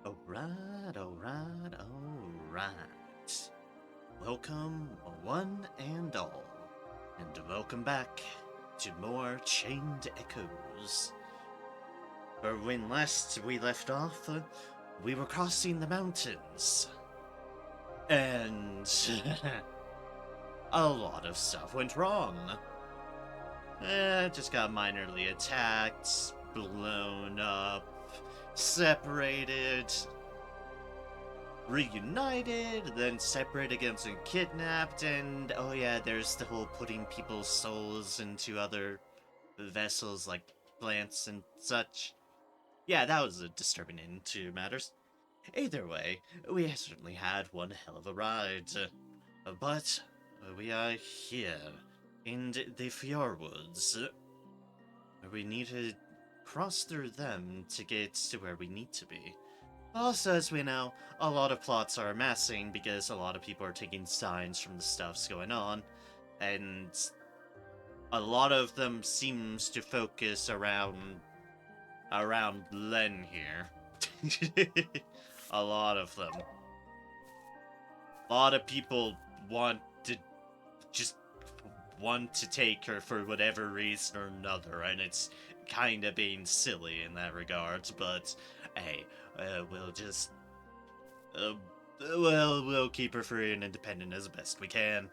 Alright, alright, alright. Welcome, one and all, and welcome back to more Chained Echoes. For when last we left off, we were crossing the mountains. And a lot of stuff went wrong. Just got minorly attacked, blown up, separated, reunited, then separated again and kidnapped, and oh yeah, there's the whole putting people's souls into other vessels like plants and such. Yeah, that was a disturbing end to matters. Either way, we certainly had one hell of a ride. But we are here in the Fjordwoods. We need to cross through them to get to where we need to be. Also, as we know, a lot of plots are amassing because a lot of people are taking signs from the stuffs going on, and a lot of them seems to focus around Len here. A lot of them. A lot of people want to just want to take her for whatever reason or another, and it's kind of being silly in that regard, but hey, we'll just we'll keep her free and independent as best we can.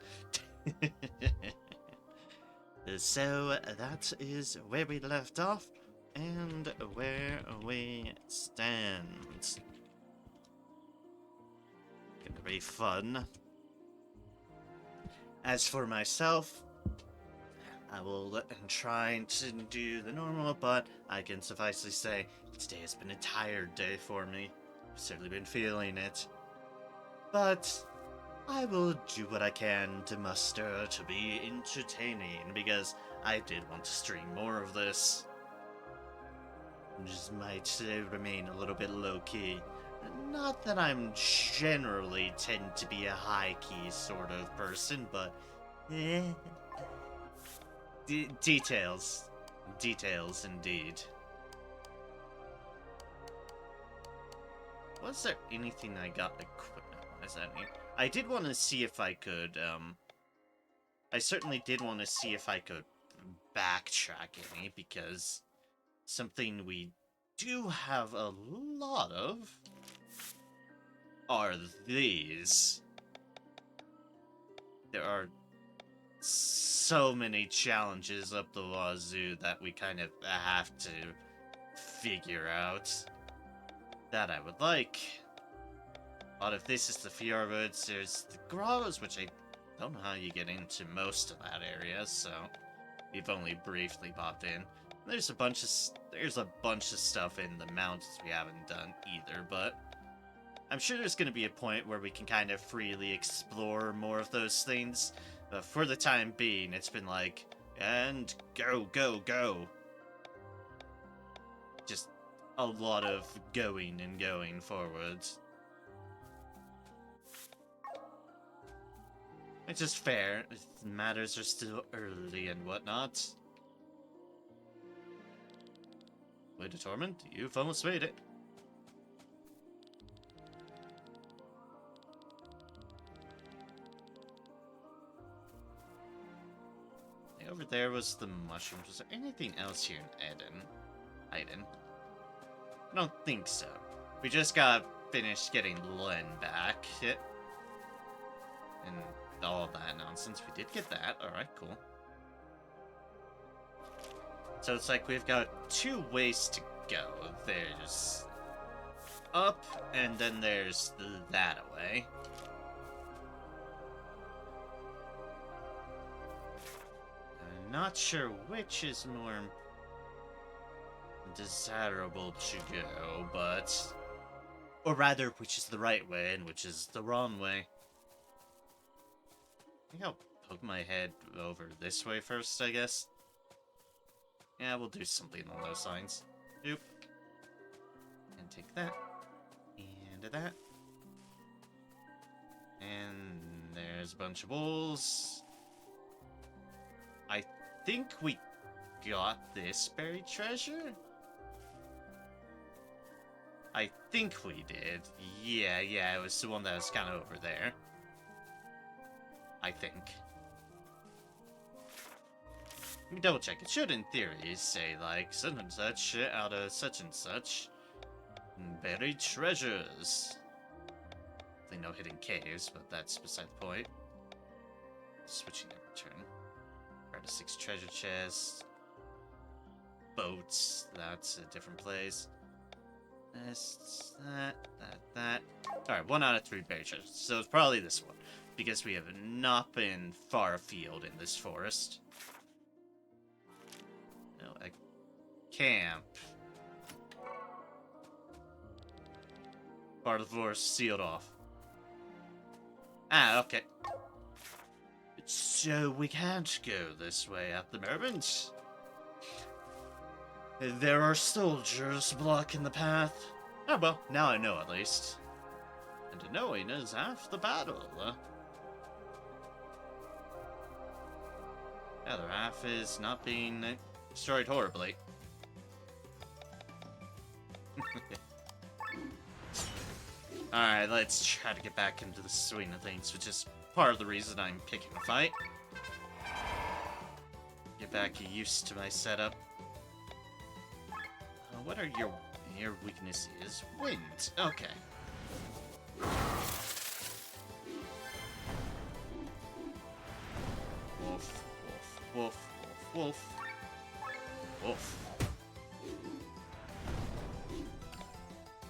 So that is where we left off and where we stand. Gonna be fun. As for myself, I will try to do the normal, but I can sufficiently say today has been a tired day for me. I've certainly been feeling it. But I will do what I can to muster to be entertaining, because I did want to stream more of this. Just might remain a little bit low-key. Not that I'm generally tend to be a high-key sort of person, but details. Details, indeed. Was there anything I got equipment-wise? I did want to see if I could, I certainly did want to see if I could backtrack any, because something we do have a lot of are these. There are so many challenges up the wazoo that we kind of have to figure out that I would like. A lot of this is the Fjordwoods, there's the Grottos, which I don't know how you get into most of that area, so we've only briefly popped in. There's a bunch of stuff in the mountains we haven't done either, but I'm sure there's going to be a point where we can kind of freely explore more of those things. But for the time being, it's been like, and go, go, go. Just a lot of going and going forwards. Which is fair. Matters are still early and whatnot. Way to Torment, you've almost made it. Over there was the mushrooms. Was there anything else here in Aiden? I don't think so. We just got finished getting Len back. And all that nonsense. We did get that. Alright, cool. So it's like we've got two ways to go. There's up, and then there's that way. I'm not sure which is more desirable to go, but... Or rather, which is the right way and which is the wrong way. I think I'll poke my head over this way first, I guess. Yeah, we'll do something along those lines. Oop. And take that. And that. And there's a bunch of bowls. I think we got this buried treasure? I think we did. Yeah, it was the one that was kind of over there. I think. Let me double check. It should, in theory, say, like, such and such out of such and such. Buried treasures. No hidden caves, but that's beside the point. Switching every turn. Grab a 6 treasure chests. Boats. That's a different place. This, that. Alright, 1 out of 3 buried treasures. So it's probably this one. Because we have not been far afield in this forest. No, a camp. Part of the forest sealed off. Ah, okay. So we can't go this way at the moment. There are soldiers blocking the path. Oh well, now I know at least. And knowing is half the battle. The other half is not being destroyed horribly. Alright, let's try to get back into the swing of things, which is part of the reason I'm picking a fight. Get back used to my setup. What are your weaknesses? Wind. Okay. Wolf, wolf, wolf, wolf, wolf. Wolf.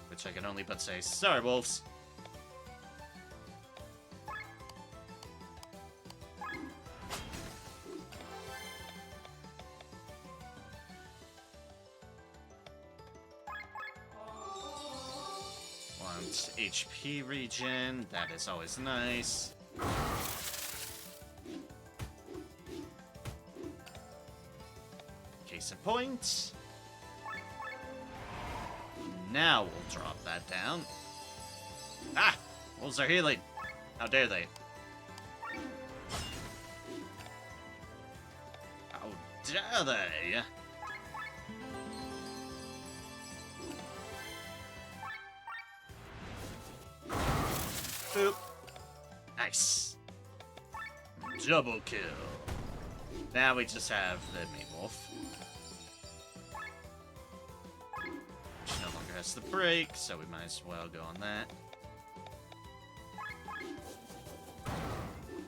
Which I can only but say, sorry, wolves. Want HP regen, that is always nice. Case in point. Now we'll drop that down. Ah! Wolves are healing. How dare they? How dare they? Boop. Nice. Double kill. Now we just have the main wolf. Which no longer has the break, so we might as well go on that.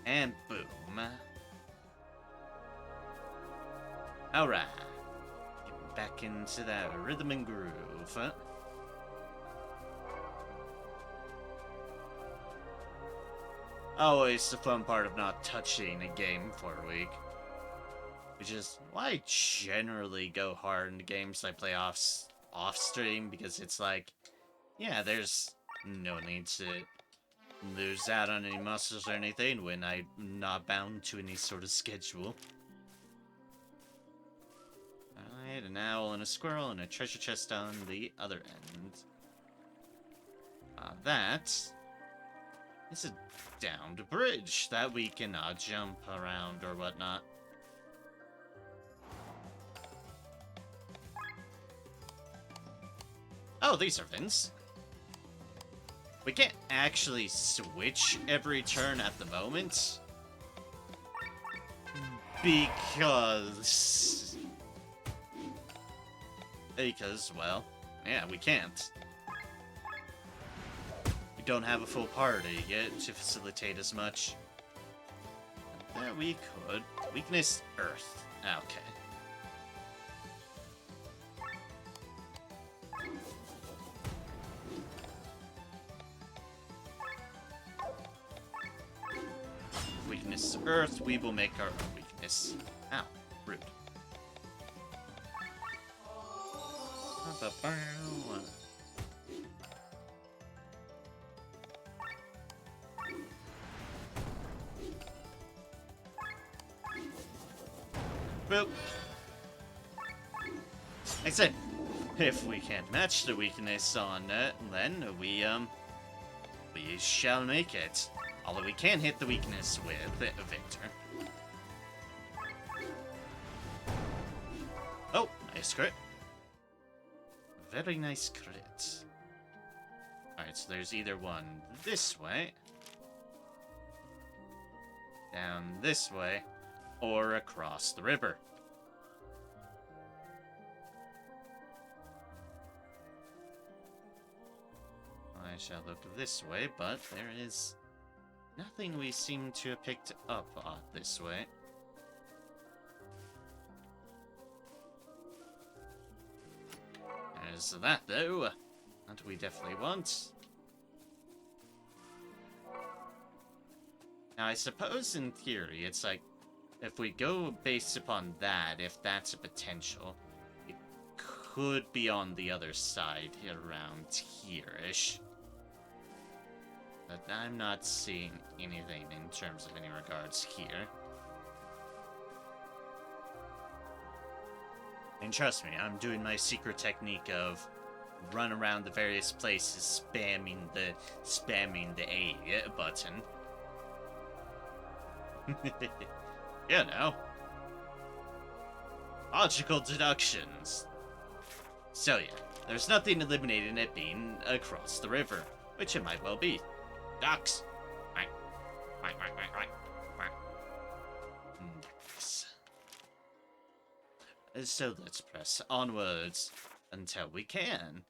And boom. Alright. Get back into that rhythm and groove. Huh? Always the fun part of not touching a game for a week. Which is why I generally go hard into games I play off stream, because it's like, yeah, there's no need to lose out on any muscles or anything when I'm not bound to any sort of schedule. Alright, an owl and a squirrel and a treasure chest on the other end. That is a downed bridge that we cannot jump around or whatnot. Oh, these are vents. We can't actually switch every turn at the moment. Because, well, yeah, we can't. We don't have a full party yet to facilitate as much. There we could. Weakness, Earth. Okay. Weakness, Earth. We will make our own weakness. Ow. Rude. Boop. Like I said, if we can't match the weakness on it, then we shall make it. Although we can hit the weakness with Victor. Oh, nice crit. Very nice crit. Alright, so there's either one this way, down this way, or across the river. I shall look this way, but there is nothing we seem to have picked up on this way. There's that, though. That we definitely want. Now, I suppose in theory, it's like, if we go based upon that, if that's a potential, it could be on the other side, around here-ish. But I'm not seeing anything in terms of any regards here. And trust me, I'm doing my secret technique of run around the various places spamming the A button. You know. Logical deductions. So yeah, there's nothing eliminating it being across the river, which it might well be. Ducks. Ducks. So let's press onwards until we can.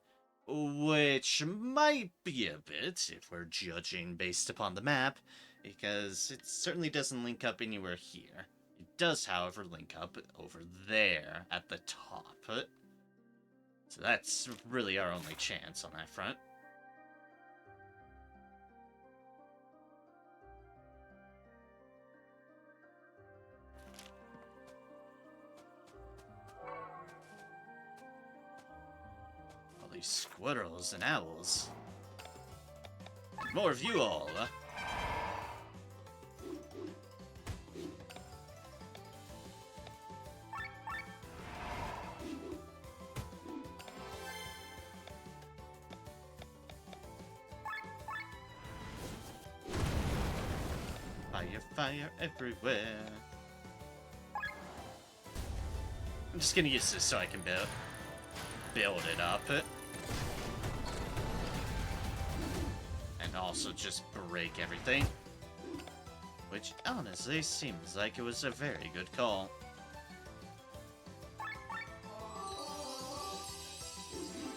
Which might be a bit, if we're judging based upon the map, because it certainly doesn't link up anywhere here. It does, however, link up over there at the top. So that's really our only chance on that front. All these squirrels and owls. And more of you all. Fire everywhere. I'm just gonna use this so I can build it up. And also just break everything. Which honestly seems like it was a very good call.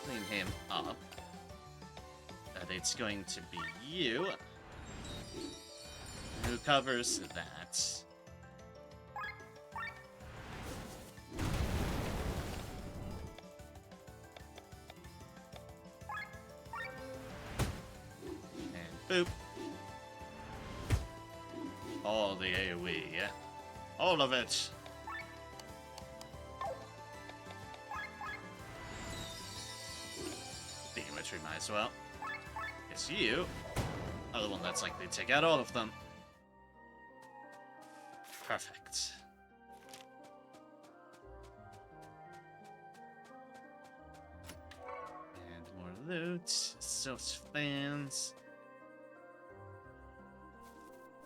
Clean him up. But it's going to be you who covers that. And boop. All the AoE. All of it. Speaking of which, we might as well. It's you are the one that's likely to take out all of them. Perfect. And more loot, soft fans.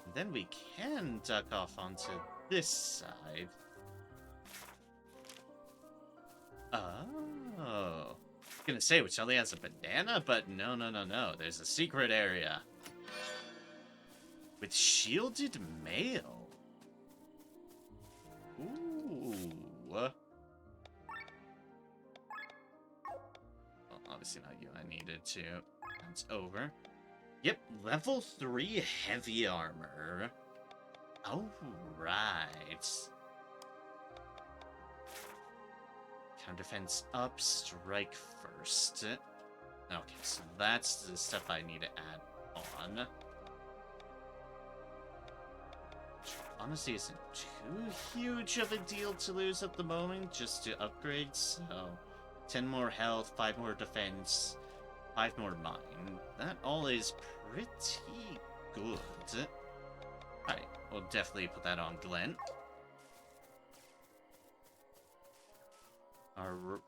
And then we can duck off onto this side. Oh. Gonna say, which only has a banana, but no. There's a secret area. With shielded mail. Ooh. Well, obviously not you. I needed to. It's over. Yep, level 3 heavy armor. Alright. Counter defense up, strike first. Okay, so that's the stuff I need to add on. Honestly, isn't too huge of a deal to lose at the moment, just to upgrade, so 10 more health, 5 more defense, 5 more mine. That all is pretty good. Alright, we'll definitely put that on Glenn.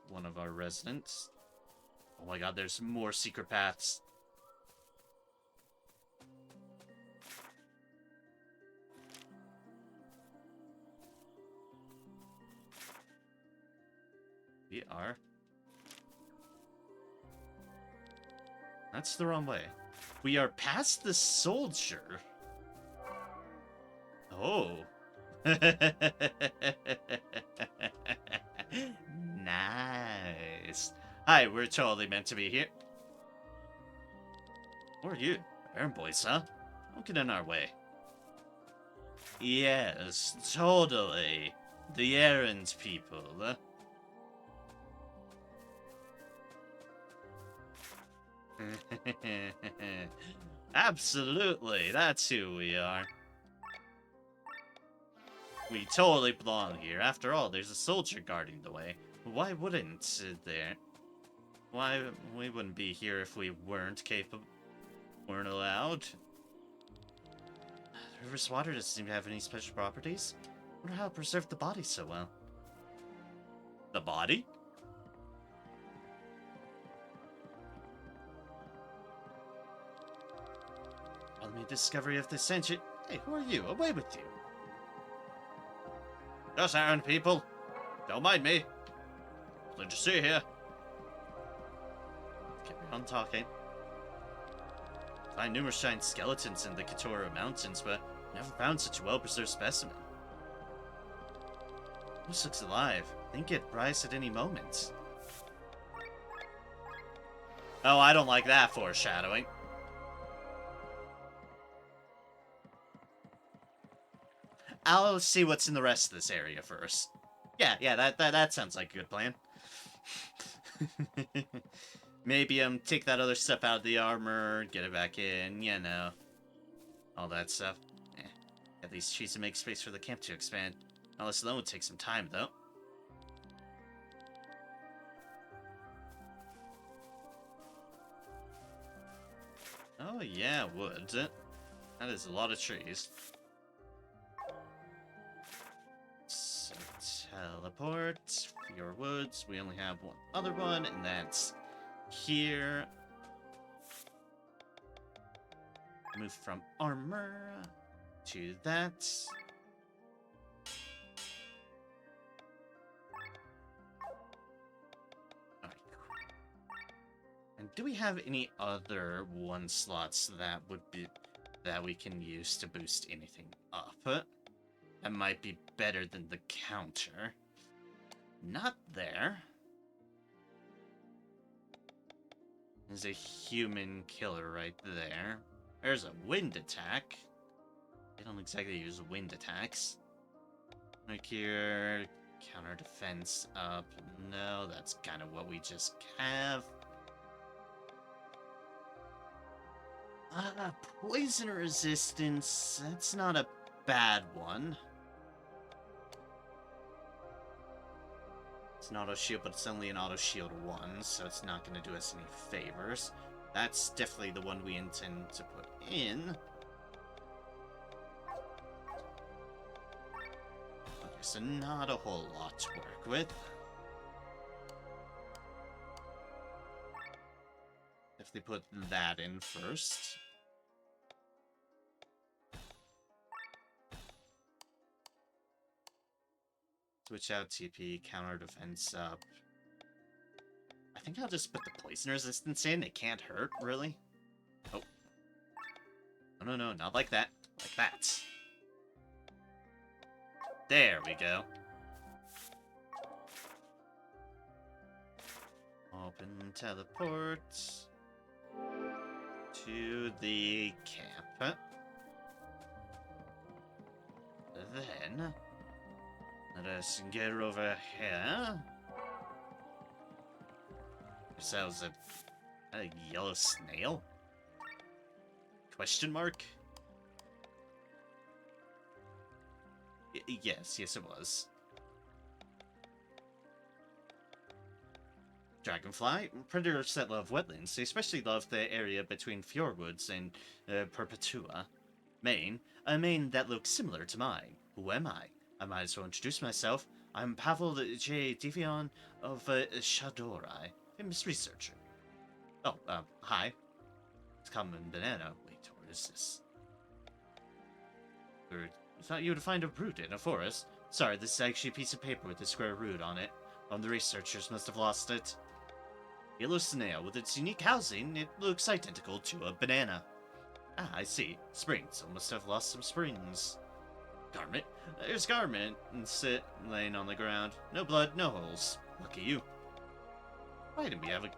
One of our residents. Oh my god, there's more secret paths. We are That's the wrong way. We are past the soldier. Oh. Nice. Hi, we're totally meant to be here. Who are you? Errand boys, huh? Don't get in our way. Yes, totally. The errand people. Absolutely, that's who we are. We totally belong here. After all, there's a soldier guarding the way. Why wouldn't there? Why we wouldn't be here if we weren't capable, weren't allowed? The river's water doesn't seem to have any special properties. I wonder how it preserved the body so well. The body? On the discovery of this century. Hey, who are you? Away with you. Just errand people. Don't mind me. Nothing to see here. Carry on talking. Find numerous giant skeletons in the Katora Mountains, but never found such a well-preserved specimen. This looks alive. I think it rise at any moment. Oh, I don't like that foreshadowing. I'll see what's in the rest of this area first. Yeah, that sounds like a good plan. Maybe take that other stuff out of the armor, get it back in, you know. All that stuff. At least choose to make space for the camp to expand. All this alone would take some time, though. Oh yeah, it would. That is a lot of trees. So, teleport. Your woods. We only have one other one, and that's here. Move from armor to that. Alright, cool. And do we have any other one slots that would be that we can use to boost anything up? That might be better than the counter. Not there. There's a human killer right there. There's a wind attack. They don't exactly use wind attacks. Like here, counter defense up. No, that's kind of what we just have. Poison resistance. That's not a bad one. It's an auto shield, but it's only an auto shield 1, so it's not going to do us any favors. That's definitely the one we intend to put in. Okay, so not a whole lot to work with. Definitely put that in first. Switch out TP, counter defense up. I think I'll just put the poison resistance in. It can't hurt, really. Oh. No, not like that. Like that. There we go. Open teleport to the camp. Then let us get over here. Ourselves a yellow snail? Question mark? Yes, it was. Dragonfly? Predators that love wetlands. They especially love the area between Fjordwoods and Perpetua. Mane? A mane that looks similar to mine. Who am I? I might as well introduce myself. I'm Pavel J. Divion of Shadorai, famous researcher. Oh, hi. It's common banana. Wait, what is this? I thought you would find a root in a forest. Sorry, this is actually a piece of paper with a square root on it. The researchers must have lost it. Yellow snail. With its unique housing, it looks identical to a banana. Ah, I see. Springs. I must have lost some springs. Garment? There's Garment. And sit, laying on the ground. No blood, no holes. Lucky you. Why didn't we have a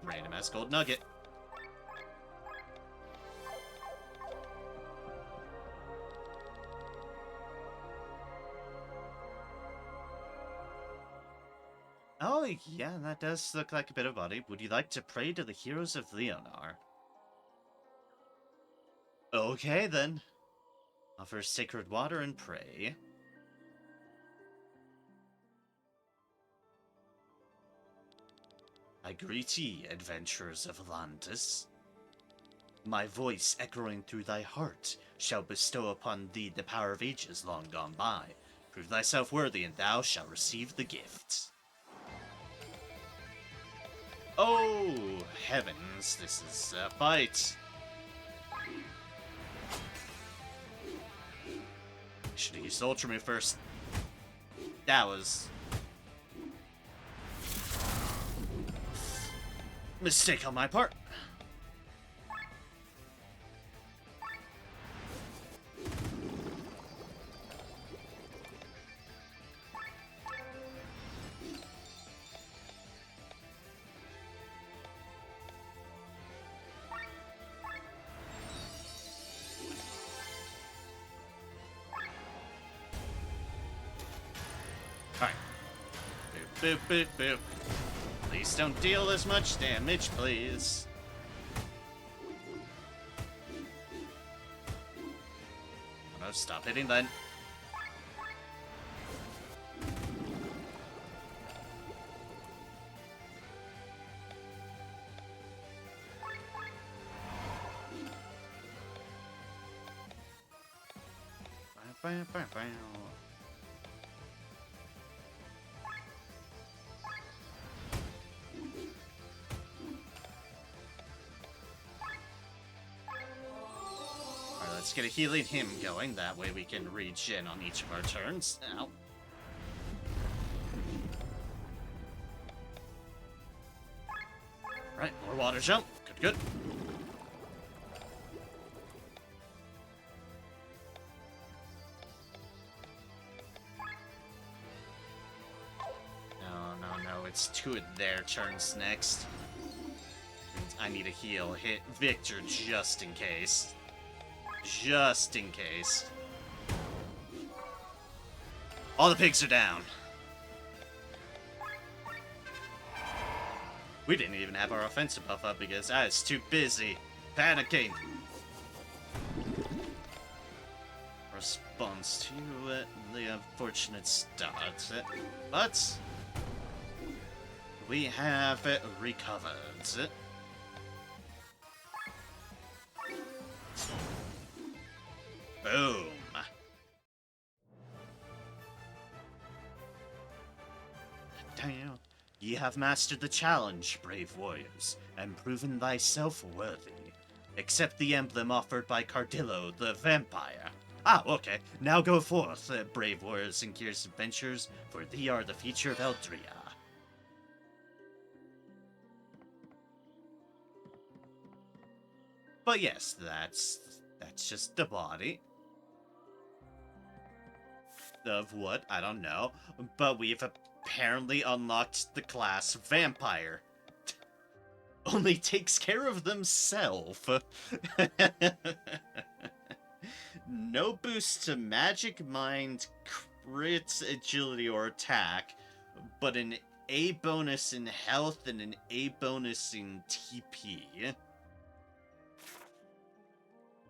random ass gold nugget? Oh, yeah, that does look like a bit of body. Would you like to pray to the heroes of Leonar? Okay, then. Offer sacred water and pray. I greet ye, adventurers of Atlantis. My voice echoing through thy heart shall bestow upon thee the power of ages long gone by. Prove thyself worthy, and thou shalt receive the gift. Oh, heavens, this is a fight. Should have used Ultra Move first. That was... mistake on my part. Alright. Boop, boop, boop, boop. Please don't deal as much damage, please. Oh no, stop hitting then. Bow, bow, bow. Alright, let's get a healing hymn going. That way we can regen on each of our turns. Ow. Right, more water jump. Good, good. No, it's two of their turns next. I need a heal. Hit Victor just in case. Just in case. All the pigs are down. We didn't even have our offensive buff up because I was too busy panicking. Response to the unfortunate start. But we have recovered. Boom. Damn. Ye have mastered the challenge, brave warriors, and proven thyself worthy. Accept the emblem offered by Cardillo, the vampire. Ah, okay. Now go forth, brave warriors and curious adventurers, for thee are the future of Eldria. But yes, that's just the body. Of what? I don't know. But we've apparently unlocked the class Vampire. Only takes care of themselves. No boost to Magic, Mind, Crit, Agility, or Attack, but an A bonus in Health and an A bonus in TP.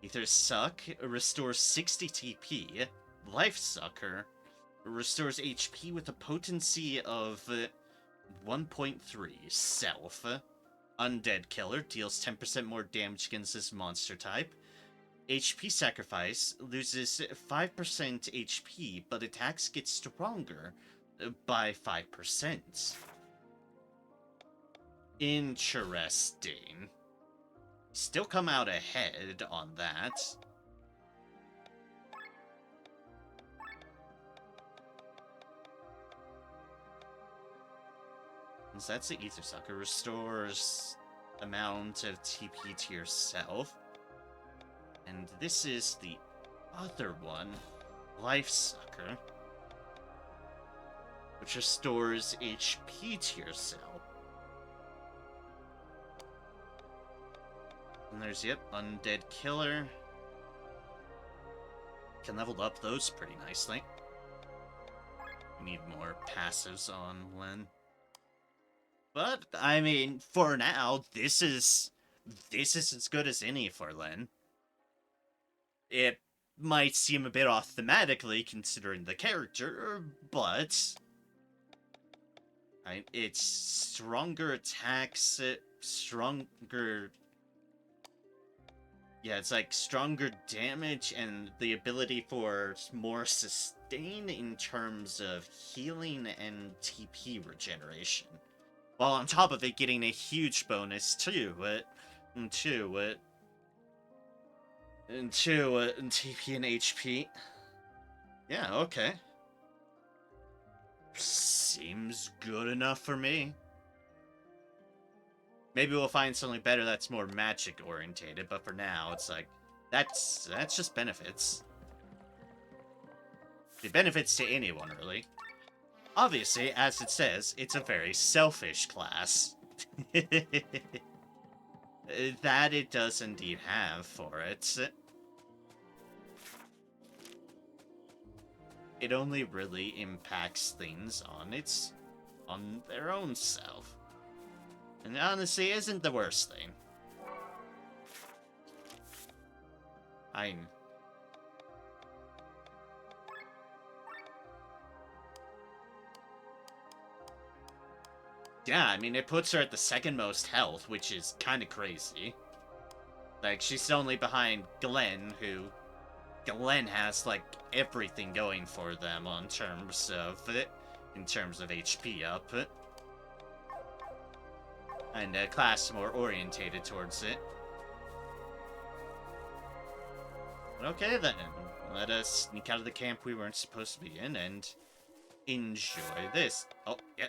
Ether Suck restores 60 TP. Life Sucker restores HP with a potency of 1.3. Self. Undead Killer deals 10% more damage against this monster type. HP Sacrifice loses 5% HP, but attacks get stronger by 5%. Interesting. Still come out ahead on that. And so that's the Ether Sucker. Restores amount of TP to yourself. And this is the other one, Life Sucker, which restores HP to yourself. And there's, yep, Undead Killer. Can level up those pretty nicely. We need more passives on Len. But, I mean, for now, this is as good as any for Len. It might seem a bit off thematically, considering the character, but it's stronger attacks, stronger... Yeah, it's like stronger damage and the ability for more sustain in terms of healing and TP regeneration. While on top of it, getting a huge bonus to it, in TP and HP. Yeah, okay. Seems good enough for me. Maybe we'll find something better that's more magic orientated, but for now, it's like, that's just benefits. The benefits to anyone, really. Obviously, as it says, it's a very selfish class. That it does indeed have for it. It only really impacts things on their own self. And honestly, isn't the worst thing. Yeah, I mean, it puts her at the second most health, which is kind of crazy. Like, she's only behind Glenn, who... Glenn has, like, everything going for them in terms of HP up. And a class more orientated towards it. Okay then, let us sneak out of the camp we weren't supposed to be in and enjoy this. Oh, yeah.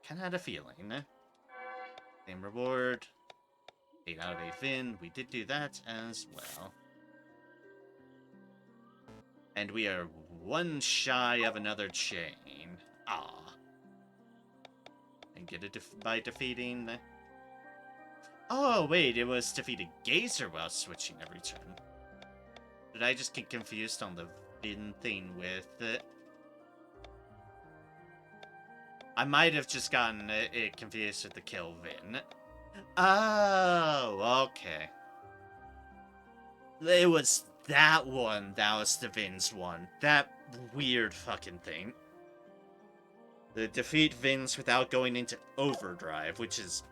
Kinda had a feeling. Same reward. 8 out of 8 Vin. We did do that as well. And we are one shy of another chain. Ah. And get it by defeating... Oh, wait, it was defeating Gazer while switching every turn. Did I just get confused on the Vin thing with it? I might have just gotten it confused with the kill Vin. Oh, okay. It was that one that was the Vin's one. That weird fucking thing. The defeat Vin's without going into overdrive, which is...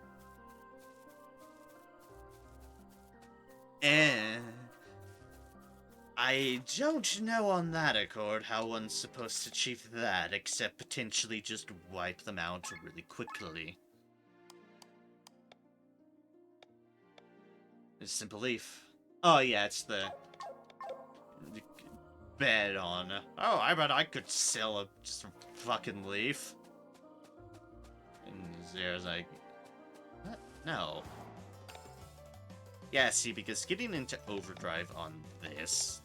I don't know on that accord how one's supposed to achieve that, except potentially just wipe them out really quickly. It's simple leaf. Oh yeah, it's the bed on. Oh, I bet I could sell just a fucking leaf. And there's like, what? No. Yeah, see, because getting into overdrive on this...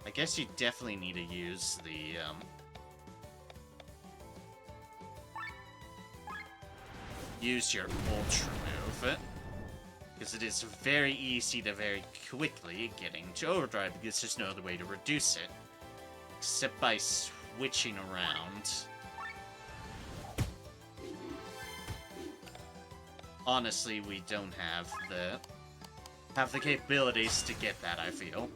I guess you definitely need to use the, use your ultra move. Because it is very easy to very quickly get into overdrive, because there's no other way to reduce it. Except by switching around. Honestly, we don't have the capabilities to get that, I feel.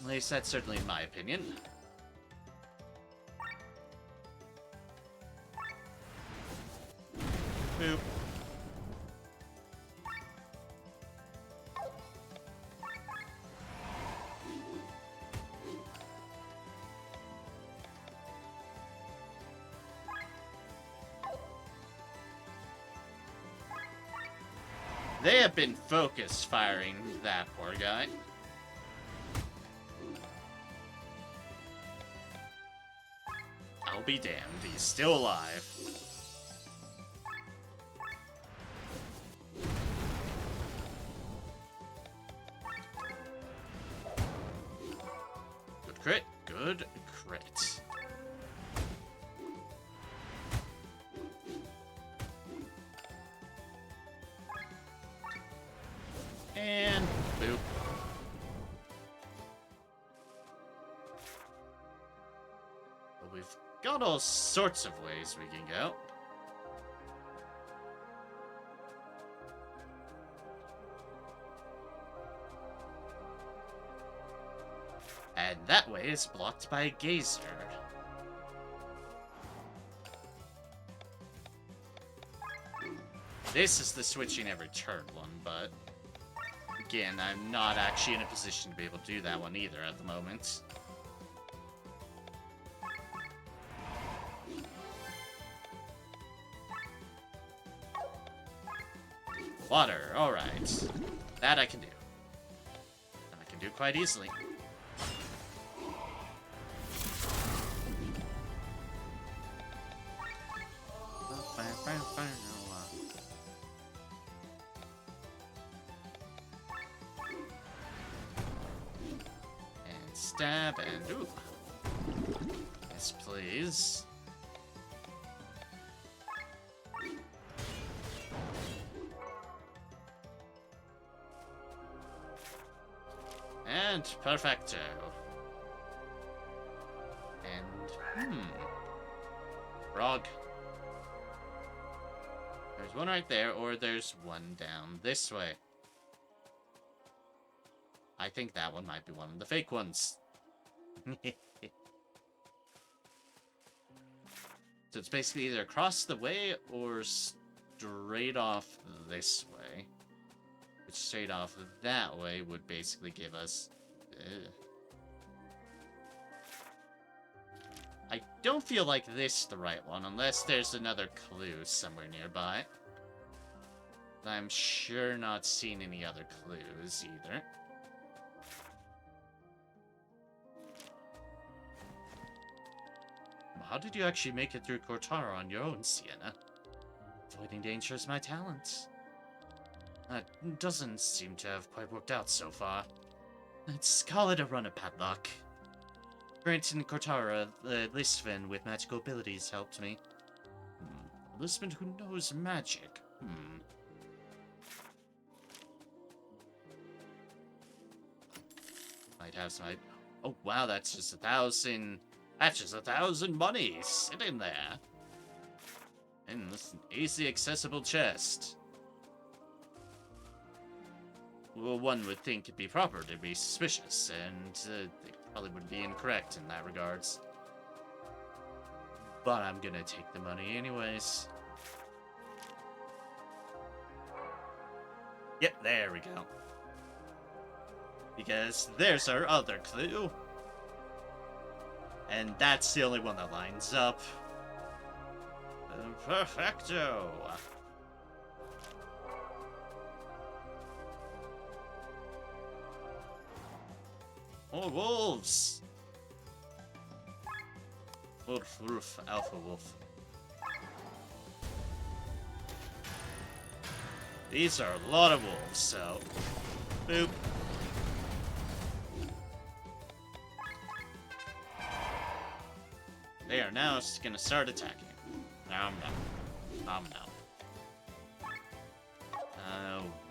At least that's certainly my opinion. Boop. They have been focused firing that poor guy. I'll be damned, he's still alive. Good crit, good crit. And boop. But we've got all sorts of ways we can go. And that way is blocked by a geyser. This is the switching every turn one, but again, I'm not actually in a position to be able to do that one either at the moment. Water, alright. That I can do. And I can do quite easily. And stab and ooh. Yes, please. And perfecto. And frog. There's one right there, or there's one down this way. I think that one might be one of the fake ones. So it's basically either across the way or straight off this way. Which straight off that way would basically give us... I don't feel like this is the right one, unless there's another clue somewhere nearby. I'm sure not seeing any other clues either. How did you actually make it through Cortara on your own, Sienna? Avoiding danger is my talent. That doesn't seem to have quite worked out so far. Let's call it a run of bad luck. Granting Cortara, the Listven with magical abilities helped me. A Listven who knows magic. Might have some... Oh wow, that's just 1,000... That's just 1,000 money sitting there. In this easy accessible chest. Well, one would think it'd be proper to be suspicious, and they probably would be incorrect in that regards. But I'm gonna take the money anyways. Yep, there we go. Because there's our other clue. And that's the only one that lines up. Perfecto! More wolves! Wolf, wolf, alpha wolf. These are a lot of wolves, so... Boop. They are now gonna start attacking. Nom nom. Nom nom.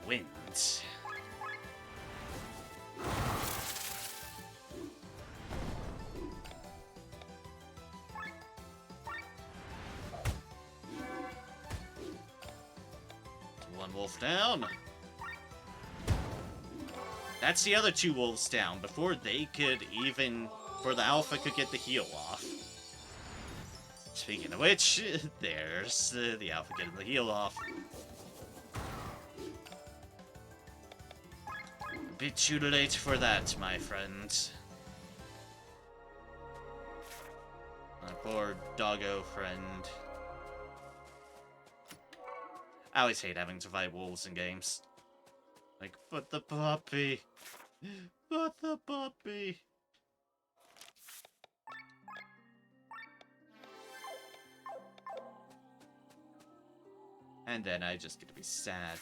Wind. One wolf down. That's the other two wolves down before they could even... Before the alpha could get the heal off. Speaking of which, there's the alpha getting the heal off. A bit too late for that, my friend. My poor doggo friend. I always hate having to fight wolves in games. Like, put the puppy. Put the puppy. And then I just get to be sad.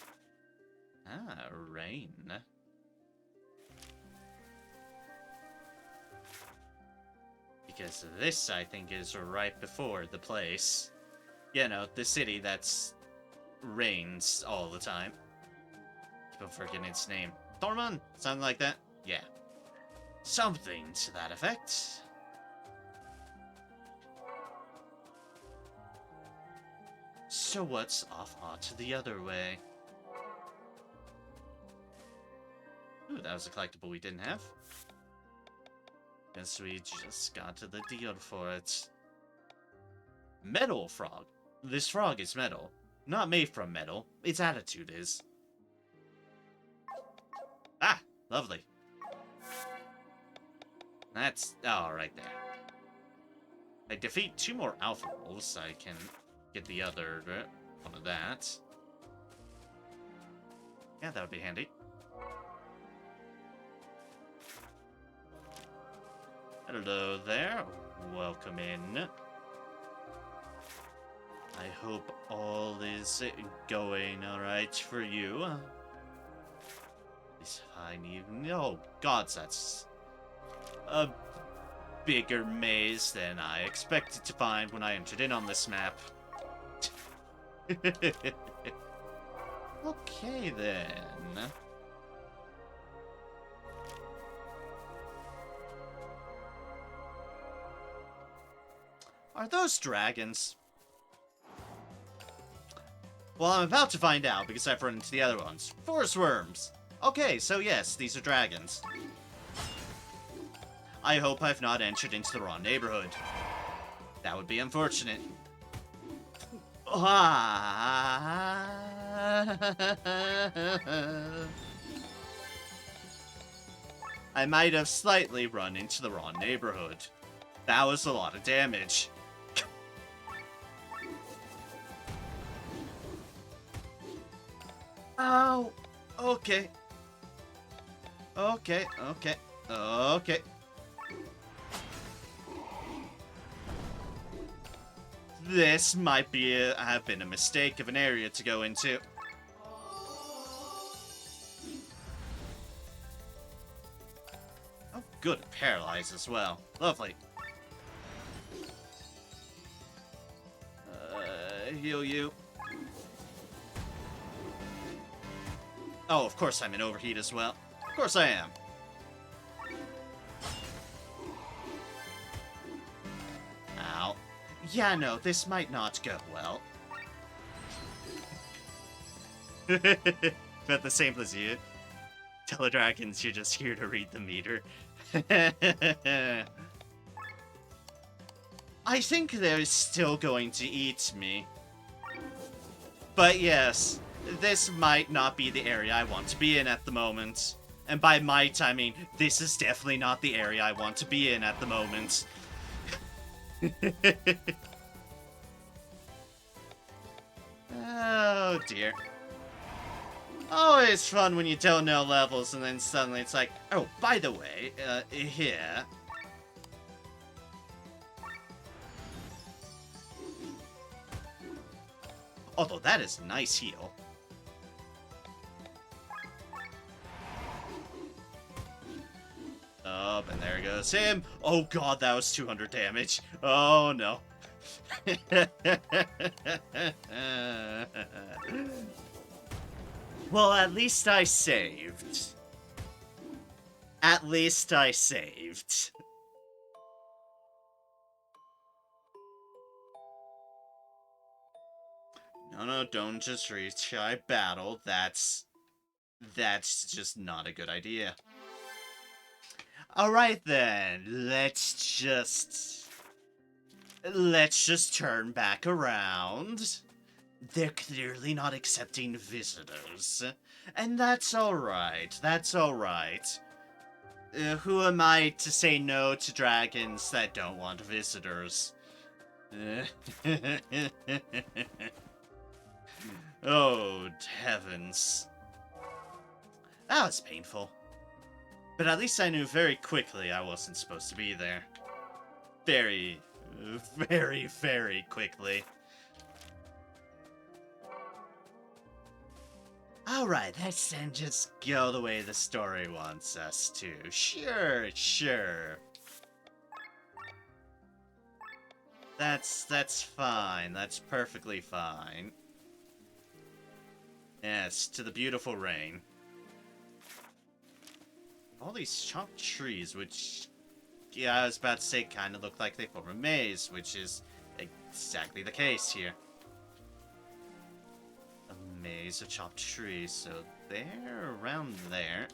Ah, rain. Because this, I think, is right before the place. You know, the city that's rains all the time. Keep on forgetting its name. Thormon? Something like that? Yeah. Something to that effect. So what's off onto the other way? Ooh, that was a collectible we didn't have. Guess we just got to the deal for it. Metal frog. This frog is metal. Not made from metal. Its attitude is. Ah, lovely. That's all right there. I defeat 2 more alpha wolves. I can get the other one of that. Yeah, that would be handy. Hello there. Welcome in. I hope all is going alright for you. This fine evening. Oh, gods, that's a bigger maze than I expected to find when I entered in on this map. Okay, then. Are those dragons? Well, I'm about to find out because I've run into the other ones. Forest worms! Okay, so yes, these are dragons. I hope I've not entered into the wrong neighborhood. That would be unfortunate. I might have slightly run into the wrong neighborhood. That was a lot of damage. Oh, okay. Okay. This might have been a mistake of an area to go into. Oh, good. Paralyzed as well. Lovely. Heal you. Oh, of course I'm in overheat as well. Of course I am. Ow. Yeah, no, this might not go well. But the same as you. Teledragons, you're just here to read the meter. I think they're still going to eat me. But yes, this might not be the area I want to be in at the moment. And by might, I mean, this is definitely not the area I want to be in at the moment. Oh, dear. Always fun when you don't know levels and then suddenly it's like, oh, by the way, here. Although that is a nice heal. Oh, and there goes him. Oh god, that was 200 damage. Oh no. Well, at least I saved. At least I saved. No, don't just retry battle. That's just not a good idea. Alright then, let's just turn back around. They're clearly not accepting visitors. And that's alright, who am I to say no to dragons that don't want visitors? Oh, heavens. That was painful. But at least I knew very quickly I wasn't supposed to be there. Very, very quickly. Alright, let's then just go the way the story wants us to. Sure. That's fine. That's perfectly fine. Yes, to the beautiful rain. All these chopped trees, which, yeah, I was about to say, kind of look like they form a maze, which is exactly the case here. A maze of chopped trees, so they're around there.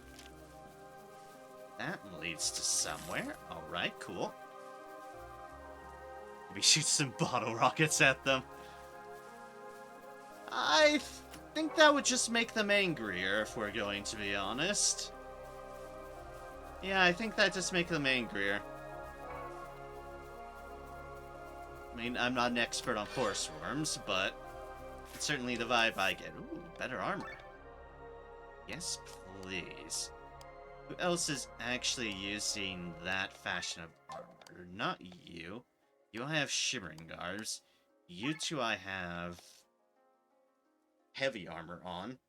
That leads to somewhere. Alright, cool. Maybe shoot some bottle rockets at them. I think that would just make them angrier, if we're going to be honest. Yeah, I think that just makes them angrier. I mean, I'm not an expert on forest worms, but it's certainly the vibe I get. Ooh, better armor. Yes, please. Who else is actually using that fashion of armor? Not you. You I have shimmering garbs. You two I have heavy armor on.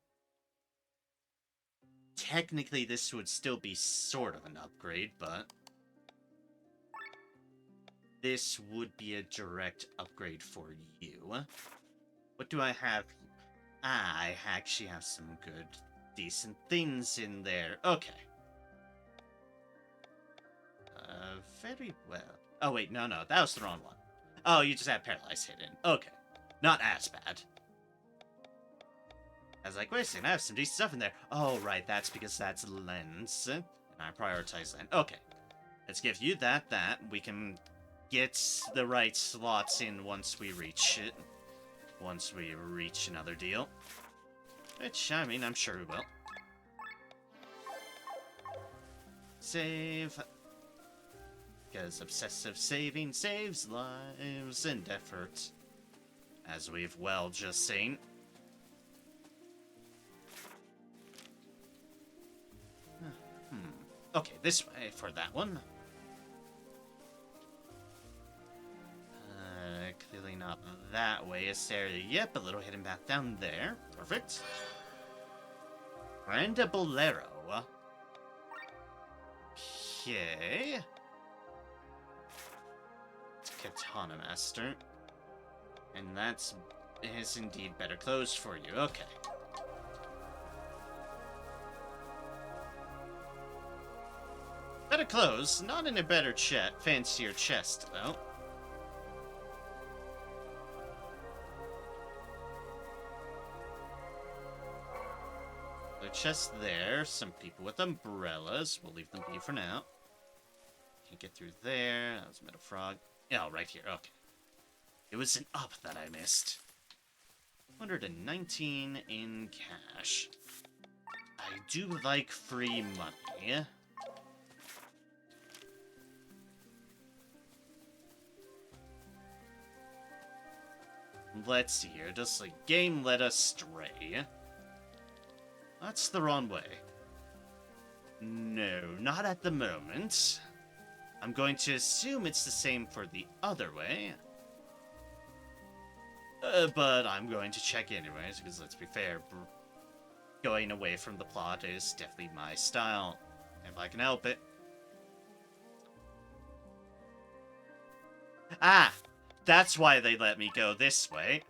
Technically, this would still be sort of an upgrade, but this would be a direct upgrade for you. What do I have? I actually have some good, decent things in there. Okay. Very well. Oh, wait, no, that was the wrong one. Oh, you just have Paralyze hidden. Okay. Not as bad. I was like, wait a second, I have some decent stuff in there. Oh, right, that's because that's lens. And I prioritize lens. Okay. Let's give you that. We can get the right slots in once we reach it. Once we reach another deal. Which, I mean, I'm sure we will. Save. Because obsessive saving saves lives and effort. As we've well just seen. Okay, this way for that one. Clearly not that way. Is there? Yep, a little hidden path down there. Perfect. Brenda Bolero. Okay. It's Katana Master. And that's is indeed better clothes for you. Okay. Better clothes, not in a better fancier chest, though. The chest there, some people with umbrellas. We'll leave them be for now. Can't get through there. That was a Metal Frog. Yeah, right here. Okay. It was an up that I missed. 119 in cash. I do like free money. Let's see here. Does the game let us stray? That's the wrong way. No, not at the moment. I'm going to assume it's the same for the other way. But I'm going to check anyways, because let's be fair, going away from the plot is definitely my style, if I can help it. Ah! That's why they let me go this way.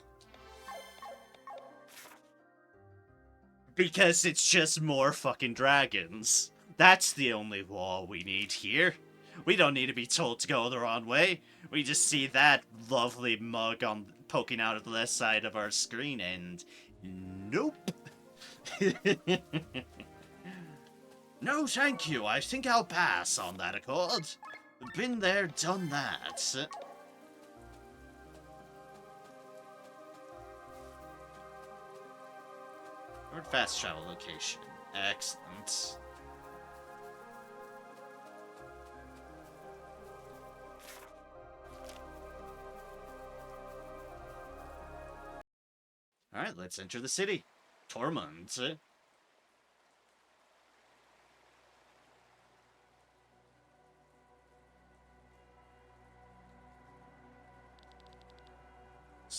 Because it's just more fucking dragons. That's the only wall we need here. We don't need to be told to go the wrong way. We just see that lovely mug poking out of the left side of our screen and... Nope. No, thank you. I think I'll pass on that accord. Been there, done that. Or fast travel location. Excellent. Alright, let's enter the city. Tormund.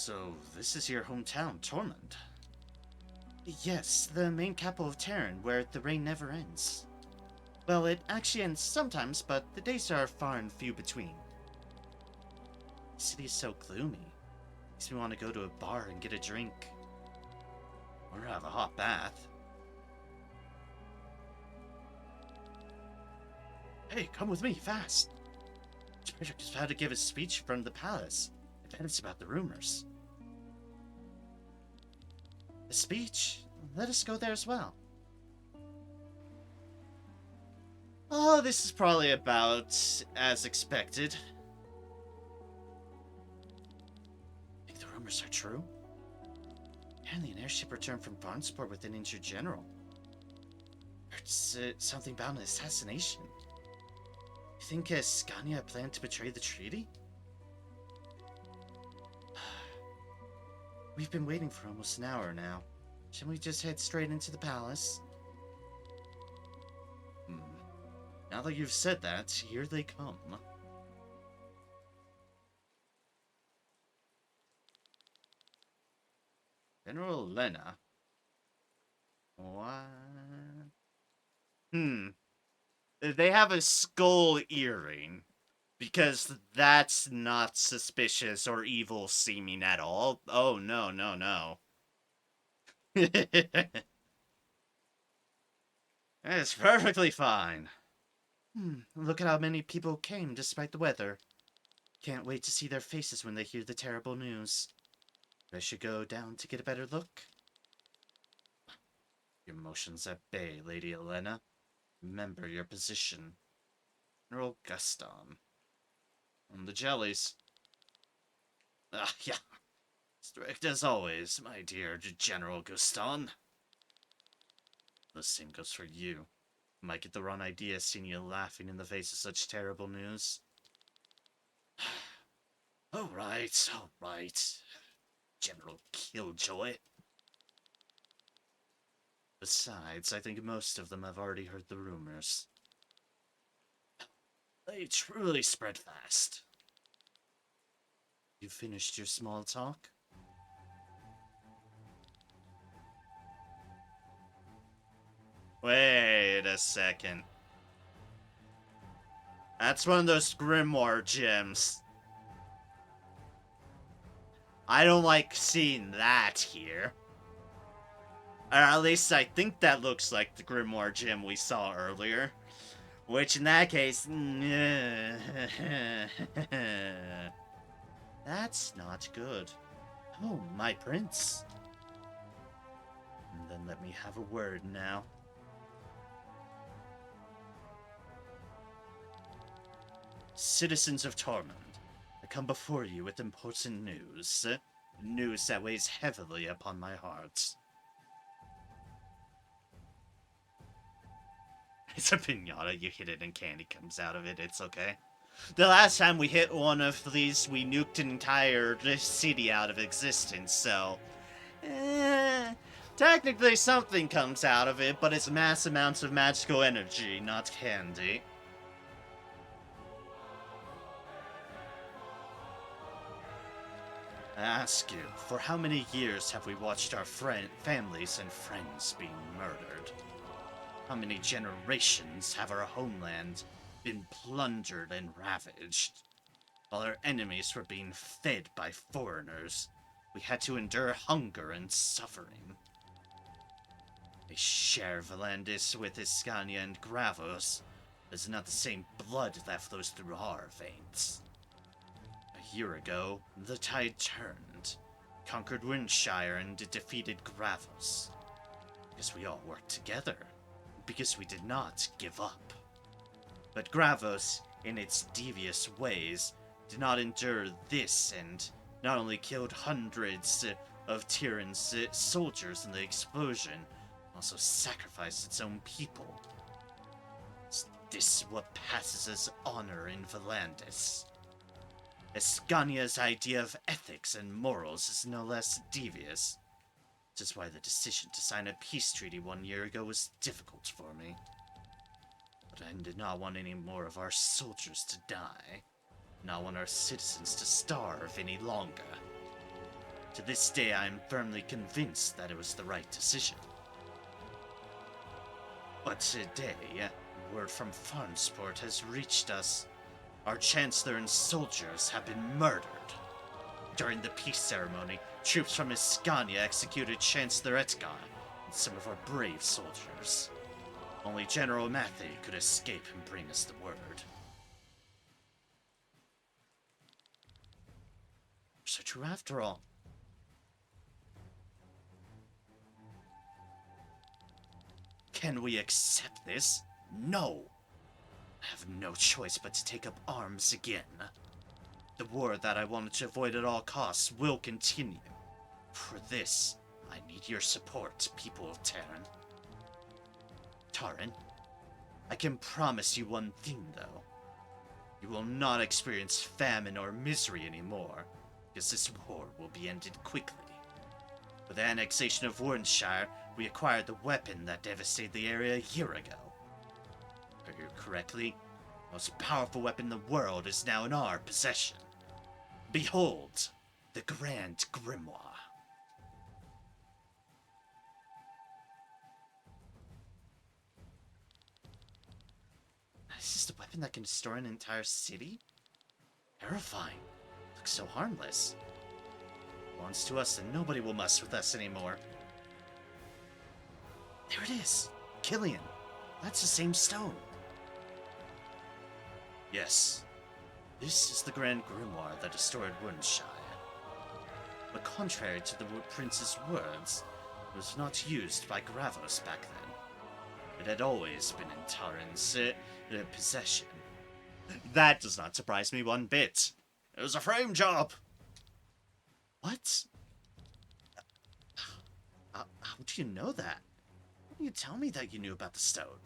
So, this is your hometown, Tormund? Yes, the main capital of Terran, where the rain never ends. Well, it actually ends sometimes, but the days are far and few between. The city is so gloomy. Makes me want to go to a bar and get a drink. Or have a hot bath. Hey, come with me, fast! Spreadrick is about to give a speech from the palace. I bet it's about the rumors. A speech? Let us go there as well. Oh, this is probably about as expected. Think the rumors are true? Apparently an airship returned from Barnsport with an injured general. It's something about an assassination. You think Scania planned to betray the treaty? We've been waiting for almost an hour now. Shouldn't we just head straight into the palace? Now that you've said that, here they come. General Lena. What? They have a skull earring. Because that's not suspicious or evil seeming at all. Oh, no, no, no. It's perfectly fine. Look at how many people came despite the weather. Can't wait to see their faces when they hear the terrible news. I should go down to get a better look. Your emotions at bay, Lady Elena. Remember your position. General Gaston. On the jellies. Yeah. Strict as always, my dear General Gaston. The same goes for you. Might get the wrong idea seeing you laughing in the face of such terrible news. Alright, alright. General Killjoy. Besides, I think most of them have already heard the rumors. They truly spread fast. You finished your small talk? Wait a second. That's one of those grimoire gems. I don't like seeing that here. Or at least I think that looks like the grimoire gem we saw earlier. Which in that case... That's not good. Oh, my prince. Then let me have a word now. Citizens of Tormund, I come before you with important news. News that weighs heavily upon my heart. It's a pinata, you hit it and candy comes out of it, it's okay. The last time we hit one of these, we nuked an entire city out of existence, so... technically something comes out of it, but it's mass amounts of magical energy, not candy. I ask you, for how many years have we watched our families and friends being murdered? How many generations have our homeland been plundered and ravaged? While our enemies were being fed by foreigners, we had to endure hunger and suffering. We share Valandis with Iskania and Gravos. It's not the same blood that flows through our veins. A year ago, the tide turned, conquered Windshire and defeated Gravos. Because we all worked together. Because we did not give up. But Gravos, in its devious ways, did not endure this and not only killed hundreds of Tyrann's soldiers in the explosion, also sacrificed its own people. Is this what passes as honor in Valandis? Escania's idea of ethics and morals is no less devious. Which is why the decision to sign a peace treaty 1 year ago was difficult for me. But I did not want any more of our soldiers to die. Not want our citizens to starve any longer. To this day, I am firmly convinced that it was the right decision. But today, word from Farmsport has reached us. Our Chancellor and soldiers have been murdered. During the peace ceremony, troops from Escania executed Chancellor Etgar and some of our brave soldiers. Only General Mathey could escape and bring us the word. So true after all. Can we accept this? No! I have no choice but to take up arms again. The war that I wanted to avoid at all costs will continue. For this, I need your support, people of Terran. Taran, I can promise you one thing, though. You will not experience famine or misery anymore, because this war will be ended quickly. With the annexation of Warrenshire, we acquired the weapon that devastated the area a year ago. If I heard correctly, the most powerful weapon in the world is now in our possession. Behold, the Grand Grimoire. This is the weapon that can destroy an entire city? Terrifying. Looks so harmless. Belongs to us and nobody will mess with us anymore. There it is! Killian! That's the same stone! Yes. This is the Grand Grimoire that destroyed Warrenshire. But contrary to the prince's words, it was not used by Gravos back then. It had always been in Taran's possession. That does not surprise me one bit. It was a frame job! What? How do you know that? Why didn't you tell me that you knew about the stone?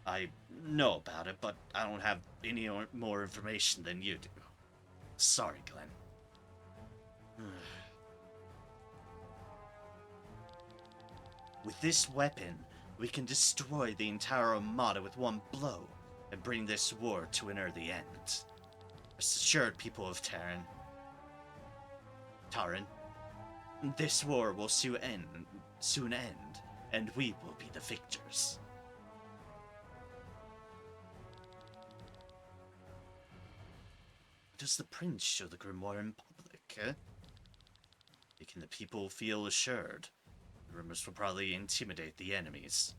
I know about it, but I don't have any more information than you do. Sorry, Glenn. With this weapon, we can destroy the entire Armada with one blow and bring this war to an early end. Rest assured, people of Taran, this war will soon end, and we will be the victors. Does the prince show the grimoire in public, Making the people feel assured. The rumors will probably intimidate the enemies.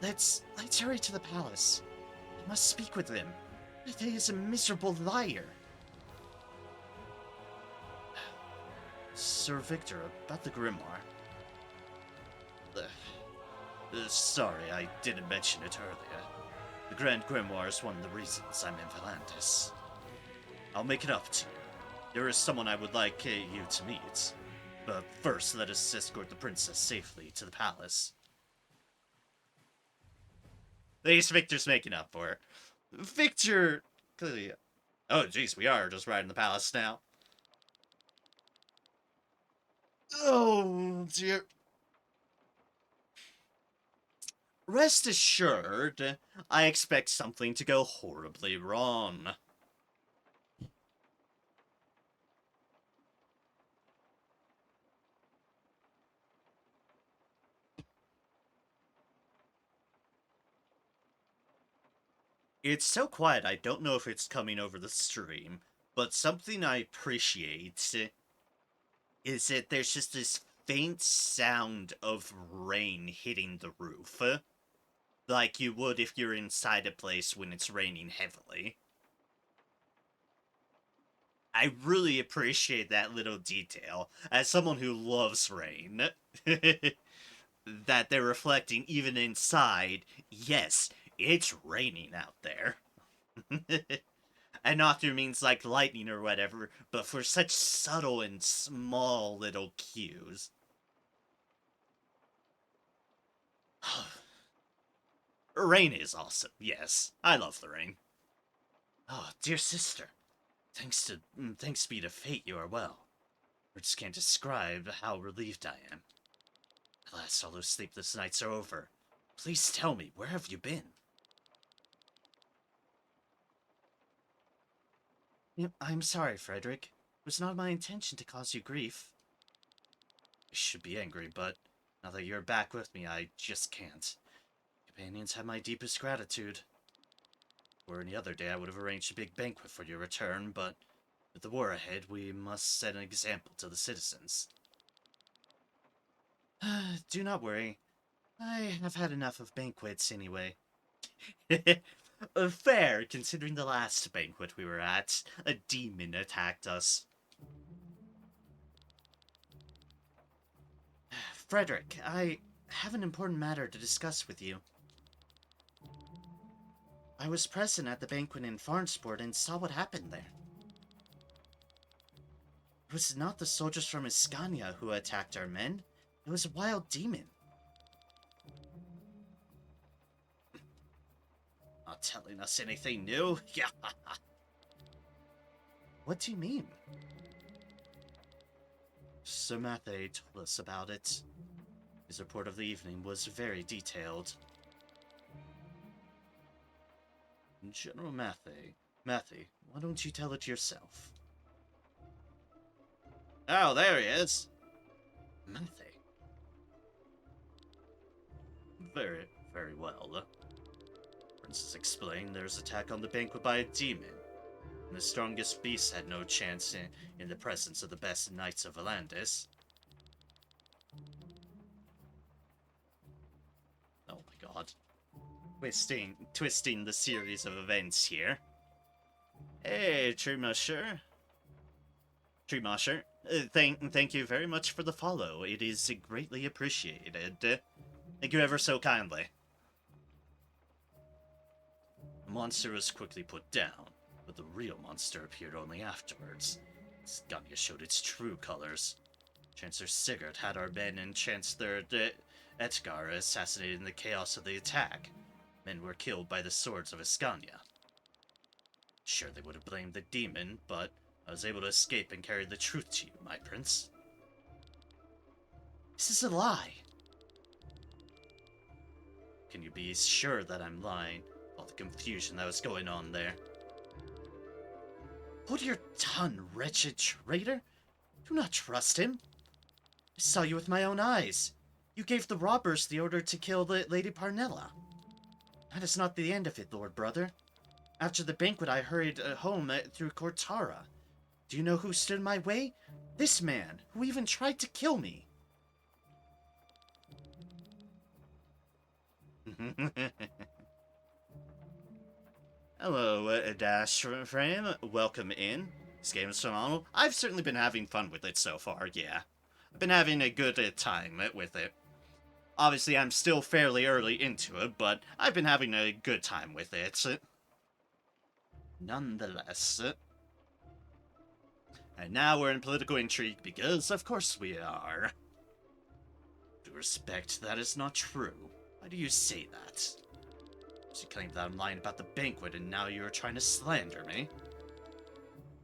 Let's hurry to the palace. I must speak with him. He is a miserable liar. Sir Victor, about the grimoire. Sorry, I didn't mention it earlier. The Grand Grimoire is one of the reasons I'm in Volantis. I'll make it up to you. There is someone I would like you to meet. But first, let us escort the princess safely to the palace. At least Victor's making up for her. Victor... Clearly... Oh, jeez, we are just right in the palace now. Oh, dear... Rest assured, I expect something to go horribly wrong. It's so quiet, I don't know if it's coming over the stream, but something I appreciate is that there's just this faint sound of rain hitting the roof. Like you would if you're inside a place when it's raining heavily. I really appreciate that little detail, as someone who loves rain. That they're reflecting even inside, yes, it's raining out there. And not through means like lightning or whatever, but for such subtle and small little cues. Rain is awesome, yes. I love the rain. Oh, dear sister. Thanks be to fate you are well. Words can't describe how relieved I am. At last all those sleepless nights are over. Please tell me, where have you been? I'm sorry, Frederick. It was not my intention to cause you grief. I should be angry, but now that you're back with me, I just can't. Companions have my deepest gratitude. Or any other day, I would have arranged a big banquet for your return, but with the war ahead, we must set an example to the citizens. Do not worry. I have had enough of banquets anyway. Fair, considering the last banquet we were at, a demon attacked us. Frederick, I have an important matter to discuss with you. I was present at the banquet in Farnsport and saw what happened there. It was not the soldiers from Iskania who attacked our men. It was a wild demon. Not telling us anything new? Yeah. What do you mean? Sir Matthew told us about it. His report of the evening was very detailed. General Matthew, why don't you tell it yourself? Oh, there he is. Matthew. Very well. Princess explained there's attack on the banquet by a demon. And the strongest beast had no chance in the presence of the best knights of Valandis. Oh my god. Twisting the series of events here. Hey, Treemasher. Thank you very much for the follow. It is greatly appreciated. Thank you ever so kindly. The monster was quickly put down, but the real monster appeared only afterwards. Scania showed its true colors. Chancellor Sigurd had our men and Chancellor Edgar assassinated in the chaos of the attack. Men were killed by the swords of Ascania. Sure, they would have blamed the demon, but I was able to escape and carry the truth to you, my prince. This is a lie. Can you be sure that I'm lying? All the confusion that was going on there. Hold your tongue, wretched traitor! Do not trust him. I saw you with my own eyes. You gave the robbers the order to kill Lady Parnella. That is not the end of it, Lord Brother. After the banquet, I hurried home through Cortara. Do you know who stood in my way? This man, who even tried to kill me. Hello, Dash Frame. Welcome in. This game is phenomenal. I've certainly been having fun with it so far, yeah. I've been having a good time with it. Obviously, I'm still fairly early into it, but I've been having a good time with it. Nonetheless. And now we're in political intrigue because, of course, we are. Due respect, that is not true. Why do you say that? She claimed that I'm lying about the banquet and now you are trying to slander me.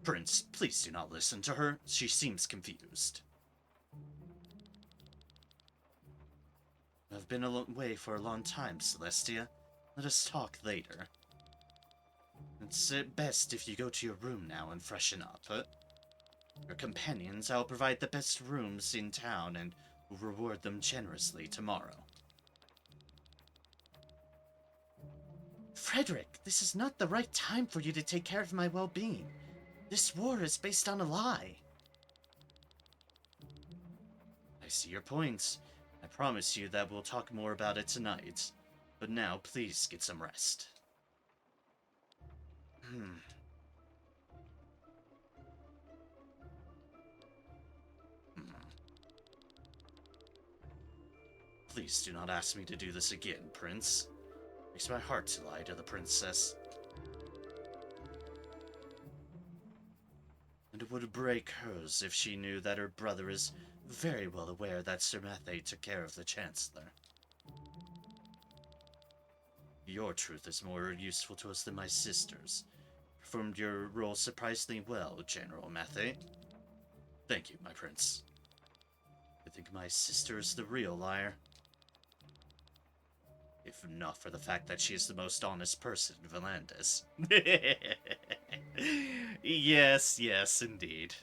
Prince, please do not listen to her. She seems confused. I've been away for a long time, Celestia. Let us talk later. It's best if you go to your room now and freshen up. Your companions, I'll provide the best rooms in town and will reward them generously tomorrow. Frederick, this is not the right time for you to take care of my well-being. This war is based on a lie. I see your points. I promise you that we'll talk more about it tonight. But now, please get some rest. Please do not ask me to do this again, Prince. Makes my heart to lie to the princess. And it would break hers if she knew that her brother is very well aware that Sir Matthew took care of the Chancellor. Your truth is more useful to us than my sister's. Performed your role surprisingly well, General Matthew. Thank you, my prince. I think my sister is the real liar. If not for the fact that she is the most honest person in Valandis. Yes, yes, indeed.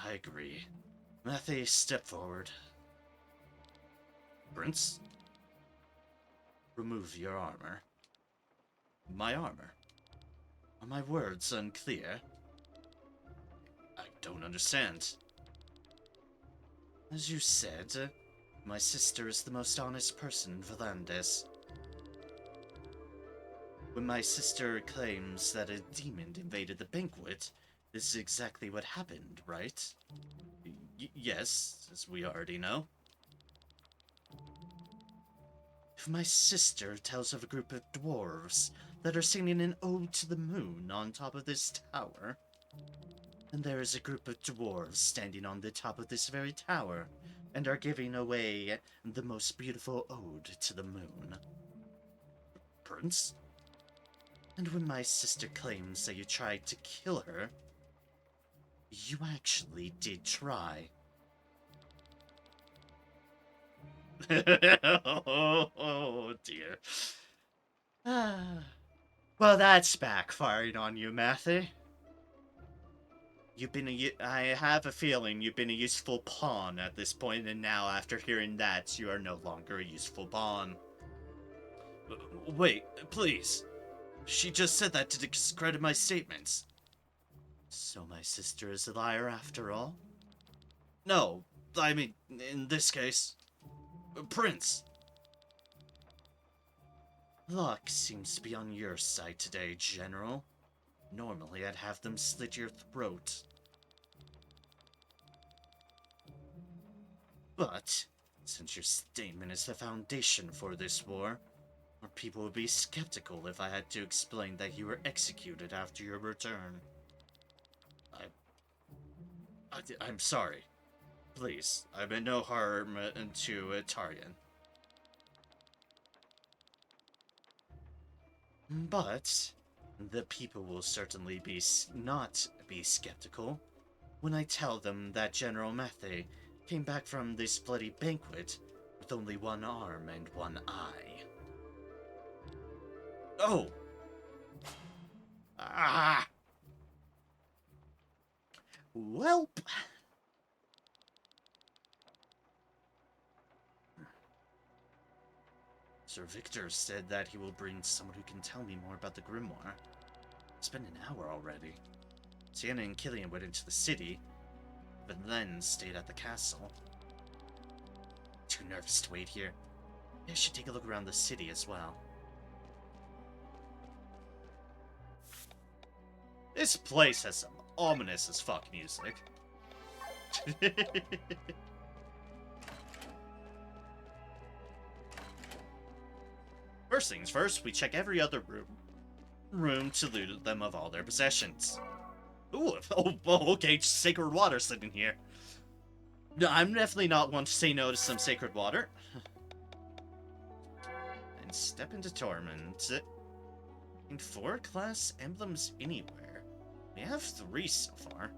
I agree. Matthew, step forward. Prince, remove your armor. My armor? Are my words unclear? I don't understand. As you said, my sister is the most honest person in Volandes. When my sister claims that a demon invaded the banquet, this is exactly what happened, right? Yes, as we already know. If my sister tells of a group of dwarves that are singing an ode to the moon on top of this tower, then there is a group of dwarves standing on the top of this very tower and are giving away the most beautiful ode to the moon. Prince? And when my sister claims that you tried to kill her, you actually did try. Oh dear. Well, that's backfiring on you, Matthew. I have a feeling you've been a useful pawn at this point, and now after hearing that, you are no longer a useful pawn. Wait, please. She just said that to discredit my statements. So my sister is a liar after all? No, I mean, in this case, Prince. Luck seems to be on your side today, General. Normally, I'd have them slit your throat. But, since your statement is the foundation for this war, our people would be skeptical if I had to explain that you were executed after your return. I'm sorry. Please, I meant no harm to Tarian. But the people will certainly not be skeptical when I tell them that General Mathe came back from this bloody banquet with only one arm and one eye. Oh! Ah! Welp! Sir Victor said that he will bring someone who can tell me more about the grimoire. It's been an hour already. Sienna and Killian went into the city, but then stayed at the castle. Too nervous to wait here. Maybe I should take a look around the city as well. This place has some ominous as fuck music. First things first, we check every other room to loot them of all their possessions. Ooh, okay, sacred water sitting here. No, I'm definitely not one to say no to some sacred water. And step into Torment. In 4 class emblems anywhere. We have 3 so far.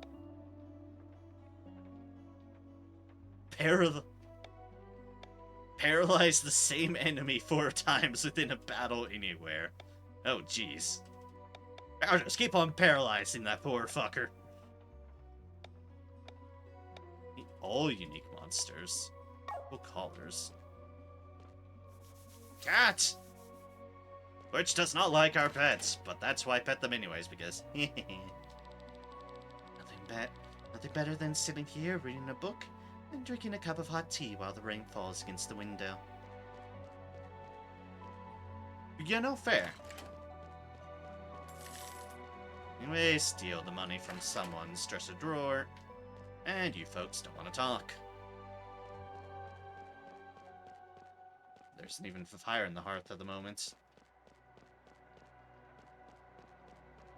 Paralyze the same enemy 4 times within a battle anywhere. Oh, jeez. I'll just keep on paralyzing that poor fucker. All unique monsters. What colors? Cat! Which does not like our pets, but that's why I pet them anyways, because... Nothing better than sitting here reading a book and drinking a cup of hot tea while the rain falls against the window. You know, fair. Anyway, steal the money from someone's dresser drawer, and you folks don't want to talk. There isn't even fire in the hearth at the moment.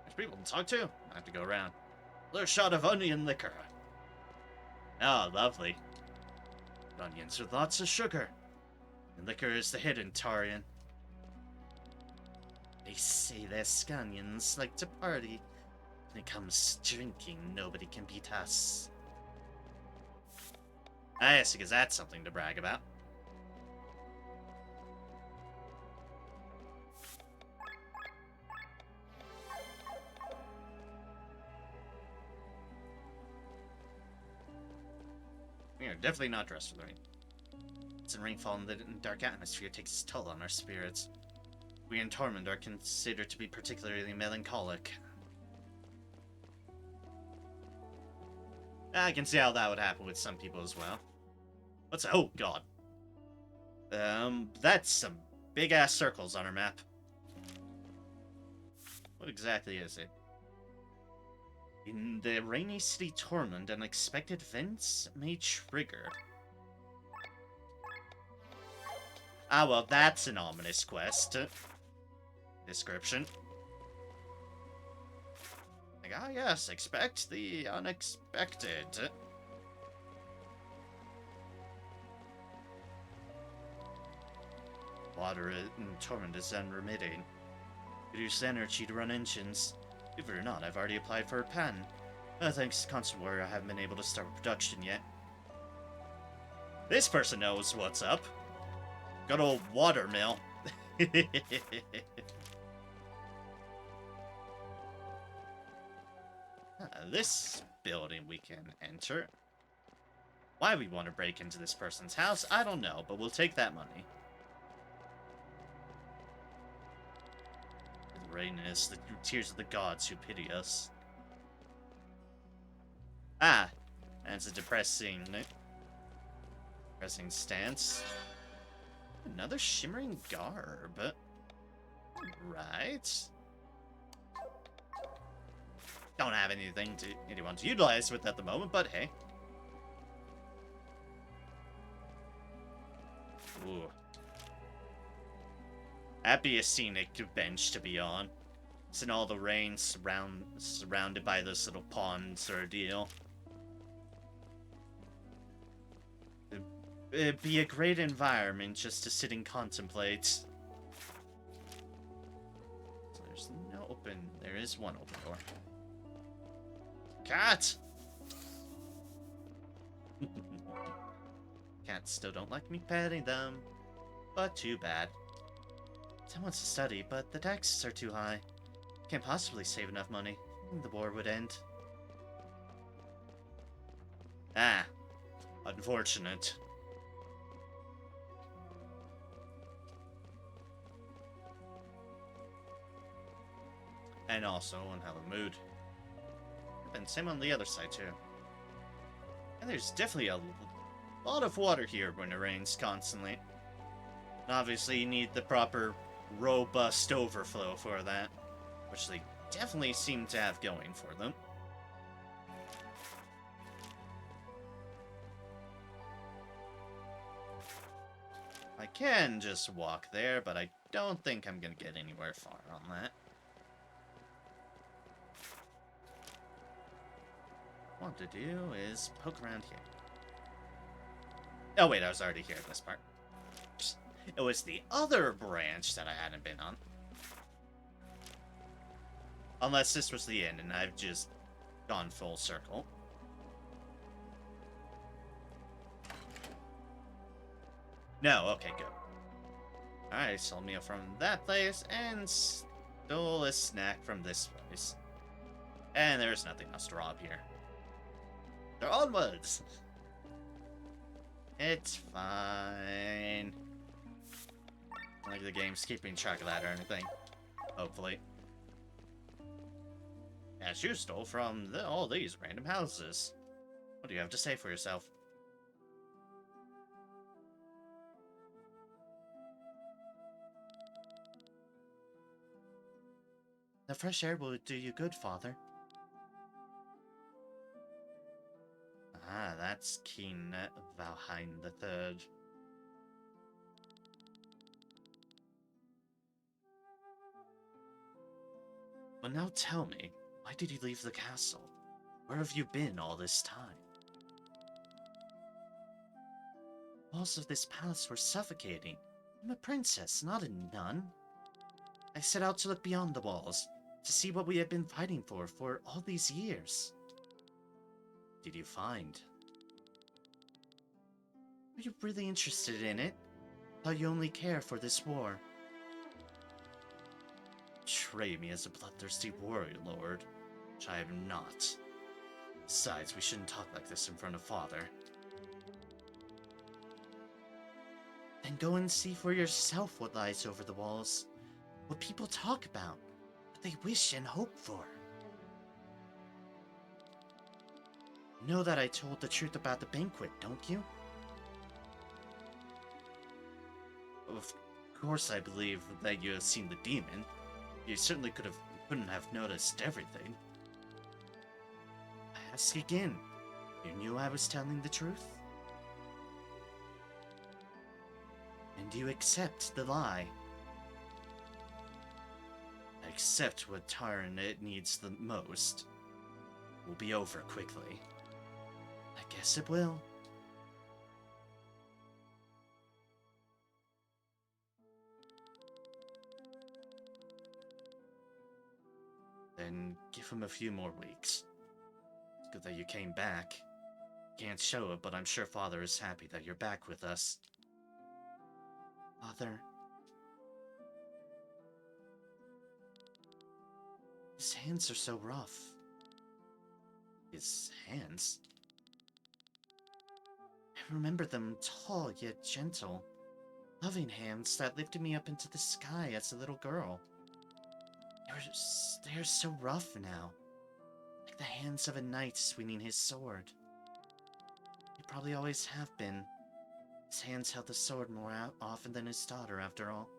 There's people to talk to. I have to go around. A little shot of onion liquor. Oh, lovely. Onions with lots of sugar. And liquor is the hidden Tarian. They say their Scanians like to party. When it comes to drinking, nobody can beat us. Ah, yes, because that's something to brag about. We are definitely not dressed for the rain. It's in rainfall and the dark atmosphere takes its toll on our spirits. We in Tormund are considered to be particularly melancholic. I can see how that would happen with some people as well. What's... oh, God. That's some big-ass circles on our map. What exactly is it? In the rainy city Tormund, unexpected events may trigger. Ah, well, that's an ominous quest. Description. Like, ah, yes, expect the unexpected. Water in Tormund is unremitting. Produce energy to run engines. Believe it or not, I've already applied for a patent. Thanks to Constant Warrior, I haven't been able to start production yet. This person knows what's up. Good old water mill. This building we can enter. Why we want to break into this person's house, I don't know, but we'll take that money. The rain is the tears of the gods who pity us. Ah, that's a depressing stance. Another shimmering garb. Right. Don't have anyone to utilize with at the moment, but hey. Ooh. That'd be a scenic bench to be on. It's in all the rain surrounded by this little pond sort of deal. It'd be a great environment just to sit and contemplate. So there's no open... there is one open door. Cat! Cats still don't like me petting them. But too bad. Tim wants to study, but the taxes are too high. Can't possibly save enough money. The war would end. Ah. Unfortunate. And also in hell of a mood. And same on the other side too. And there's definitely a lot of water here when it rains constantly. And obviously you need the proper robust overflow for that, which they definitely seem to have going for them. I can just walk there, but I don't think I'm gonna get anywhere far on that. What I want to do is poke around here. Oh wait, I was already here in this part. It was the other branch that I hadn't been on. Unless this was the end and I've just gone full circle. No, okay, good. Alright, stole a meal from that place and stole a snack from this place. And there's nothing else to rob here. They're onwards! It's fine. Like the game's keeping track of that or anything. Hopefully. As you stole from all these random houses. What do you have to say for yourself? The fresh air will do you good, Father. Ah, that's King Valheim III. Well, now tell me, why did you leave the castle? Where have you been all this time? The walls of this palace were suffocating. I'm a princess, not a nun. I set out to look beyond the walls, to see what we had been fighting for all these years. Did you find? Are you really interested in it? Thought you only care for this war. Betray me as a bloodthirsty warrior lord, which I am not. Besides, we shouldn't talk like this in front of Father. Then go and see for yourself what lies over the walls. What people talk about. What they wish and hope for. You know that I told the truth about the banquet, don't you? Of course I believe that you have seen the demon. You certainly couldn't have noticed everything. I ask again. You knew I was telling the truth? And you accept the lie. I accept what Tarn it needs the most. Will be over quickly. I guess it will. Then give him a few more weeks. It's good that you came back. Can't show it, but I'm sure Father is happy that you're back with us. Father... His hands are so rough. His hands? I remember them tall yet gentle. Loving hands that lifted me up into the sky as a little girl. They're so rough now. Like the hands of a knight swinging his sword. They probably always have been. His hands held the sword more often than his daughter, after all.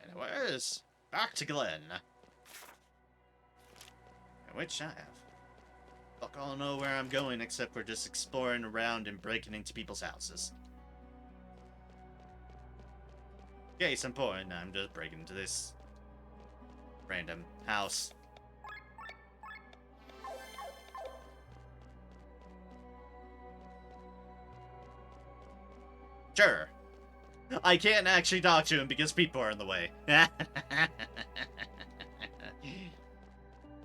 Anyways, back to Glen. Which I have. Fuck all know where I'm going except for just exploring around and breaking into people's houses. Case in point, I'm just breaking into this random house. Sure. I can't actually talk to him because people are in the way.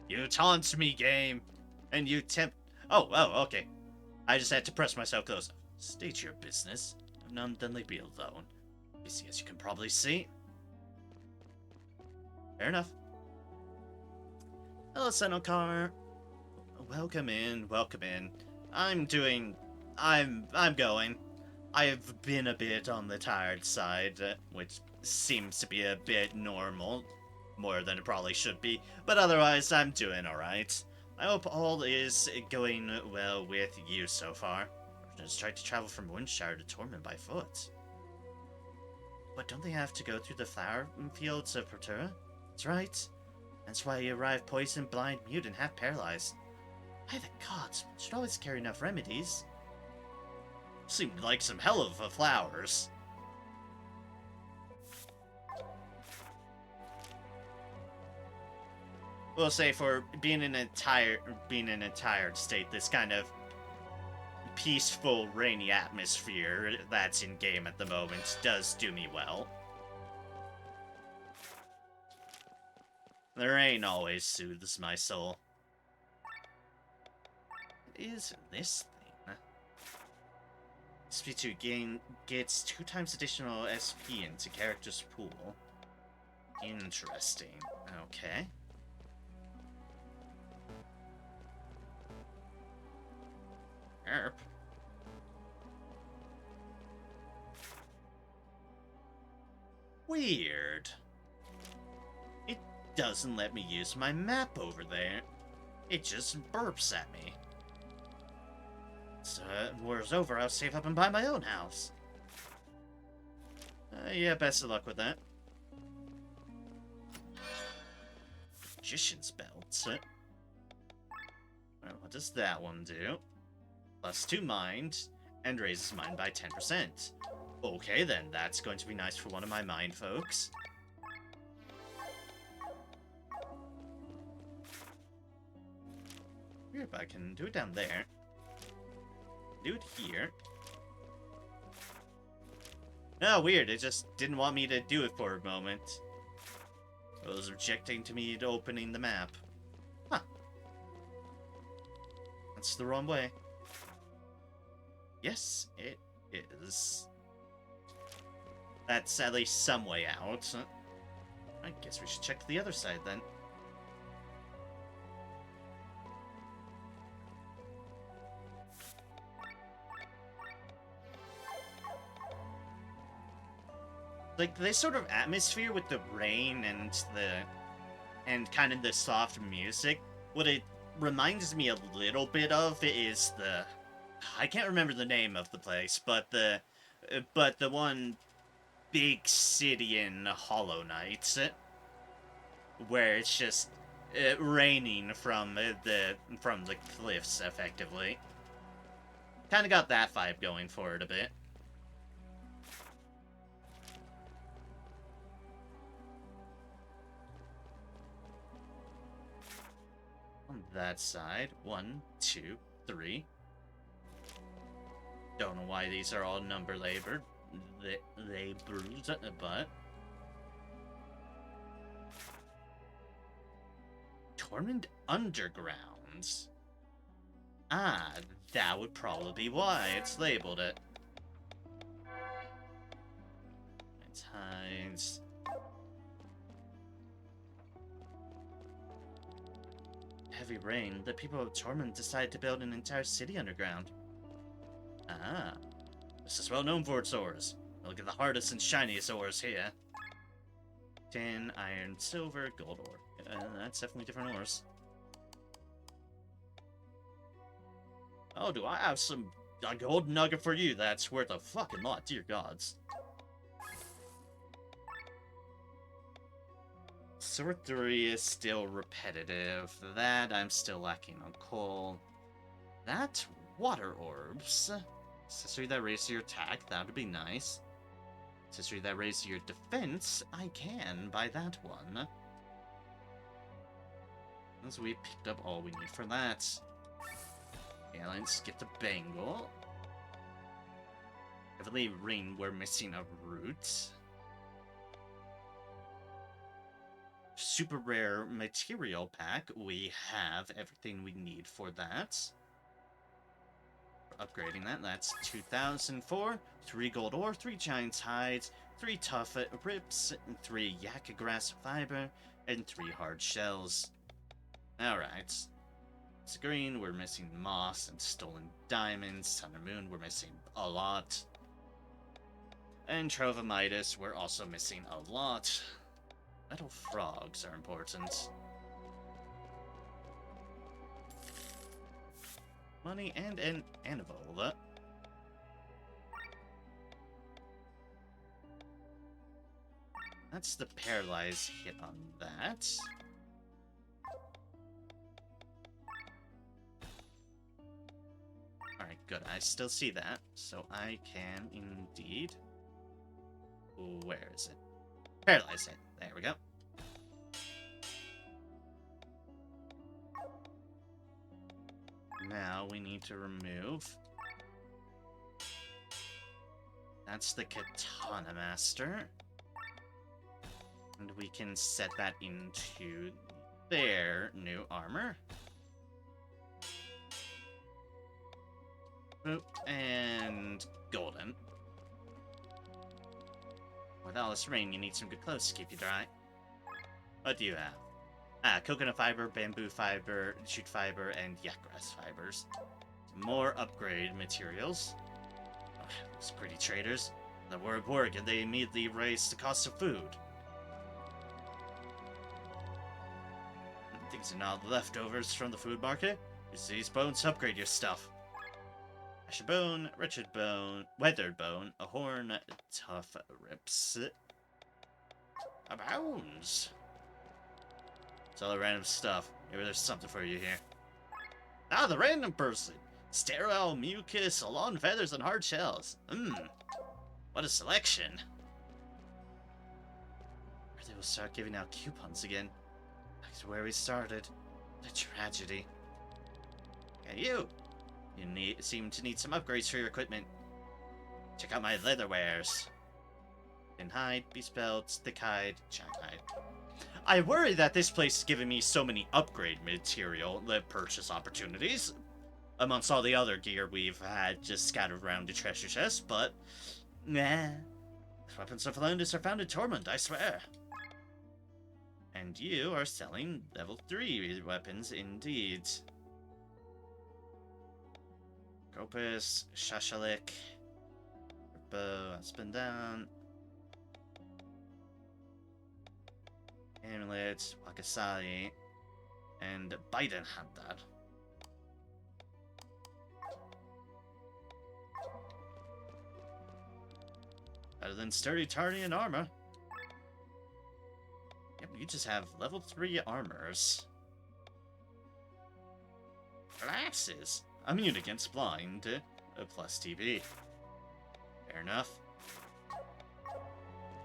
You taunt me, game. And you tempt... Oh, okay. I just had to press myself close. State your business. None then leave me alone. Busy as you can probably see. Fair enough. Hello, Senokar. Welcome in, welcome in. I'm going. I've been a bit on the tired side, which seems to be a bit normal. More than it probably should be, but otherwise I'm doing alright. I hope all is going well with you so far. I just tried to travel from Windshire to Tormund by foot. But don't they have to go through the flower fields of Protura? That's right. That's why you arrived poisoned, blind, mute, and half paralyzed. By the gods, one should always carry enough remedies. Seemed like some hell of a flowers. We'll say for being in a tired state, this kind of peaceful, rainy atmosphere that's in game at the moment does do me well. The rain always soothes my soul. What is this thing? SP2 gets 2 times additional SP into character's pool. Interesting. Okay. Erp. Weird. It doesn't let me use my map over there. It just burps at me. So, war's over, I'll save up and buy my own house. Yeah, best of luck with that. Magician's belt. Well, what does that one do? +2 mind, and raises mind by 10%. Okay then, that's going to be nice for one of my mind folks. Weird, but I can do it down there. Do it here. No, weird, it just didn't want me to do it for a moment. It was objecting to me opening the map. Huh. That's the wrong way. Yes, it is. That's at least some way out. I guess we should check the other side then. Like, this sort of atmosphere with the rain and kind of the soft music, what it reminds me a little bit of is I can't remember the name of the place, but the one big city in Hollow Knight, where it's just raining from the cliffs, effectively. Kind of got that vibe going for it a bit. On that side, 1, 2, 3. Don't know why these are all number labored. They bruise, but Torment Undergrounds. Ah, that would probably be why it's labeled it. It's hides. Heavy rain, the people of Torment decided to build an entire city underground. Ah, this is well known for its ores. Look at the hardest and shiniest ores here. Tin, iron, silver, gold ore. That's definitely different ores. Oh, do I have a gold nugget for you that's worth a fucking lot, dear gods. Sword 3 is still repetitive. That I'm still lacking on coal. That water orbs. Accessory that raises your attack, that would be nice. Accessory that raises your defense, I can buy that one. As we picked up all we need for that. Yeah, let's get the bangle. Heavily rain, we're missing a root. Super rare material pack, we have everything we need for that. For upgrading that, that's 2,004, 3 gold ore, 3 giant's hides, 3 tough rips, 3 yak grass fiber, and 3 hard shells. Alright. It's green, we're missing moss and stolen diamonds. Sun and moon, we're missing a lot. And Trovamitis, we're also missing a lot. Metal frogs are important. Money and an Anivola. That's the paralyze hit on that. Alright, good. I still see that, so I can indeed... Where is it? Paralyze it. There we go. Now we need to remove... That's the Katana Master. And we can set that into their new armor. And golden. With all this rain, you need some good clothes to keep you dry. What do you have? Ah, coconut fiber, bamboo fiber, jute fiber, and yakgrass fibers. More upgrade materials. Oh, those pretty traders. The word work, and they immediately raise the cost of food. These are not leftovers from the food market. Use these bones to upgrade your stuff. Ashen bone, wretched bone, weathered bone, a horn, tough rips. A bones. It's all the random stuff. Maybe there's something for you here. Ah, the random person. Sterile mucus, lawn feathers, and hard shells. What a selection. Or they will start giving out coupons again. Back to where we started. The tragedy. And you seem to need some upgrades for your equipment. Check out my leatherwares. Thin hide, beast belts, thick hide, giant hide. I worry that this place is giving me so many upgrade material purchase opportunities amongst all the other gear we've had just scattered around the treasure chest, but nah. Weapons of Valandis are found in Torment, I swear. And you are selling level 3 weapons indeed. Gopis, Shashalik, bow, up and down. Amulet, Wakasai, and Biden had that. Better than sturdy Tardian armor. Yep, you just have level 3 armors. Glasses. Immune against blind. Plus TB. Fair enough.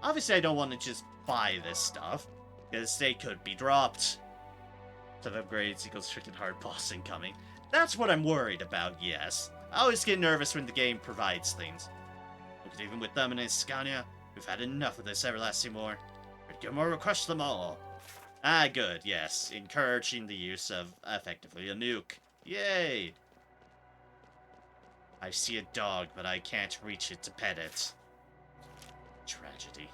Obviously, I don't want to just buy this stuff, because they could be dropped. Some upgrades equals freaking hard boss incoming. That's what I'm worried about, yes. I always get nervous when the game provides things. Look, even with them and Scania, we've had enough of this everlasting war. Gilmore will crush them all. Ah, good, yes. Encouraging the use of, effectively, a nuke. Yay! I see a dog, but I can't reach it to pet it. Tragedy.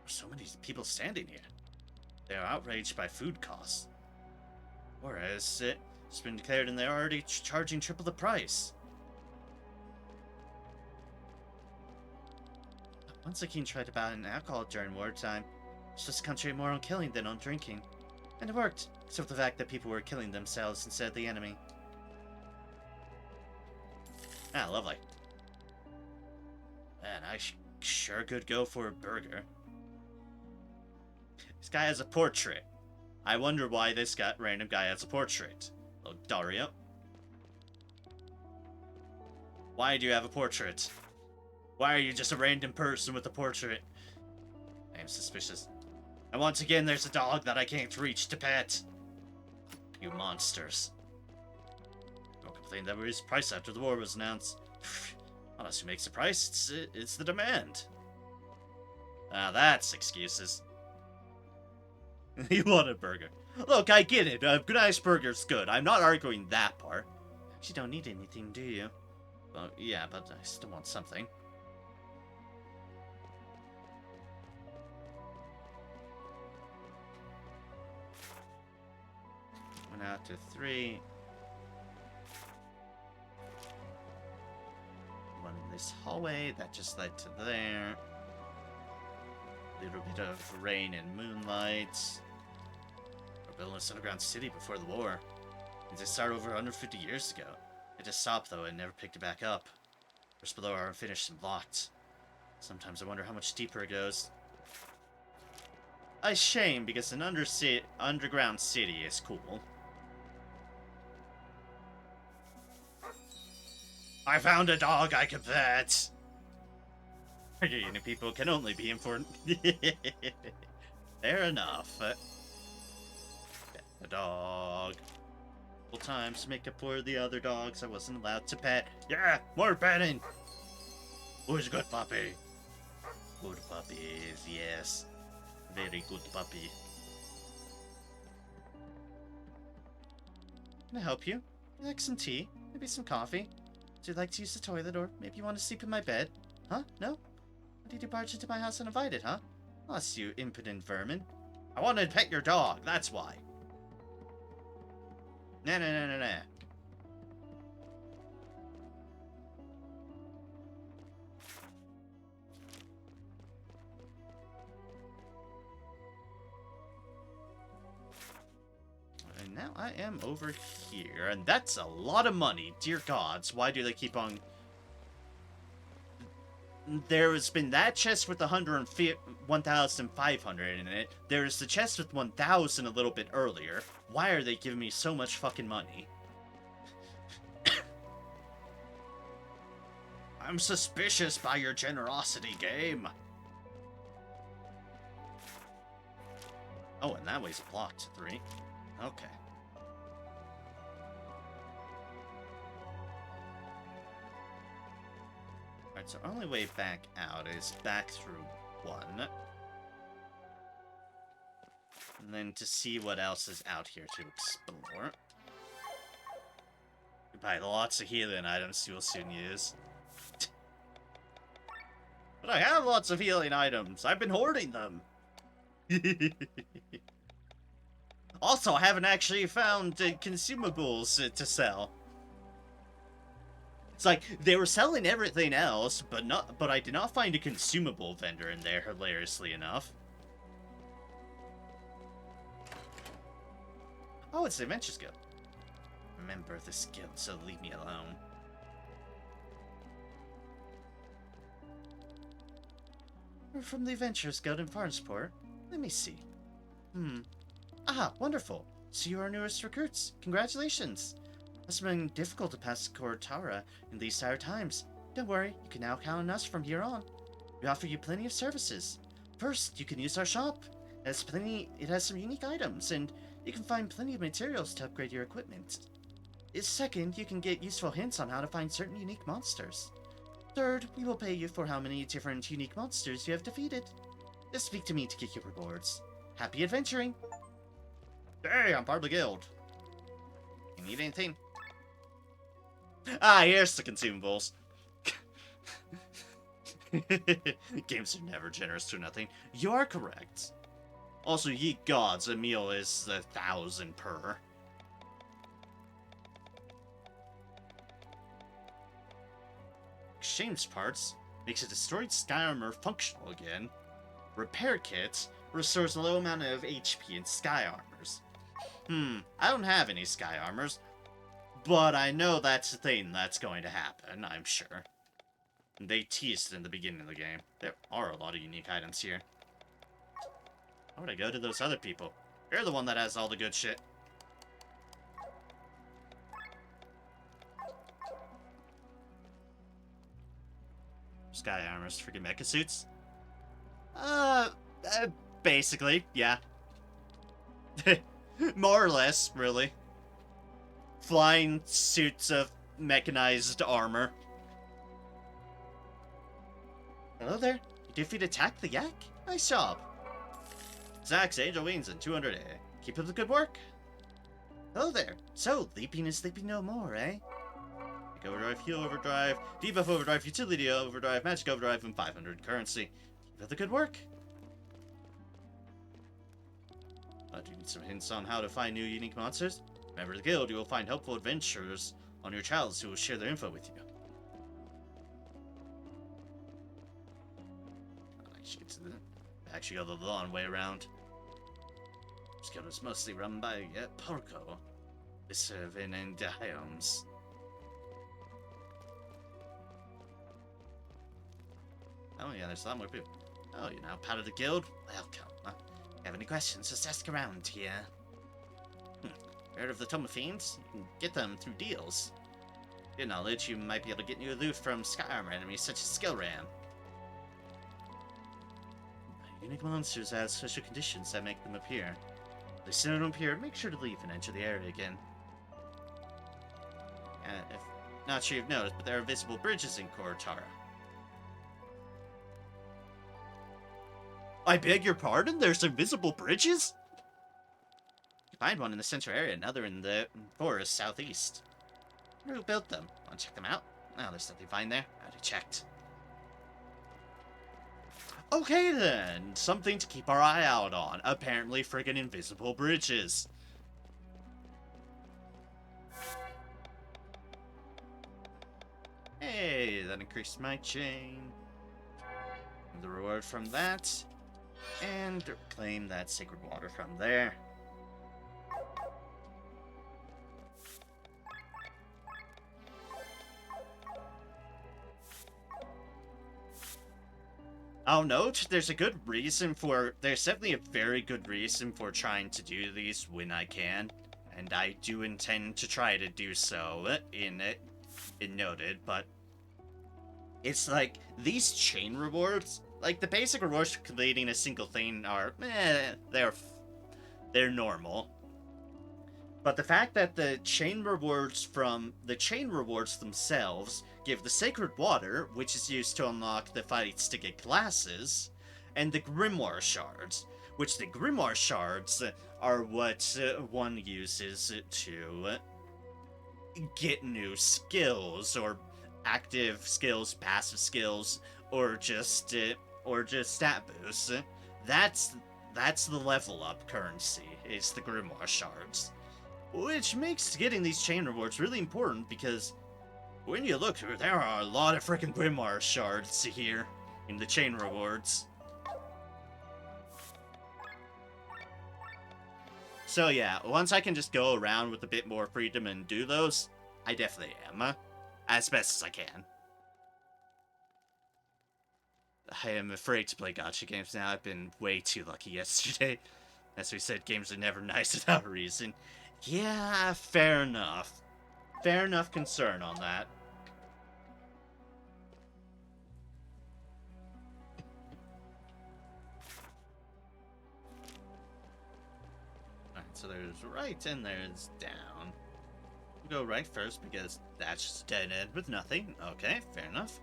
There's so many people standing here. They are outraged by food costs. Whereas it's been declared and they're already charging triple the price. Once a king tried to ban alcohol during wartime. It's just a country more on killing than on drinking. And it worked, except for the fact that people were killing themselves instead of the enemy. Ah, lovely. Man, I sure could go for a burger. This guy has a portrait. I wonder why this random guy has a portrait. Look, Dario. Why do you have a portrait? Why are you just a random person with a portrait? I am suspicious. And once again, there's a dog that I can't reach to pet. You monsters. Don't complain that we raised the price after the war was announced. Unless who makes the price, it's the demand. Ah, that's excuses. You want a burger. Look, I get it. A nice burger's good. I'm not arguing that part. You don't need anything, do you? Well, yeah, but I still want something. One out to 3. One in this hallway that just led to there. A little bit of rain and moonlight. We're building this underground city before the war. It started over 150 years ago. It just stopped though and never picked it back up. First below are unfinished and blocked. Sometimes I wonder how much deeper it goes. A shame, because an underground city is cool. I found a dog I can pet! Unit people can only be important. Fair enough. Pet a dog. Full times to make up for the other dogs I wasn't allowed to pet. Yeah, more petting! Who's a good puppy? Good puppies, yes. Very good puppy. Can I help you? Would you like some tea? Maybe some coffee? Would you like to use the toilet, or maybe you want to sleep in my bed? Huh? No? Why did you barge into my house uninvited, huh? Us, you impudent vermin. I wanted to pet your dog, that's why. Nah. And now I am over here, and that's a lot of money. Dear gods, why do they keep on... There has been that chest with 1,500 in it. There's the chest with 1,000 a little bit earlier. Why are they giving me so much fucking money? I'm suspicious by your generosity, game. Oh, and that way's blocked. 3. Okay. Alright, so our only way back out is back through 1. And then to see what else is out here to explore. Buy lots of healing items you will soon use. But I have lots of healing items. I've been hoarding them. Also, I haven't actually found consumables to sell. It's like they were selling everything else, but I did not find a consumable vendor in there, hilariously enough. Oh, it's the Adventures Guild. Member of this guild, so leave me alone. We're from the Adventures Guild in Farnsport. Let me see. Ah, wonderful. So you are our newest recruits. Congratulations. Must have been difficult to pass Cortara in these dire times. Don't worry, you can now count on us from here on. We offer you plenty of services. First, you can use our shop. It has some unique items, and you can find plenty of materials to upgrade your equipment. Second, you can get useful hints on how to find certain unique monsters. Third, we will pay you for how many different unique monsters you have defeated. Just speak to me to get your rewards. Happy adventuring! Hey, I'm part of the guild. You need anything? Ah, here's the consumables. Games are never generous to nothing. You are correct. Also, ye gods, a meal is 1,000 per. Exchange parts makes a destroyed sky armor functional again. Repair kits restores a low amount of HP in sky armors. I don't have any sky armors, but I know that's a thing that's going to happen, I'm sure. They teased in the beginning of the game. There are a lot of unique items here. Why would I go to those other people? You're the one that has all the good shit. Sky armors, freaking mecha suits? Basically, yeah. More or less, really. Flying suits of mechanized armor. Hello there. You defeat Attack the Yak? Nice job. Zach's Angel Wings and 200A. Keep up the good work. Hello there. So, leaping is sleeping no more, eh? Like Overdrive, Heal Overdrive, Debuff Overdrive, Utility Overdrive, Magic Overdrive, and 500 currency. Keep up the good work. Do you need some hints on how to find new unique monsters? Remember the guild, you will find helpful adventurers on your travels who will share their info with you. Actually go the long way around. This guild is mostly run by Porco, Biservin, and Diomes. Oh yeah, there's a lot more people. Oh, you're now part of the guild? Welcome. Have any questions, just ask around here. Heard of the Tome of Fiends? You can get them through deals. Your knowledge, you might be able to get new loot from Sky Armor enemies such as Skill Ram. Unique monsters have special conditions that make them appear. If they still don't appear, make sure to leave and enter the area again. If not sure you've noticed, but there are visible bridges in Cortara. I beg your pardon? There's invisible bridges? You find one in the central area, another in the forest southeast. I wonder who built them. Want to check them out? Oh, there's nothing fine there. I already checked. Okay then, something to keep our eye out on. Apparently friggin' invisible bridges. Hey, that increased my chain. The reward from that. And claim that sacred water from there. I'll note there's definitely a very good reason for trying to do these when I can, and I do intend to try to do so in noted, but it's like these chain rewards, like the basic rewards for completing a single thing are, they're normal. But the fact that the chain rewards themselves give the sacred water, which is used to unlock the fights to get classes, and the grimoire shards, which the grimoire shards are what one uses to get new skills, or active skills, passive skills, or just stat boosts. That's that's the level up currency. It's the Grimoire shards, which makes getting these chain rewards really important because when you look through, there are a lot of freaking Grimoire shards here in the chain rewards. So yeah, once I can just go around with a bit more freedom and do those, I definitely am. As best as I can. I am afraid to play gacha games now. I've been way too lucky yesterday. As we said, games are never nice without a reason. Yeah, fair enough. Fair enough concern on that. Alright, so there's right and there's down. We'll go right first because that's just a dead end with nothing. Okay, fair enough.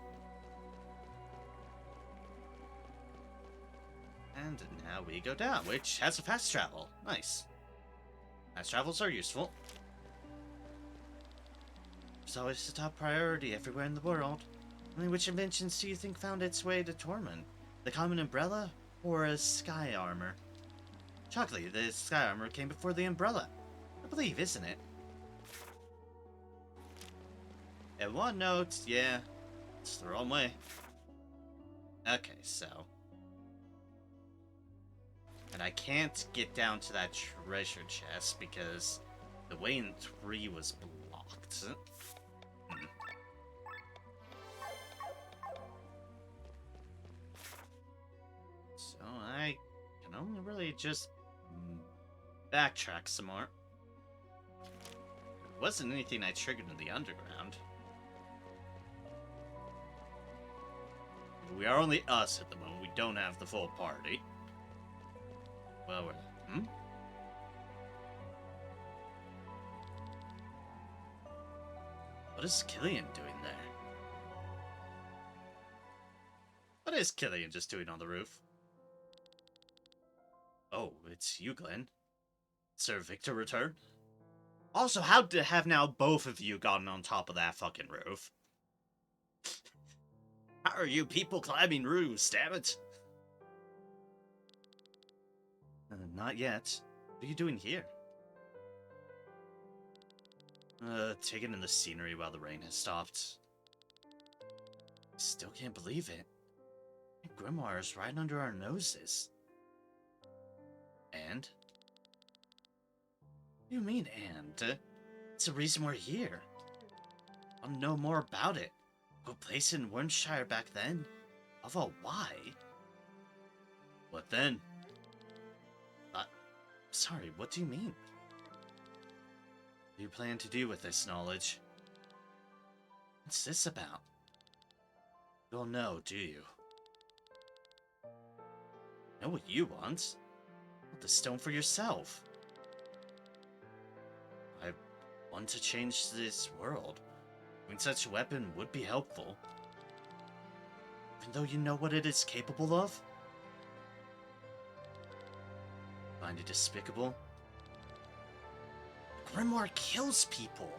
And now we go down, which has a fast travel. Nice. Fast travels are useful. It's always the top priority everywhere in the world. I mean, which inventions do you think found its way to Tormund? The common umbrella or a sky armor? Shockingly, the sky armor came before the umbrella. I believe, isn't it? At one note, yeah, it's the wrong way. Okay, so. And I can't get down to that treasure chest because the way in 3 was blocked. So I can only really just backtrack some more. It wasn't anything I triggered in the underground. We are only us at the moment. We don't have the full party. Well, we're... What is Killian doing there? What is Killian just doing on the roof? Oh, it's you, Glenn. Sir Victor returned? Also, how have now both of you gotten on top of that fucking roof? How are you people climbing roofs, damn it? Not yet. What are you doing here? Taking in the scenery while the rain has stopped. Still can't believe it. Grimoire is right under our noses. And? What do you mean, and? It's the reason we're here. I'll know more about it. Go place in Wormshire back then. Although, why? What then? Sorry, what do you mean? What do you plan to do with this knowledge? What's this about? You don't know, do you? Know what you want? Want the stone for yourself. I want to change this world. Having such a weapon would be helpful. Even though you know what it is capable of? Find it despicable? Grimoire kills people!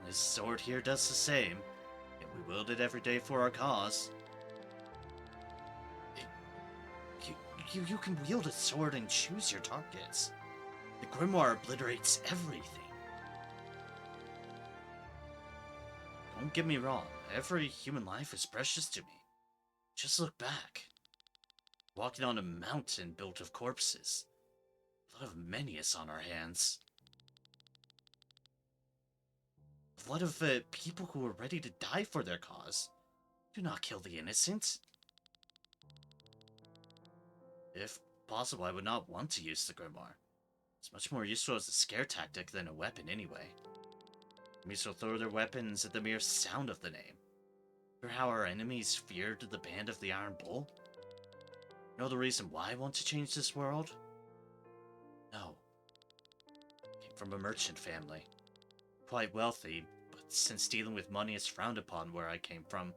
This sword here does the same, yet we wield it every day for our cause. You can wield a sword and choose your targets. The Grimoire obliterates everything. Don't get me wrong, every human life is precious to me. Just look back. Walking on a mountain built of corpses. Blood of many is on our hands. Blood of people who were ready to die for their cause. Do not kill the innocent. If possible, I would not want to use the Grimoire. It's much more useful as a scare tactic than a weapon anyway. Enemies will throw their weapons at the mere sound of the name. Remember how our enemies feared the band of the Iron Bull? Know the reason why I want to change this world? No. Came from a merchant family. Quite wealthy, but since dealing with money is frowned upon where I came from,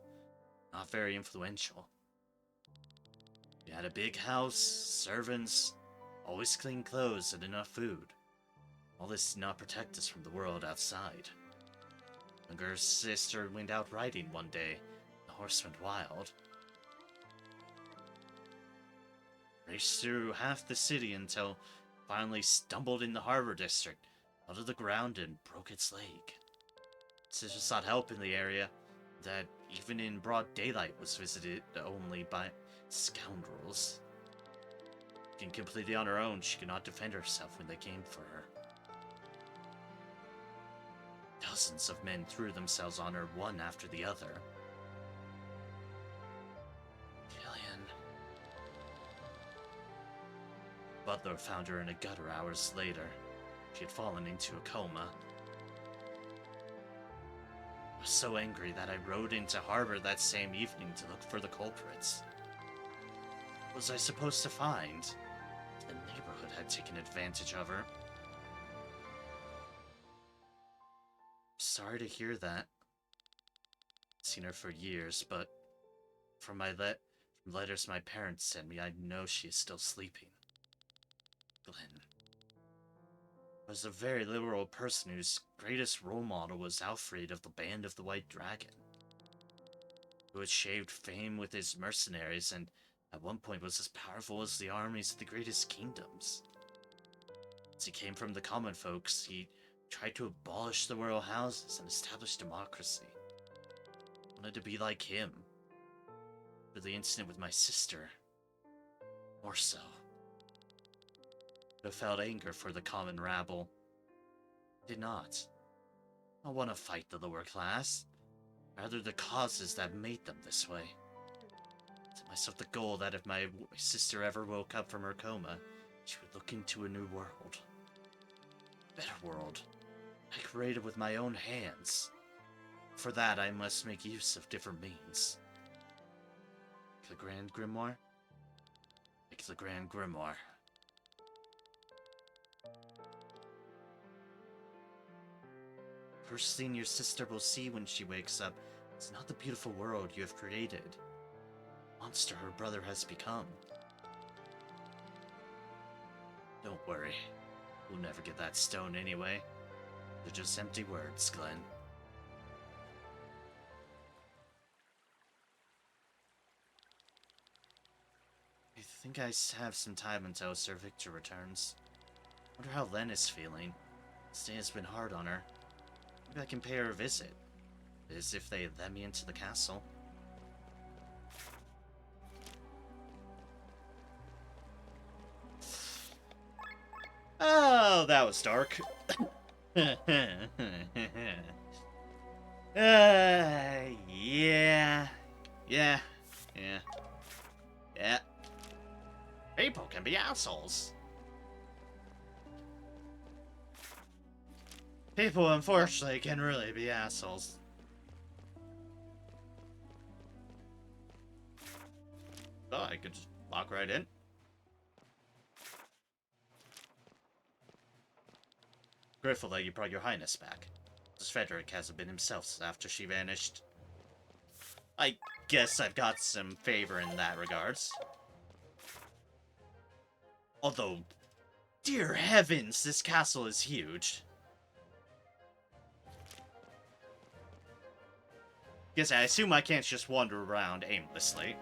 not very influential. We had a big house, servants, always clean clothes and enough food. All this did not protect us from the world outside. Unger's sister went out riding one day. The horse went wild. Raced through half the city until finally stumbled in the harbor district, fell to the ground and broke its leg. Sister sought help in the area that, even in broad daylight, was visited only by scoundrels. Being completely on her own, she could not defend herself when they came for her. Dozens of men threw themselves on her, one after the other. Killian. Butler found her in a gutter hours later. She had fallen into a coma. I was so angry that I rode into harbor that same evening to look for the culprits. What was I supposed to find? The neighborhood had taken advantage of her. Sorry to hear that. I've seen her for years, but from letters my parents sent me, I know she is still sleeping. Glenn. I was a very liberal person whose greatest role model was Alfred of the Band of the White Dragon, who had shaved fame with his mercenaries and at one point was as powerful as the armies of the greatest kingdoms. As he came from the common folks, he tried to abolish the royal houses and establish democracy. I wanted to be like him. For the incident with my sister, more so. I felt anger for the common rabble. I did not. I want to fight the lower class, rather the causes that made them this way. I set myself the goal that if my sister ever woke up from her coma, she would look into a new world. A better world. I created with my own hands. For that, I must make use of different means. The Grand Grimoire? Make the Grand Grimoire. First thing your sister will see when she wakes up is not the beautiful world you have created. The monster her brother has become. Don't worry. We'll never get that stone anyway. They're just empty words, Glenn. I think I have some time until Sir Victor returns. Wonder how Len is feeling. This day has been hard on her. Maybe I can pay her a visit. As if they let me into the castle. Oh, that was dark. Yeah. Yeah. People can be assholes. People, unfortunately, can really be assholes. Oh, I could just walk right in. Grateful that you brought your highness back. This Frederick hasn't been himself after she vanished. I guess I've got some favor in that regards. Although, dear heavens, this castle is huge. Guess I assume I can't just wander around aimlessly.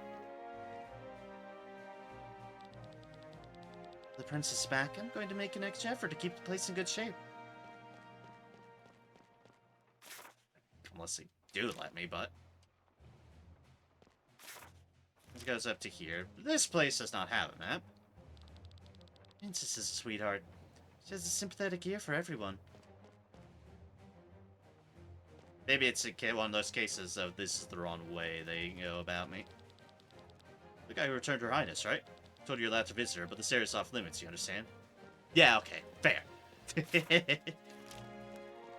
The prince is back. I'm going to make an extra effort to keep the place in good shape. Unless they do let me, but... It goes up to here. This place does not have a map. Princess is a sweetheart. She has a sympathetic ear for everyone. Maybe it's one of those cases of this is the wrong way they go about me. The guy who returned her highness, right? Told you you're allowed to visit her, but this area's off limits, you understand? Yeah, okay. Fair.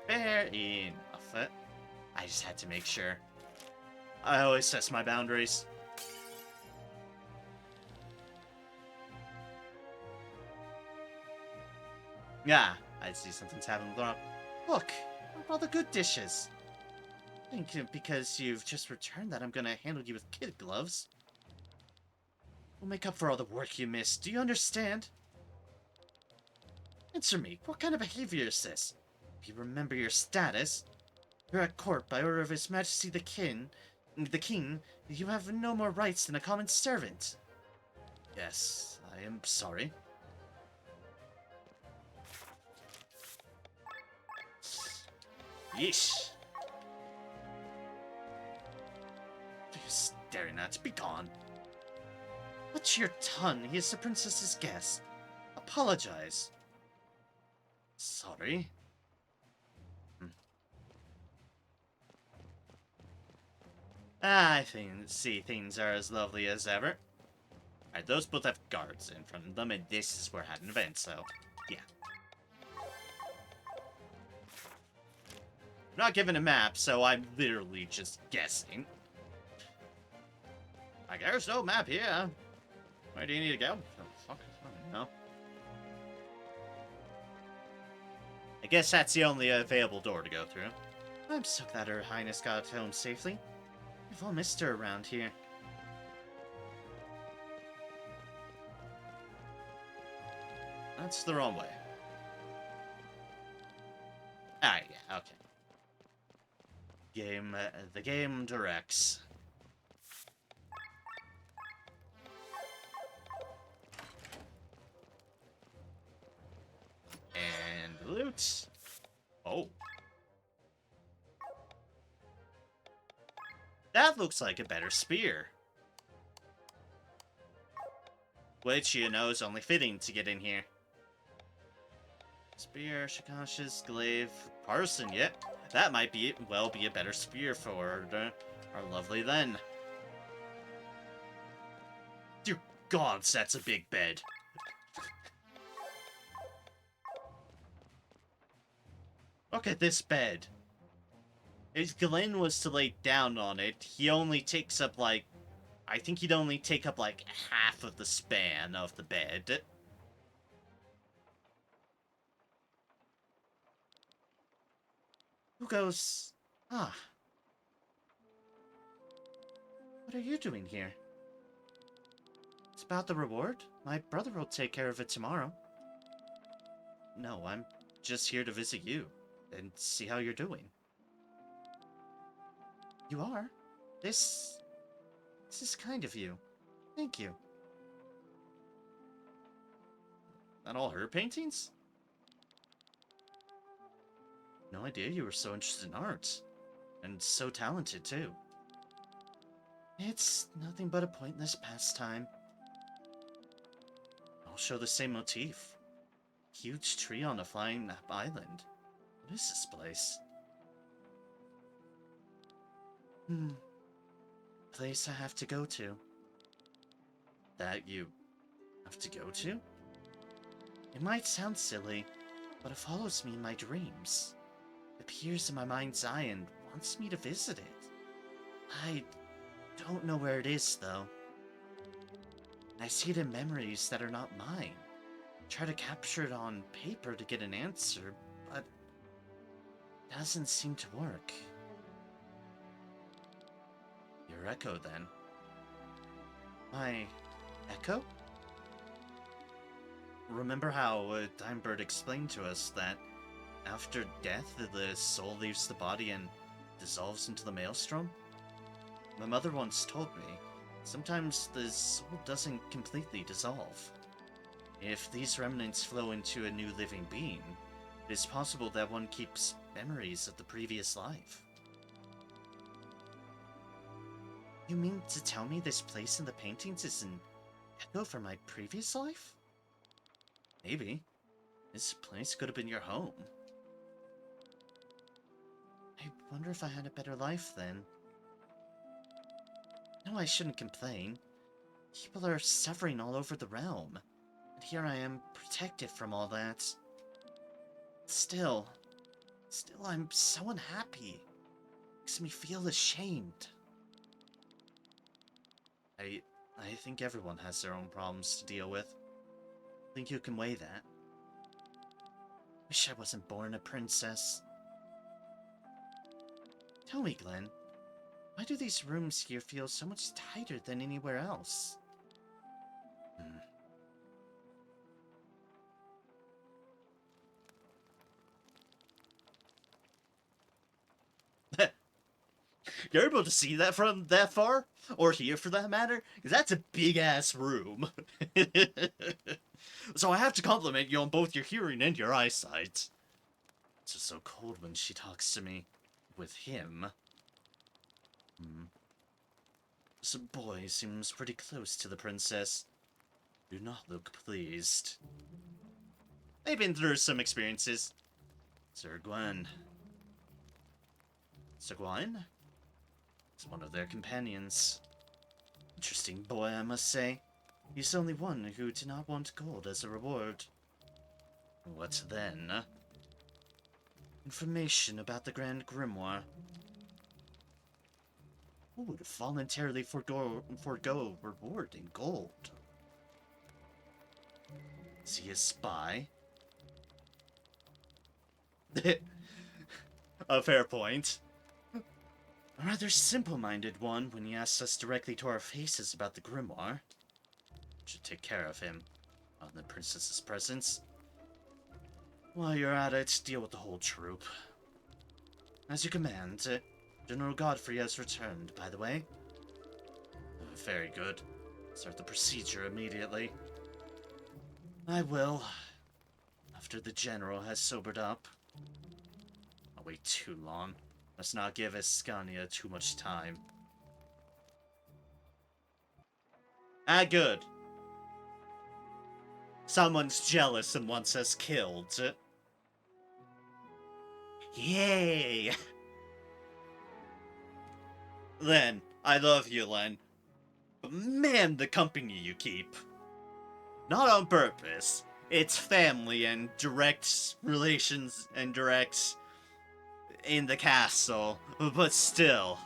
Fair enough. I just had to make sure. I always test my boundaries. Yeah, I see something's happening wrong. Look, all the good dishes. I think because you've just returned that I'm gonna handle you with kid gloves. We'll make up for all the work you missed. Do you understand? Answer me, what kind of behavior is this? If you remember your status, you're at court by order of His Majesty the King, you have no more rights than a common servant. Yes, I am sorry. Yeesh. What are you staring at? Be gone. What's your tongue? He is the princess's guest. Apologize. Sorry. I see things are as lovely as ever. Alright, those both have guards in front of them, and this is where I had an event, so yeah. I'm not given a map, so I'm literally just guessing. Like, there's no map here. Where do you need to go? Oh, fuck, I don't know. I guess that's the only available door to go through. I'm so glad Her Highness got home safely. We've all missed her around here. That's the wrong way. Ah, yeah, okay. The game directs. And loot. Oh. That looks like a better spear. Which, you know, is only fitting to get in here. Spear, Shikash's glaive, Parson, yet. That might be a better spear for our lovely Len. Dear gods, that's a big bed. Look at this bed. If Glenn was to lay down on it, he only takes up, like... I think he'd only take up, like, half of the span of the bed. Who goes... Ah. What are you doing here? It's about the reward? My brother will take care of it tomorrow. No, I'm just here to visit you and see how you're doing. You are? This is kind of you. Thank you. Not all her paintings? No idea you were so interested in art. And so talented, too. It's nothing but a pointless pastime. I'll show the same motif. Huge tree on a flying island. What is this place? Place I have to go to. That you have to go to? It might sound silly, but it follows me in my dreams. It appears in my mind's eye and wants me to visit it. I don't know where it is, though. I see it in memories that are not mine. Try to capture it on paper to get an answer, but it doesn't seem to work. Your echo, then. My echo? Remember how Dimebird explained to us that after death, the soul leaves the body and dissolves into the maelstrom? My mother once told me, sometimes the soul doesn't completely dissolve. If these remnants flow into a new living being, it is possible that one keeps memories of the previous life. You mean to tell me this place in the paintings is an echo from my previous life? Maybe. This place could have been your home. I wonder if I had a better life then. No, I shouldn't complain. People are suffering all over the realm. And here I am, protected from all that. Still, I'm so unhappy. Makes me feel ashamed. I think everyone has their own problems to deal with. Think you can weigh that? Wish I wasn't born a princess. Tell me, Glenn, why do these rooms here feel so much tighter than anywhere else? You're able to see that from that far? Or here, for that matter? Because that's a big-ass room. So I have to compliment you on both your hearing and your eyesight. It's just so cold when she talks to me. With him. This boy seems pretty close to the princess. Do not look pleased. They've been through some experiences. Sir Gwen. Sir Gwen? Is one of their companions. Interesting boy, I must say. He's the only one who did not want gold as a reward. What then? Information about the Grand Grimoire. Who would voluntarily forego reward in gold? Is he a spy? A fair point. A rather simple-minded one when he asks us directly to our faces about the grimoire. Should take care of him, not in the princess's presence. While you're at it, deal with the whole troop. As you command. General Godfrey has returned, by the way. Very good. Start the procedure immediately. I will. After the general has sobered up. I'll wait too long. Let's not give Escania too much time. Ah, good. Someone's jealous and wants us killed. Yay! Len, I love you, Len. But man, the company you keep. Not on purpose. It's family and direct relations and direct in the castle, but still.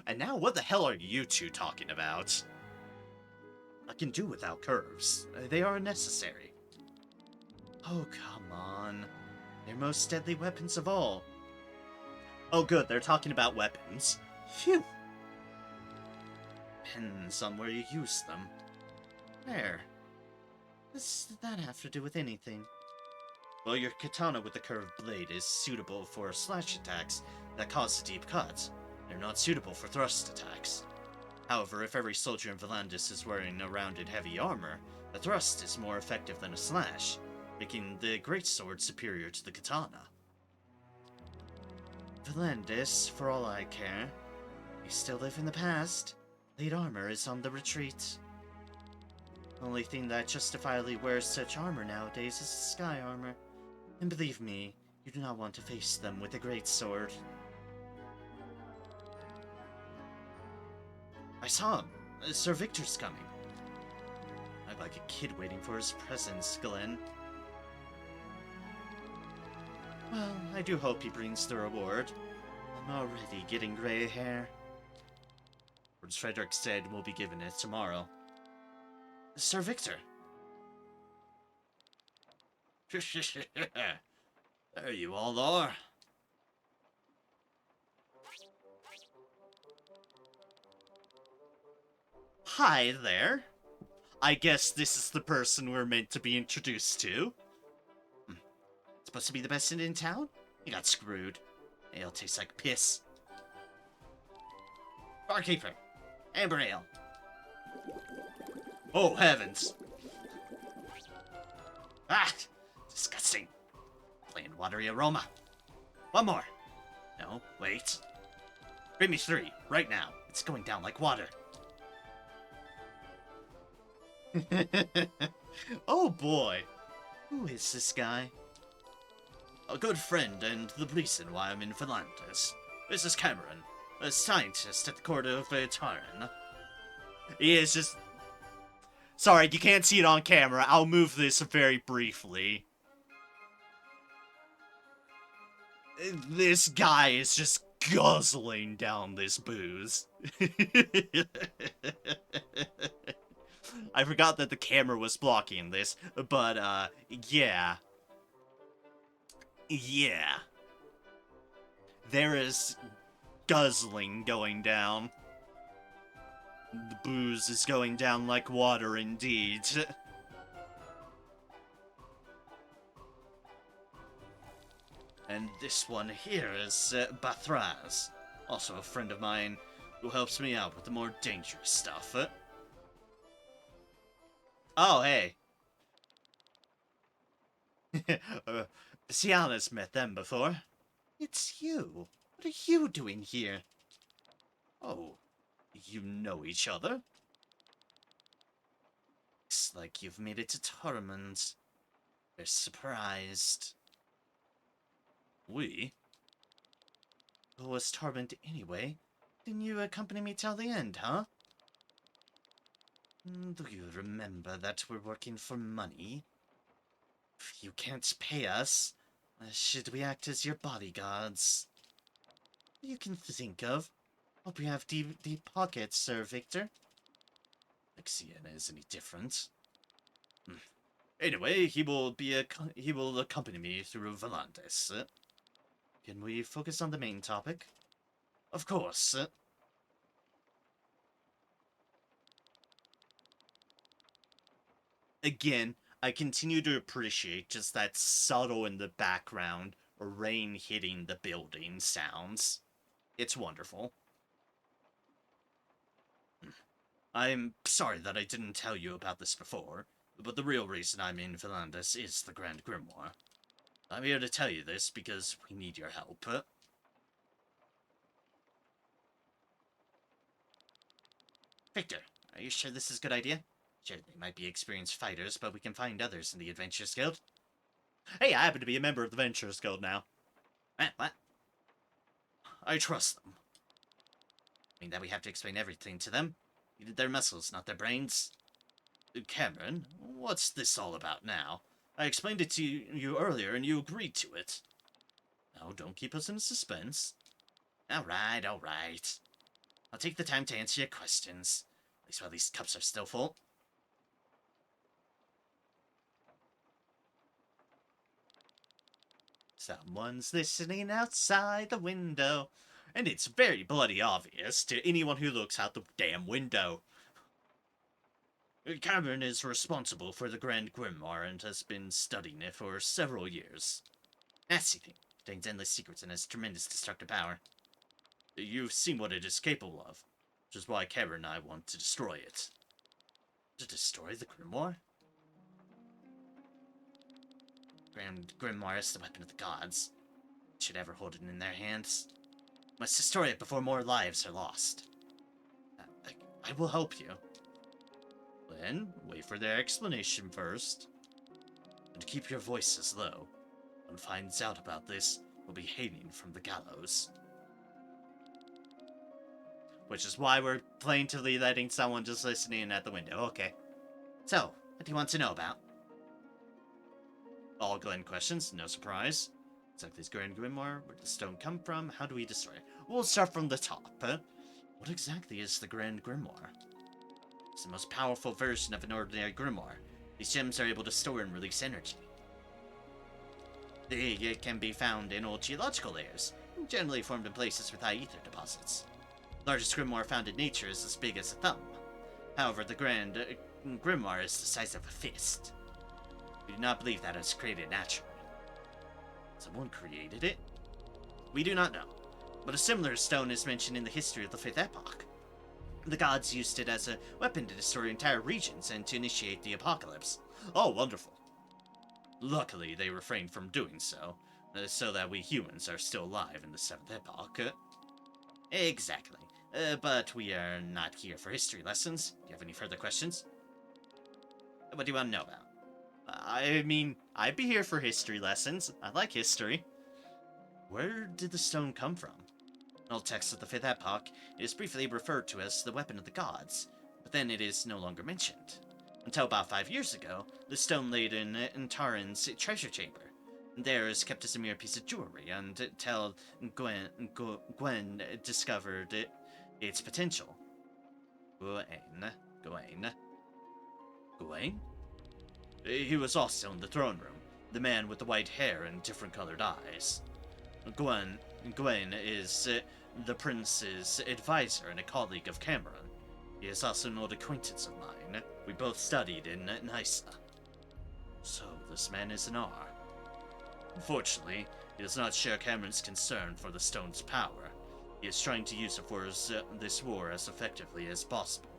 And now what the hell are you two talking about? I can do without curves. They are necessary. Oh, come on. They're most deadly weapons of all. Oh good, they're talking about weapons. Phew. Depends on where you use them. There. What does that have to do with anything? Well, your katana with the curved blade is suitable for slash attacks that cause a deep cut. They're not suitable for thrust attacks. However, if every soldier in Volandis is wearing a rounded heavy armor, a thrust is more effective than a slash, making the greatsword superior to the katana. Volandis, for all I care, we still live in the past. Plate armor is on the retreat. The only thing that justifiably wears such armor nowadays is sky armor. And believe me, you do not want to face them with a greatsword. I saw him. Sir Victor's coming. I'm like a kid waiting for his presence, Glenn. Well, I do hope he brings the reward. I'm already getting gray hair. Lord Frederick said we'll be given it tomorrow. Sir Victor. There you all are. Hi there. I guess this is the person we're meant to be introduced to. Supposed to be the best in town? You got screwed. Ale tastes like piss. Barkeeper. Amber ale. Oh, heavens. Ah! Disgusting. Plain watery aroma. One more. No, wait. Bring me 3, right now. It's going down like water. Oh boy. Who is this guy? A good friend and the reason why I'm in Volandis. This is Cameron, a scientist at the court of Taran. He is just... Sorry, you can't see it on camera. I'll move this very briefly. This guy is just guzzling down this booze. I forgot that the camera was blocking this, but, yeah. Yeah. There is guzzling going down. The booze is going down like water indeed. And this one here is Bathraz, also a friend of mine who helps me out with the more dangerous stuff. Oh, hey. uh, Siana's met them before. It's you. What are you doing here? Oh, you know each other? Looks like you've made it to Tormund. They're surprised. We? Who was Tormund anyway? Didn't you accompany me till the end, huh? Do you remember that we're working for money? If you can't pay us, should we act as your bodyguards? You can think of. Hope you have deep pockets, Sir Victor. Like Sienna is any different. Anyway, he will accompany me through Volantis. Can we focus on the main topic? Of course. Again, I continue to appreciate just that subtle in the background rain hitting the building sounds. It's wonderful. I'm sorry that I didn't tell you about this before, but the real reason I'm in Volantis is the Grand Grimoire. I'm here to tell you this because we need your help. Victor, are you sure this is a good idea? Sure, they might be experienced fighters, but we can find others in the Adventurers Guild. Hey, I happen to be a member of the Adventurers Guild now. What? I trust them. I mean that we have to explain everything to them. We did their muscles, not their brains. Cameron, what's this all about now? I explained it to you earlier and you agreed to it. Now, don't keep us in suspense. Alright. I'll take the time to answer your questions. At least while these cups are still full. Someone's listening outside the window. And it's very bloody obvious to anyone who looks out the damn window. Cameron is responsible for the Grand Grimoire and has been studying it for several years. Nasty contains endless secrets and has tremendous destructive power. You've seen what it is capable of, which is why Cameron and I want to destroy it. To destroy the Grimoire? Grand Grimoire is the weapon of the gods. Should ever hold it in their hands. Must destroy it before more lives are lost. I will help you. Then, wait for their explanation first. And keep your voices low. When finds out about this, we'll be hanging from the gallows. Which is why we're plaintively letting someone just listening at the window. Okay. So, what do you want to know about? All Glen questions, no surprise. Exactly is Grand Grimoire? Where did the stone come from? How do we destroy it? We'll start from the top. What exactly is the Grand Grimoire? It's the most powerful version of an ordinary grimoire. These gems are able to store and release energy. They can be found in old geological layers, generally formed in places with high ether deposits. The largest grimoire found in nature is as big as a thumb. However, the Grand Grimoire is the size of a fist. We do not believe that it was created naturally. Someone created it? We do not know, but a similar stone is mentioned in the history of the 5th Epoch. The gods used it as a weapon to destroy entire regions and to initiate the apocalypse. Oh, wonderful. Luckily, they refrained from doing so, so that we humans are still alive in the 7th Epoch. Exactly. But we are not here for history lessons. Do you have any further questions? What do you want to know about? I mean, I'd be here for history lessons. I like history. Where did the stone come from? In old texts of the 5th Epoch, it is briefly referred to as the weapon of the gods, but then it is no longer mentioned. Until about 5 years ago, the stone laid in Taran's treasure chamber. There is kept as a mere piece of jewelry until Gwen discovered its potential. Gawain? He was also in the throne room, the man with the white hair and different colored eyes. Gwen is the prince's advisor and a colleague of Cameron. He is also an old acquaintance of mine. We both studied in Nysa. So, this man is an R. Unfortunately, he does not share Cameron's concern for the stone's power. He is trying to use it for this war as effectively as possible.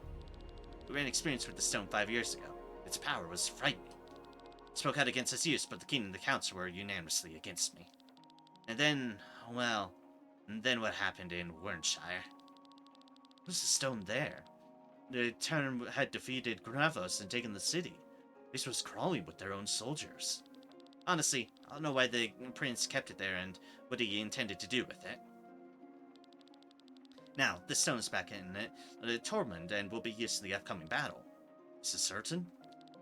We ran experience with the stone 5 years ago. Its power was frightening. I spoke out against its use, but the king and the council were unanimously against me. And then, well, what happened in Wernshire? Was the stone there? The town had defeated Gravos and taken the city. This was crawling with their own soldiers. Honestly, I don't know why the prince kept it there and what he intended to do with it. Now, the stone is back in Tormund and will be used in the upcoming battle. Is this certain?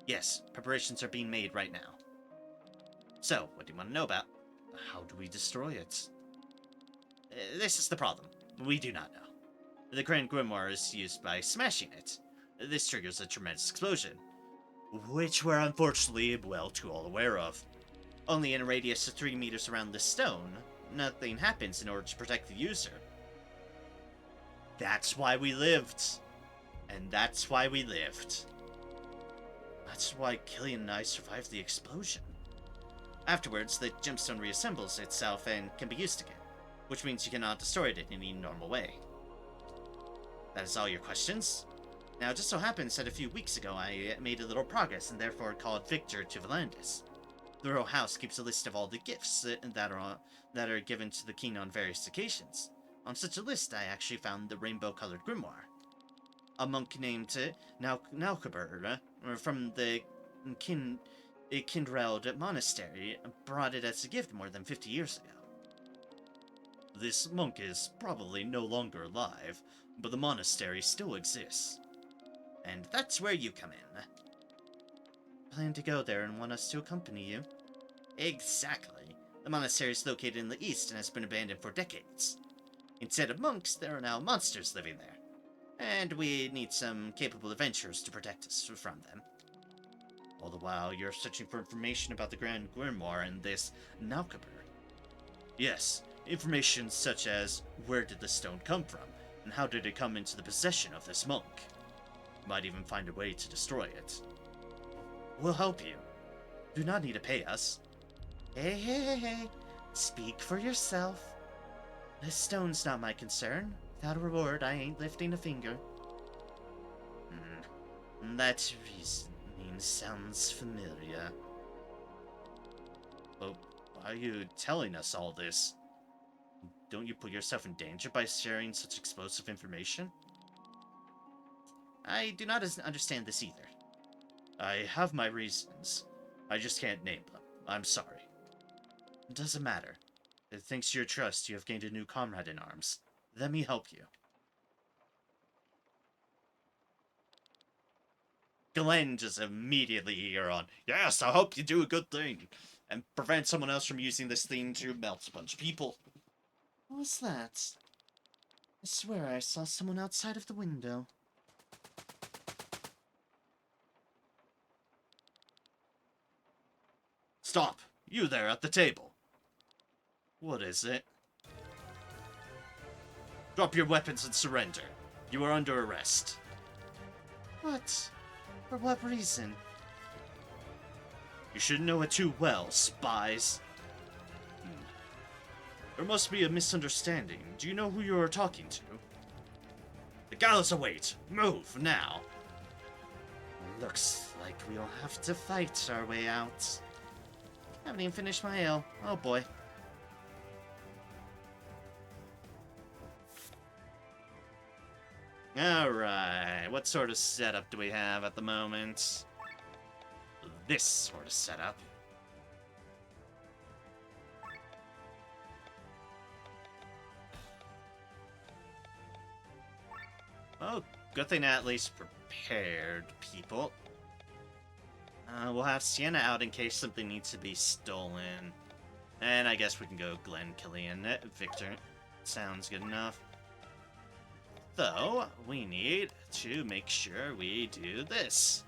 Yes, preparations are being made right now. So, what do you want to know about? How do we destroy it? This is the problem. We do not know. The Grand Grimoire is used by smashing it. This triggers a tremendous explosion, which we're unfortunately well too all aware of. Only in a radius of 3 meters around the stone, nothing happens in order to protect the user. That's why we lived. And that's why we lived. That's why Killian and I survived the explosion. Afterwards, the gemstone reassembles itself and can be used again, which means you cannot destroy it in any normal way. That is all your questions? Now, it just so happens that a few weeks ago I made a little progress and therefore called Victor to Volandis. The royal house keeps a list of all the gifts that are given to the king on various occasions. On such a list, I actually found the rainbow-colored grimoire. A monk named Naukaber from the Kindreld monastery brought it as a gift more than 50 years ago. This monk is probably no longer alive, but the monastery still exists. And that's where you come in. Plan to go there and want us to accompany you? Exactly. The monastery is located in the east and has been abandoned for decades. Instead of monks, there are now monsters living there. And we need some capable adventurers to protect us from them. All the while, you're searching for information about the Grand Grimoire and this Naukaber. Yes, information such as where did the stone come from, and how did it come into the possession of this monk. You might even find a way to destroy it. We'll help you. Do not need to pay us. Hey. Speak for yourself. This stone's not my concern. Without a reward, I ain't lifting a finger. That reasoning sounds familiar. But why are you telling us all this? Don't you put yourself in danger by sharing such explosive information? I do not understand this either. I have my reasons. I just can't name them. I'm sorry. It doesn't matter. Thanks to your trust, you have gained a new comrade in arms. Let me help you. Glenn just immediately eager on, yes, I hope you do a good thing, and prevent someone else from using this thing to melt a bunch of people. What was that? I swear I saw someone outside of the window. Stop! You there at the table! What is it? Drop your weapons and surrender. You are under arrest. What? For what reason? You should know it too well, spies. There must be a misunderstanding. Do you know who you are talking to? The gallows await. Move, now. Looks like we'll have to fight our way out. Haven't even finished my ale. Oh boy. Alright, what sort of setup do we have at the moment? This sort of setup. Oh, good thing I at least prepared people. We'll have Sienna out in case something needs to be stolen. And I guess we can go Glenn, Killian, Victor. Sounds good enough. Though, we need to make sure we do this.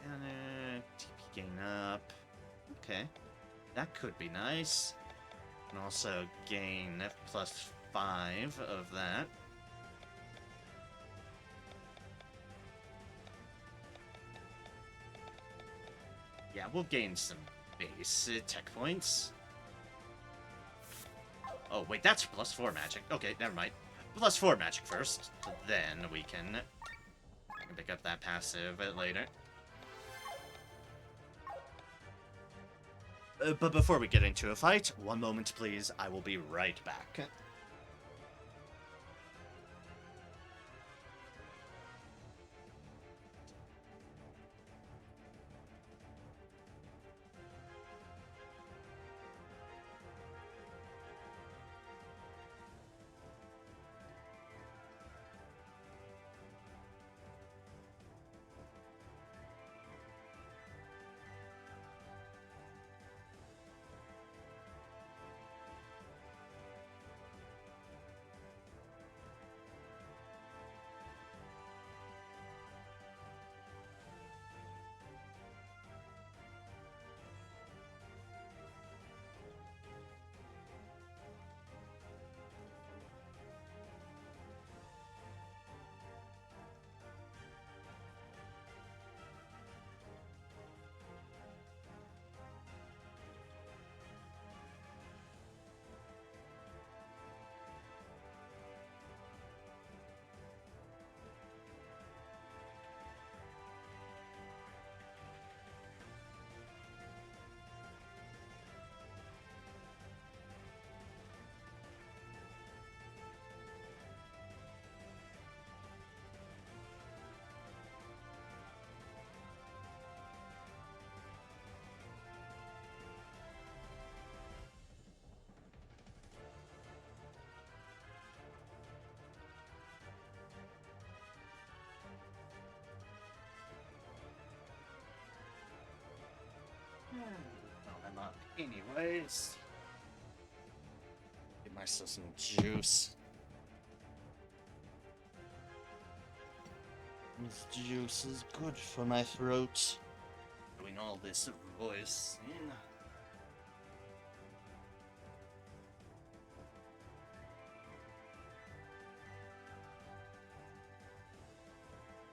TP gain up. Okay. That could be nice. And also gain +5 of that. Yeah, we'll gain some base tech points. Oh, wait, that's +4 magic. Okay, never mind. +4 magic first. Then we can pick up that passive later. But before we get into a fight, one moment please, I will be right back. Well, I'm up anyways. Get myself some juice. This juice is good for my throat. Doing all this voicing.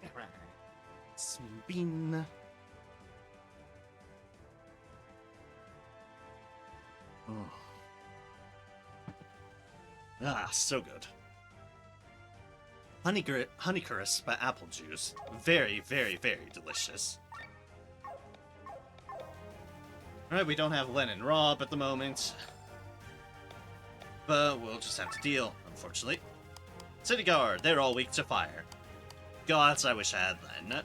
Alright. Some bean. Oh. Ah, so good. Honeycrisp apple juice. Very, very, very delicious. Alright, we don't have Len and Rob at the moment. But we'll just have to deal, unfortunately. City Guard, they're all weak to fire. Gods, I wish I had Len.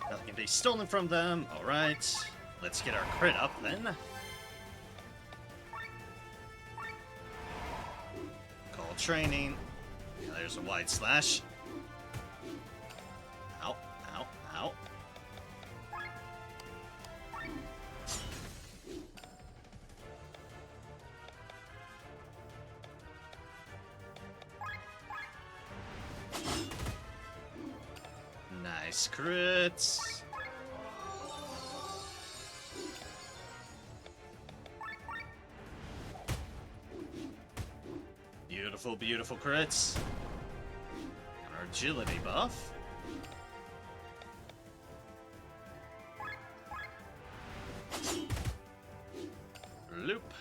Nothing can be stolen from them. Alright. Let's get our crit up then. Call training. Yeah, there's a wide slash. Ow, ow, ow. Nice crits. Beautiful, beautiful crits. And our agility buff. Loop.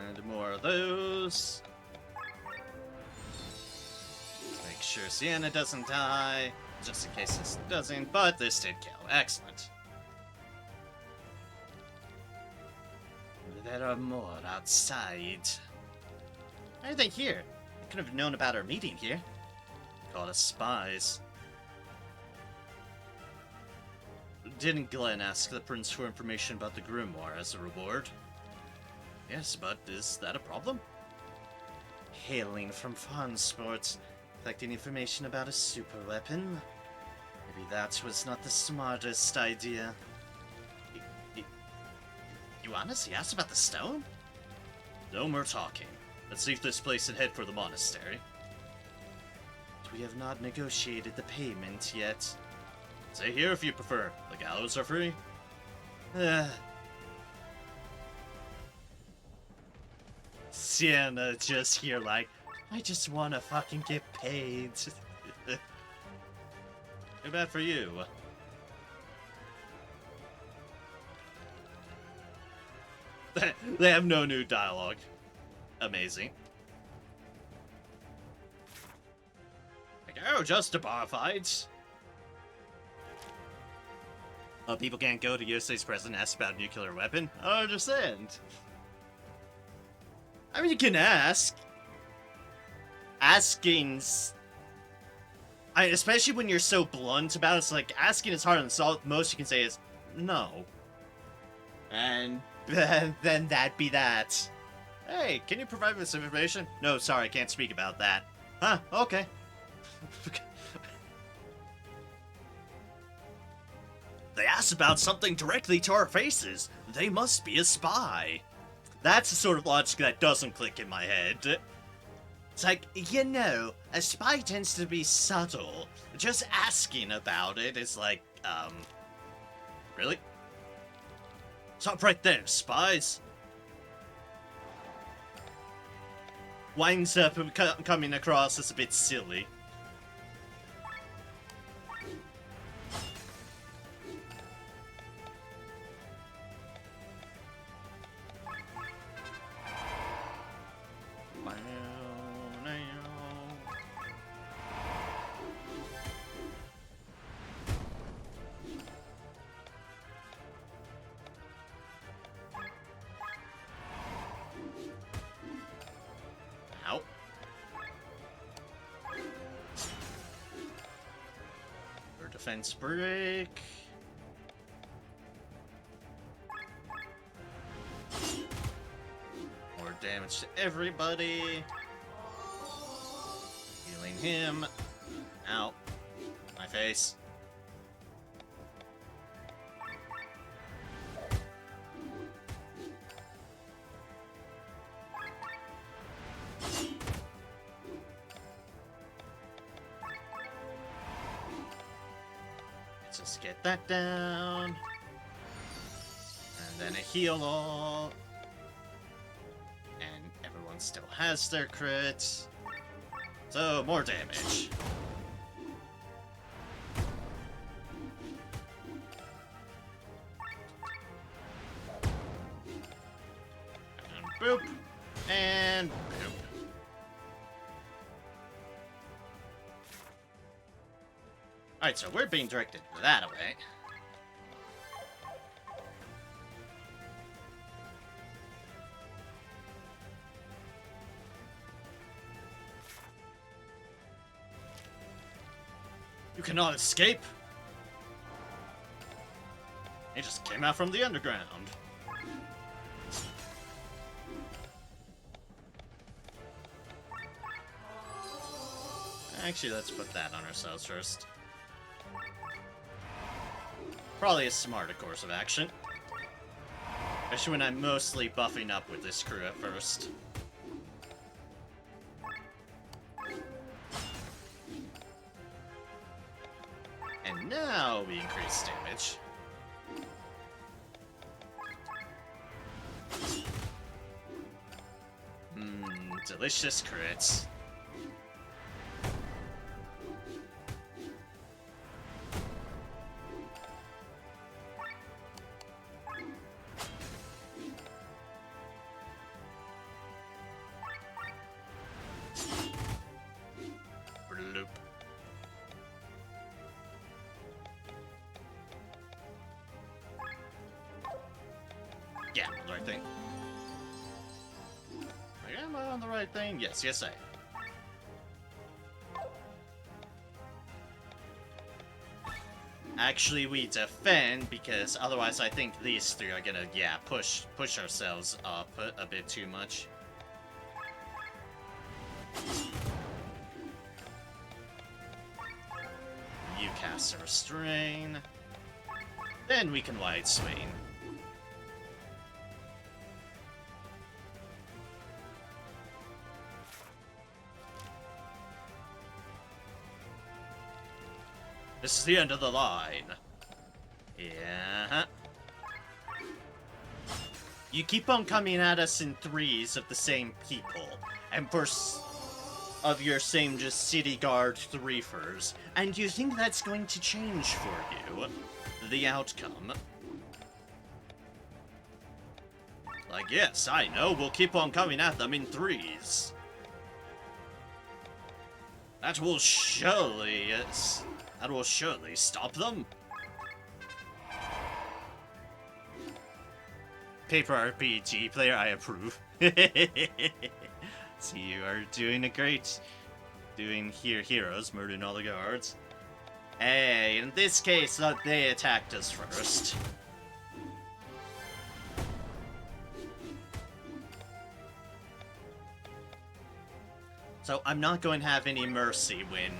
And more of those. Make sure Sienna doesn't die, just in case this doesn't, but this did kill. Excellent. There are more outside. Why are they here? I could have known about our meeting here. Called us spies. Didn't Glenn ask the prince for information about the grimoire as a reward? Yes, but is that a problem? Hailing from farm sports, collecting information about a super weapon? Maybe that was not the smartest idea. You honestly asked about the stone? No more talking. Let's leave this place and head for the monastery. We have not negotiated the payment yet. Stay here if you prefer. The gallows are free. Uh, Sienna just here like, I just wanna fucking get paid. Too bad for you. They have no new dialogue. Amazing. Like, oh, just a bar fight. People can't go to USA's president and ask about a nuclear weapon? I don't understand. I mean, you can ask. Asking's... especially when you're so blunt about it, it's like, asking is hard on the most you can say is, no. And then that'd be that. Hey, can you provide me with some information? No, sorry, I can't speak about that. Huh, okay. They asked about something directly to our faces. They must be a spy. That's the sort of logic that doesn't click in my head. It's like, you know, a spy tends to be subtle. Just asking about it is like, really? Stop right there, spies. Winds up coming across as a bit silly. Ow. Or defense break. More damage to everybody. Healing him. Ow. My face. Let's just get that down. And then a heal all. And everyone still has their crits. So, more damage. And boop. And boop. Alright, so we're being directed that way. You cannot escape. It just came out from the underground. Actually, let's put that on ourselves first. Probably a smarter course of action. Especially when I'm mostly buffing up with this crew at first. And now we increase damage. Delicious crits. Bloop. Yeah, the right thing. Am I on the right thing? Yes, yes I am. Actually, we defend, because otherwise I think these three are gonna, yeah, push ourselves up a bit too much. You cast a restrain. Then we can wide swing. This is the end of the line. Yeah. You keep on coming at us in threes of the same people, and of your same just city guard threefers, and you think that's going to change for you the outcome. Like, yes, I know, we'll keep on coming at them in threes. That will surely stop them. Paper RPG player, I approve. See, you are doing a great. Doing heroes, murdering all the guards. Hey, in this case, they attacked us first. So I'm not going to have any mercy when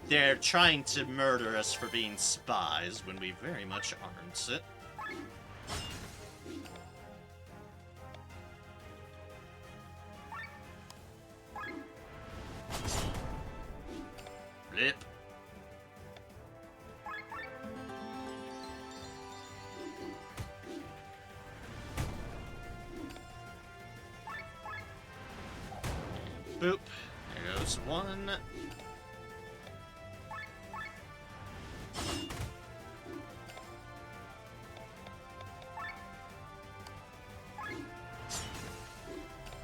they're trying to murder us for being spies when we very much aren't. Blip. Boop. There goes one.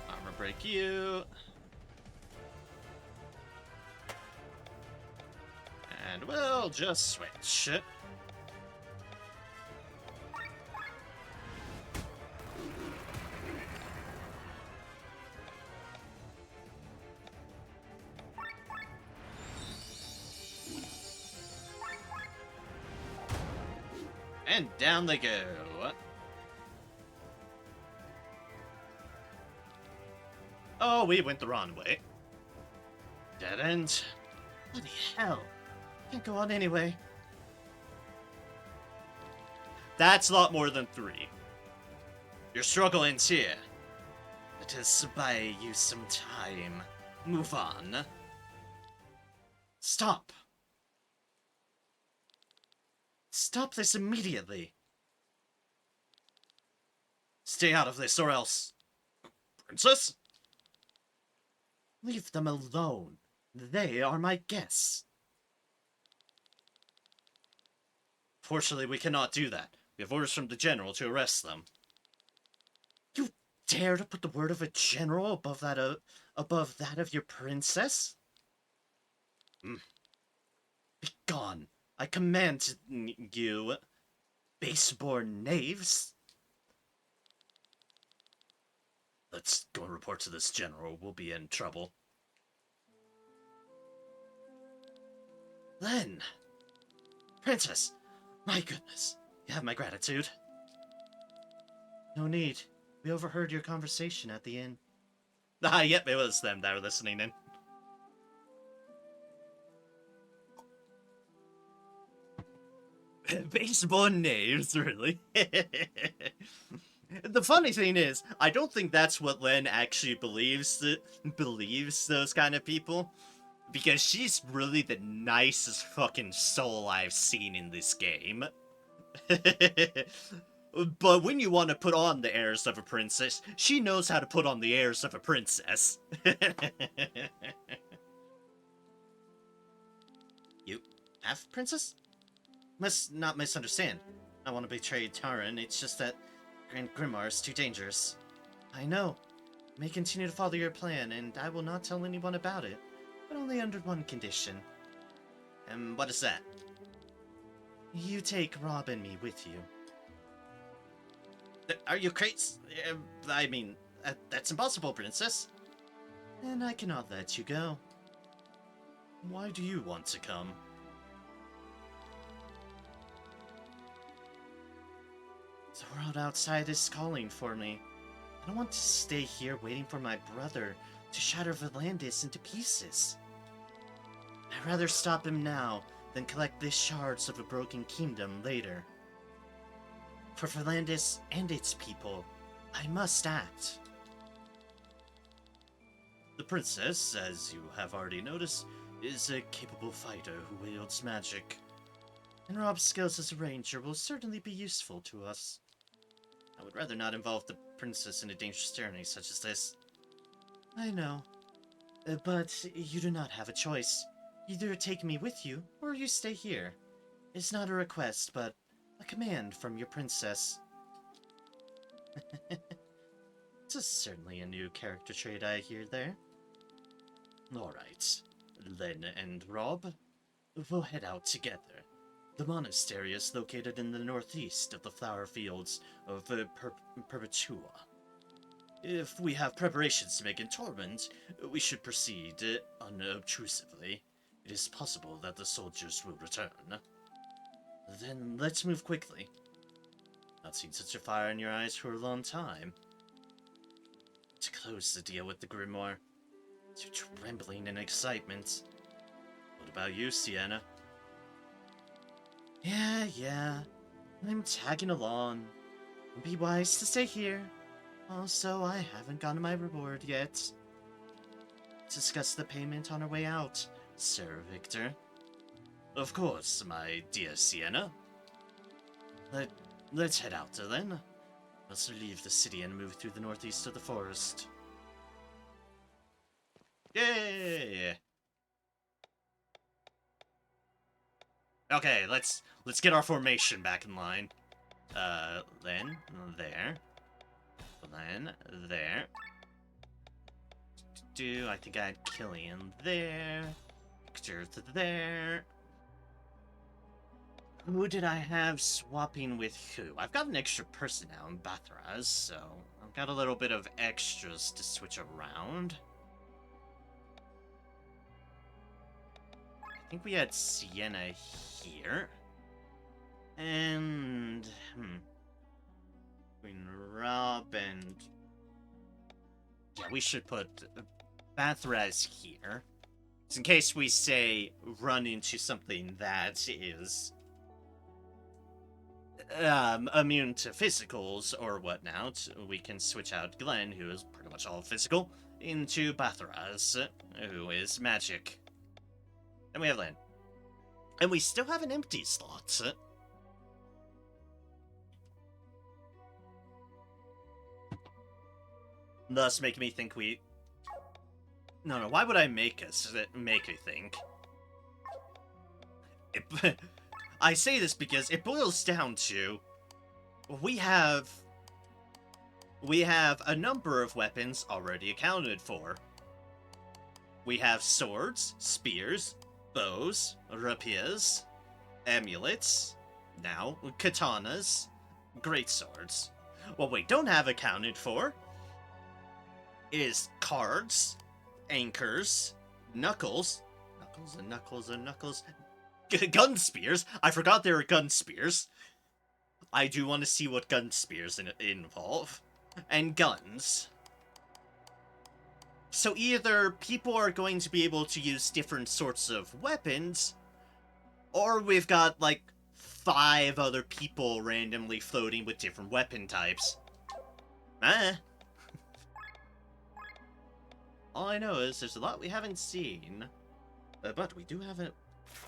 Armor break you. And we'll just switch. And down they go. Oh, we went the wrong way. Dead end. Bloody hell. Can't go on anyway. That's a lot more than 3. Your struggle ends here. Let us buy you some time. Move on. Stop. Stop this immediately. Stay out of this or else. Princess? Leave them alone. They are my guests. Fortunately, we cannot do that. We have orders from the general to arrest them. You dare to put the word of a general above that of your princess? Begone! I command you, base-born knaves. Let's go and report to this general. We'll be in trouble. Len! Princess! My goodness, you have my gratitude. No need. We overheard your conversation at the inn. Ah, yep, it was them that were listening in. Baseball knaves, really? The funny thing is, I don't think that's what Len actually believes those kind of people. Because she's really the nicest fucking soul I've seen in this game. But when you want to put on the airs of a princess, she knows how to put on the airs of a princess. You have princess? Must not misunderstand. I want to betray Taran, it's just that Grand Grimoire is too dangerous. I know. You may continue to follow your plan, and I will not tell anyone about it. But only under one condition. And what is that? You take Rob and me with you. Are you crazy? I mean, that's impossible, princess. Then I cannot let you go. Why do you want to come? The world outside is calling for me. I don't want to stay here waiting for my brother to shatter Volandis into pieces. I'd rather stop him now than collect the shards of a broken kingdom later. For Volandis and its people, I must act. The princess, as you have already noticed, is a capable fighter who wields magic. and Rob's skills as a ranger will certainly be useful to us. I would rather not involve the princess in a dangerous journey such as this. I know, but you do not have a choice. Either take me with you, or you stay here. It's not a request, but a command from your princess. This is certainly a new character trait I hear there. Alright, Len and Rob, we'll head out together. The monastery is located in the northeast of the flower fields of Perpetua. If we have preparations to make in Torment, we should proceed unobtrusively. It is possible that the soldiers will return. Then let's move quickly. Not seen such a fire in your eyes for a long time. To close the deal with the grimoire. Too trembling in excitement. What about you, Sienna? Yeah. I'm tagging along. Be wise to stay here. Also, I haven't gotten my reward yet. Discuss the payment on our way out, Sir Victor. Of course, my dear Sienna. Let's head out then. Let's leave the city and move through the northeast of the forest. Yay! Okay, let's get our formation back in line. Len, there. Len, there. I think I had Killian there. Victor there. Who did I have swapping with who? I've got an extra person now in Bathraz, so I've got a little bit of extras to switch around. I think we had Sienna here. And, between Rob and... Yeah, we should put Bathraz here. Just in case we, say, run into something that is... immune to physicals or whatnot, we can switch out Glenn, who is pretty much all physical, into Bathraz, who is magic. And we have Lynn. And we still have an empty slot. Thus making me think we... No, why would I make a think? I say this because it boils down to... We have a number of weapons already accounted for. We have swords, spears, bows, rapiers, amulets, now katanas, greatswords. What we don't have accounted for is cards, anchors, knuckles, gun spears. I forgot there were gun spears. I do want to see what gun spears involve. And guns. So either people are going to be able to use different sorts of weapons, or we've got, like, 5 other people randomly floating with different weapon types. All I know is there's a lot we haven't seen. But we do have a...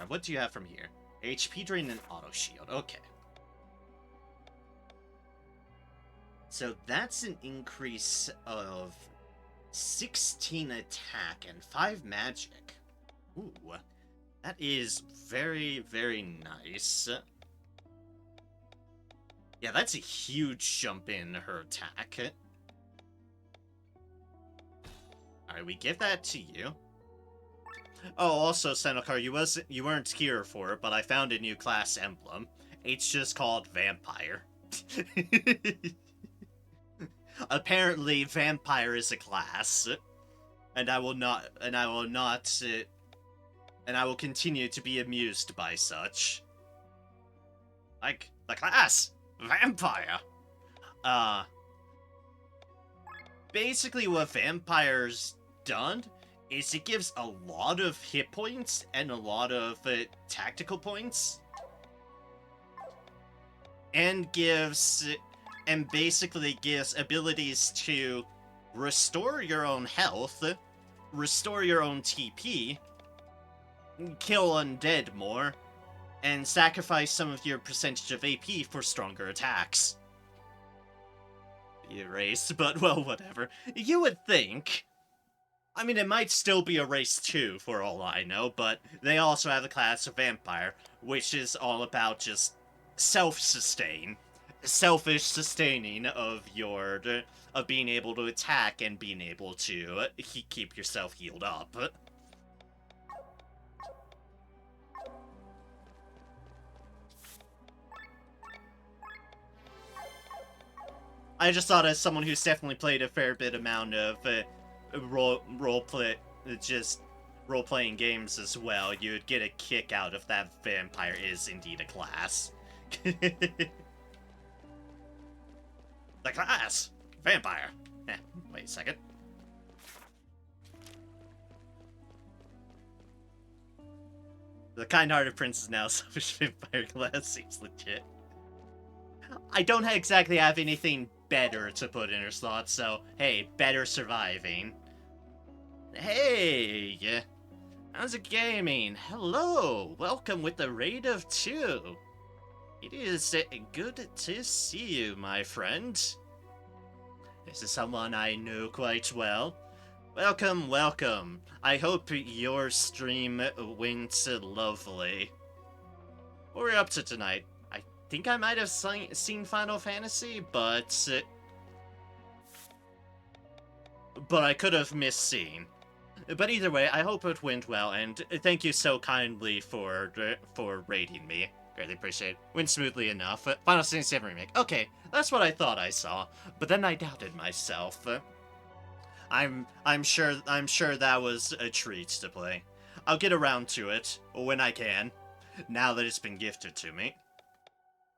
what do you have from here? HP drain and auto shield. Okay. So that's an increase of 16 attack and 5 magic. Ooh. That is very, very nice. Yeah, that's a huge jump in her attack. Alright, we give that to you. Oh, also, Senokar, you weren't here for it, but I found a new class emblem. It's just called Vampire. Apparently, Vampire is a class, and I will continue to be amused by such. Like, the class! Vampire! Basically what Vampire's done is it gives a lot of hit points and a lot of tactical points. And basically gives abilities to restore your own health, restore your own TP, kill undead more, and sacrifice some of your percentage of AP for stronger attacks. Erased, but well, whatever. You would think. I mean, it might still be a race 2 for all I know, but they also have the class of Vampire, which is all about just self-sustain. Selfish sustaining of your... of being able to attack and being able to keep yourself healed up. I just thought, as someone who's definitely played a fair bit amount of role-playing games as well, you'd get a kick out if that vampire is indeed a class. The class! Vampire! Wait a second. The kind-hearted prince is now selfish vampire class. Seems legit. I don't exactly have anything better to put in her slot, so hey, better surviving. Hey! How's it gaming? Hello! Welcome with the raid of 2. It is good to see you, my friend. This is someone I know quite well. Welcome, welcome. I hope your stream went lovely. What are we up to tonight? I think I might have seen Final Fantasy, but I could have missed seeing. But either way, I hope it went well, and thank you so kindly for rating me. Greatly appreciate it. Went smoothly enough. Final Fantasy VII Remake. Okay, that's what I thought I saw, but then I doubted myself. I'm sure that was a treat to play. I'll get around to it when I can, now that it's been gifted to me.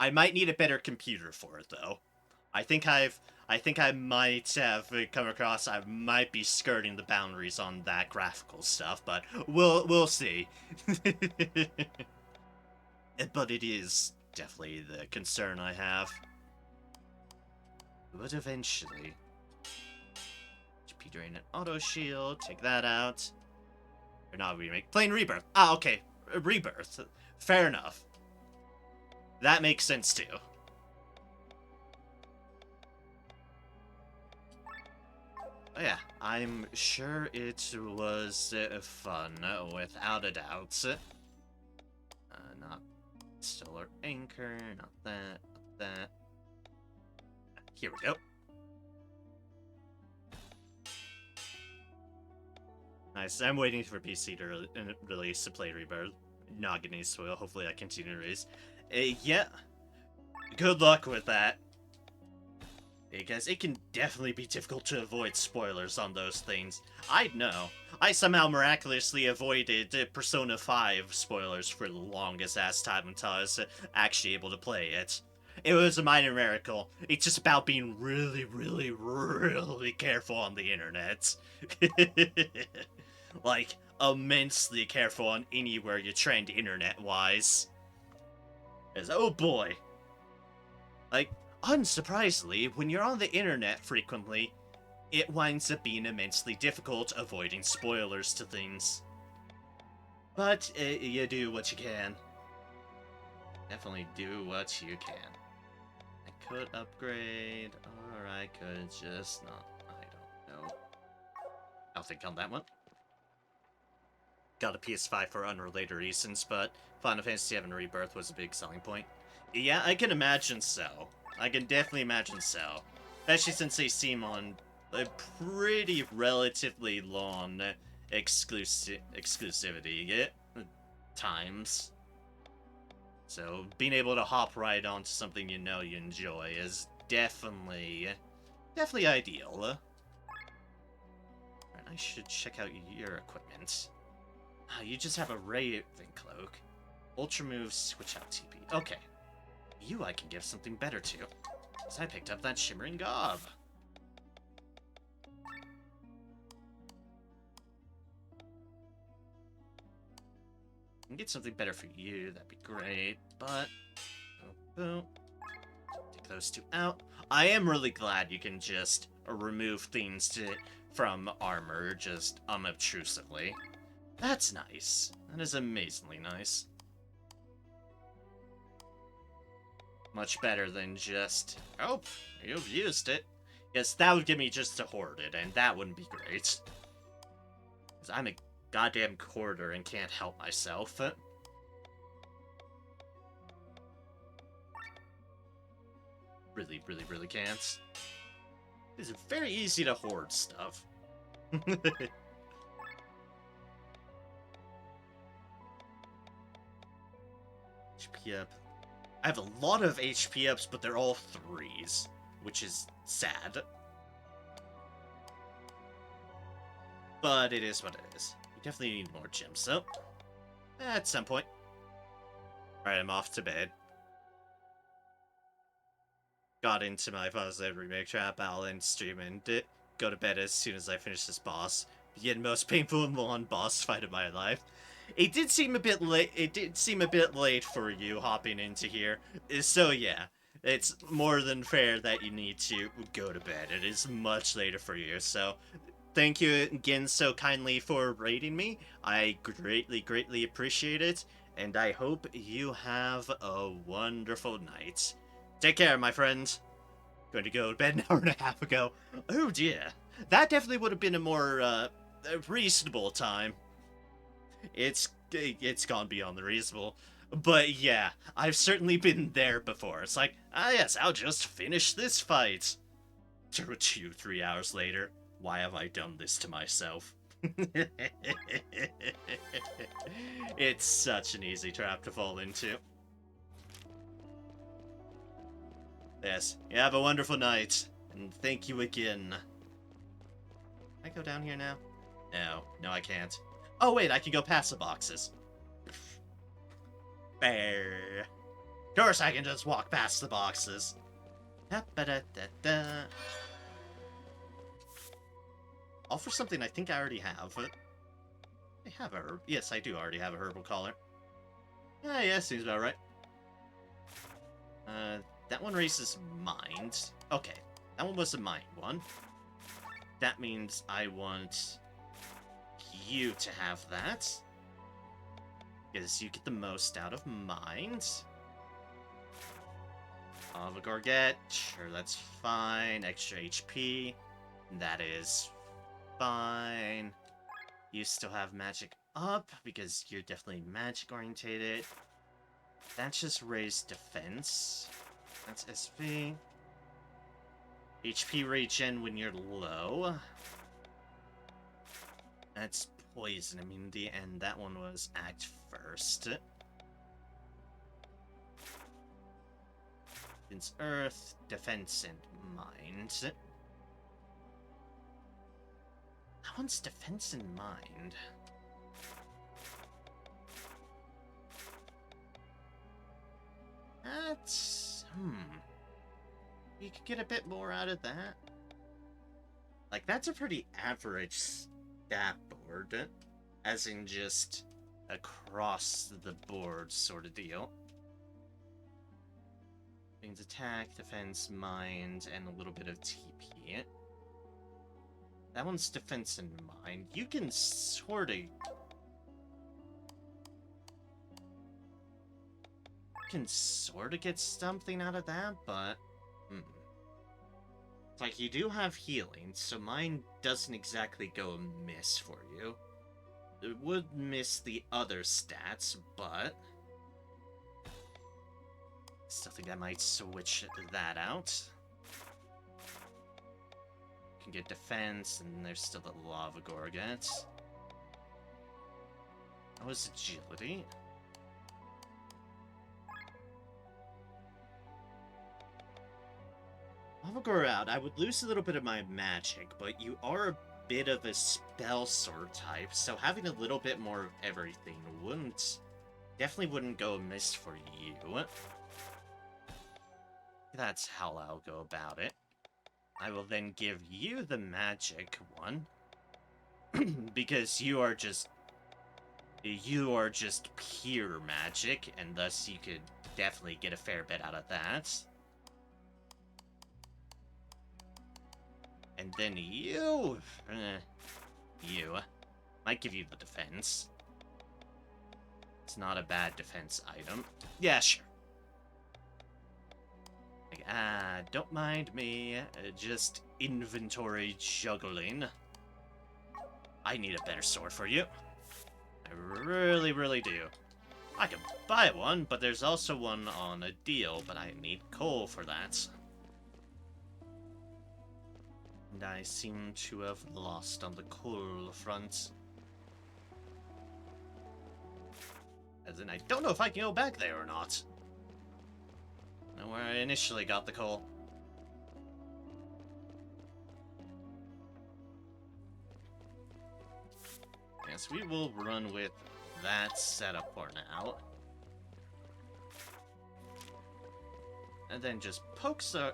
I might need a better computer for it, though. I think I might have come across. I might be skirting the boundaries on that graphical stuff, but we'll see. But it is definitely the concern I have. But eventually, Drain and auto shield. Take that out. Or not remake. Plain rebirth. Ah, okay. Rebirth. Fair enough. That makes sense too. Oh yeah, I'm sure it was fun, without a doubt. Not Stellar Anchor, not that, not that. Here we go. Nice, I'm waiting for PC to release to play Rebirth. Not getting any spoil, hopefully I continue to release. Yeah, good luck with that. Because it can definitely be difficult to avoid spoilers on those things. I know. I somehow miraculously avoided Persona 5 spoilers for the longest ass time until I was actually able to play it. It was a minor miracle. It's just about being really, really, really careful on the internet. Like, immensely careful on anywhere you trend internet-wise. Oh boy. Like, unsurprisingly, when you're on the internet frequently, it winds up being immensely difficult avoiding spoilers to things. But you do what you can. Definitely do what you can. I could upgrade, or I could just not. I don't know. I'll think on that one. Got a PS5 for unrelated reasons, but Final Fantasy VII Rebirth was a big selling point. Yeah, I can imagine so. I can definitely imagine so. Especially since they seem on a pretty relatively long exclusivity times. So being able to hop right onto something you know you enjoy is definitely ideal. I should check out your equipment. You just have a Raven Cloak. Ultra moves, switch out TP. Okay. You I can give something better to. Because I picked up that Shimmering Gob. I can get something better for you, that'd be great. But, boom. Take those two out. I am really glad you can just remove things from armor just unobtrusively. That's nice. That is amazingly nice. Much better than just, oh, you've used it. Yes, that would give me just to hoard it, and that wouldn't be great. Because I'm a goddamn hoarder and can't help myself. Really, really, really can't. It's very easy to hoard stuff. HP up. I have a lot of HP ups, but they're all 3s, which is sad. But it is what it is. We definitely need more gems, though. At some point. Alright, I'm off to bed. Got into my positive remake trap, I'll end stream and go to bed as soon as I finish this boss. Begin most painful and long boss fight of my life. It did seem a bit late. It did seem a bit late for you hopping into here. So yeah, it's more than fair that you need to go to bed. It is much later for you. So thank you again so kindly for rating me. I greatly, greatly appreciate it. And I hope you have a wonderful night. Take care, my friends. Going to go to bed an hour and a half ago. Oh dear. That definitely would have been a more reasonable time. It's gone beyond the reasonable. But yeah, I've certainly been there before. It's like, ah yes, I'll just finish this fight. 3 hours later, why have I done this to myself? It's such an easy trap to fall into. Yes, you have a wonderful night, and thank you again. Can I go down here now? No, I can't. Oh wait, I can go past the boxes. Bear. Of course I can just walk past the boxes. All for something I think I already have. I have a herb. Yes, I do already have a herbal collar. Yeah, seems about right. That one raises mind. Okay, that one was a mind one. That means I want you to have that. Because you get the most out of mind. Of a Gorget, sure, that's fine. Extra HP, that is fine. You still have magic up, because you're definitely magic orientated. That's just raised defense. That's SV. HP regen when you're low. That's poison immunity, and that one was act first. Defense earth, defense and mind. That one's defense and mind. That's... You could get a bit more out of that. Like, that's a pretty average stat board. As in just across the board sort of deal. Means attack, defense, mind, and a little bit of TP. That one's defense and mind. You can sort of... get something out of that, but... It's like, you do have healing, so mine doesn't exactly go amiss for you. It would miss the other stats, but... Still think I might switch that out. You can get defense, and there's still the Lava Gorgets. That was agility. Lava Gore out. I would lose a little bit of my magic, but you are a bit of a spell sword type, so having a little bit more of everything definitely wouldn't go amiss for you. That's how I'll go about it. I will then give you the magic one, because you are just pure magic, and thus you could definitely get a fair bit out of that. And then you might give you the defense. It's not a bad defense item. Yeah, sure. don't mind me, just inventory juggling. I need a better sword for you. I really, really do. I can buy one, but there's also one on a deal, but I need coal for that. And I seem to have lost on the coal front. As in, I don't know if I can go back there or not. Know where I initially got the coal. Yes, we will run with that setup for now. And then just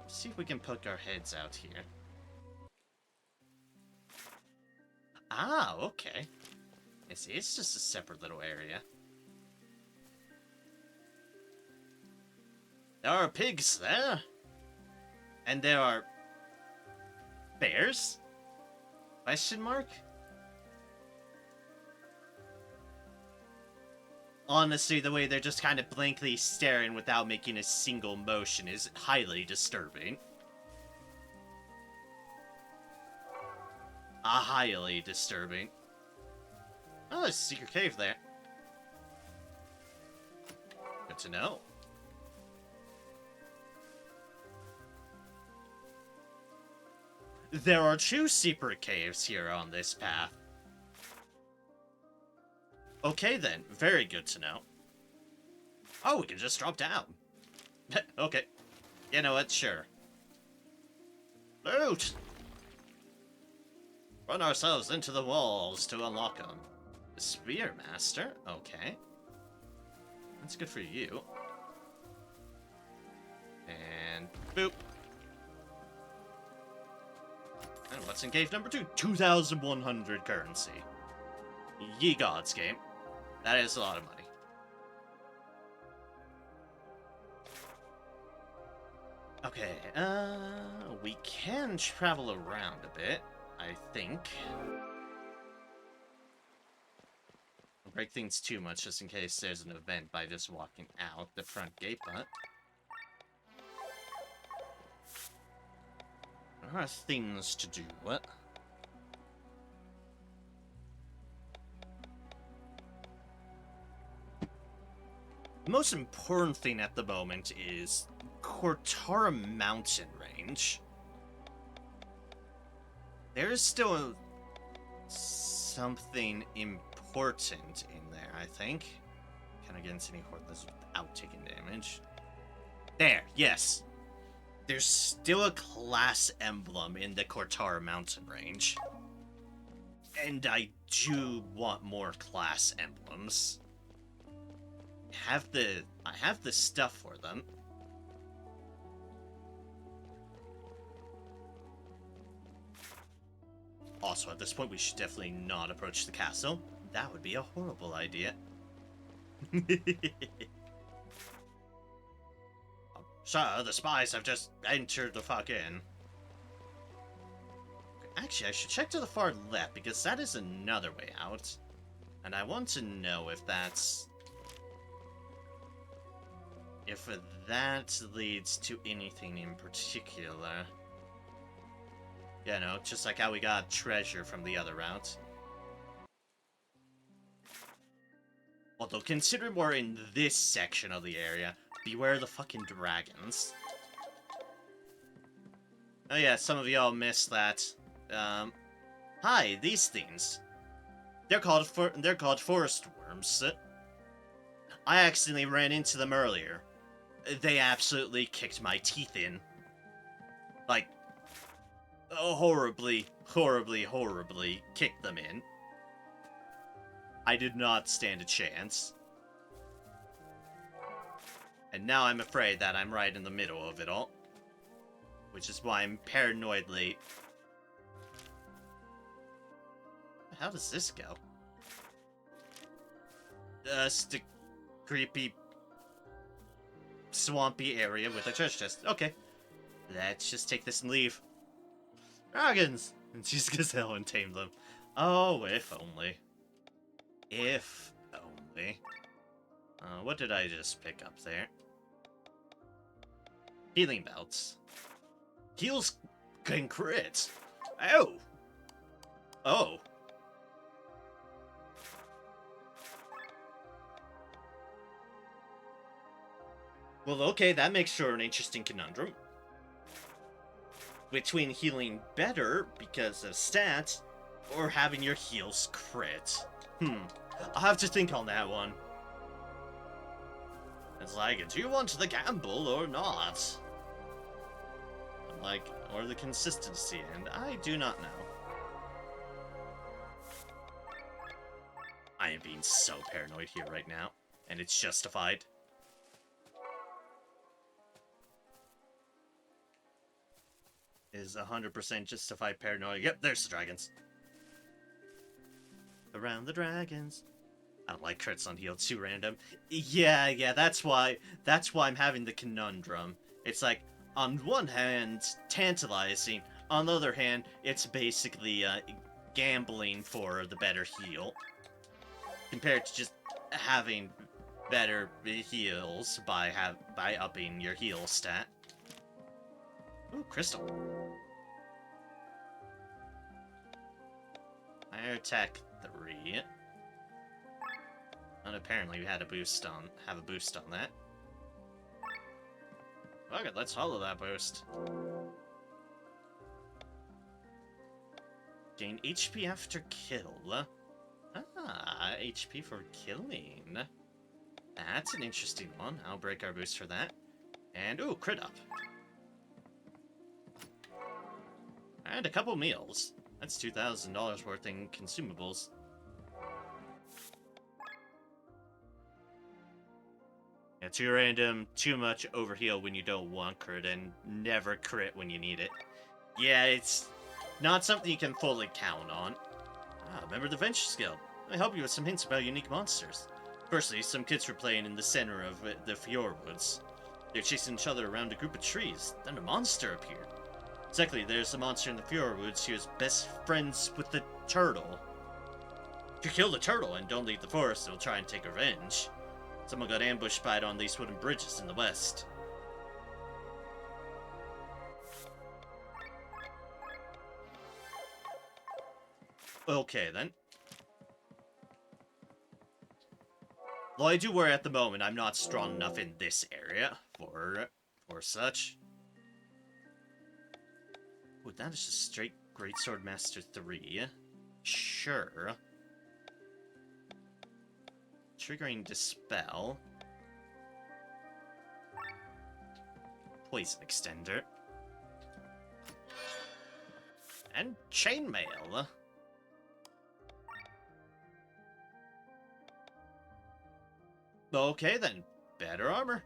see if we can poke our heads out here. Ah, okay. It's just a separate little area. There are pigs there. And there are bears? Question mark? Honestly, the way they're just kind of blankly staring without making a single motion is highly disturbing. Highly disturbing. Oh, there's a secret cave there. Good to know. There are 2 secret caves here on this path. Okay then, very good to know. Oh, we can just drop down. Okay. You know what, sure. Loot! Run ourselves into the walls to unlock them. Spearmaster? Okay. That's good for you. And boop. And what's in cave number 2? 2,100 currency. Ye gods, game. That is a lot of money. Okay, we can travel around a bit, I think. I'll break things too much just in case there's an event by just walking out the front gate, but there are things to do. What? The most important thing at the moment is Cortara Mountain Range. There is still something important in there, I think. Can I get into any hordes without taking damage? There, yes. There's still a class emblem in the Cortara Mountain Range. And I do want more class emblems. I have the stuff for them. Also, at this point, we should definitely not approach the castle. That would be a horrible idea. Sir, the spies have just entered the fuck in. Actually, I should check to the far left, because that is another way out. And I want to know if that's... if that leads to anything in particular. You know, just like how we got treasure from the other route. Although, considering we're in this section of the area, beware the fucking dragons. Oh yeah, some of y'all missed that. Hi, these things. They're called forest worms. I accidentally ran into them earlier. They absolutely kicked my teeth in. Like, horribly, horribly, horribly kicked them in. I did not stand a chance. And now I'm afraid that I'm right in the middle of it all. Which is why I'm paranoidly... How does this go? Just a creepy, swampy area with a treasure chest. Okay. Let's just take this and leave. Dragons! And she's gazelle and tame them. Oh, if only. If only. What did I just pick up there? Healing belts. Heals can crit. Oh! Oh. Well, okay, that makes for an interesting conundrum. Between healing better because of stats, or having your heals crit. I'll have to think on that one. It's like, do you want the gamble or not? I'm like, or the consistency, and I do not know. I am being so paranoid here right now, and it's justified. Is 100% justified paranoia. Yep, there's the dragons. Around the dragons. I don't like crits on heal, too random. Yeah, that's why I'm having the conundrum. It's like, on one hand, tantalizing. On the other hand, it's basically gambling for the better heal. Compared to just having better heals by upping your heal stat. Ooh, crystal. Fire attack 3. And apparently we had a boost on that. Okay, let's follow that boost. Gain HP after kill. Ah, HP for killing. That's an interesting one. I'll break our boost for that. And, ooh, crit up. And a couple meals. That's $2,000 worth in consumables. Yeah, too random, too much overheal when you don't want crit, and never crit when you need it. Yeah, it's not something you can fully count on. Ah, member of the Venture Guild. I help you with some hints about unique monsters. Firstly, some kids were playing in the center of the fjordwoods. They're chasing each other around a group of trees. Then a monster appeared. Secondly, there's a monster in the fjordwoods who is best friends with the turtle. If you kill the turtle and don't leave the forest, it'll try and take revenge. Someone got ambushed by it on these wooden bridges in the west. Okay, then. Though I do worry at the moment I'm not strong enough in this area for such. Ooh, that is just straight Greatsword Master 3. Sure. Triggering Dispel. Poison Extender. And Chainmail. Okay then, better armor.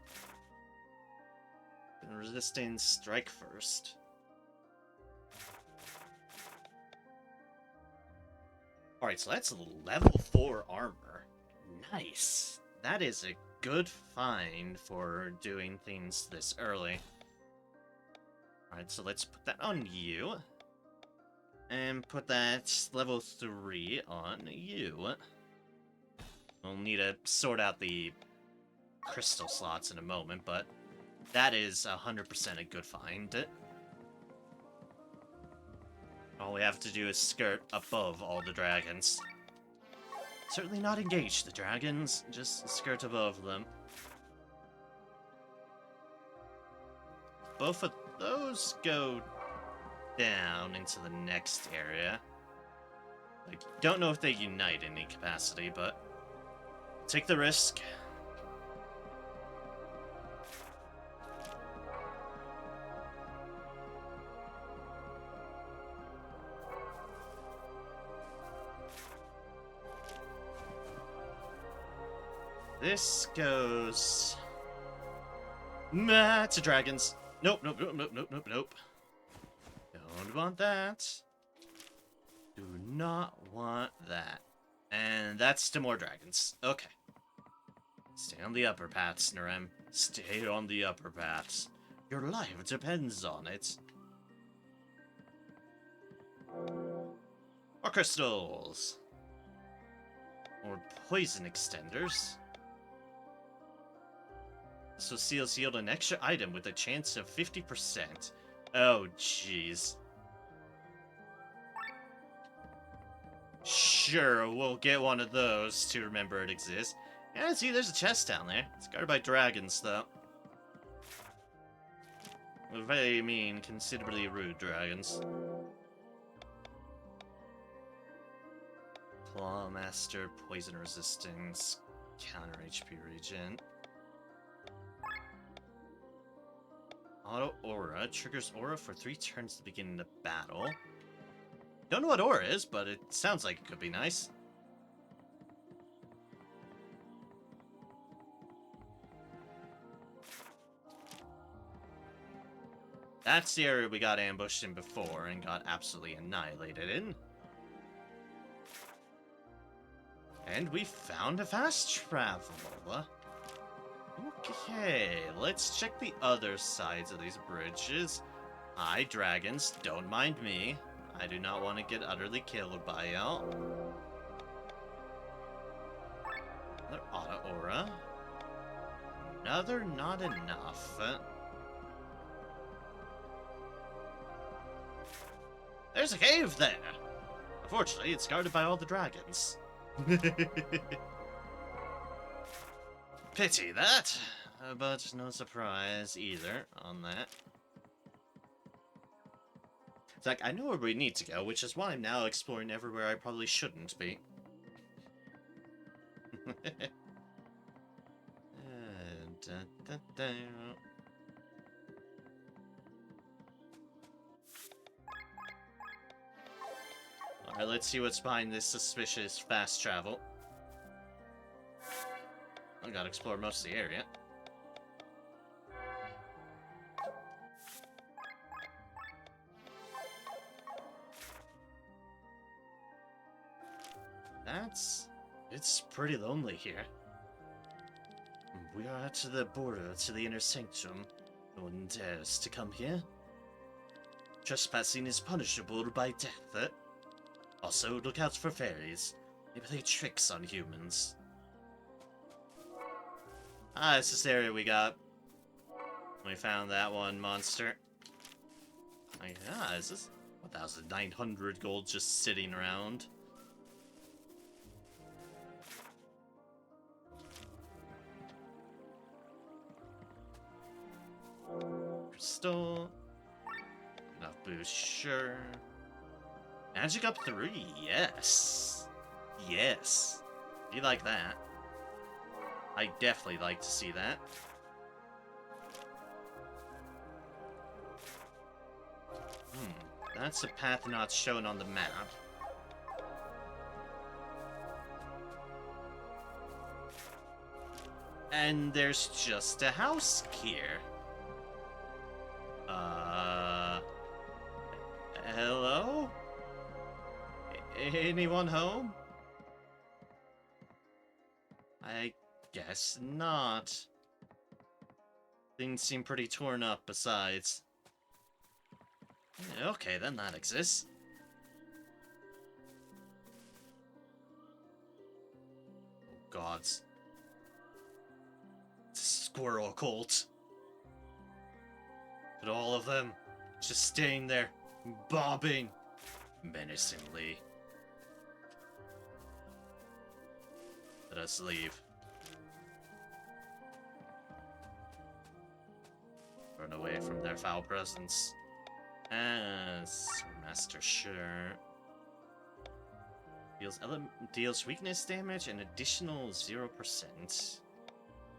Resisting strike first. Alright, so that's level 4 armor. Nice. That is a good find for doing things this early. Alright, so let's put that on you. And put that level 3 on you. We'll need to sort out the crystal slots in a moment, but that is 100% a good find. All we have to do is skirt above all the dragons. Certainly not engage the dragons, just skirt above them. Both of those go down into the next area. I don't know if they unite in any capacity, but take the risk. This goes... Nah, to dragons. Nope. Don't want that. Do not want that. And that's to more dragons. Okay. Stay on the upper paths, Narem. Stay on the upper paths. Your life depends on it. More crystals. More poison extenders. So seals yield an extra item with a chance of 50%. Oh, jeez. Sure, we'll get one of those to remember it exists. Yeah, see, there's a chest down there. It's guarded by dragons, though. Very mean, considerably rude dragons. Claw Master, poison resistance, counter HP regen. Auto Aura triggers aura for 3 turns at the beginning of battle. Don't know what aura is, but it sounds like it could be nice. That's the area we got ambushed in before and got absolutely annihilated in. And we found a fast travel. Okay, let's check the other sides of these bridges. Hi, dragons, don't mind me. I do not want to get utterly killed by y'all. Another auto aura. Another not enough. There's a cave there! Unfortunately, it's guarded by all the dragons. Pity that, but no surprise either on that. It's like, I know where we need to go, which is why I'm now exploring everywhere I probably shouldn't be. Alright, let's see what's behind this suspicious fast travel. I gotta explore most of the area. It's pretty lonely here. We are at the border to the inner sanctum. No one dares to come here. Trespassing is punishable by death. Also, look out for fairies. They play tricks on humans. Ah, it's this area we got. We found that one monster. Like, is this 1,900 gold just sitting around? Crystal. Enough boost, sure. Magic up 3, yes. Yes. You like that? I definitely like to see that. That's a path not shown on the map. And there's just a house here. Hello? Anyone home? I guess not. Things seem pretty torn up besides. Okay, then that exists. Oh, gods. It's a squirrel cult. But all of them just staying there, bobbing menacingly. Let us leave. Run away from their foul presence. As Master Sure. Deals weakness damage and additional 0%.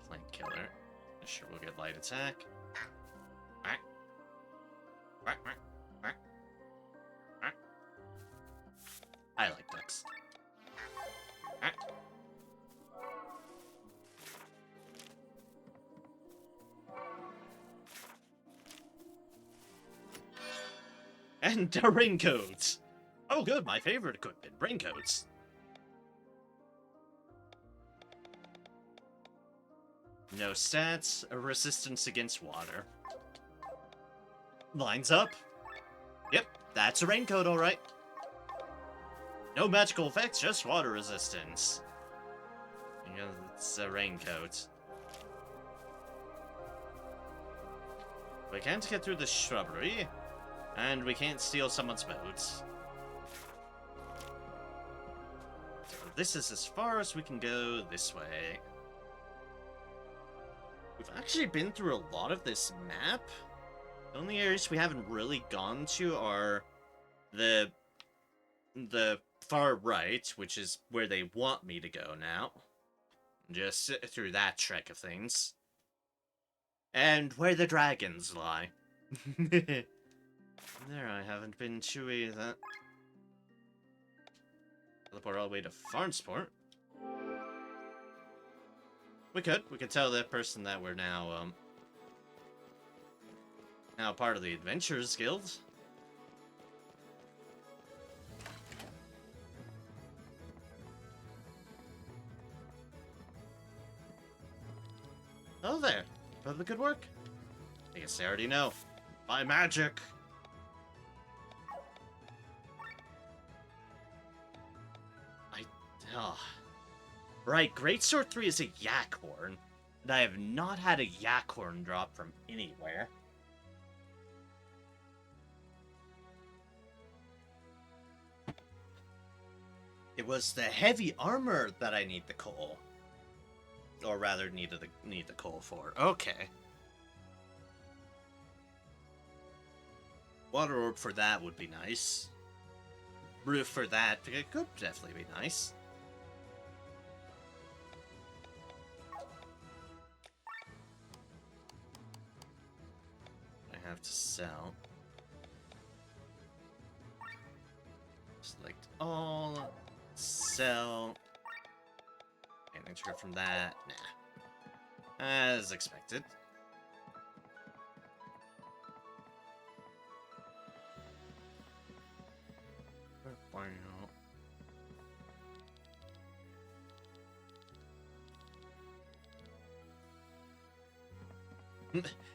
Plant Killer. Sure, we'll get light attack. I like ducks. And a raincoat! Oh good, my favorite equipment, raincoats. No stats, a resistance against water. Lines up. Yep, that's a raincoat, alright. No magical effects, just water resistance. It's a raincoat. We can't get through the shrubbery, and we can't steal someone's boat. So this is as far as we can go this way. We've actually been through a lot of this map. The only areas we haven't really gone to are the far right, which is where they want me to go now. Just through that trek of things. And where the dragons lie. There I haven't been to either. Teleport all the way to Farnsport. We could tell that person that we're now part of the Adventurers Guild. Oh there, but the good work. I guess they already know. By magic. Right, Greatsword 3 is a yak horn, and I have not had a yak horn drop from anywhere. It was the heavy armor that I need the coal. Or rather, need the coal for. Okay. Water orb for that would be nice. Roof for that, it could definitely be nice. I have to sell. Select all. Sell. Anything to go from that? Nah. As expected.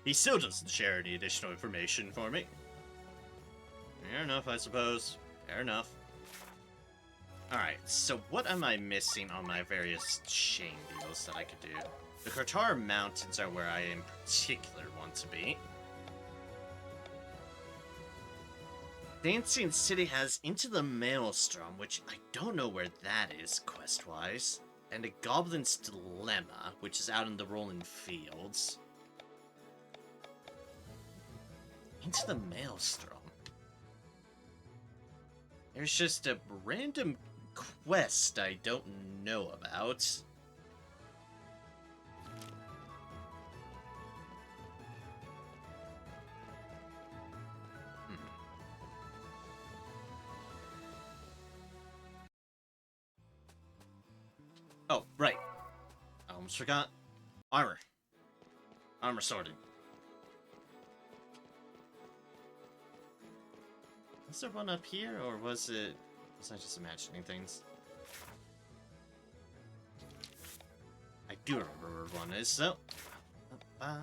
He still doesn't share any additional information for me. Fair enough, I suppose. Fair enough. Alright, so what am I missing on my various chain deals that I could do? The Kartar Mountains are where I in particular want to be. Dancing City has Into the Maelstrom, which I don't know where that is quest-wise. And a Goblin's Dilemma, which is out in the rolling fields. Into the Maelstrom. There's just a random quest I don't know about. Oh, right. I almost forgot. Armor. Armor sorted. Was there one up here, or was I just imagining things? I do remember where one is, so... Oh,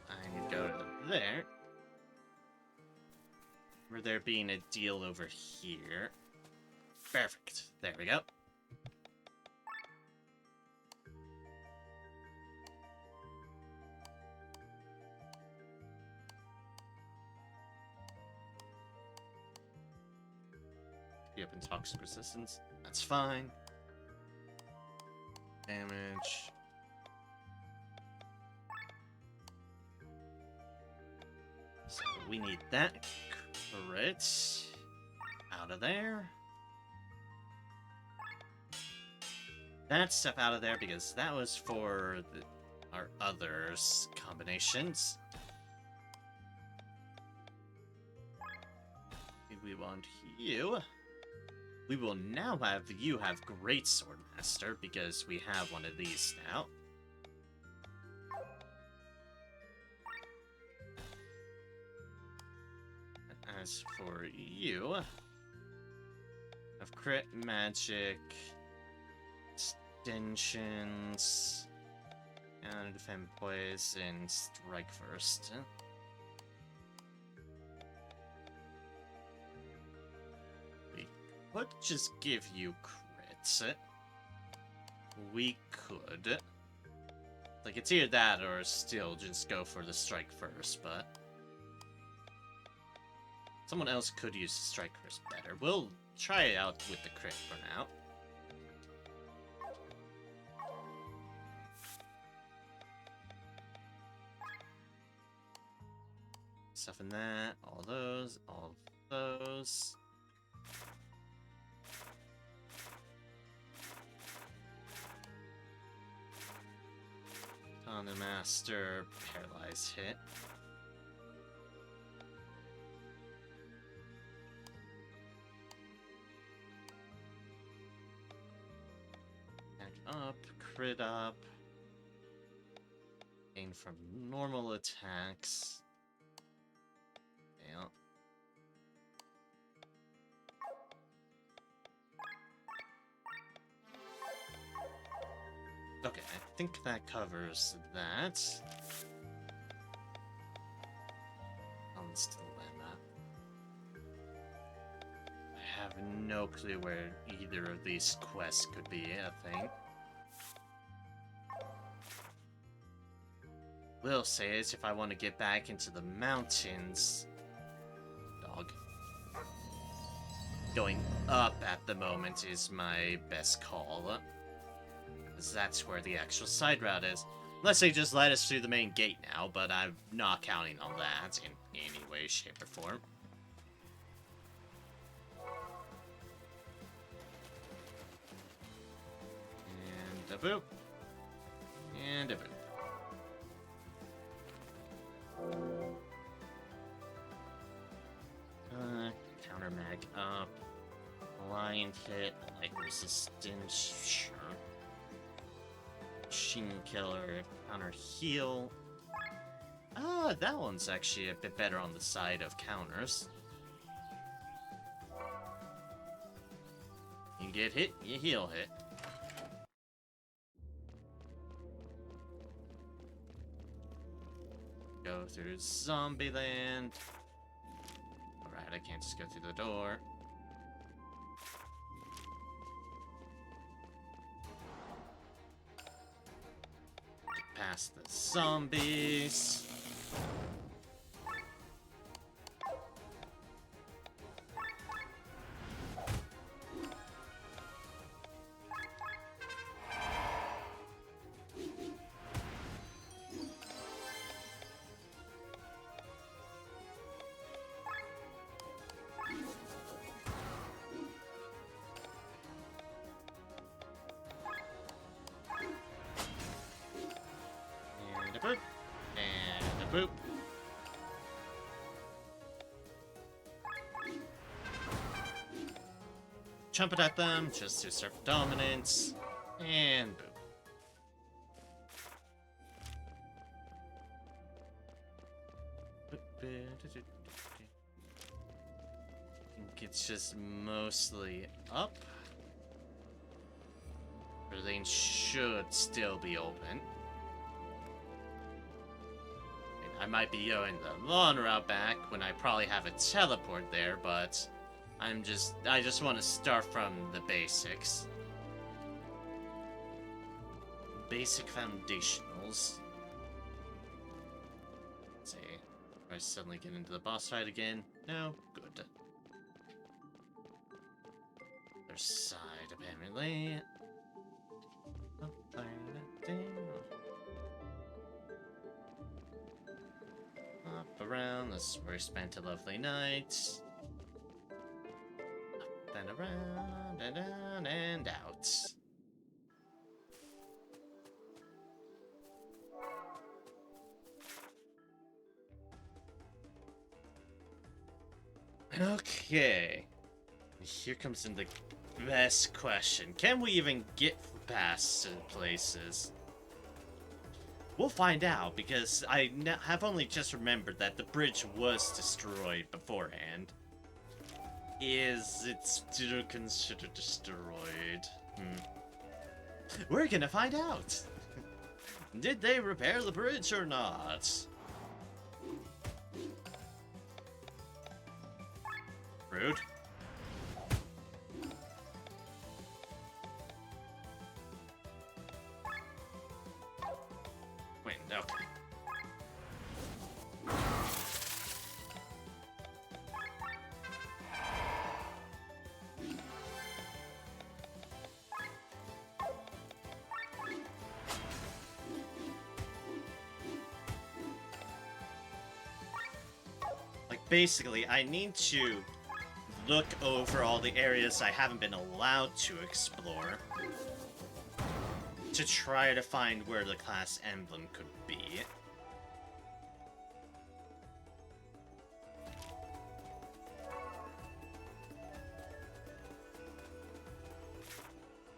I need to go to there. Where there being a deal over here. Perfect. There we go. Be up in toxic resistance. That's fine. Damage. So we need that crit out of there. That stuff out of there because that was for our others combinations. We want you. We will now have you have Great Swordmaster because we have one of these now. As for you, have crit magic, extensions, and defend poison, strike first. We could just give you crits. We could. Like, it's either that or still just go for the strike first, but... Someone else could use the strike first better. We'll try it out with the crit for now. Stuff in that, all those, all those. On the master, paralyze hit. Back up, crit up. Gain from normal attacks. Yeah. Okay, I think that covers that. I'll still land that. I have no clue where either of these quests could be a thing. Will say is if I want to get back into the mountains... Dog. Going up at the moment is my best call. Because that's where the actual side route is. Unless they just let us through the main gate now, but I'm not counting on that in any way, shape, or form. And a boop. And a boop. Counter mag up. Blind hit, light resistance, sure. Machine killer, counter heal. Ah, that one's actually a bit better on the side of counters. You get hit, you heal hit. Go through zombie land. Alright, I can't just go through the door. Get past the zombies. Boop. And a boop. Jump it at them, just to serve dominance. And boop. I think it's just mostly up. The lane should still be open. I might be going the long route back when I probably have a teleport there, but I just want to start from the basics. Basic foundationals. Let's see. Do I suddenly get into the boss fight again? No? Good. Other side, apparently. Up around, this is where we spent a lovely night. Up and around, and down, and out. Okay. Here comes in the best question. Can we even get past certain places? We'll find out, because I have only just remembered that the bridge was destroyed beforehand. Is it still considered destroyed? We're gonna find out! Did they repair the bridge or not? Rude. basically, I need to look over all the areas I haven't been allowed to explore to try to find where the class emblem could be.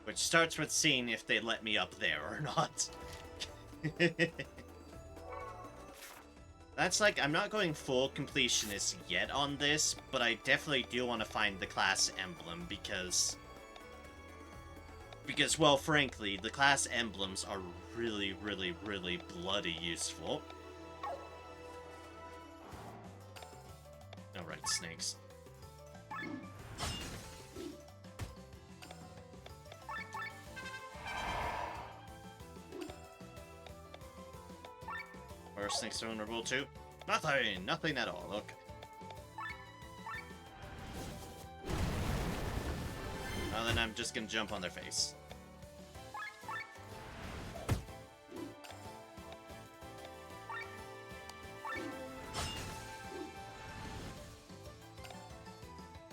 Which starts with seeing if they let me up there or not. That's like, I'm not going full completionist yet on this, but I definitely do want to find the class emblem because, well, frankly, the class emblems are really, really, really bloody useful. Alright, snakes. Are snakes vulnerable too? Nothing at all, okay. Well, then I'm just gonna jump on their face.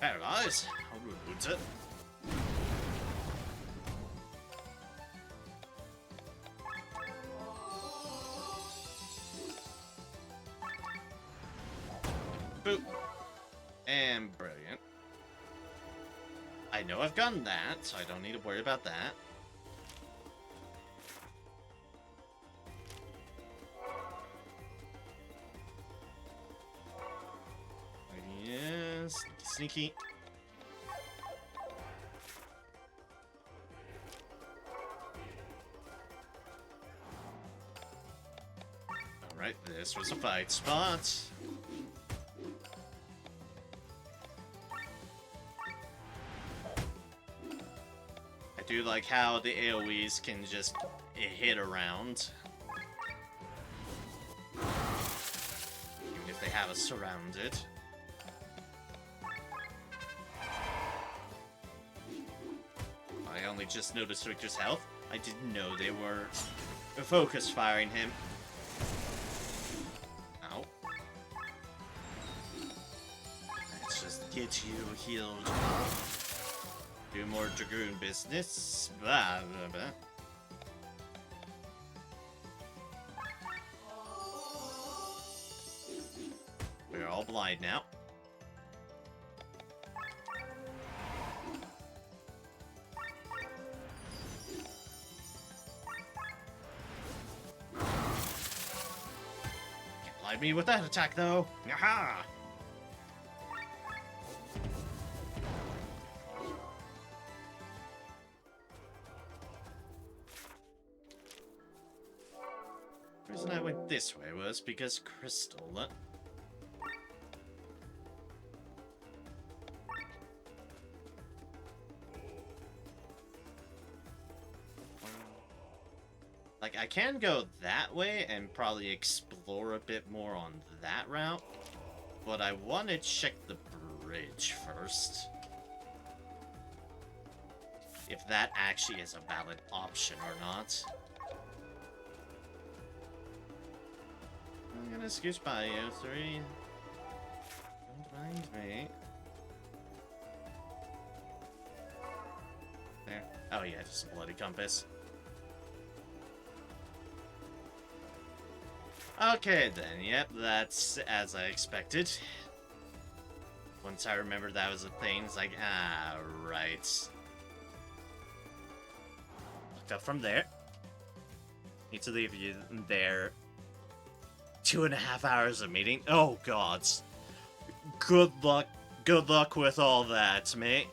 Paralyze? I'll reboot it. Boop. And brilliant. I know I've gotten that, so I don't need to worry about that. Yes, sneaky. Alright, this was a fight spot. I do like how the AoEs can just hit around. Even if they have us surrounded. I only just noticed Victor's health. I didn't know they were focus firing him. Ow. Let's just get you healed. Do more Dragoon business. Blah, blah, blah. We're all blind now. Can't blind me with that attack, though. Aha! The reason I went this way was because Crystal. Like, I can go that way and probably explore a bit more on that route, but I want to check the bridge first. If that actually is a valid option or not. I'm gonna scooch by you, 3. Don't mind me. There. Oh yeah, just a bloody compass. Okay then, yep, that's as I expected. Once I remembered that was a thing, it's like, ah, right. Looked up from there. Need to leave you there. 2.5 hours of meeting? Oh, God. Good luck with all that, mate.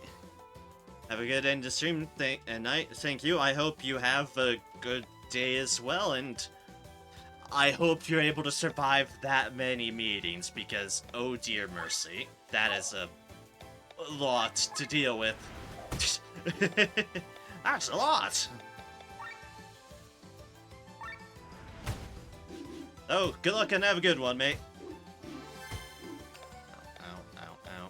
Have a good end of stream and night. Thank you. I hope you have a good day as well, and I hope you're able to survive that many meetings, because, oh dear mercy, that is a lot to deal with. That's a lot! Oh, good luck and have a good one, mate. Ow, ow, ow, ow.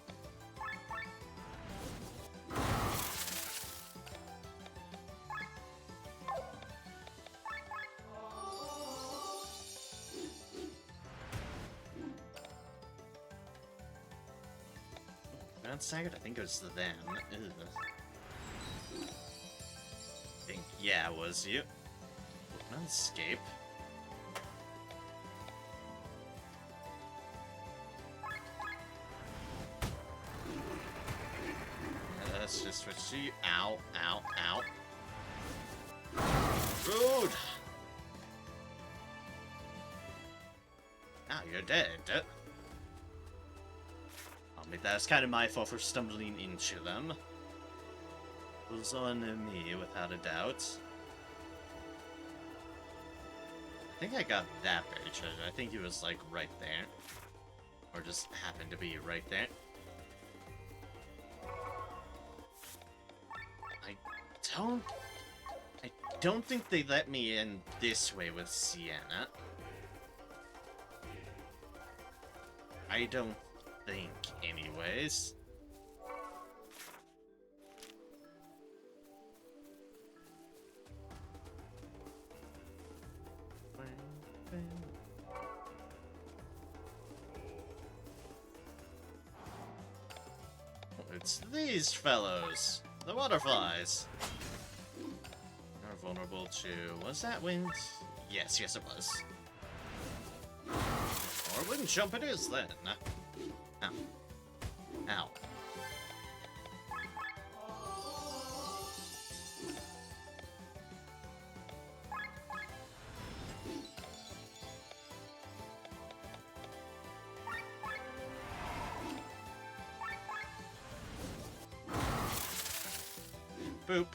Mount Staggered? I think it was them. Ugh. I think, yeah, it was you. Mount Escape. Let's just switch to you. Ow, ow, ow. Rude! Now you're dead. I'll admit that was kind of my fault for stumbling into them. It was on me, without a doubt. I think I got that berry treasure. I think he was, like, right there. Or just happened to be right there. I don't think they let me in this way with Sienna. I don't think, anyways. It's these fellows, the waterflies. Are vulnerable to... Was that wind? Yes, it was. Or wind jump it is then. Ow. Ow. Boop.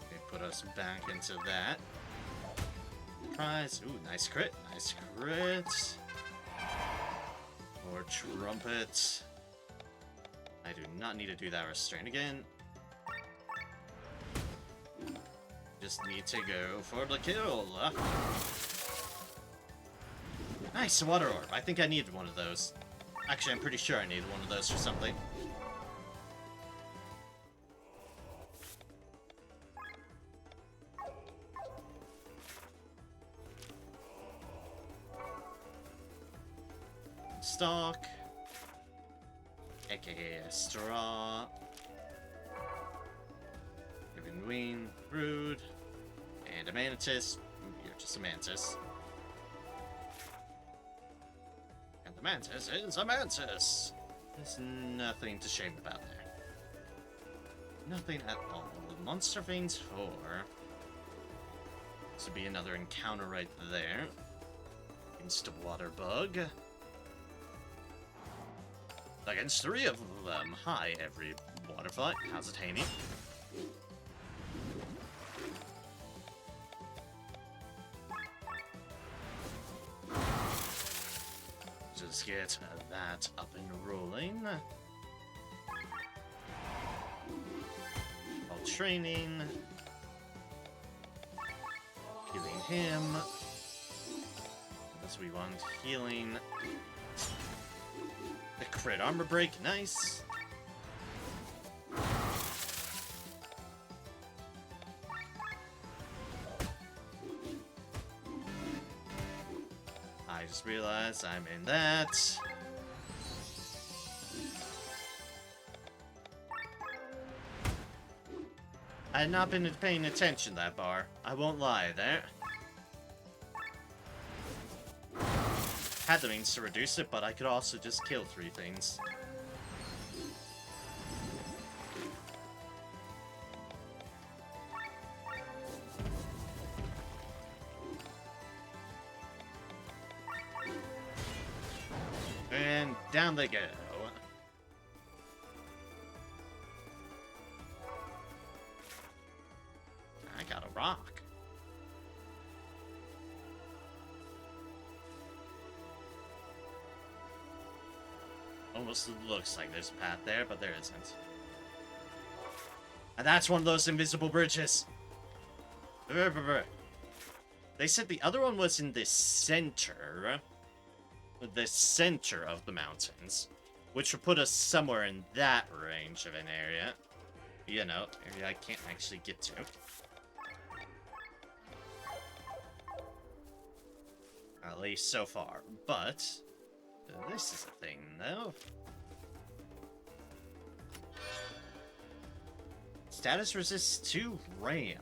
They put us back into that. Prize. Ooh, nice crit. Nice crit. More trumpet. I do not need to do that restraint again. Just need to go for the kill. Nice water orb. I think I needed one of those. Actually, I'm pretty sure I needed one of those for something. Stock, aka a straw, Given Wing, Rude, and a mantis. Ooh, you're just a mantis. And the mantis is a mantis. There's nothing to shame about there. Nothing at all. The Monster Veins 4. This would be another encounter right there. Against a water bug. Against 3 of them. Hi, every waterfly. How's it, Haney? Just get that up and rolling. While training. Healing him. As we want healing. The crit armor break, nice. I just realized I'm in that. I had not been paying attention that bar. I won't lie there. Had the means to reduce it, but I could also just kill 3 things. And down they go. I got a rock. Almost looks like there's a path there, but there isn't. And that's one of those invisible bridges. They said the other one was in the center of the mountains, which would put us somewhere in that range of an area. You know, area I can't actually get to. At least so far, but This is a thing, though. Status resists to RAM.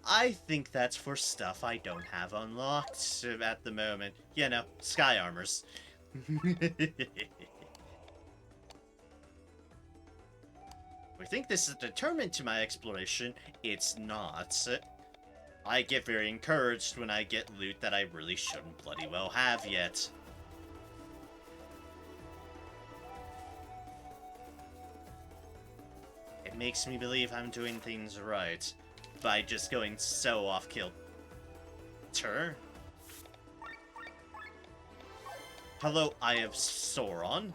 I think that's for stuff I don't have unlocked at the moment. You know, sky armors. I think this is a deterrent to my exploration. It's not. I get very encouraged when I get loot that I really shouldn't bloody well have yet. It makes me believe I'm doing things right by just going so off-kilter. Hello, Eye of Sauron.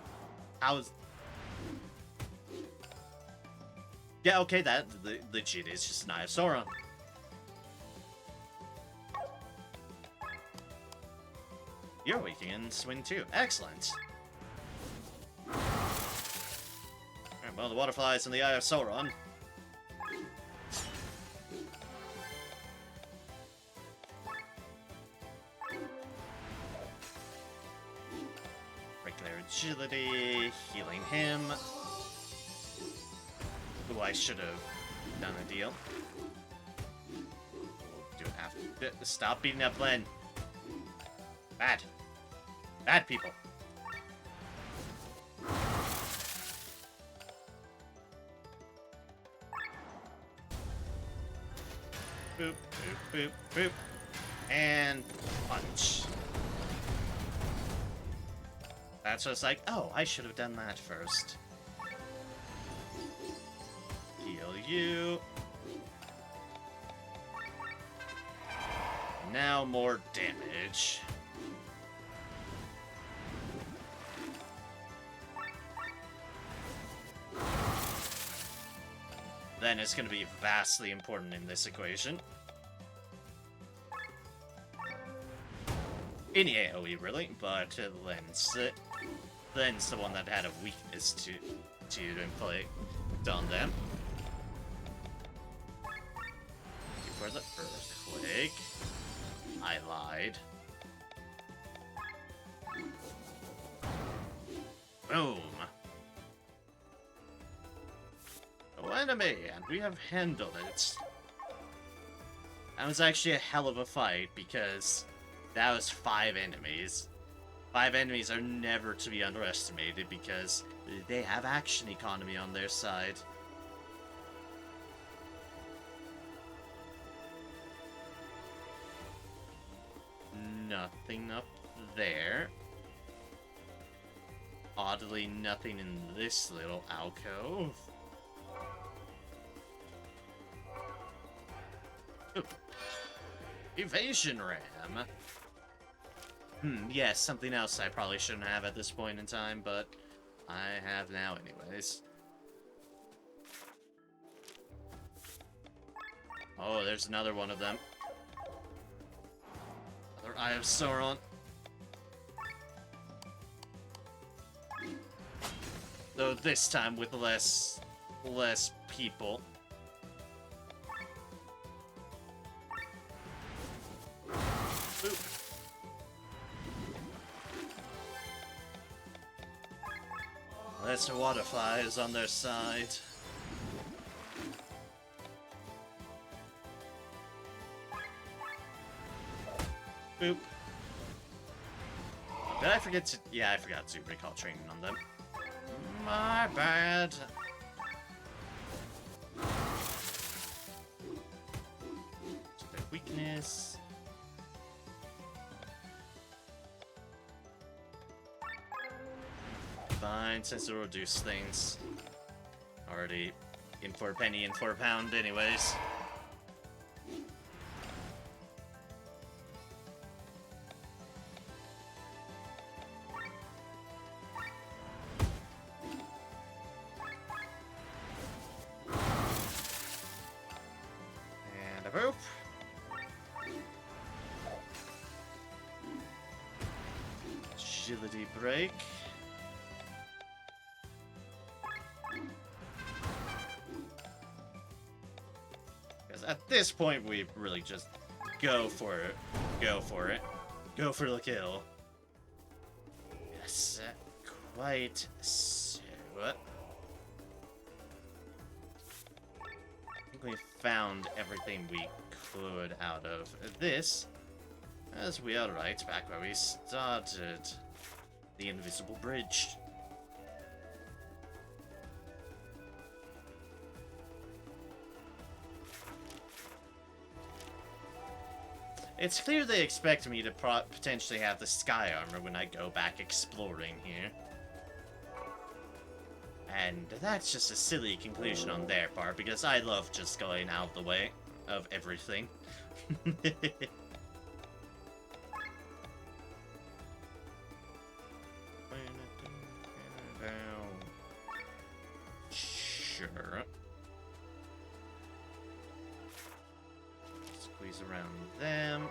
How's... Yeah, okay, that legit is just an Eye of Sauron. You're weak in swing too. Excellent. Alright, well, the water flies in the Eye of Sauron. Regular agility, healing him. Ooh, I should have done a deal. Do it after. Stop beating up Len. Bad. Bad people. Boop, boop, boop, boop. And punch. That's just like, oh, I should have done that first. Heal you. Now more damage. Then it's going to be vastly important in this equation. In AoE, really, but Len's the one that had a weakness to inflict on them. For the earthquake, I lied. Boom. No enemy, and we have handled it. That was actually a hell of a fight, because that was 5 enemies. 5 enemies are never to be underestimated, because they have action economy on their side. Nothing up there. Oddly, nothing in this little alcove. Ooh. Evasion ram. Yes, something else I probably shouldn't have at this point in time, but I have now anyways. Oh, there's another one of them. Another Eye of Sauron. Though this time with less people. Boop. That's the water flies on their side. Boop. Did I forget to... Yeah, I forgot to recall training on them. My bad. So their weakness. Fine, since it'll reduce things. Already in for a penny, in for a pound anyways. And a boop. Agility break. At this point, we really just go for it. Go for it. Go for the kill. yes, quite so. I think we found everything we could out of this, as we are right back where we started. The invisible bridge. It's clear they expect me to potentially have the sky armor when I go back exploring here. And that's just a silly conclusion on their part, because I love just going out of the way of everything. Sure. Squeeze around them.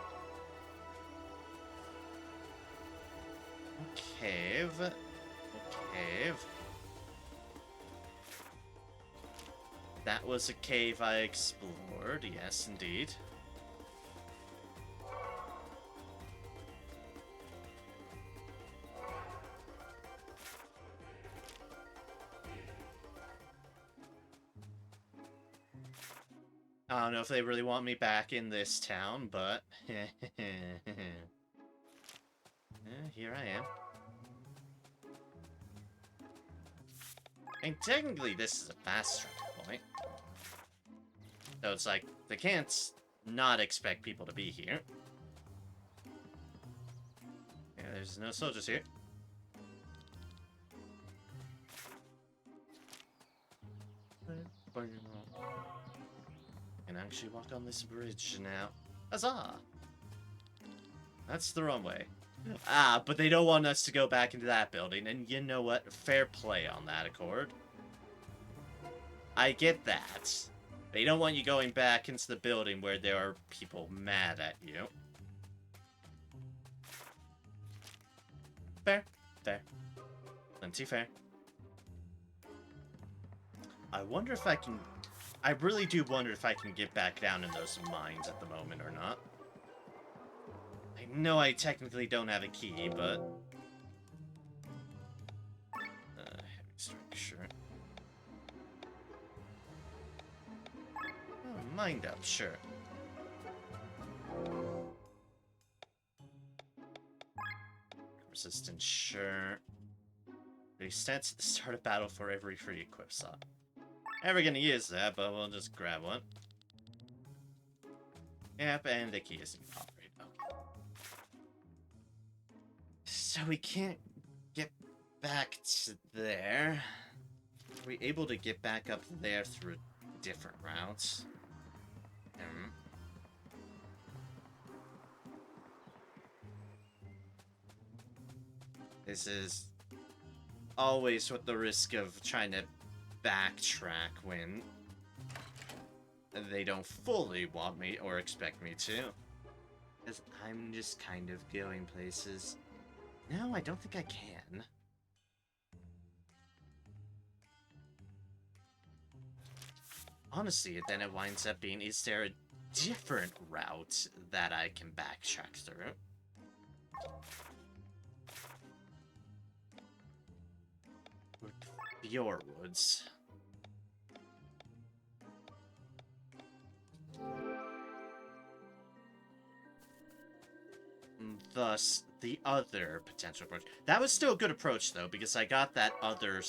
Cave. Cave. That was a cave I explored, yes indeed. I don't know if they really want me back in this town, but here I am. And technically this is a fast travel point. So it's like, they can't not expect people to be here. Yeah, there's no soldiers here. Can actually walk on this bridge now. Huzzah! That's the wrong way. Ah, but they don't want us to go back into that building, and you know what? Fair play on that accord. I get that. They don't want you going back into the building where there are people mad at you. Fair. Fair. Plenty fair. I wonder if I can... I really do wonder if I can get back down in those mines at the moment or not. I know I technically don't have a key, but... heavy strike, sure. Oh, mind up, sure. Resistance, sure. They stats at the start of battle for every free equip slot. Never gonna use that, but we'll just grab one. Yep, and the key isn't operated. Okay. So we can't get back to there. Are we able to get back up there through different routes? This is always with the risk of trying to backtrack when they don't fully want me or expect me to. Because I'm just kind of going places. No, I don't think I can. Honestly, then it winds up being, is there a different route that I can backtrack through? Your woods. Thus, the other potential approach. That was still a good approach, though, because I got that other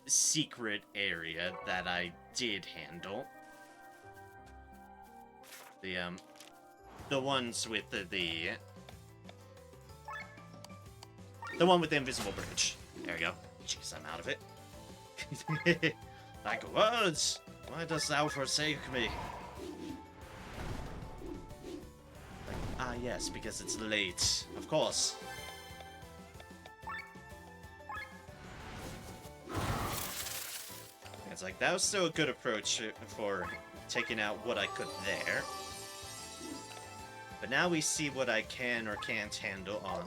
secret area that I did handle. The ones with the one with the invisible bridge. There we go. Jeez, I'm out of it. Like words, why dost thou forsake me? Like, ah yes, because it's late. Of course. It's like, that was still a good approach for taking out what I could there. But now we see what I can or can't handle on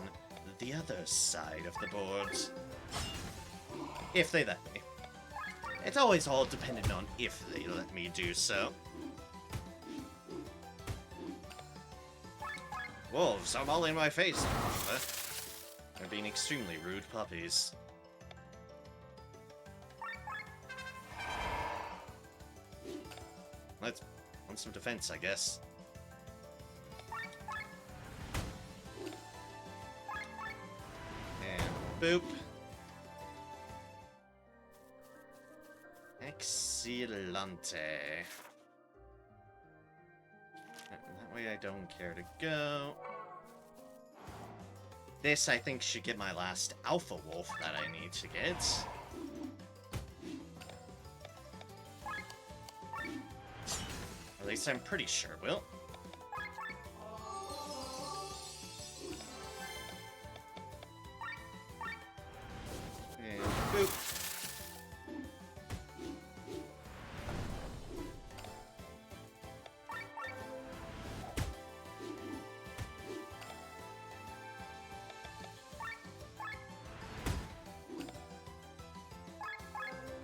the other side of the boards. If they let me. It's always all dependent on if they let me do so. Wolves, I'm all in my face. They're being extremely rude puppies. Let's want some defense, I guess. And boop. Excelente. That way I don't care to go. This, I think, should get my last Alpha Wolf that I need to get. At least I'm pretty sure will. And boop.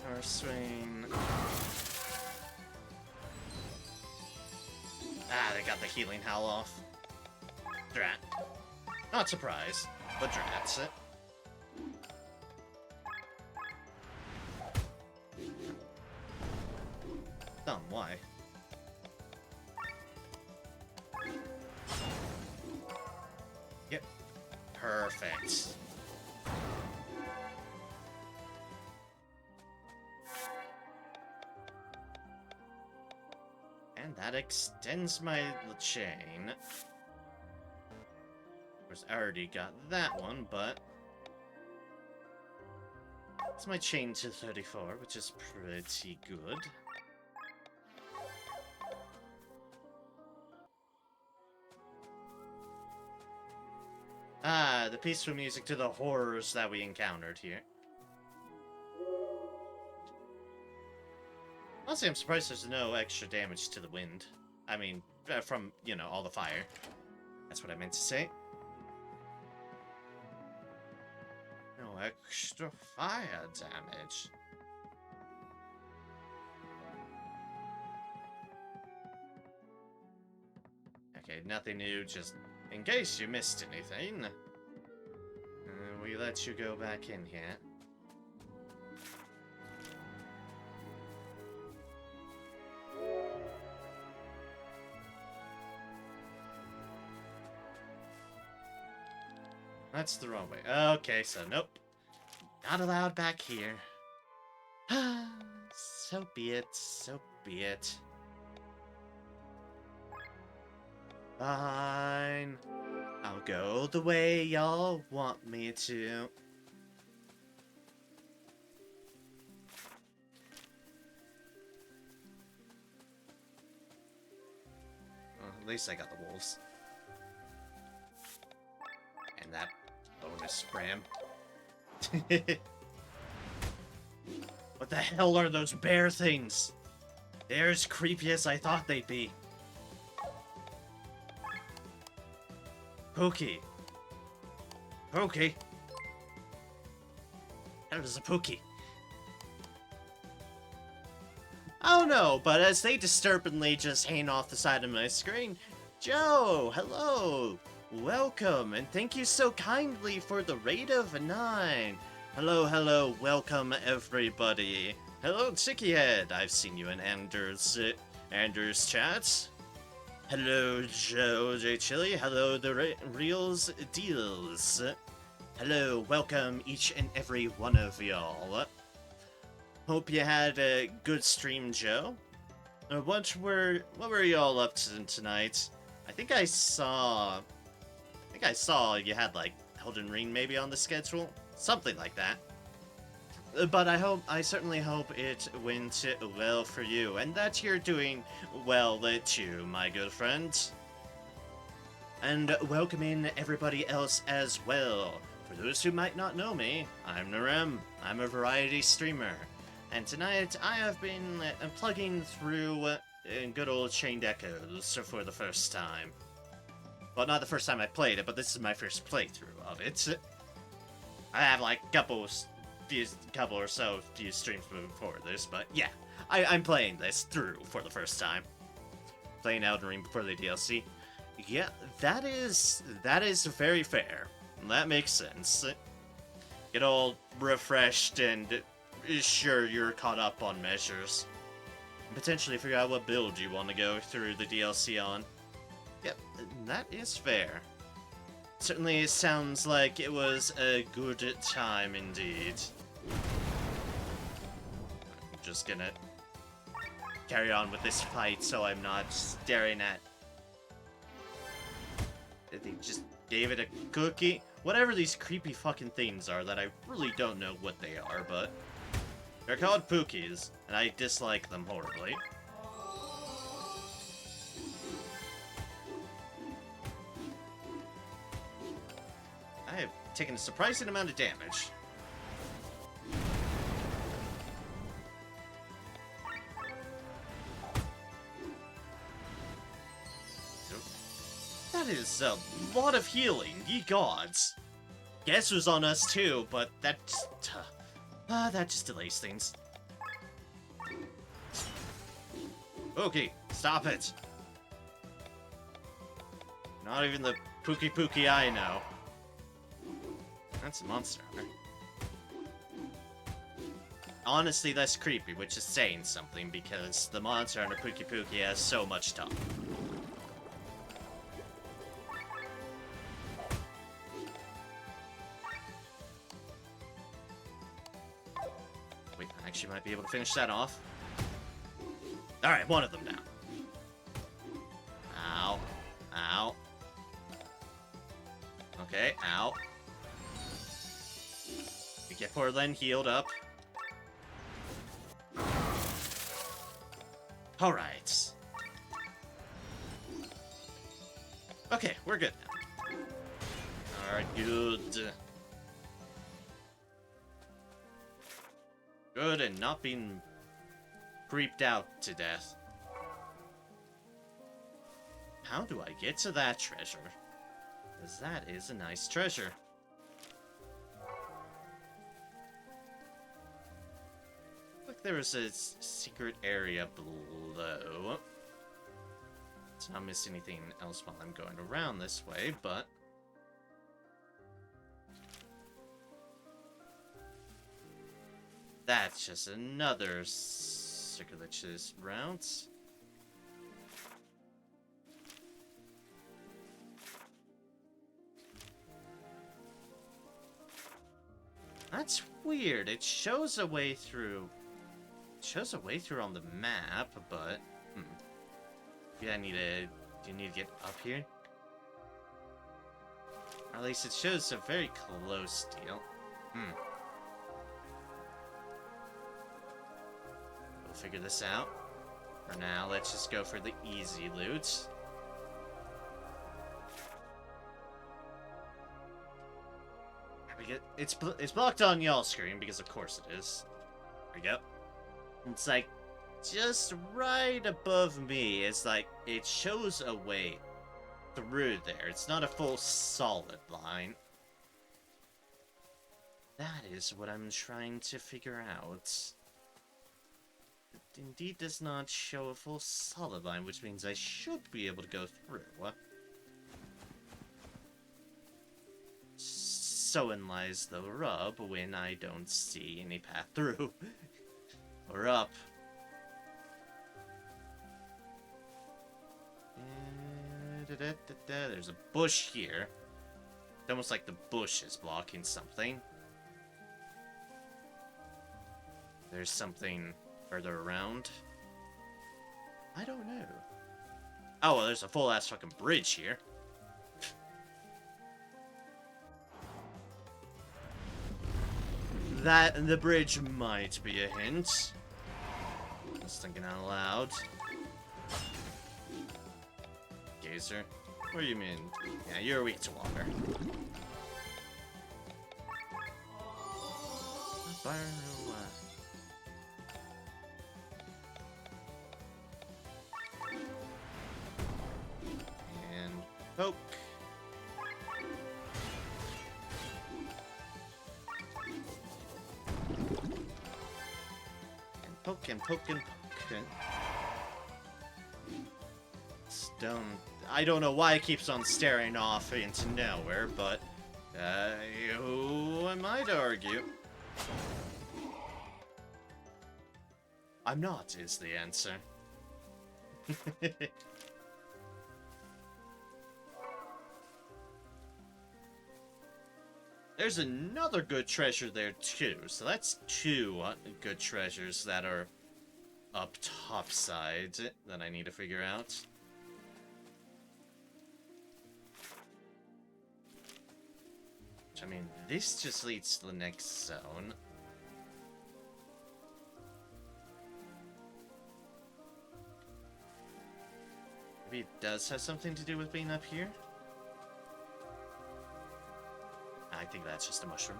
Power swing. Ah, they got the healing howl off. Drat. Not surprised, but drats it. Dumb, why? Yep. Perfect. And that extends my chain. Of course, I already got that one, but... it's my chain to 34, which is pretty good. Ah, the peaceful music to the horrors that we encountered here. Honestly, I'm surprised there's no extra damage to the wind. I mean, from, you know, all the fire. That's what I meant to say. No extra fire damage. Okay, nothing new, just in case you missed anything. We let you go back in here. That's the wrong way. Okay, so nope. Not allowed back here. So be it, so be it. Fine. I'll go the way y'all want me to. Well, at least I got the wolves. And that bonus spram. What the hell are those bear things? They're as creepy as I thought they'd be. Pookie. Pookie. That is a Pookie. Oh no, but as they disturbingly just hang off the side of my screen, Joe, hello. Welcome, and thank you so kindly for the raid of 9. Hello, hello, welcome everybody. Hello, Chickyhead. I've seen you in Anders chats. Hello, Joe J Chili. Hello, the Reels Deals. Hello, welcome each and every one of y'all. Hope you had a good stream, Joe. What were y'all up to tonight? I think I saw you had like Elden Ring maybe on the schedule, something like that. But I certainly hope it went well for you, and that you're doing well too, my good friend. And welcome in everybody else as well. For those who might not know me, I'm Narem. I'm a variety streamer. And tonight I have been plugging through good old Chained Echoes for the first time. Well, not the first time I played it, but this is my first playthrough of it. I have like couple or so streams before this, but yeah, I'm playing this through for the first time. Playing Elden Ring before the DLC. Yeah, that is very fair. That makes sense. Get all refreshed and sure you're caught up on measures. Potentially figure out what build you want to go through the DLC on. Yep, that is fair. Certainly sounds like it was a good time indeed. I'm just gonna carry on with this fight so I'm not staring at... They just gave it a cookie. Whatever these creepy fucking things are that I really don't know what they are, but... They're called Pookies, and I dislike them horribly. I have taken a surprising amount of damage. That is a lot of healing, ye gods. Guess was on us too, but that just delays things. Okay, stop it. Not even the Pookie I know. That's a monster hunter. Honestly, that's creepy, which is saying something, because the monster hunter Pookie has so much top. Wait, I actually might be able to finish that off. Alright, one of them now. Ow. Ow. Okay, ow. We get Portland healed up. Alright. Okay, we're good now. Alright, good. Good and not being creeped out to death. How do I get to that treasure? Because that is a nice treasure. Look, there was a secret area below. Let's not miss anything else while I'm going around this way, but... That's just another circuitous route. That's weird. It shows a way through. It shows a way through on the map, but yeah, do you need to get up here? Or at least it shows a very close deal. We'll figure this out. For now, let's just go for the easy loot. It's blocked on y'all's screen because of course it is. There we go. It's like just right above me. It's like it shows a way through there. It's not a full solid line. That is what I'm trying to figure out. It indeed does not show a full solid line, which means I should be able to go through. So lies the rub when I don't see any path through. Or up. There's a bush here. It's almost like the bush is blocking something. There's something further around. I don't know. Oh, well, there's a full-ass fucking bridge here. That and the bridge might be a hint. Just thinking out loud. Gazer. What do you mean? Yeah, you're weak to water. And poke. Poke and poke and poke. Stone. I don't know why it keeps on staring off into nowhere, but Who am I to argue? I'm not, is the answer. There's another good treasure there too, so that's two good treasures that are up top side that I need to figure out. Which, I mean, this just leads to the next zone. Maybe it does have something to do with being up here? I think that's just a mushroom.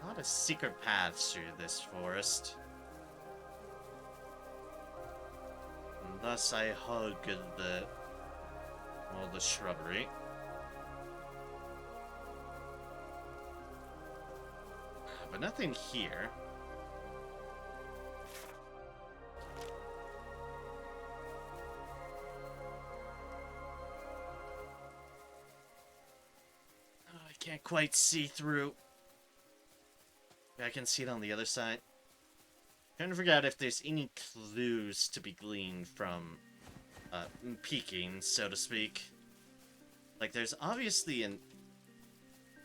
A lot of secret paths through this forest. And thus I hug all the shrubbery. But nothing here. Can't quite see through. I can see it on the other side. Trying to figure out if there's any clues to be gleaned from peeking, so to speak. Like, there's obviously an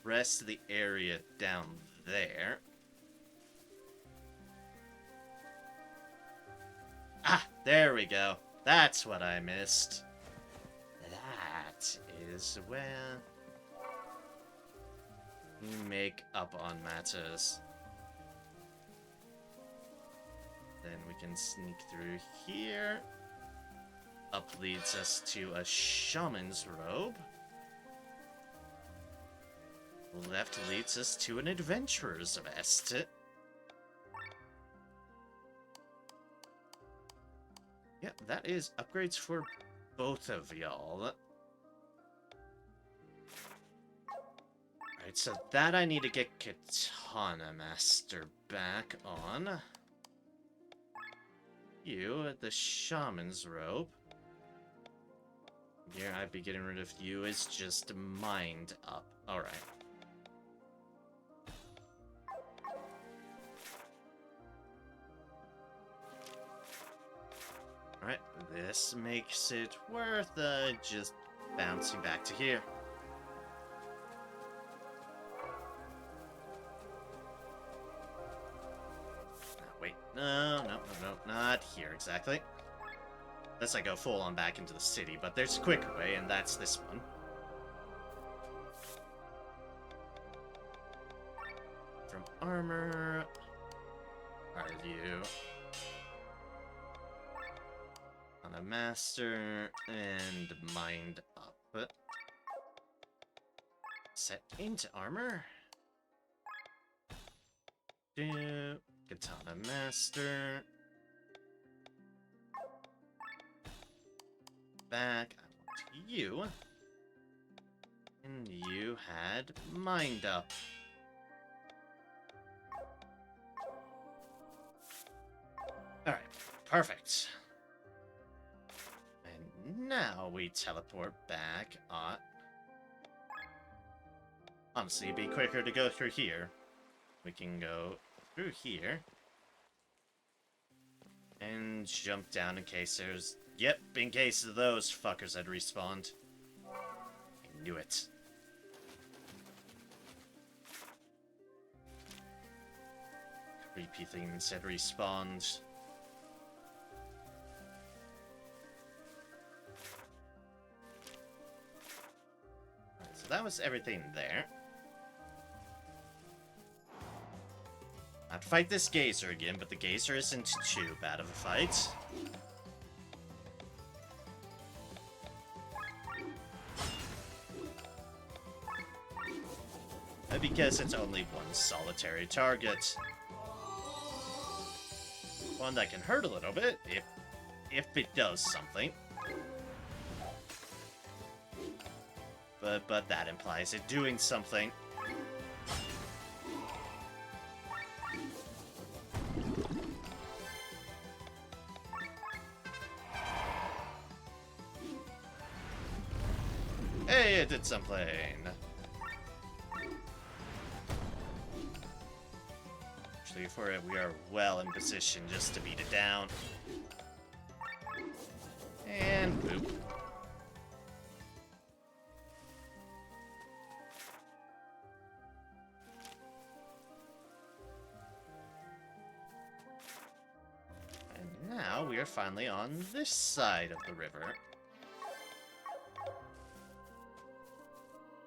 rest of the area down there. Ah, there we go. That's what I missed. That is where make up on matters. Then we can sneak through here. Up leads us to a shaman's robe. Left leads us to an adventurer's vest. Yep, that is upgrades for both of y'all. Alright, so that I need to get Katana Master back on. You, the Shaman's Robe. Here, I'd be getting rid of you is just mind up. Alright. Alright, this makes it worth just bouncing back to here. No, not here exactly. Unless I go full on back into the city, but there's a quicker way, and that's this one. From armor, are you on a master and mind up? Set into armor. Katana Master. Back. I want you. And you had mind up. Alright, perfect. And now we teleport back on. Honestly, it'd be quicker to go through here. We can go through here and jump down in case there's... Yep, in case of those fuckers had respawned. I knew it. Creepy things had respawned. Right, so that was everything there. I'd fight this Gazer again, but the Gazer isn't too bad of a fight. Because it's only one solitary target. One that can hurt a little bit, if it does something. But that implies it doing something. Hey, it's a plane. Actually, for it, we are well in position just to beat it down. And boop. And now we are finally on this side of the river.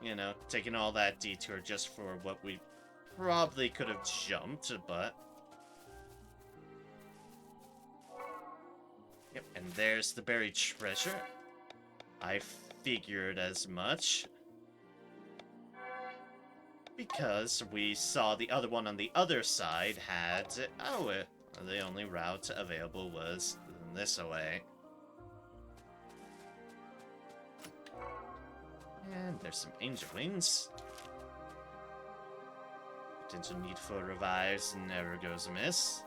You know, taking all that detour just for what we probably could have jumped, but... Yep, and there's the buried treasure. I figured as much. Because we saw the other one on the other side had... Oh, the only route available was this way. And there's some angel wings. Potential need for revives never goes amiss.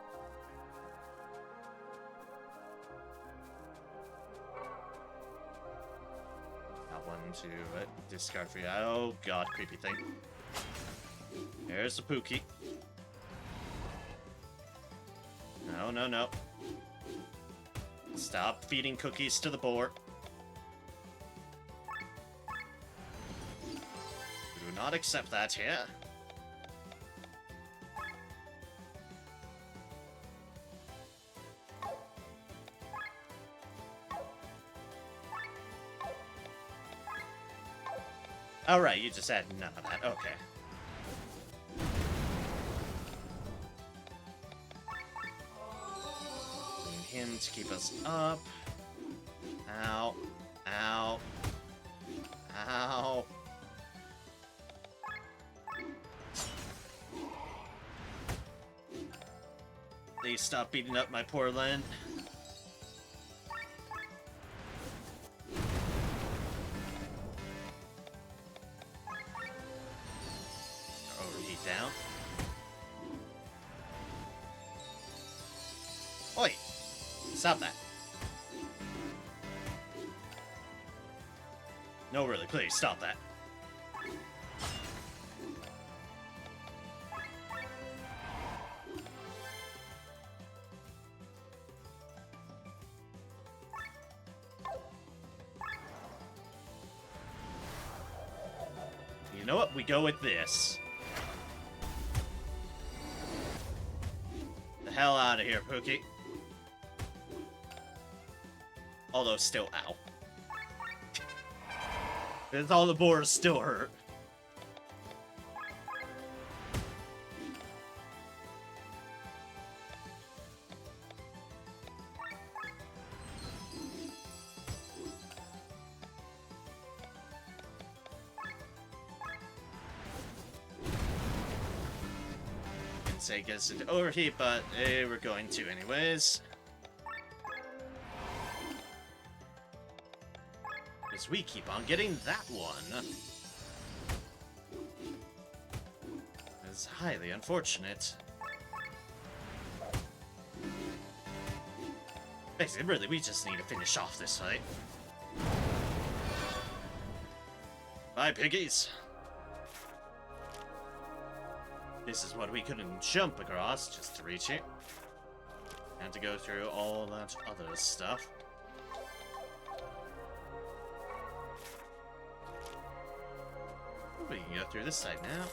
Got one to discard for you. Oh god, creepy thing. There's the Pookie. No, no, no. Stop feeding cookies to the boar. Do not accept that here. Alright, you just had none of that. Okay. Need him to keep us up. Ow. Ow. Ow. Please stop beating up my poor Len. Overheat down. Oi! Stop that. No, really, please, stop that. You know what? We go with this. The hell out of here, Pookie. Although, still, ow. It's all the boars still hurt. Say gets into overheat, but we're going to anyways. Because we keep on getting that one. It's highly unfortunate. Basically, really, we just need to finish off this fight. Bye, piggies. This is what we couldn't jump across just to reach it. And to go through all that other stuff. We can go through this side now.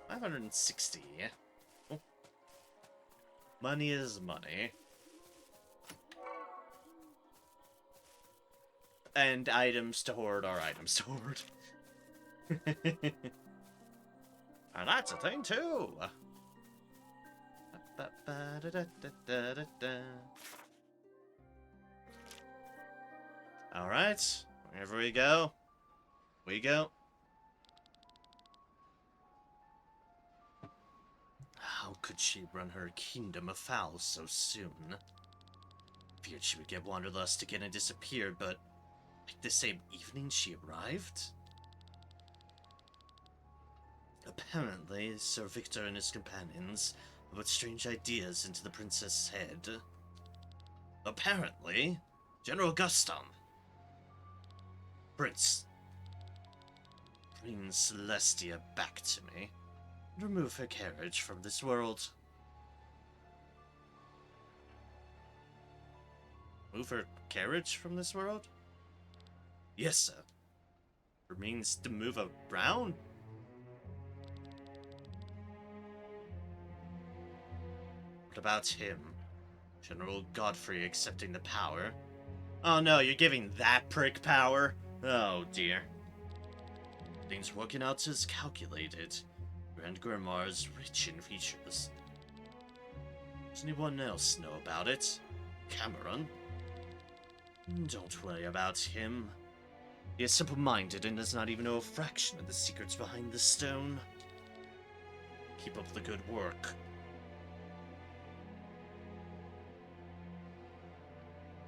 560. Oh. Money is money. And items to hoard are items to hoard. And that's a thing, too! Alright, wherever we go, we go. How could she run her kingdom afoul so soon? Feared she would get wanderlust again and disappeared, but like the same evening she arrived? Apparently, Sir Victor and his companions put strange ideas into the princess's head. Apparently, General Gaston. Prince. Bring Celestia back to me. And remove her carriage from this world. Move her carriage from this world? Yes, sir. It means to move around? What about him? General Godfrey accepting the power? Oh no, you're giving that prick power? Oh dear. Things working out as calculated. Grand Grimoire's rich in features. Does anyone else know about it? Cameron? Don't worry about him. He is simple-minded and does not even know a fraction of the secrets behind the stone. Keep up the good work.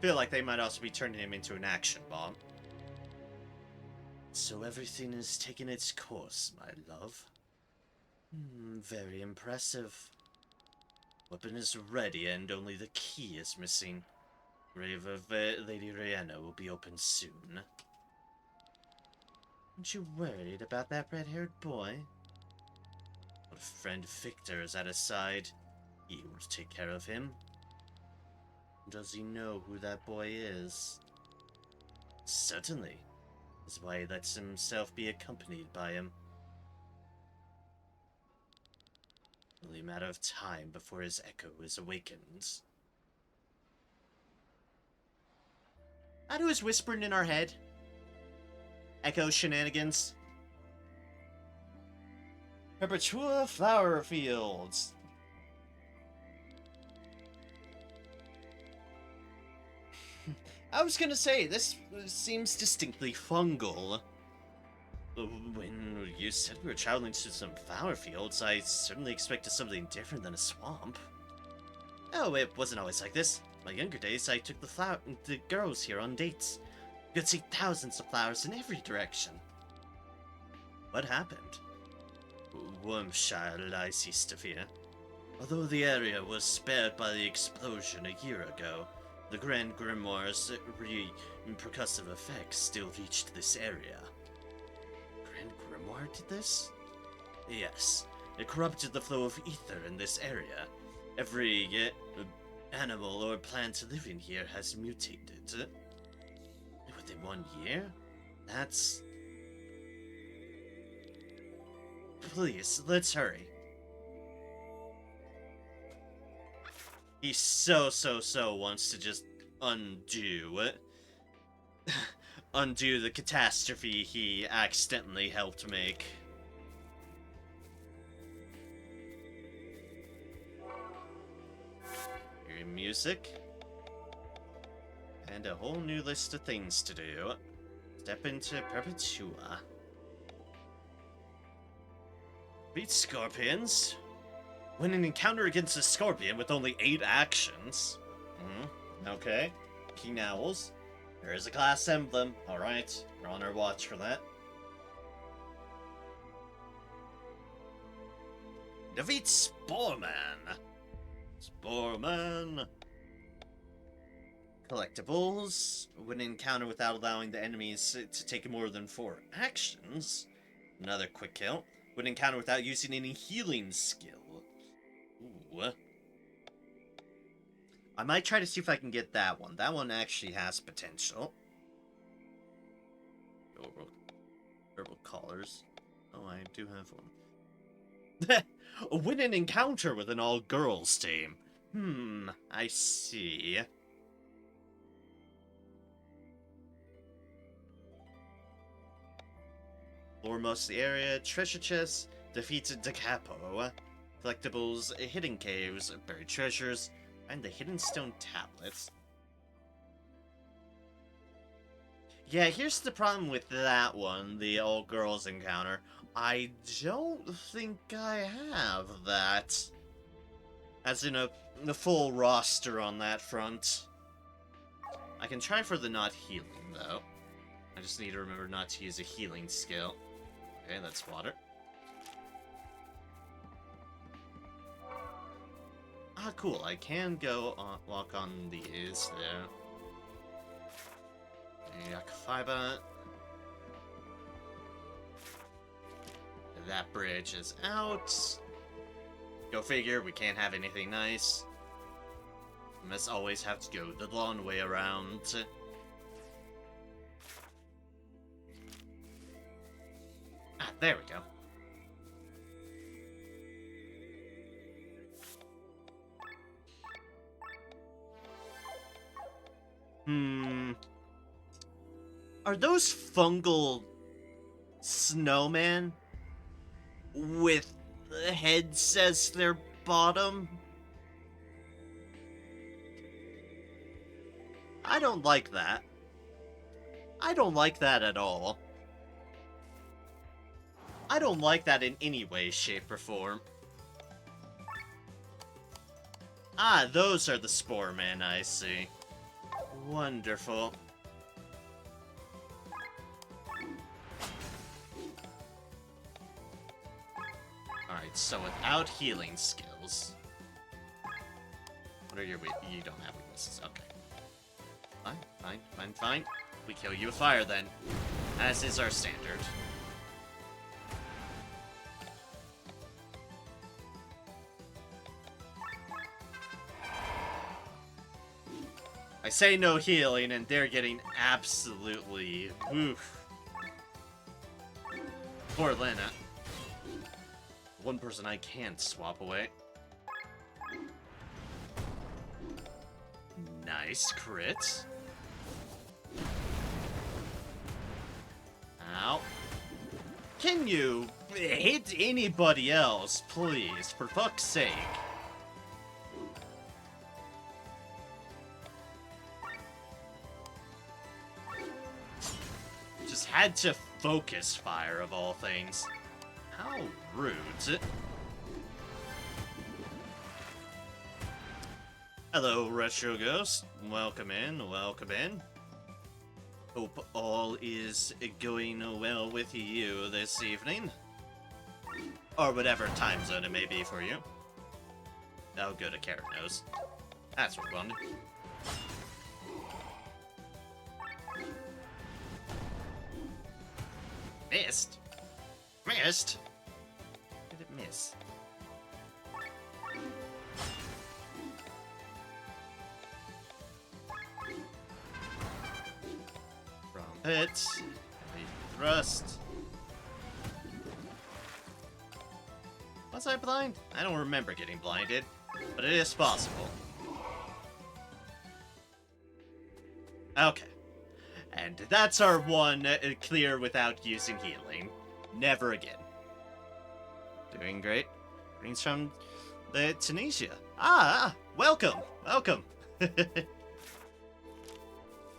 Feel like they might also be turning him into an action bomb. So everything is taking its course, my love. Very impressive. Weapon is ready and only the key is missing. Grave of Lady Rihanna will be open soon. Aren't you worried about that red-haired boy? What friend Victor is at his side. He will take care of him. Does he know who that boy is? Certainly. That's why he lets himself be accompanied by him. Only a matter of time before his echo is awakened. How do his whispering in our head? Echo shenanigans. Perpetua flower fields. I was gonna say, this seems distinctly fungal. When you said we were traveling to some flower fields, I certainly expected something different than a swamp. Oh, it wasn't always like this. In my younger days, I took the girls here on dates. You could see thousands of flowers in every direction. What happened? Wormshire lies east of here. Although the area was spared by the explosion a year ago, the Grand Grimoire's percussive effects still reached this area. Grand Grimoire did this? Yes, it corrupted the flow of ether in this area. Every animal or plant living here has mutated. Within 1 year? That's... Please, let's hurry. He so wants to just undo the catastrophe he accidentally helped make. Hearing music. And a whole new list of things to do. Step into Perpetua. Beat scorpions. When an encounter against a scorpion with only 8 actions. Okay. King Owls. There is a class emblem. Alright. We're on our watch for that. Defeat Sporeman. Sporeman. Collectibles. When an encounter without allowing the enemies to take more than 4 actions. Another quick kill. When encounter without using any healing skill. Ooh. I might try to see if I can get that one. That one actually has potential. Herbal collars. Oh, I do have one. Win an encounter with an all-girls team. I see. Lore most of the area, treasure chests, defeated Da Capo, collectibles, hidden caves, buried treasures, and the hidden stone tablets. Yeah, here's the problem with that one, the all-girls encounter. I don't think I have that. As in a full roster on that front. I can try for the not healing, though. I just need to remember not to use a healing skill. Okay, that's water. Ah, cool. I can go walk on these there. Yak fiber. that bridge is out. Go figure, we can't have anything nice. We must always have to go the long way around. Ah, there we go. Are those fungal snowmen with heads as their bottom? I don't like that. I don't like that at all. I don't like that in any way, shape, or form. Ah, those are the Spore Men, I see. Wonderful. Alright, so without healing skills... What are your you don't have weaknesses, okay. Fine. We kill you with fire then. As is our standard. I say no healing, and they're getting absolutely... Oof. Poor Lena. One person I can't swap away. Nice crit. Ow. Can you hit anybody else, please? For fuck's sake. Just had to focus fire, of all things. How rude. Hello, Retro Ghost. Welcome in, welcome in. Hope all is going well with you this evening. Or whatever time zone it may be for you. Oh, good, a carrot nose. That's what we wanted. Missed? Missed? How did it miss? Hit. Heavy thrust. Was I blind? I don't remember getting blinded, but it is possible. Okay. And that's our one clear without using healing. Never again. Doing great. Greetings from the Tunisia. Ah, welcome. Welcome.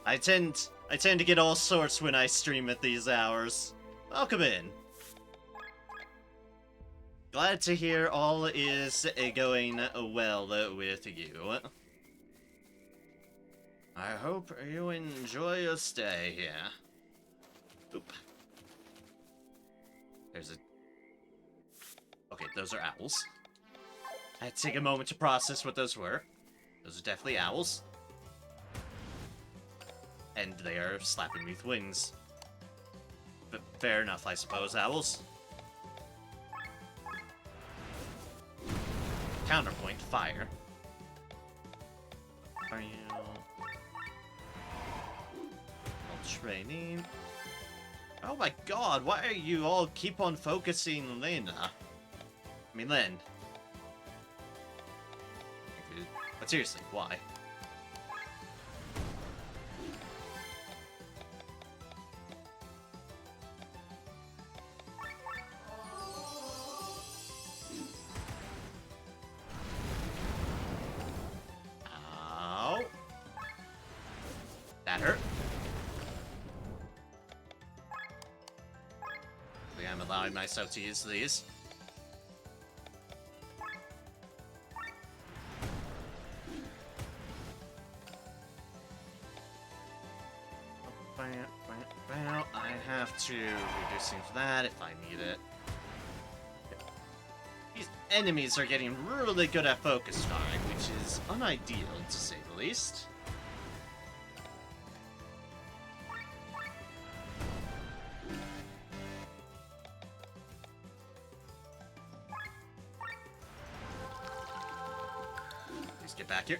I tend to get all sorts when I stream at these hours. Welcome in. Glad to hear all is going well with you. I hope you enjoy your stay here. Oop. There's a... Okay, those are owls. I had to take a moment to process what those were. Those are definitely owls. And they are slapping me with wings. But fair enough, I suppose, owls. Counterpoint, fire. Are you... training? Oh my god, why are you all keep on focusing Lena? I mean, Len. But seriously, why? Ow. That hurt. I think I'm allowing myself to use these. I have to reducing for that if I need it. These enemies are getting really good at focus firing, which is unideal to say the least. Just get back here.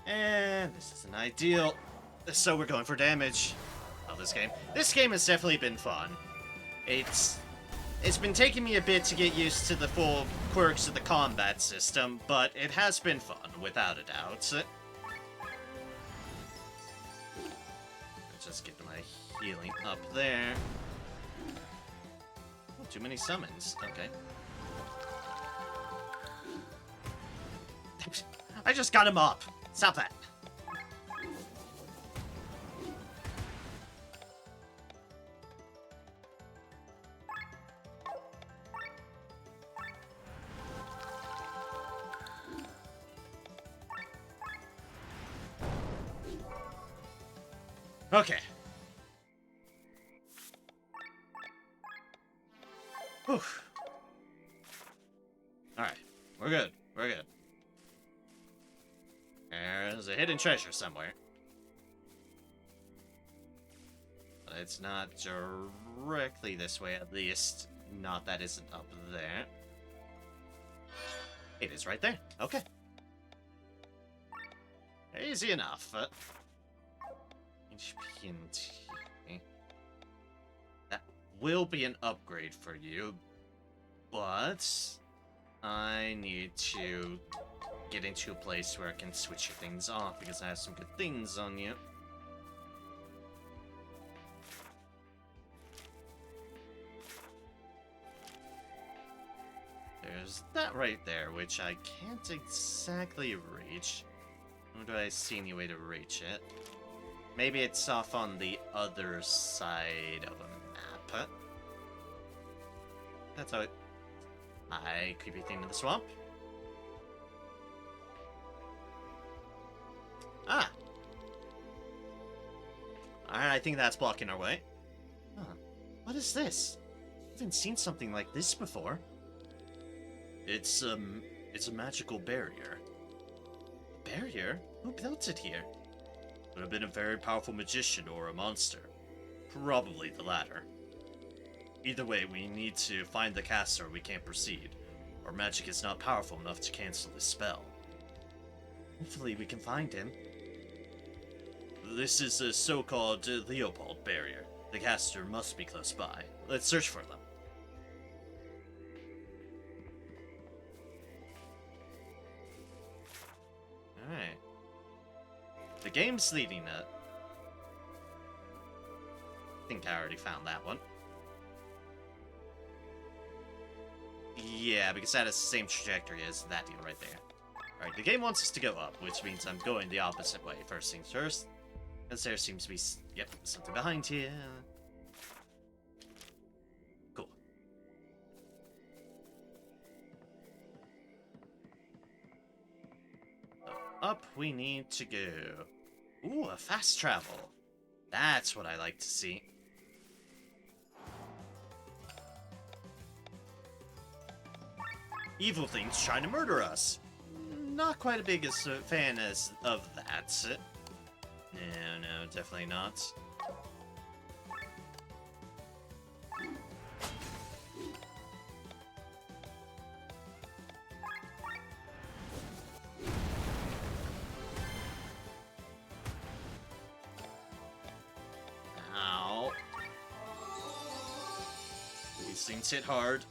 And this isn't ideal. So we're going for damage. Oh, this game. This game has definitely been fun. It's been taking me a bit to get used to the full quirks of the combat system, but it has been fun, without a doubt. Just get my healing up there. Oh, too many summons. Okay. I just got him up. Stop that. Okay. Whew. Alright. We're good. We're good. There's a hidden treasure somewhere. But it's not directly this way, at least. Not that isn't up there. It is right there. Okay. Easy enough. HP and T. That will be an upgrade for you, but I need to get into a place where I can switch your things off because I have some good things on you. There's that right there, which I can't exactly reach. Nor do I see any way to reach it. Maybe it's off on the other side of a map. That's how it... Hi, creepy thing in the swamp. Ah! Alright, I think that's blocking our way. Huh. What is this? I haven't seen something like this before. It's a magical barrier. A barrier? Who built it here? Would have been a very powerful magician or a monster. Probably the latter. Either way, we need to find the caster or we can't proceed. Our magic is not powerful enough to cancel this spell. Hopefully we can find him. This is a so-called Leopold barrier. The caster must be close by. Let's search for them. Alright. The game's leading it. I think I already found that one. Yeah, because that is the same trajectory as that deal right there. Alright, the game wants us to go up, which means I'm going the opposite way. First things first. Because there seems to be, yep, something behind here. Cool. So up we need to go. Ooh, a fast travel. That's what I like to see. Evil things trying to murder us. Not quite a big fan of that. No, definitely not. Ow. These things hit hard.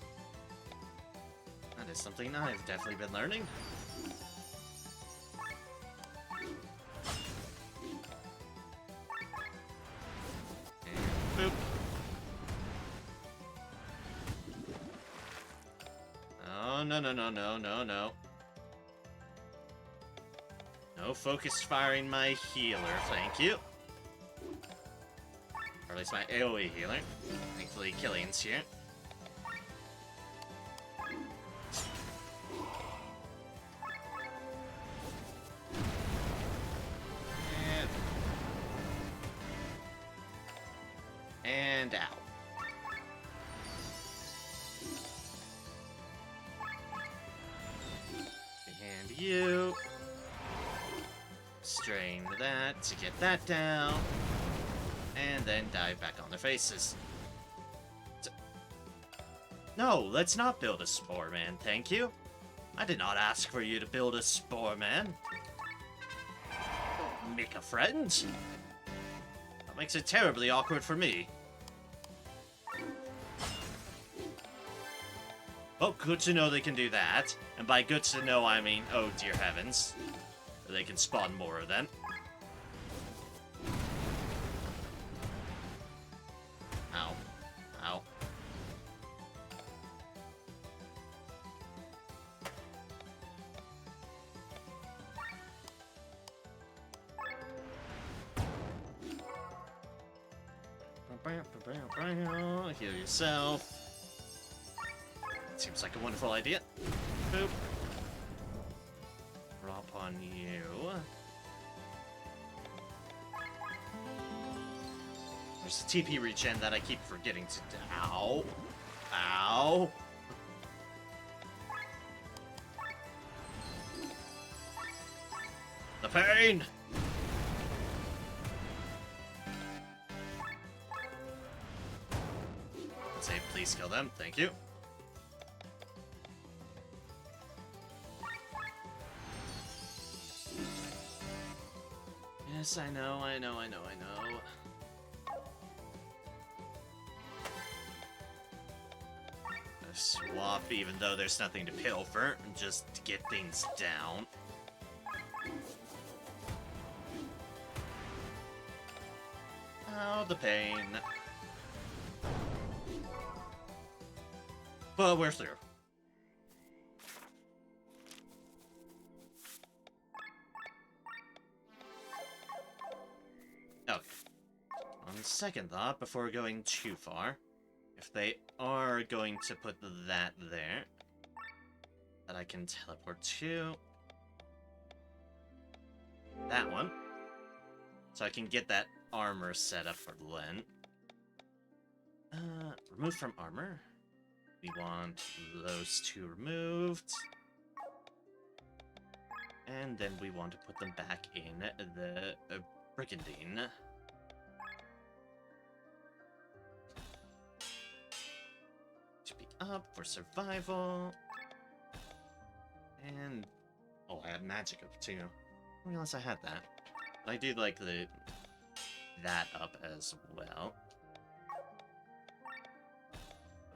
That is something I've definitely been learning. Boop. Oh, no. No focused firing my healer, thank you. Or at least my AoE healer. Thankfully, Killian's here. And out. And you. Strain that to get that down. And then dive back on their faces. No, let's not build a spore man, thank you. I did not ask for you to build a spore man. Make a friend? That makes it terribly awkward for me. Oh, good to know they can do that. And by good to know, I mean, oh dear heavens. They can spawn more of them. Ow. Ow. Heal yourself. Seems like a wonderful idea. Boop. Drop on you. There's a TP regen that I keep forgetting to do. Ow. Ow. The pain! Say, please kill them. Thank you. Yes, I know. A swap, even though there's nothing to pilfer, just to get things down. Oh, the pain. But we're through. Okay. On second thought, before going too far, if they are going to put that there, that I can teleport to that one, so I can get that armor set up for Len. Remove from armor. We want those two removed. And then we want to put them back in the Brigandine. To be up for survival. And... oh, I had magic up too. I realized I had that. I do like that up as well.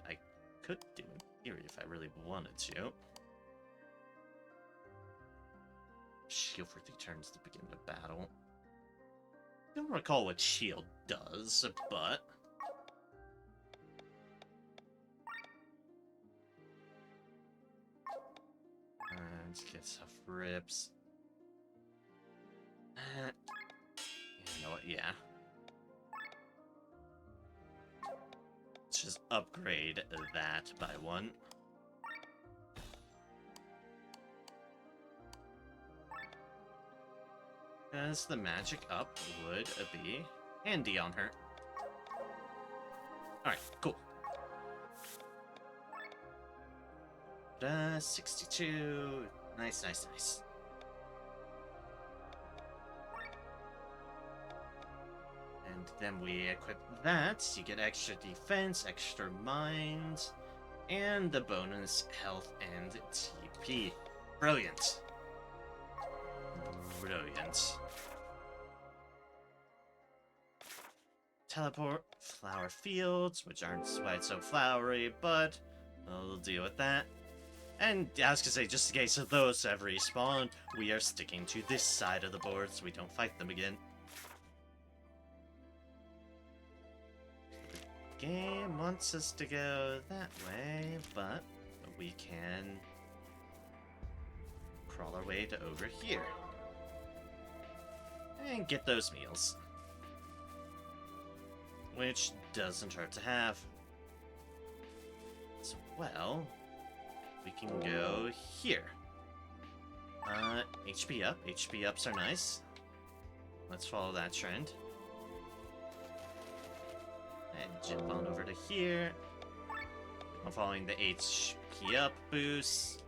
I could do it here if I really wanted to. Shield for 3 turns to begin the battle. I don't recall what shield does, but... let's get stuff rips. You know what, yeah. Let's just upgrade that by 1. As the magic up would be handy on her. Alright, cool. 62. Nice, nice, nice. And then we equip that. You get extra defense, extra mind, and the bonus health and TP. Brilliant. Brilliant. Teleport, flower fields, which aren't quite so flowery, but we'll deal with that. And I was gonna say, just in case of those ever respawn, we are sticking to this side of the board so we don't fight them again. The game wants us to go that way, but we can crawl our way to over here. And get those meals. Which doesn't hurt to have. As well, we can go here. HP up. HP ups are nice. Let's follow that trend. And jump on over to here. I'm following the HP up boost.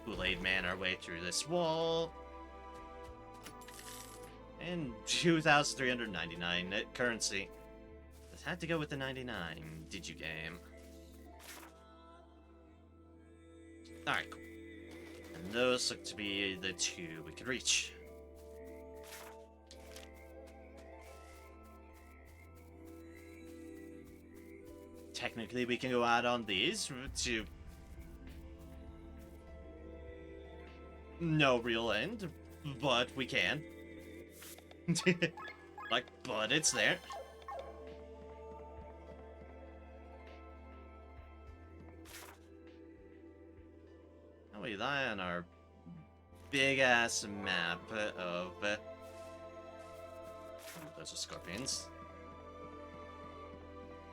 Kool-Aid Man our way through this wall. And 2,399 currency. Just had to go with the 99, did you, game? Alright, cool. And those look to be the two we can reach. Technically, we can go out on these to no real end, but we can. Like, but it's there. Now we lie on our big-ass map of... those are scorpions.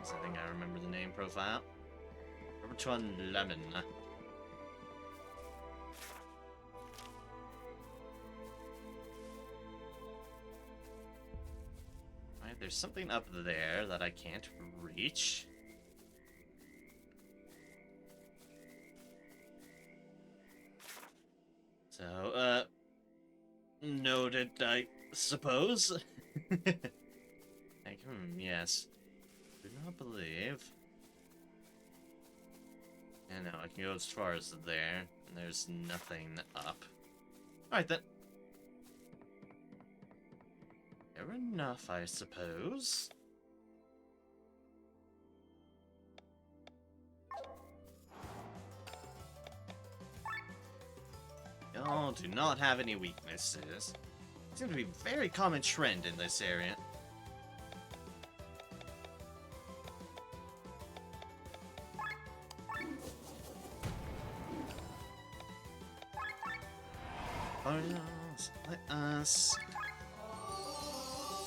I think I remember the name profile. Which one? Lemon. Right, there's something up there that I can't reach. So, noted, I suppose. Like, yes. Do not believe. Yeah, no, I can go as far as there, and there's nothing up. Alright then. Fair enough, I suppose. Y'all do not have any weaknesses. Seems to be a very common trend in this area. Let us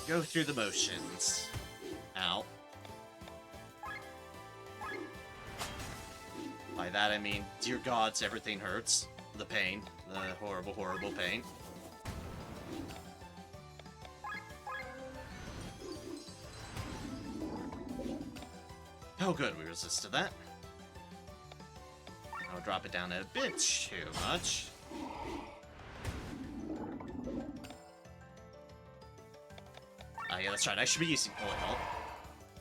go through the motions. Ow. By that I mean, dear gods, everything hurts. The pain. The horrible, horrible pain. Oh good, we resisted that. I'll drop it down a bit too much. Oh yeah, that's right, I should be using oil.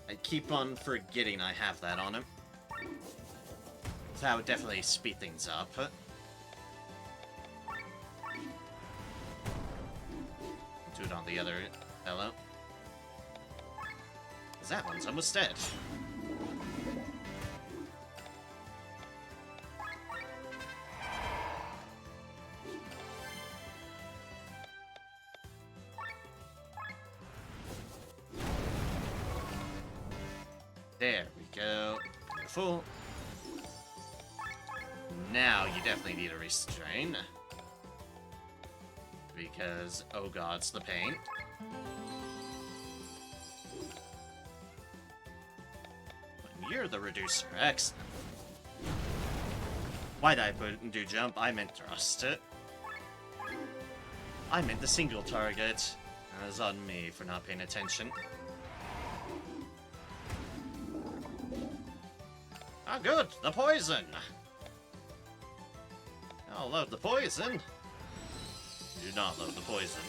I keep on forgetting I have that on him. So that would definitely speed things up. Do it on the other fellow. 'Cause that one's almost dead. There we go. Full. Now you definitely need a restrain. Because, oh god, it's the pain. You're the reducer. Excellent. Why did I put do jump? I meant thrust it. I meant the single target. That was on me for not paying attention. Ah, good! The poison! I'll load the poison. Do not load the poison.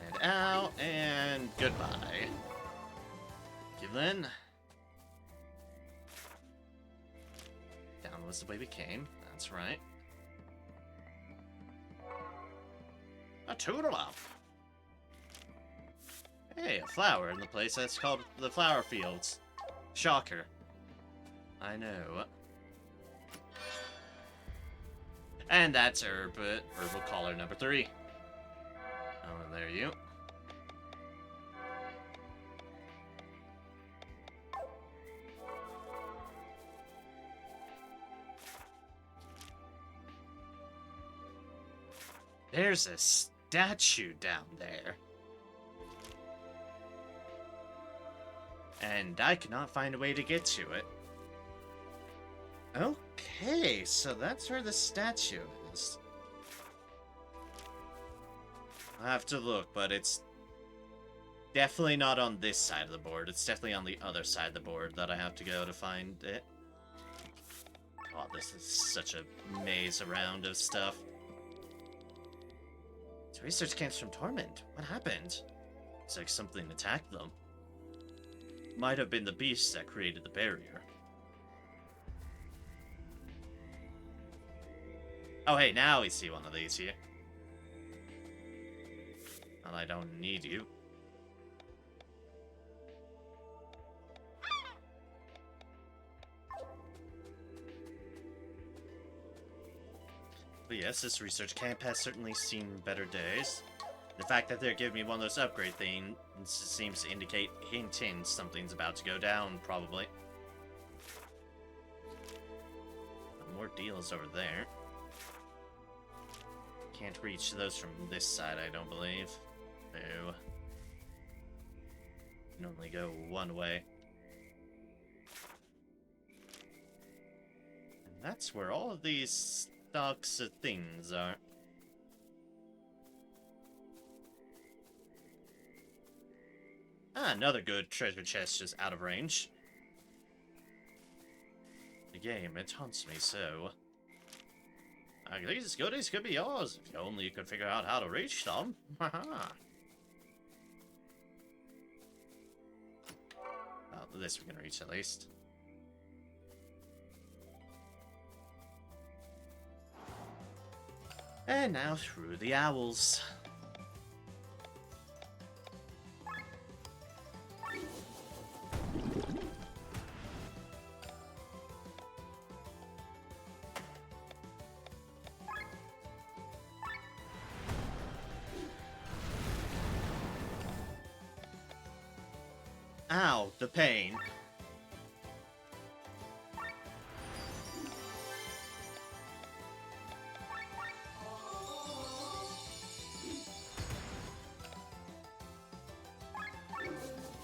And out, and goodbye. Thank you, Lynn. Down was the way we came, that's right. A tulip! Hey, a flower in the place that's called the Flower Fields. Shocker. I know. And that's herbal collar number 3. Oh, and there you. There's a statue down there. And I cannot find a way to get to it. Okay, so that's where the statue is. I'll have to look, but it's definitely not on this side of the board. It's definitely on the other side of the board that I have to go to find it. God, this is such a maze around of stuff. It's research camps from Torment. What happened? It's like something attacked them. Might have been the beast that created the barrier. Oh, hey, now we see one of these here. Well, I don't need you. But yes, this research camp has certainly seen better days. The fact that they're giving me one of those upgrade things seems to indicate, hint, something's about to go down, probably. More deals over there. Can't reach those from this side, I don't believe. No. Can only go one way. And that's where all of these stocks of things are. Ah, another good treasure chest just out of range. The game, it haunts me so. These goodies could be yours, if only you could figure out how to reach them. Haha. Oh, this we can reach at least. And now through the owls. Ow, the pain.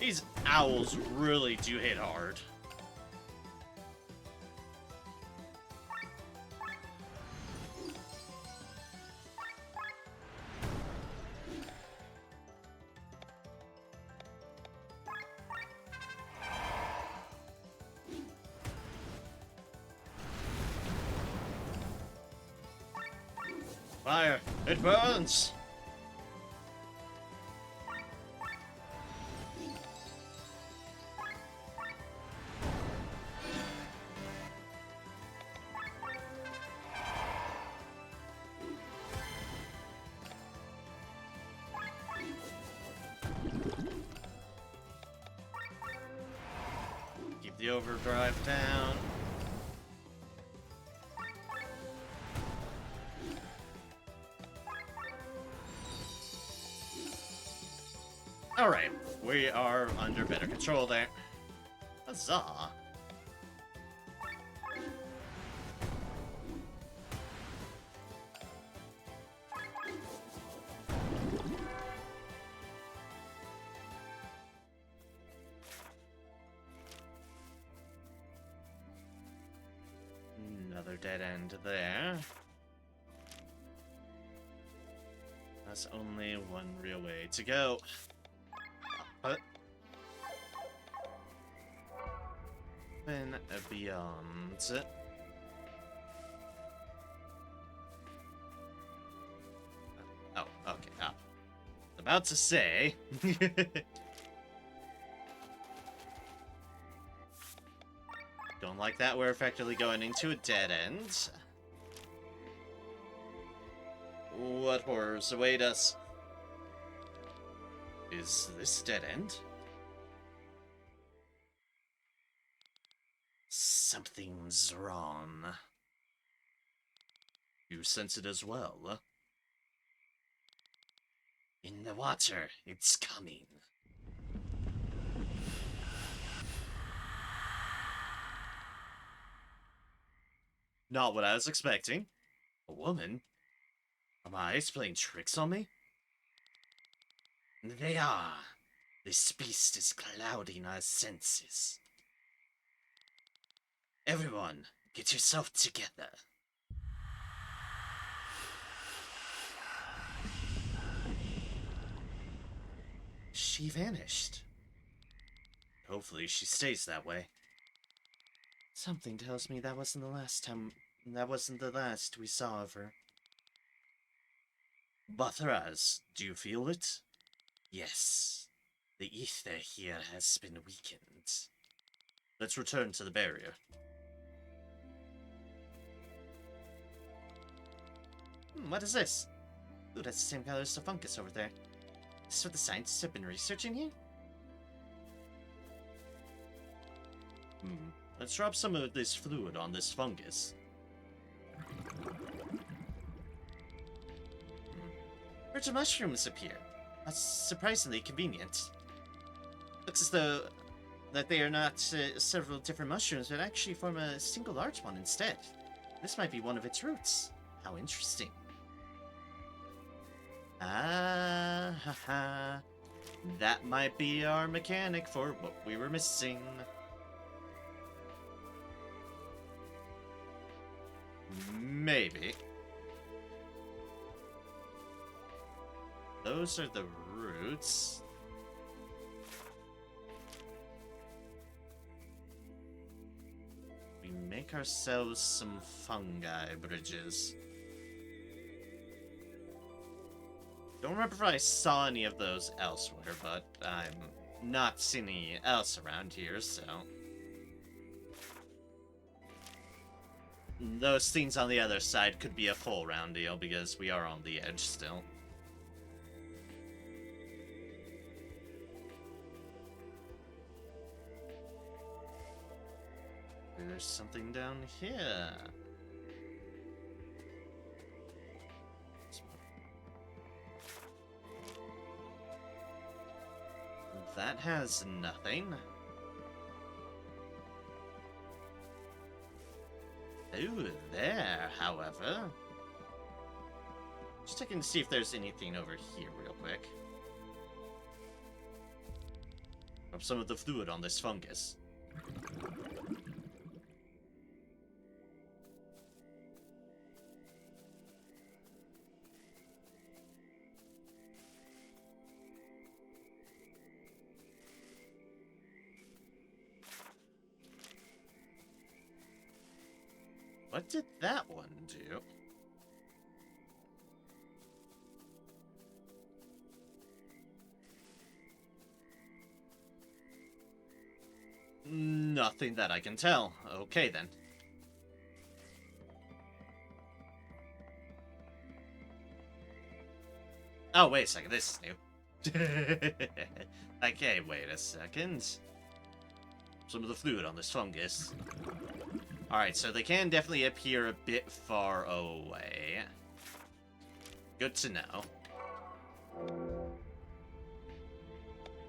These owls really do hit hard. Fire! It burns! Keep the overdrive down. Alright, we are under better control there. Huzzah! Another dead end there. That's only one real way to go. Then beyond. Oh, okay. About to say. Don't like that. We're effectively going into a dead end. What horrors await us? Is this dead end? Something's wrong. You sense it as well? In the water, it's coming. Not what I was expecting. A woman? Are my eyes playing tricks on me? They are. This beast is clouding our senses. Everyone, get yourself together. She vanished. Hopefully she stays that way. Something tells me that wasn't the last time. That wasn't the last we saw of her. Bathraz, do you feel it? Yes. The ether here has been weakened. Let's return to the barrier. What is this? Ooh, that's the same color as the fungus over there. Is this what the scientists have been researching here? Let's drop some of this fluid on this fungus. Virgin mushrooms appear. That's surprisingly convenient. Looks as though that they are not several different mushrooms, but actually form a single large one instead. This might be one of its roots. How interesting. Ah, haha. That might be our mechanic for what we were missing. Maybe. Those are the roots. We make ourselves some fungi bridges. Don't remember if I saw any of those elsewhere, but I'm not seeing any else around here, so... Those things on the other side could be a full round deal, because we are on the edge still. There's something down here. That has nothing. Ooh, there, however. Just checking to see if there's anything over here real quick. Rub some of the fluid on this fungus. What did that one do? Nothing that I can tell. Okay, then. Oh, wait a second. This is new. Okay, wait a second. Some of the fluid on this fungus. Alright, so they can definitely appear a bit far away. Good to know.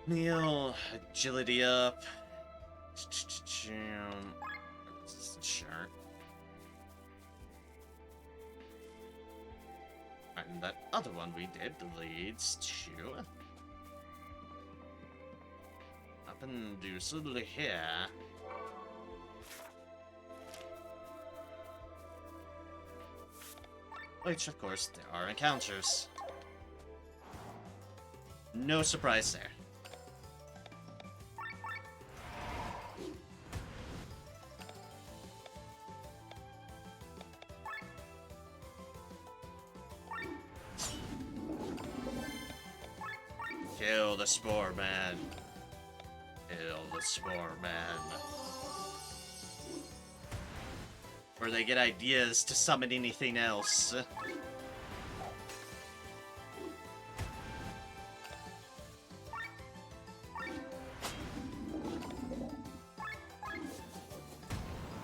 Neil, agility up. Sure. And that other one we did leads to... up and do something here. Which, of course, there are encounters. No surprise there. Kill the Spore Man. Kill the Spore Man. Or they get ideas to summon anything else.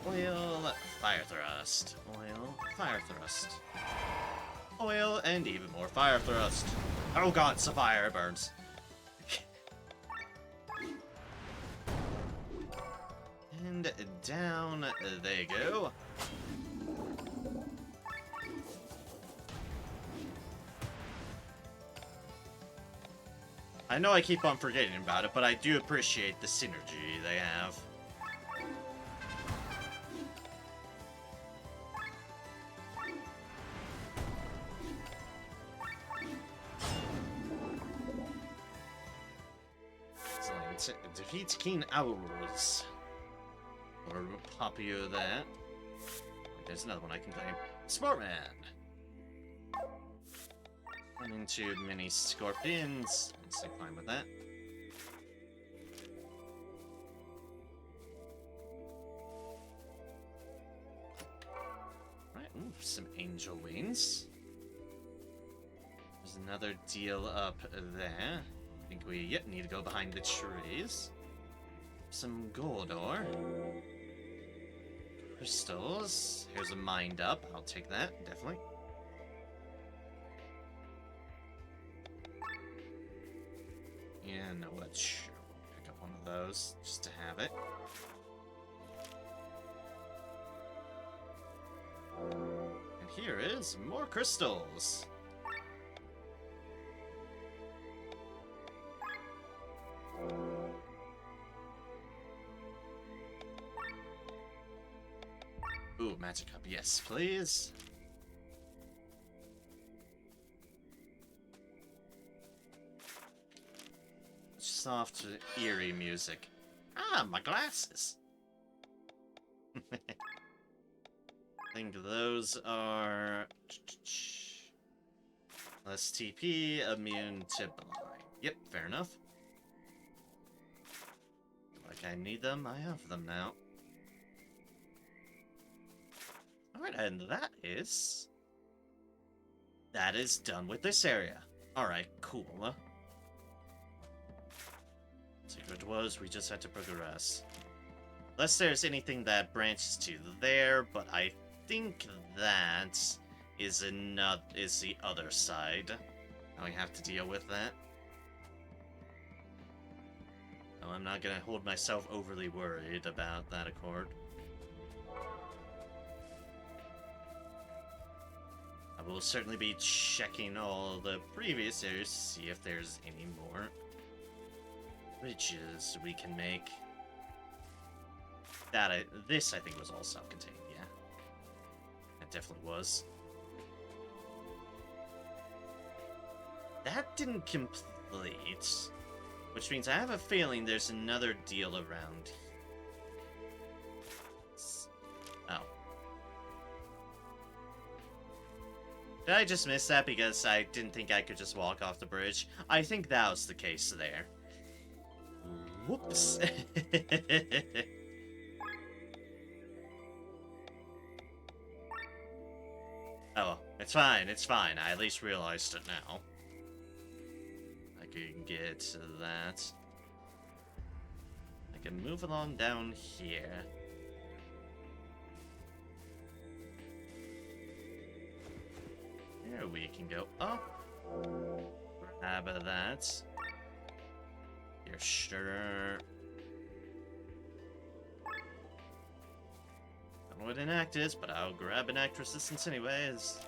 Oil, fire thrust. Oil, fire thrust. Oil, and even more fire thrust. Oh god, Sapphire burns. And down they go. I know I keep on forgetting about it, but I do appreciate the synergy they have. Excellent. Defeats Keen Owls. Or pop you that. There's another one I can claim. Sportman! Run into mini scorpions. I'm fine with that. Right, ooh, some angel wings. There's another deal up there. I think we need to go behind the trees. Some gold ore. Crystals. Here's a mind up. I'll take that, definitely. Yeah, no, what? Sure. Pick up one of those just to have it. And here is more crystals. Ooh, magic cup, yes, please. Soft, eerie music. Ah, my glasses. I think those are less TP, immune to blind. Yep, fair enough. Like I need them, I have them now. Alright, and that is done with this area. Alright, cool. Secret was, we just had to progress. Unless there's anything that branches to there, but I think that is the other side. Now we have to deal with that. No, I'm not gonna hold myself overly worried about that accord. I will certainly be checking all the previous areas to see if there's any more bridges we can make. This I think was all self-contained, yeah. It definitely was. That didn't complete, which means I have a feeling there's another deal around. Oh. Did I just miss that because I didn't think I could just walk off the bridge? I think that was the case there. Whoops. Oh, it's fine, it's fine. I at least realized it now. I can get to that. I can move along down here. There we can go up. Grab that. Here, sure. I don't know what enact is, but I'll grab enact resistance anyways.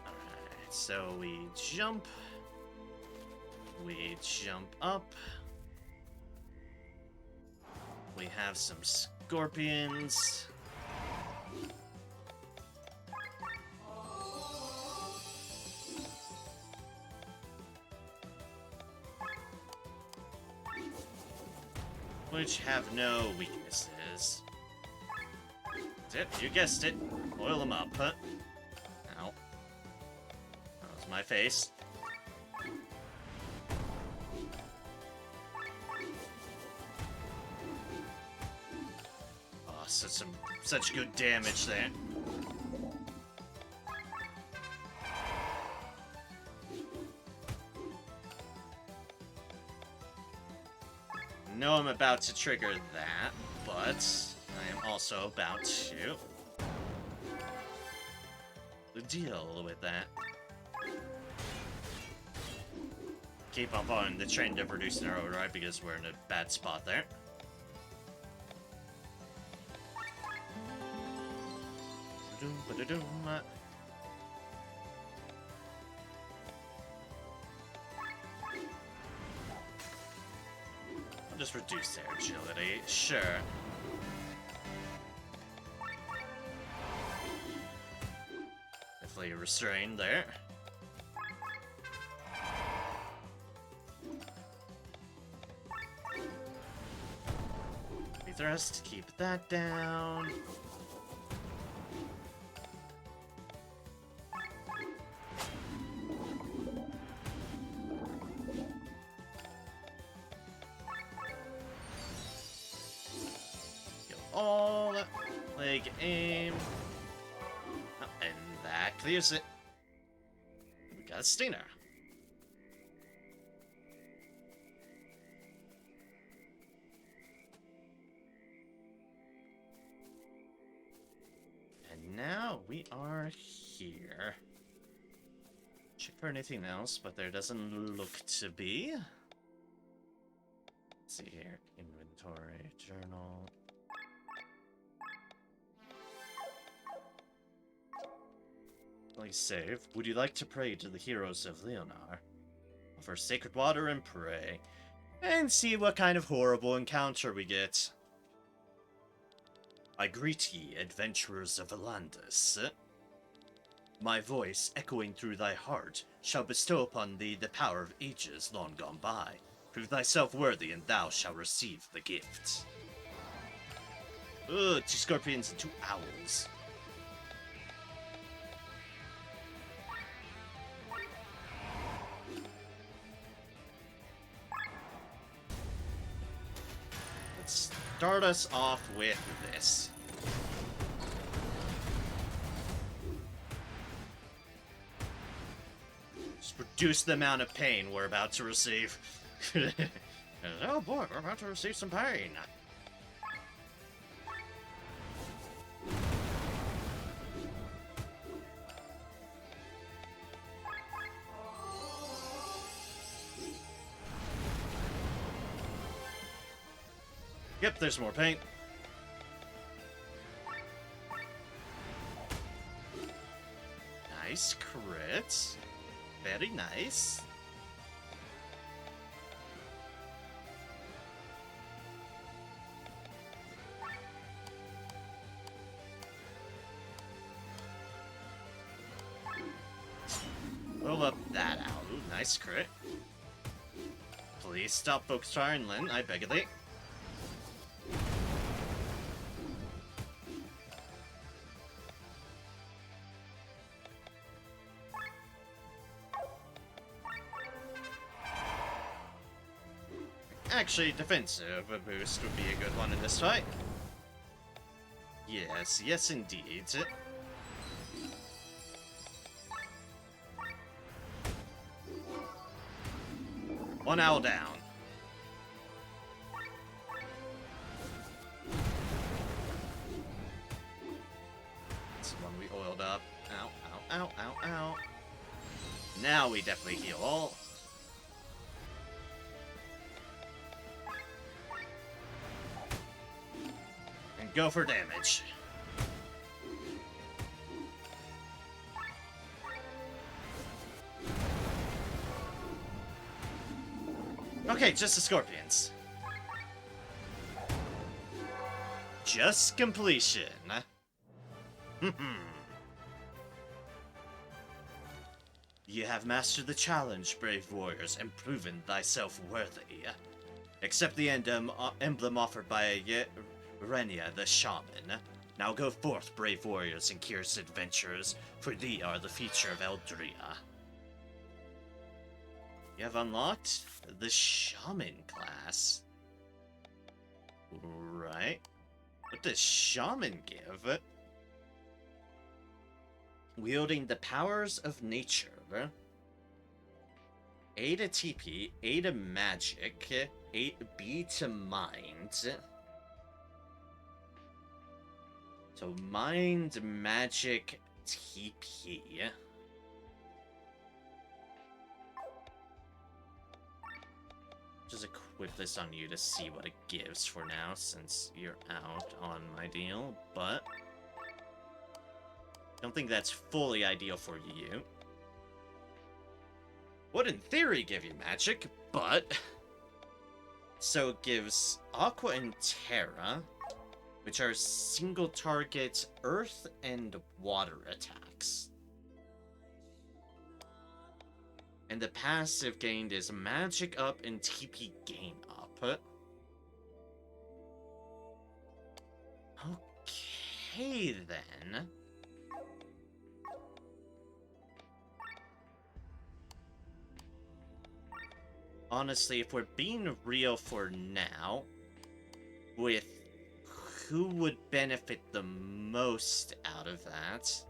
Alright, so we jump up. We have some scorpions. Which have no weaknesses. That's it, you guessed it. Oil them up, huh? Ow. That was my face. Oh, such good damage there. I know I'm about to trigger that, but I am also about to deal with that. Keep up on the trend of reducing our override because we're in a bad spot there. I'll just reduce their agility, sure. definitely restrained there. Thrust, keep that down. Kill all. Leg aim. Oh, and that clears it. We got a stinger. Now we are here. Check for anything else, but there doesn't look to be. Let's see here. Inventory, journal. Please save. Would you like to pray to the heroes of Leonar? Offer sacred water and pray. And see what kind of horrible encounter we get. I greet ye, adventurers of Alandus. My voice, echoing through thy heart, shall bestow upon thee the power of ages long gone by. Prove thyself worthy, and thou shalt receive the gift. Ugh, 2 scorpions and 2 owls. Let's start us off with this. Just reduce the amount of pain we're about to receive. Oh boy, we're about to receive some pain. Yep, there's more paint. Nice crit. Very nice. Roll up that out. Ooh, nice crit. Please stop focusing, Lyn, I beg of thee. Actually, defensive boost would be a good one in this fight. Yes, yes indeed. One owl down. This is one we oiled up. Ow, ow, ow, ow, ow. Now we definitely heal all. And go for damage. Okay, just the scorpions. Just completion. You have mastered the challenge, brave warriors, and proven thyself worthy. Accept the emblem offered by Renia the shaman. Now go forth, brave warriors and curious adventurers, for thee are the future of Eldria. You have unlocked the Shaman class. Right. What does Shaman give? Wielding the powers of nature. A to TP, A to magic, B to mind. So mind, magic, TP. Just equip this on you to see what it gives for now, since you're out on my deal, but I don't think that's fully ideal for you. Would in theory give you magic, but so it gives Aqua and Terra, which are single target earth and water attacks. And the passive gained is magic up and TP gain up. Okay, then. Honestly, if we're being real for now, with who would benefit the most out of that?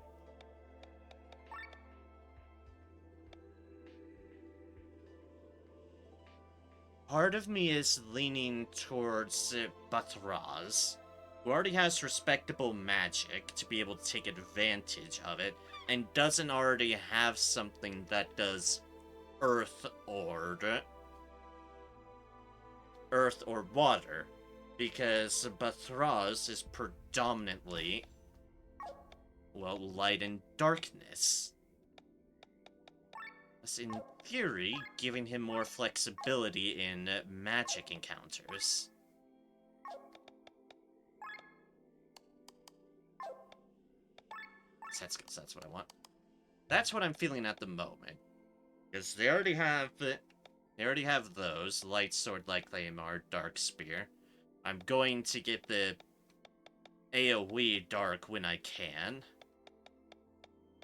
Part of me is leaning towards Batraz, who already has respectable magic to be able to take advantage of it, and doesn't already have something that does earth or water, because Batraz is predominantly, well, light and darkness. Thus, in theory, giving him more flexibility in magic encounters. Set skills, that's what I want. That's what I'm feeling at the moment. Because they already have those. Light Sword, Light Claymore, Dark Spear. I'm going to get the AoE Dark when I can.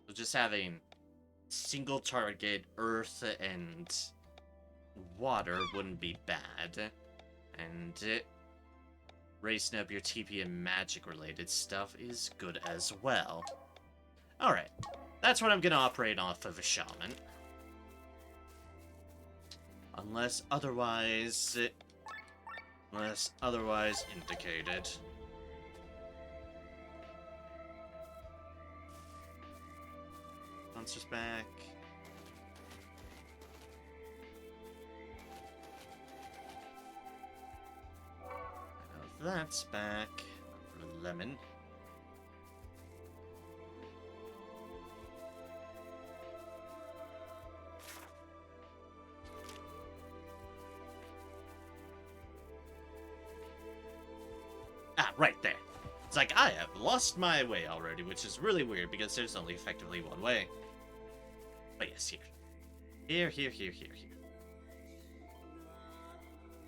So just having single target Earth and Water wouldn't be bad. And raising up your TP and magic related stuff is good as well. Alright, that's what I'm gonna operate off of a Shaman. Unless otherwise indicated. Monsters back. Now that's back. Lemon. Ah, right there. It's like, I have lost my way already, which is really weird because there's only effectively one way. But yes, here. Here.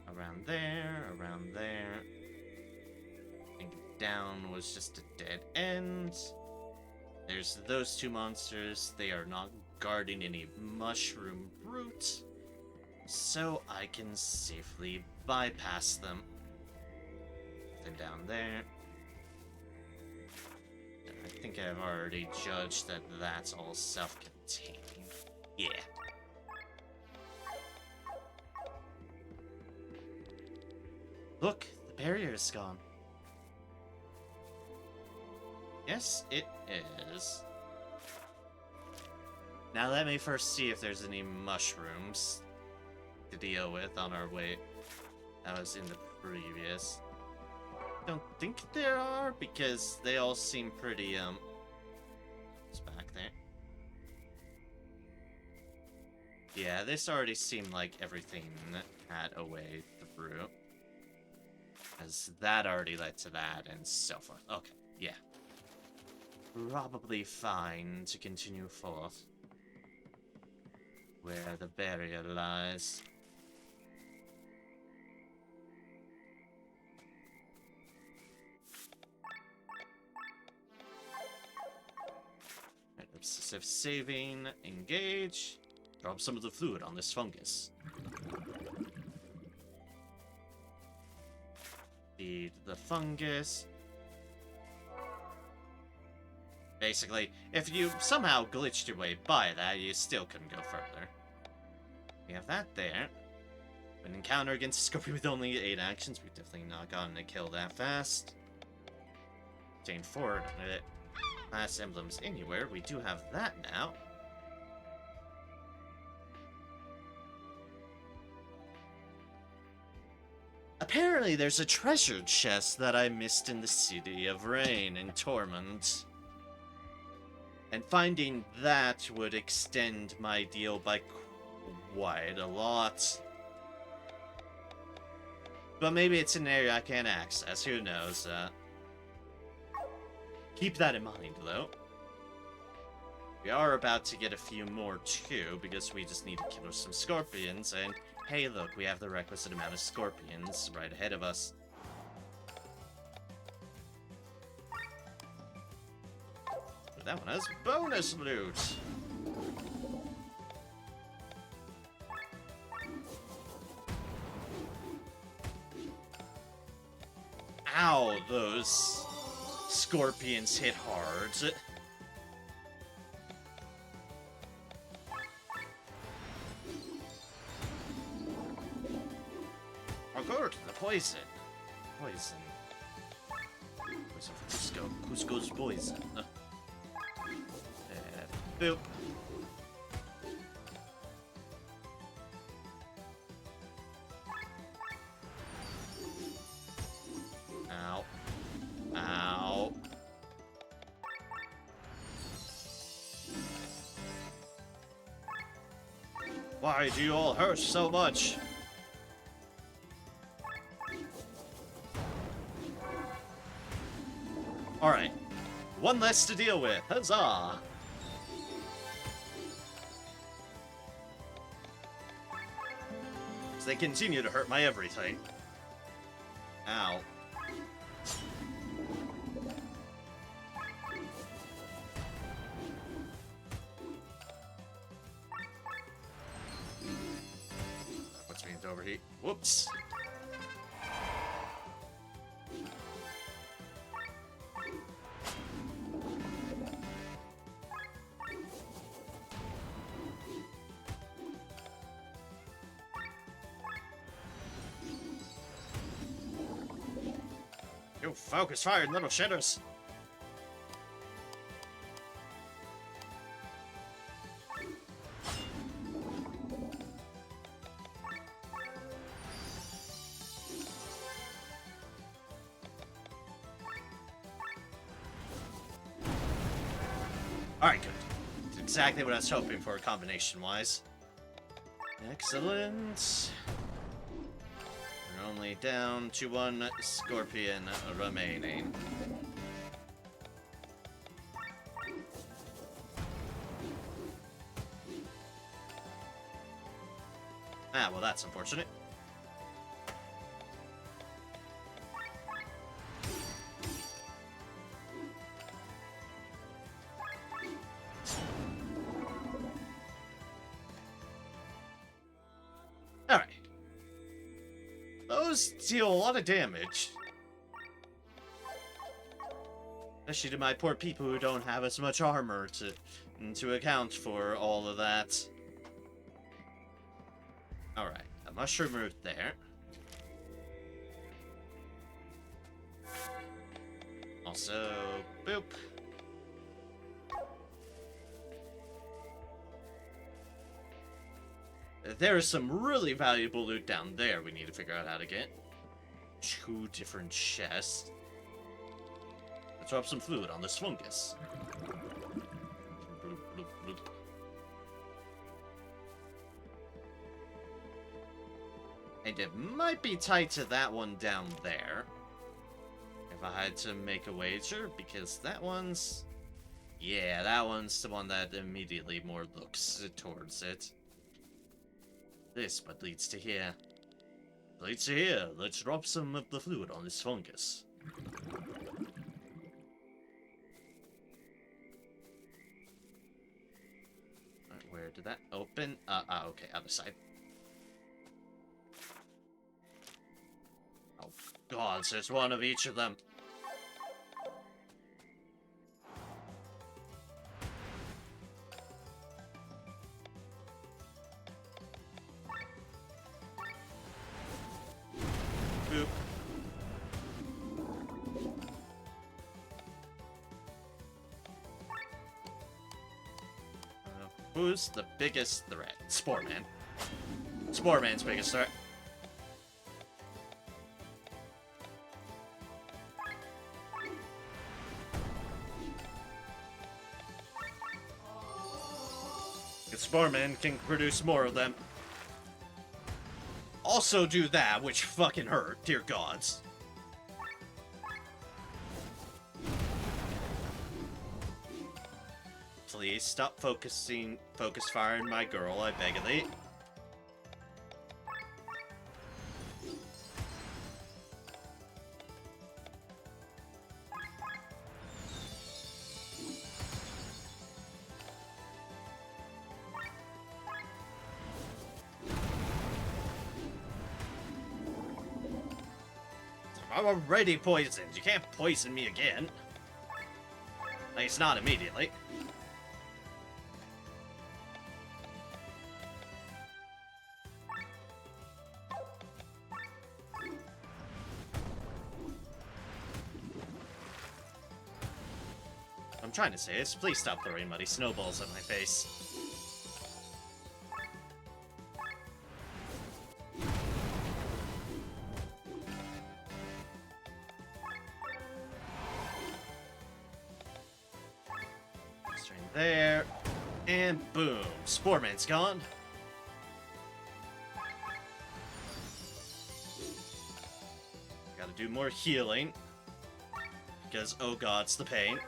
Around there. I think down was just a dead end. There's those two monsters. They are not guarding any mushroom brute, so I can safely bypass them. Nothing down there. I think I've already judged that that's all self-contained. Yeah. Look, the barrier is gone. Yes, it is. Now let me first see if there's any mushrooms to deal with on our way. That was in the previous. Don't think there are, because they all seem pretty, it's back there. Yeah, this already seemed like everything had a way through. As that already led to that, and so forth. Okay, yeah. Probably fine to continue forth. Where the barrier lies. Right, obsessive saving, engage. Drop some of the fluid on this fungus. Feed the fungus. Basically, if you somehow glitched your way by that, you still couldn't go further. We have that there. When encounter against a Scorpion with only 8 actions, we've definitely not gotten a kill that fast. Obtain 4 class emblems anywhere. We do have that now. Apparently, there's a treasure chest that I missed in the City of Rain in Tormund. And finding that would extend my deal by quite a lot. But maybe it's an area I can't access, who knows. Keep that in mind, though. We are about to get a few more too, because we just need to kill some scorpions, and hey look, we have the requisite amount of scorpions right ahead of us. But that one has bonus loot! Ow, those scorpions hit hard. I'll go to the poison. Poison. Poison for Cusco. Cusco's poison. Boop. Ow. Ow. Why do you all hurt so much? Alright. One less to deal with. Huzzah! They continue to hurt my everything. Ow. That puts me into overheat. Whoops. You focus fire, little shitters. Alright, good. That's exactly what I was hoping for, combination-wise. Excellent. We're only down to one scorpion remaining. Ah, well, that's unfortunate. Alright. Those deal a lot of damage. Especially to my poor people who don't have as much armor to account for all of that. Alright, a mushroom root there. Also, boop. There is some really valuable loot down there we need to figure out how to get. 2 different chests. Let's drop some fluid on this fungus. Bloop, bloop, bloop. And it might be tied to that one down there. If I had to make a wager, because that one's... Yeah, that one's the one that immediately more looks towards it. This but leads to here. Leads to here. Let's drop some of the fluid on this fungus. Alright, where did that open? Okay, other side. Oh, God, there's one of each of them. Boop. Who's the biggest threat? Spore Man. Spore Man's biggest threat. Spore Man can produce more of them. Also do that, which fucking hurt, dear gods. please stop focus firing my girl, I beg of thee. I'm already poisoned. You can't poison me again. At least not immediately. I'm trying to say is, please stop throwing muddy snowballs at my face. There, and boom, Spore Man's gone. Gotta do more healing, because oh god, it's the pain.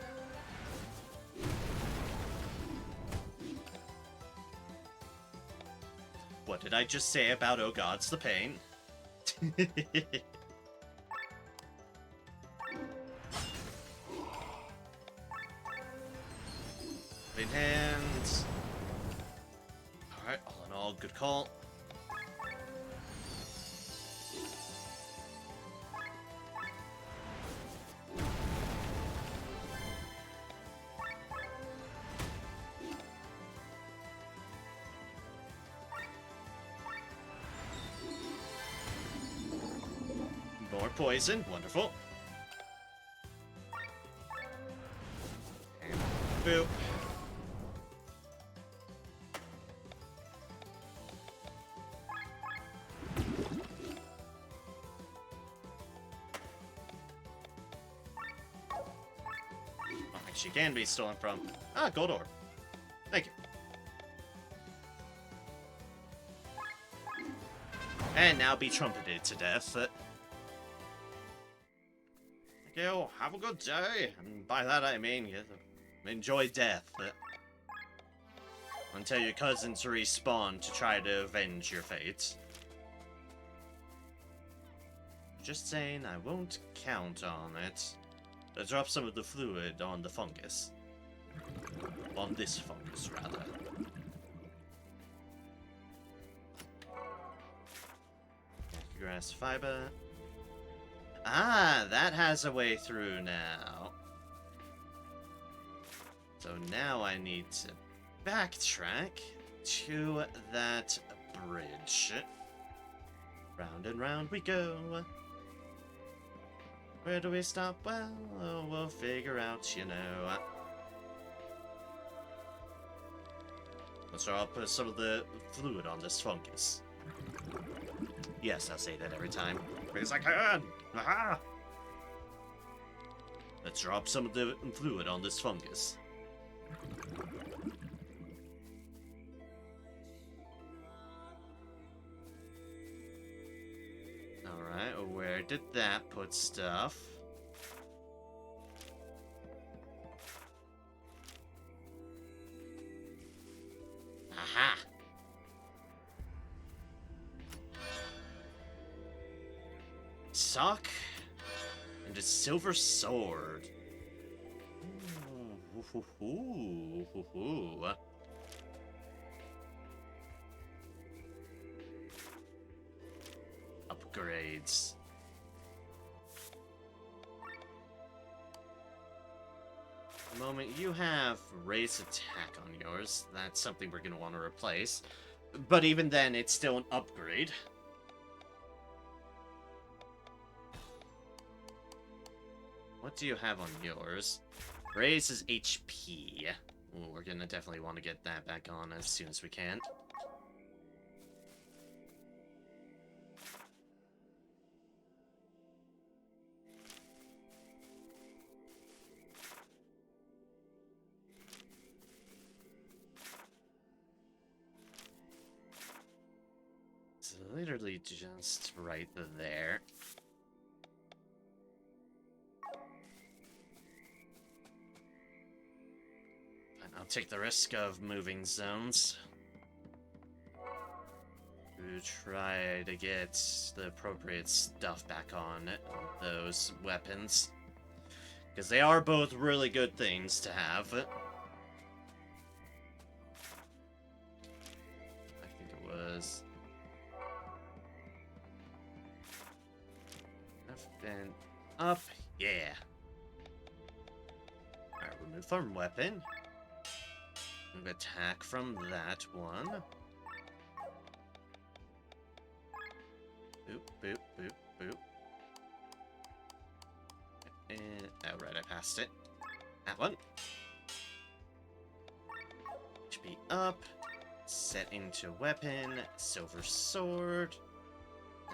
What did I just say about oh god, it's the pain? Clean hands. Alright, all in all, good call. More poison, wonderful. And boop. She can be stolen from. Ah, gold ore. Thank you. And now be trumpeted to death. Thank you. Have a good day. And by that I mean, enjoy death. Until your cousins respawn to try to avenge your fate. Just saying, I won't count on it. Drop some of the fluid on the fungus. On this fungus, rather. Grass fiber. Ah, that has a way through now. So now I need to backtrack to that bridge. Round and round we go. Where do we stop? Well, we'll figure out, you know. Let's drop some of the fluid on this fungus. Yes, I'll say that every time. Because I can! Aha! Let's drop some of the fluid on this fungus. Alright, where did that put stuff? Aha! Sock and a silver sword. Ooh. Upgrades. The moment you have raised attack on yours, that's something we're gonna want to replace. But even then, it's still an upgrade. What do you have on yours? Raises HP. Ooh, we're gonna definitely want to get that back on as soon as we can. It's literally just right there. I'll take the risk of moving zones to try to get the appropriate stuff back on those weapons. Because they are both really good things to have. I think it was... Then up, yeah. Alright, remove from weapon. Move attack from that one. Boop, boop, boop, boop. And, oh, right, I passed it. That one. HP up. Set into weapon. Silver sword.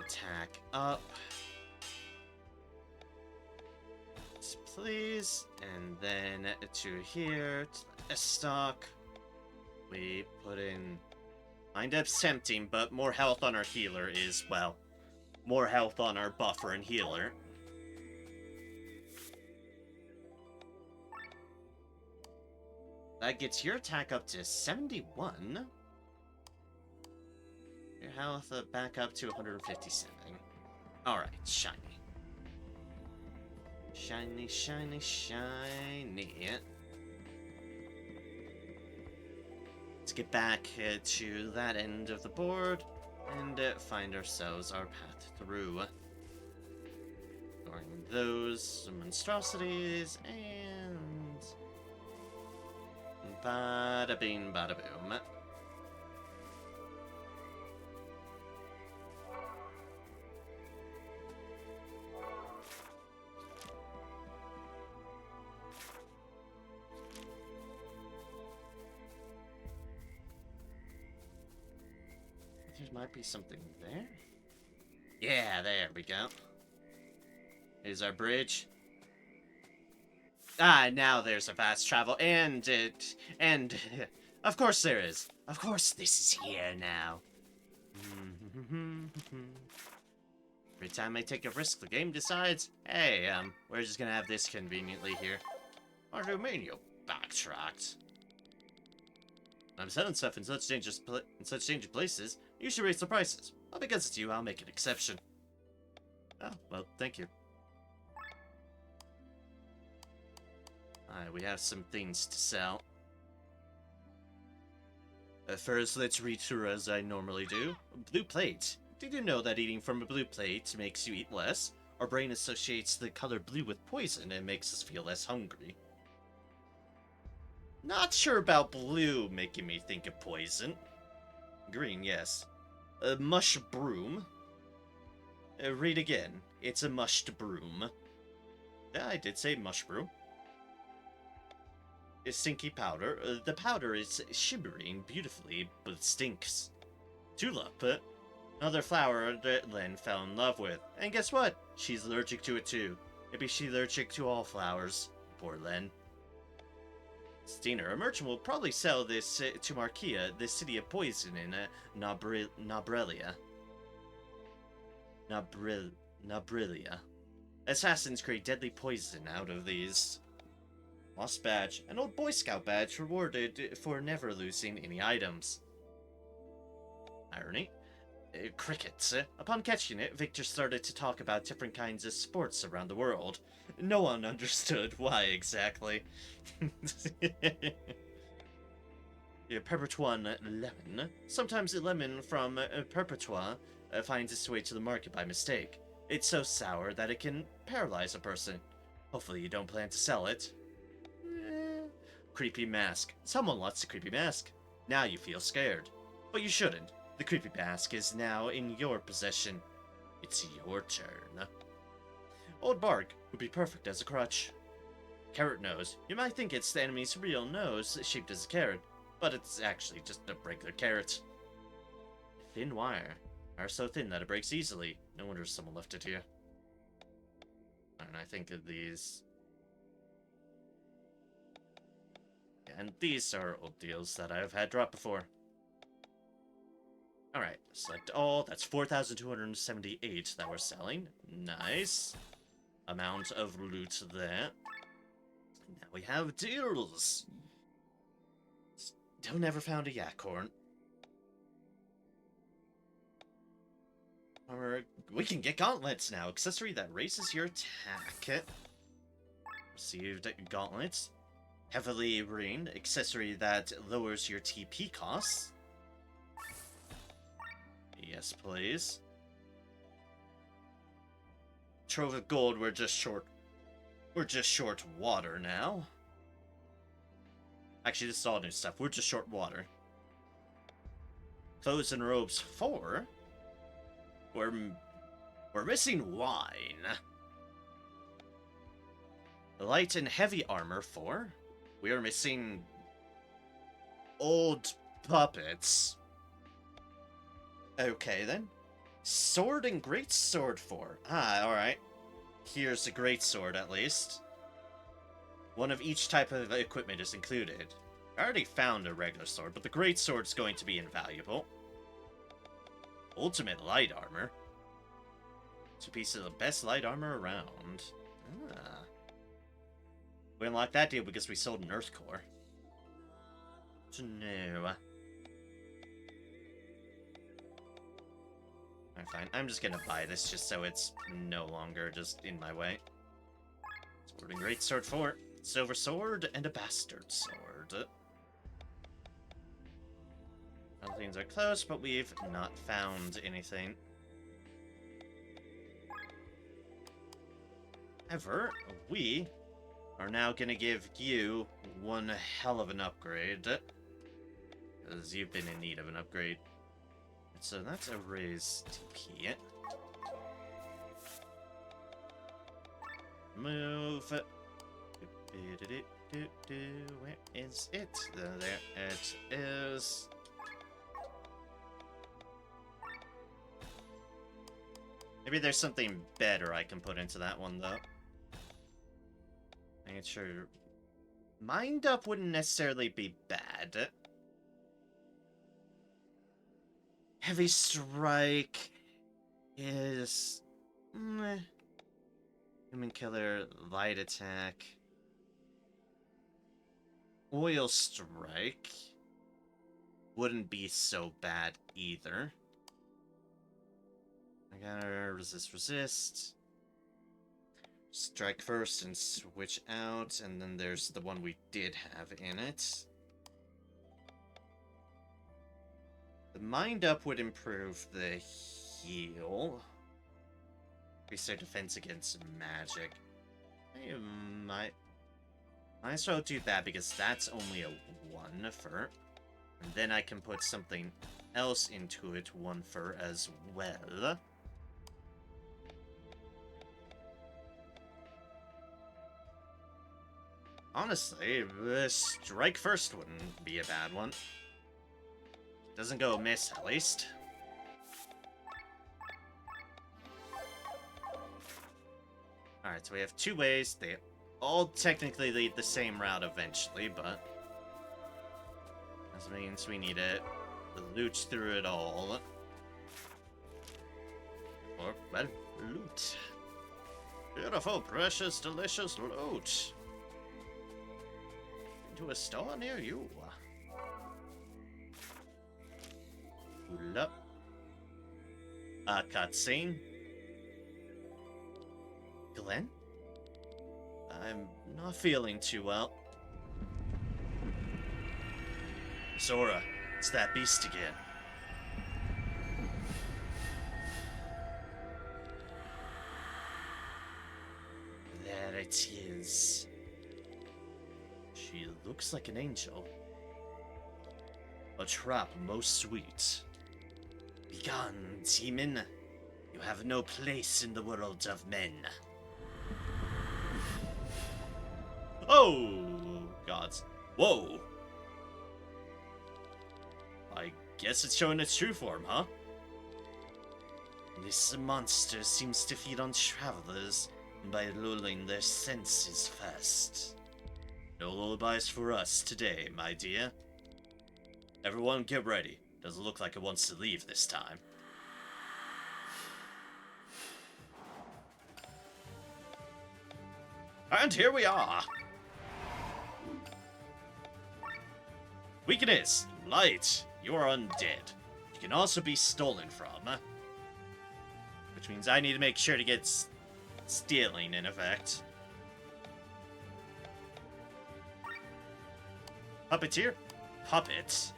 Attack up. Please, and then to here, to stock, we put in... Mind Up's tempting, but more health on our healer is, well, more health on our buffer and healer. That gets your attack up to 71. Your health back up to 157. Alright, shiny. Shiny, shiny, shiny. Let's get back to that end of the board and find ourselves our path through. Ignoring those monstrosities and... Bada bing, bada boom. There might be something there. Yeah, there we go. Here's our bridge. Ah, now there's a fast travel, and of course there is. Of course this is here now. Every time I take a risk, the game decides, hey, we're just gonna have this conveniently here. What do you mean you backtracked? I'm selling stuff in such dangerous places. You should raise the prices. Well, because it's you, I'll make an exception. Oh, well, thank you. Alright, we have some things to sell. First, let's read through as I normally do. Blue plate. Did you know that eating from a blue plate makes you eat less? Our brain associates the color blue with poison and makes us feel less hungry. Not sure about blue making me think of poison. Green, yes. A mush broom. Read again. It's a mushed broom. Yeah, I did say mush broom. A stinky powder. The powder is shimmering beautifully, but it stinks. Tulip. Another flower that Len fell in love with. And guess what? She's allergic to it too. Maybe she's allergic to all flowers. Poor Len. Steiner, a merchant will probably sell this to Markia, the city of poison in Nabrelia. Assassins create deadly poison out of these. Lost badge, an old Boy Scout badge rewarded for never losing any items. Irony. Crickets. Upon catching it, Victor started to talk about different kinds of sports around the world. No one understood why exactly. Perpetuan lemon. Sometimes a lemon from Perpetua finds its way to the market by mistake. It's so sour that it can paralyze a person. Hopefully you don't plan to sell it. Creepy mask. Someone lost a creepy mask. Now you feel scared. But you shouldn't. The creepy mask is now in your possession. It's your turn. Old bark would be perfect as a crutch. Carrot nose. You might think it's the enemy's real nose shaped as a carrot, but it's actually just a regular carrot. Thin wire. Are so thin that it breaks easily. No wonder someone left it here. And I think of these. And these are old deals that I've had drop before. Alright, select all. That's 4,278 that we're selling. Nice. Amount of loot there. Now we have deals. Still never found a yakorn. Or we can get gauntlets now. Accessory that raises your attack. Received gauntlets. Heavily rained. Accessory that lowers your TP costs. Yes, please. Trove of gold. We're just short water now. Actually, this is all new stuff. We're just short water. Clothes and robes 4. We're missing wine. Light and heavy armor 4. We are missing old puppets. Okay then. Sword and great sword 4. Ah, alright. Here's a great sword at least. One of each type of equipment is included. I already found a regular sword, but the great sword's going to be invaluable. Ultimate light armor. 2 pieces of the best light armor around. Ah. We unlocked that deal because we sold an earth core. So no. Alright, fine. I'm just gonna buy this just so it's no longer just in my way. Sword and great sword 4. Silver sword and a bastard sword. Other things are close, but we've not found anything. However, we are now gonna give you one hell of an upgrade. Because you've been in need of an upgrade. So that's a raised TP. Move. Where is it? There it is. Maybe there's something better I can put into that one, though. Making sure... Mind Up wouldn't necessarily be bad. Heavy Strike is... Human Killer, Light Attack... Oil Strike wouldn't be so bad either. I gotta resist. Strike first and switch out, and then there's the one we did have in it. The Mind Up would improve the heal. Increase their defense against magic. I might as well do that because that's only a 1 for. And then I can put something else into it, 1 for as well. Honestly, the strike first wouldn't be a bad one. Doesn't go amiss, at least. Alright, so we have 2 ways. They all technically lead the same route eventually, but... that means we need to loot through it all. Or, well, loot. Beautiful, precious, delicious loot. Into a store near you. Pull up. A cutscene. Glenn? I'm not feeling too well. Sora, it's that beast again. There it is. She looks like an angel. A trap most sweet. Begone, demon. You have no place in the world of men. Oh, gods. Whoa. I guess it's showing its true form, huh? This monster seems to feed on travelers by lulling their senses first. No lullabies for us today, my dear. Everyone get ready. Doesn't look like it wants to leave this time. And here we are! Weakness, light. You are undead. You can also be stolen from. Which means I need to make sure to get stealing in effect. Puppeteer? Puppet.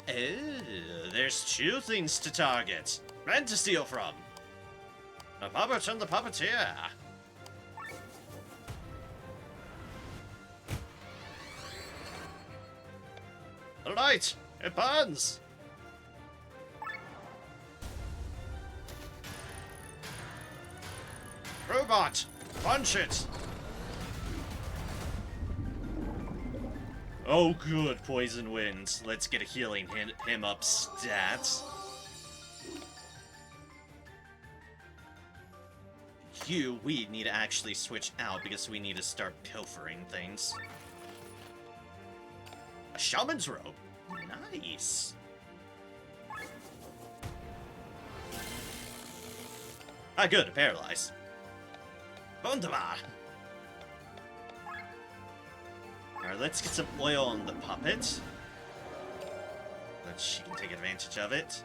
Oh, there's two things to target. And to steal from. The puppet and the puppeteer. The light! It burns! Robot! Punch it! Oh good, Poison Wind. Let's get a healing him up stat. We need to actually switch out because we need to start pilfering things. A shaman's robe. Nice. Ah, good. Paralyze. Wunderbar. Alright, let's get some oil on the puppet. So that she can take advantage of it.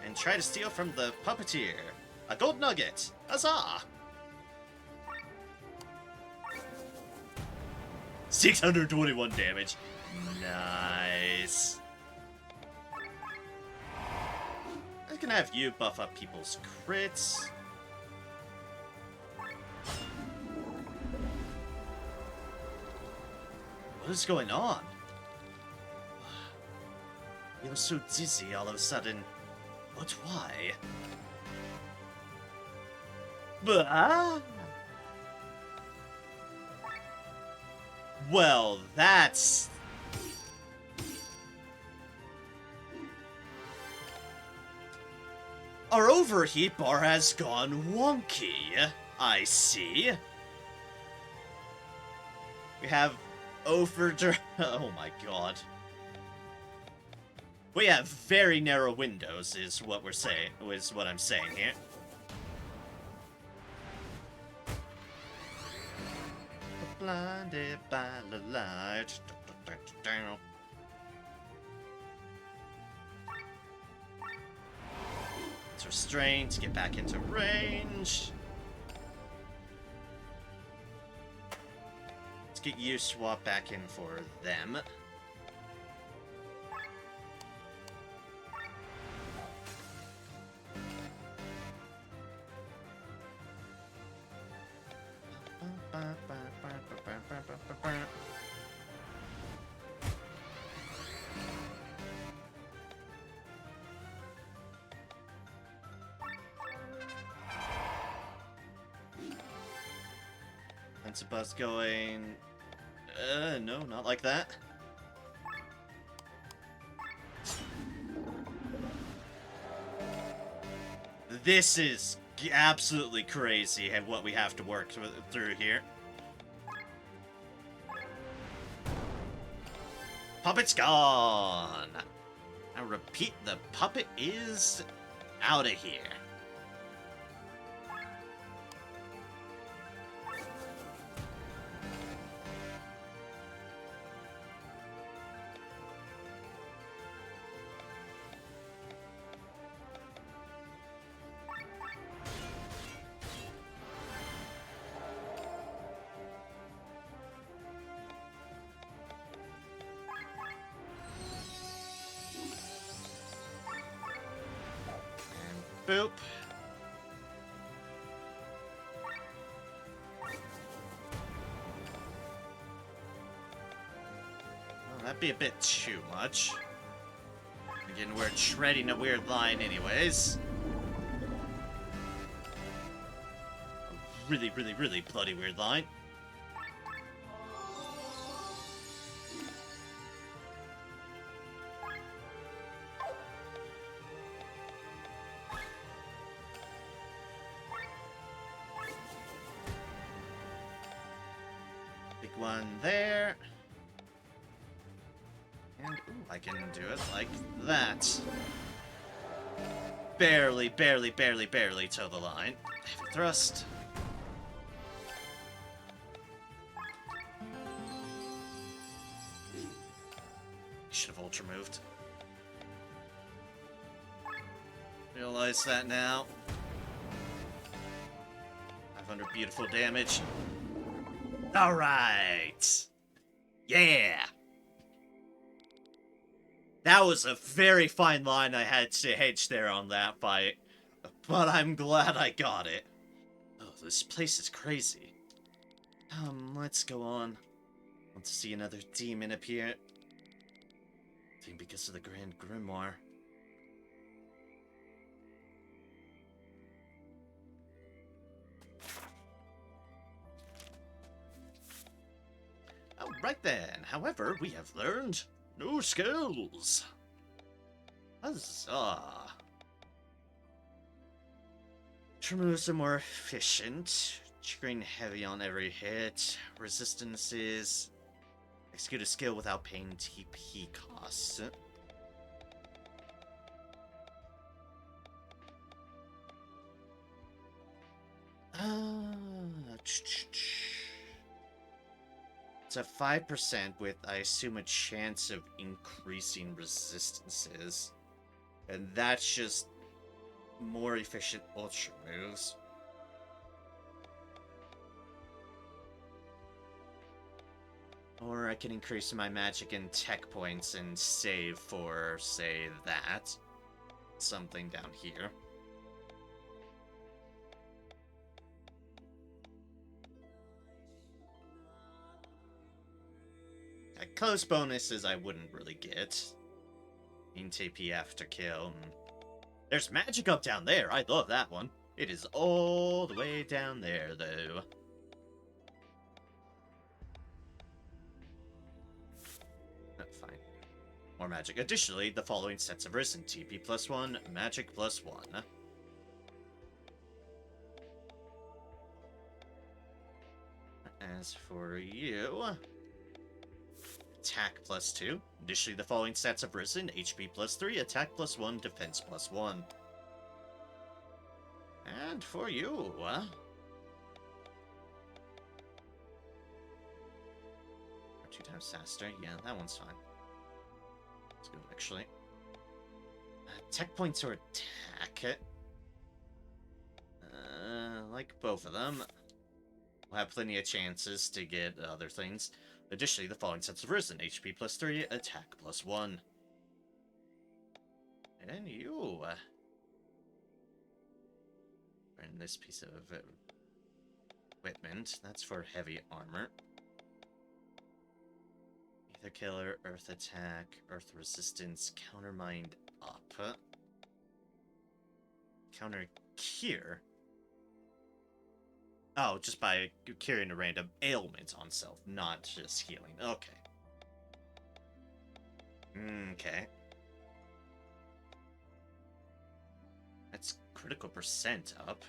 And try to steal from the puppeteer. A gold nugget. Huzzah! 621 damage. Nice. I'm gonna have you buff up people's crits. What is going on? You're so dizzy all of a sudden. But why? Bah! Well, that's... Our overheat bar has gone wonky. I see. We have over... Oh my god. We have very narrow windows, is what we're saying. Is what I'm saying here. Blinded by the light. It's restrained to get back into range. Let's get you swap back in for them. That's a buzz going... no, not like that. This is absolutely crazy and what we have to work through here. Puppet's gone! I repeat, the puppet is out of here. Boop. Well, that'd be a bit too much. Again, we're treading a weird line anyways. A really, really, really bloody weird line. One there. And, ooh, I can do it like that. Barely, barely, barely, barely toe the line. Heavy thrust. Should have ultra moved. Realize that now. 500 beautiful damage. Alright! Yeah! That was a very fine line I had to hedge there on that fight. But I'm glad I got it. Oh, this place is crazy. Let's go on. Want to see another demon appear? I think because of the Grand Grimoire. Alright then, however, we have learned new skills. Huzzah. Moves are more efficient, triggering heavy on every hit. Resistances. Execute a skill without paying TP costs. It's a 5% with, I assume, a chance of increasing resistances. And that's just more efficient ultra moves. Or I can increase my magic and tech points and save for, say, that. Something down here. Close bonuses I wouldn't really get. In TP after kill. There's magic up down there. I love that one. It is all the way down there, though. Fine. More magic. Additionally, the following sets have risen. TP +1, magic +1. As for you... Attack +2. Additionally, the following stats have risen. HP +3, attack +1, defense +1. And for you, 2 times faster. Yeah, that one's fine. Let's go, actually. Tech points or attack. Like both of them. We'll have plenty of chances to get other things. Additionally, the following sets have risen. HP +3, attack +1. And you... Burn this piece of equipment. That's for heavy armor. Ether Killer, Earth Attack, Earth Resistance, Counter Mind up. Counter Cure? Oh, just by curing a random ailment on self, not just healing. Okay. Okay. That's critical percent up.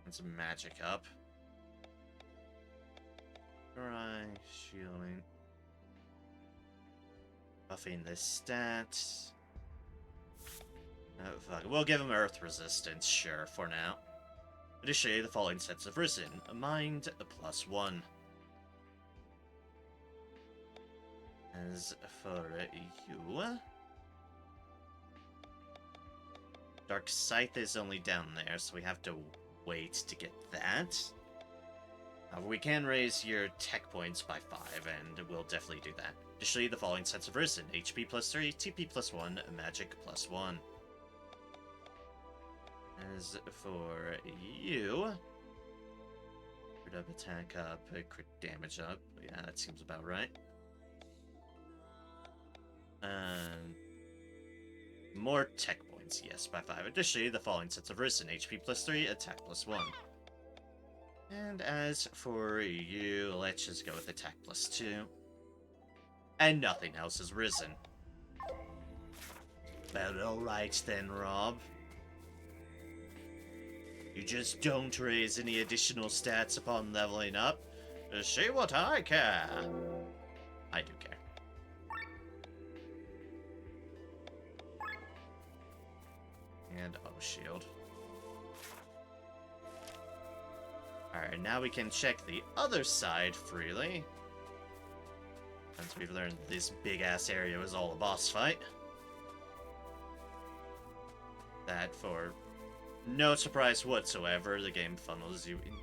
That's magic up. Dry, shielding. Buffing this stat. Oh, fuck. We'll give him Earth Resistance, sure, for now. Additionally, the following sets have risen. A Mind +1. As for you... Dark Scythe is only down there, so we have to wait to get that. We can raise your tech points by 5, and we'll definitely do that. Additionally, the following sets have risen. HP +3, TP +1, Magic +1. As for you... Crit up, attack up, crit damage up. Yeah, that seems about right. More tech points, yes, by 5. Additionally, the following sets have risen. HP +3, attack +1. And as for you, let's just go with attack +2. And nothing else has risen. Well, alright then, Rob. You just don't raise any additional stats upon leveling up. See what I care. I do care. And shield. Alright, now we can check the other side freely. Since we've learned this big-ass area was all a boss fight. That, for no surprise whatsoever, the game funnels you in...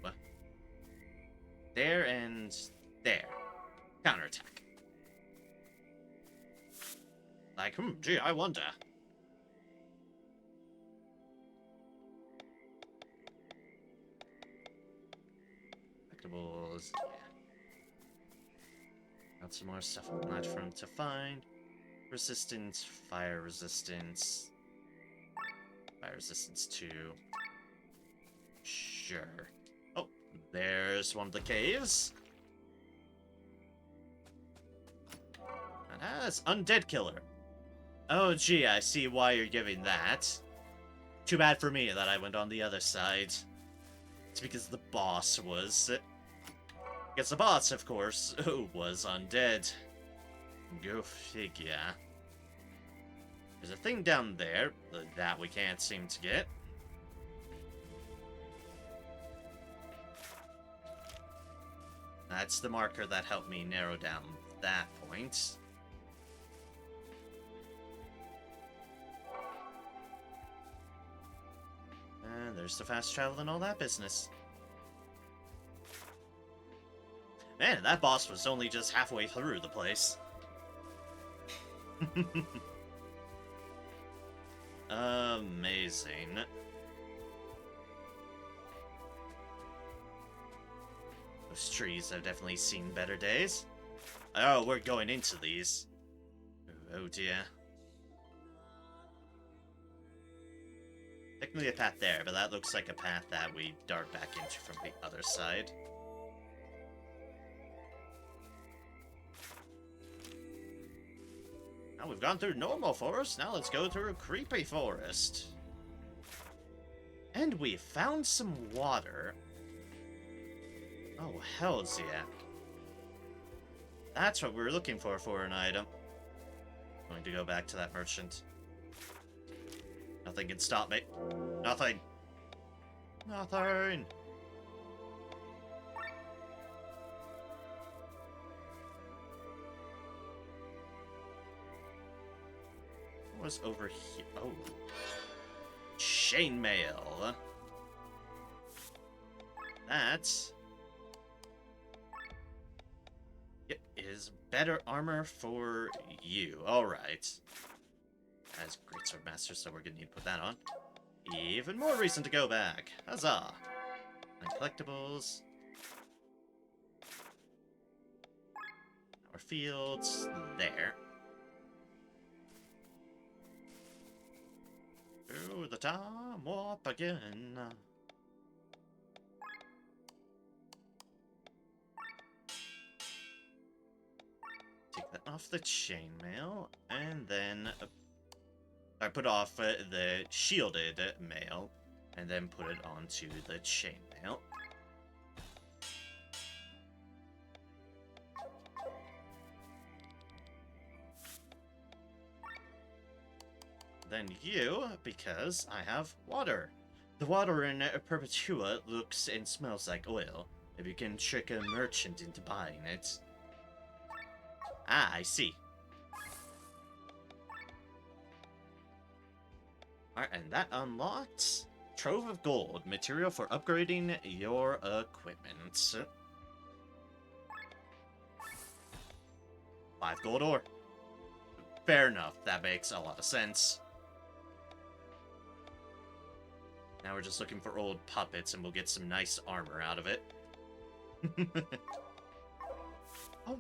What? There and there. Counterattack. Like, gee, I wonder. Collectibles. Yeah. Got some more stuff on that front to find. Resistance, fire resistance. Fire resistance 2. Sure. Oh, there's one of the caves. And that's Undead Killer. Oh, gee, I see why you're giving that. Too bad for me that I went on the other side. It's because the boss was... Because the boss, of course, was undead. Go figure. There's a thing down there that we can't seem to get. That's the marker that helped me narrow down that point. And there's the fast travel and all that business. Man, that boss was only just halfway through the place. Amazing. Those trees have definitely seen better days. Oh, we're going into these. Oh dear. Technically a path there, but that looks like a path that we dart back into from the other side. Now we've gone through normal forest, now let's go through a creepy forest. And we found some water. Oh, hells yeah. That's what we were looking for an item. Going to go back to that merchant. Nothing can stop me. Nothing. Nothing. What was over here? Oh. Chainmail. That is better armor for you. Alright. That's Greatsword Master, so we're gonna need to put that on. Even more reason to go back. Huzzah! And collectibles. Our fields. There. Through the time warp again. Take that off the chainmail, and then I put off the shielded mail, and then put it onto the chainmail. Then you, because I have water. The water in Perpetua looks and smells like oil. If you can trick a merchant into buying it. Ah, I see. Alright, and that unlocks Trove of Gold, material for upgrading your equipment. 5 gold ore. Fair enough, that makes a lot of sense. Now we're just looking for old puppets and we'll get some nice armor out of it. Oh.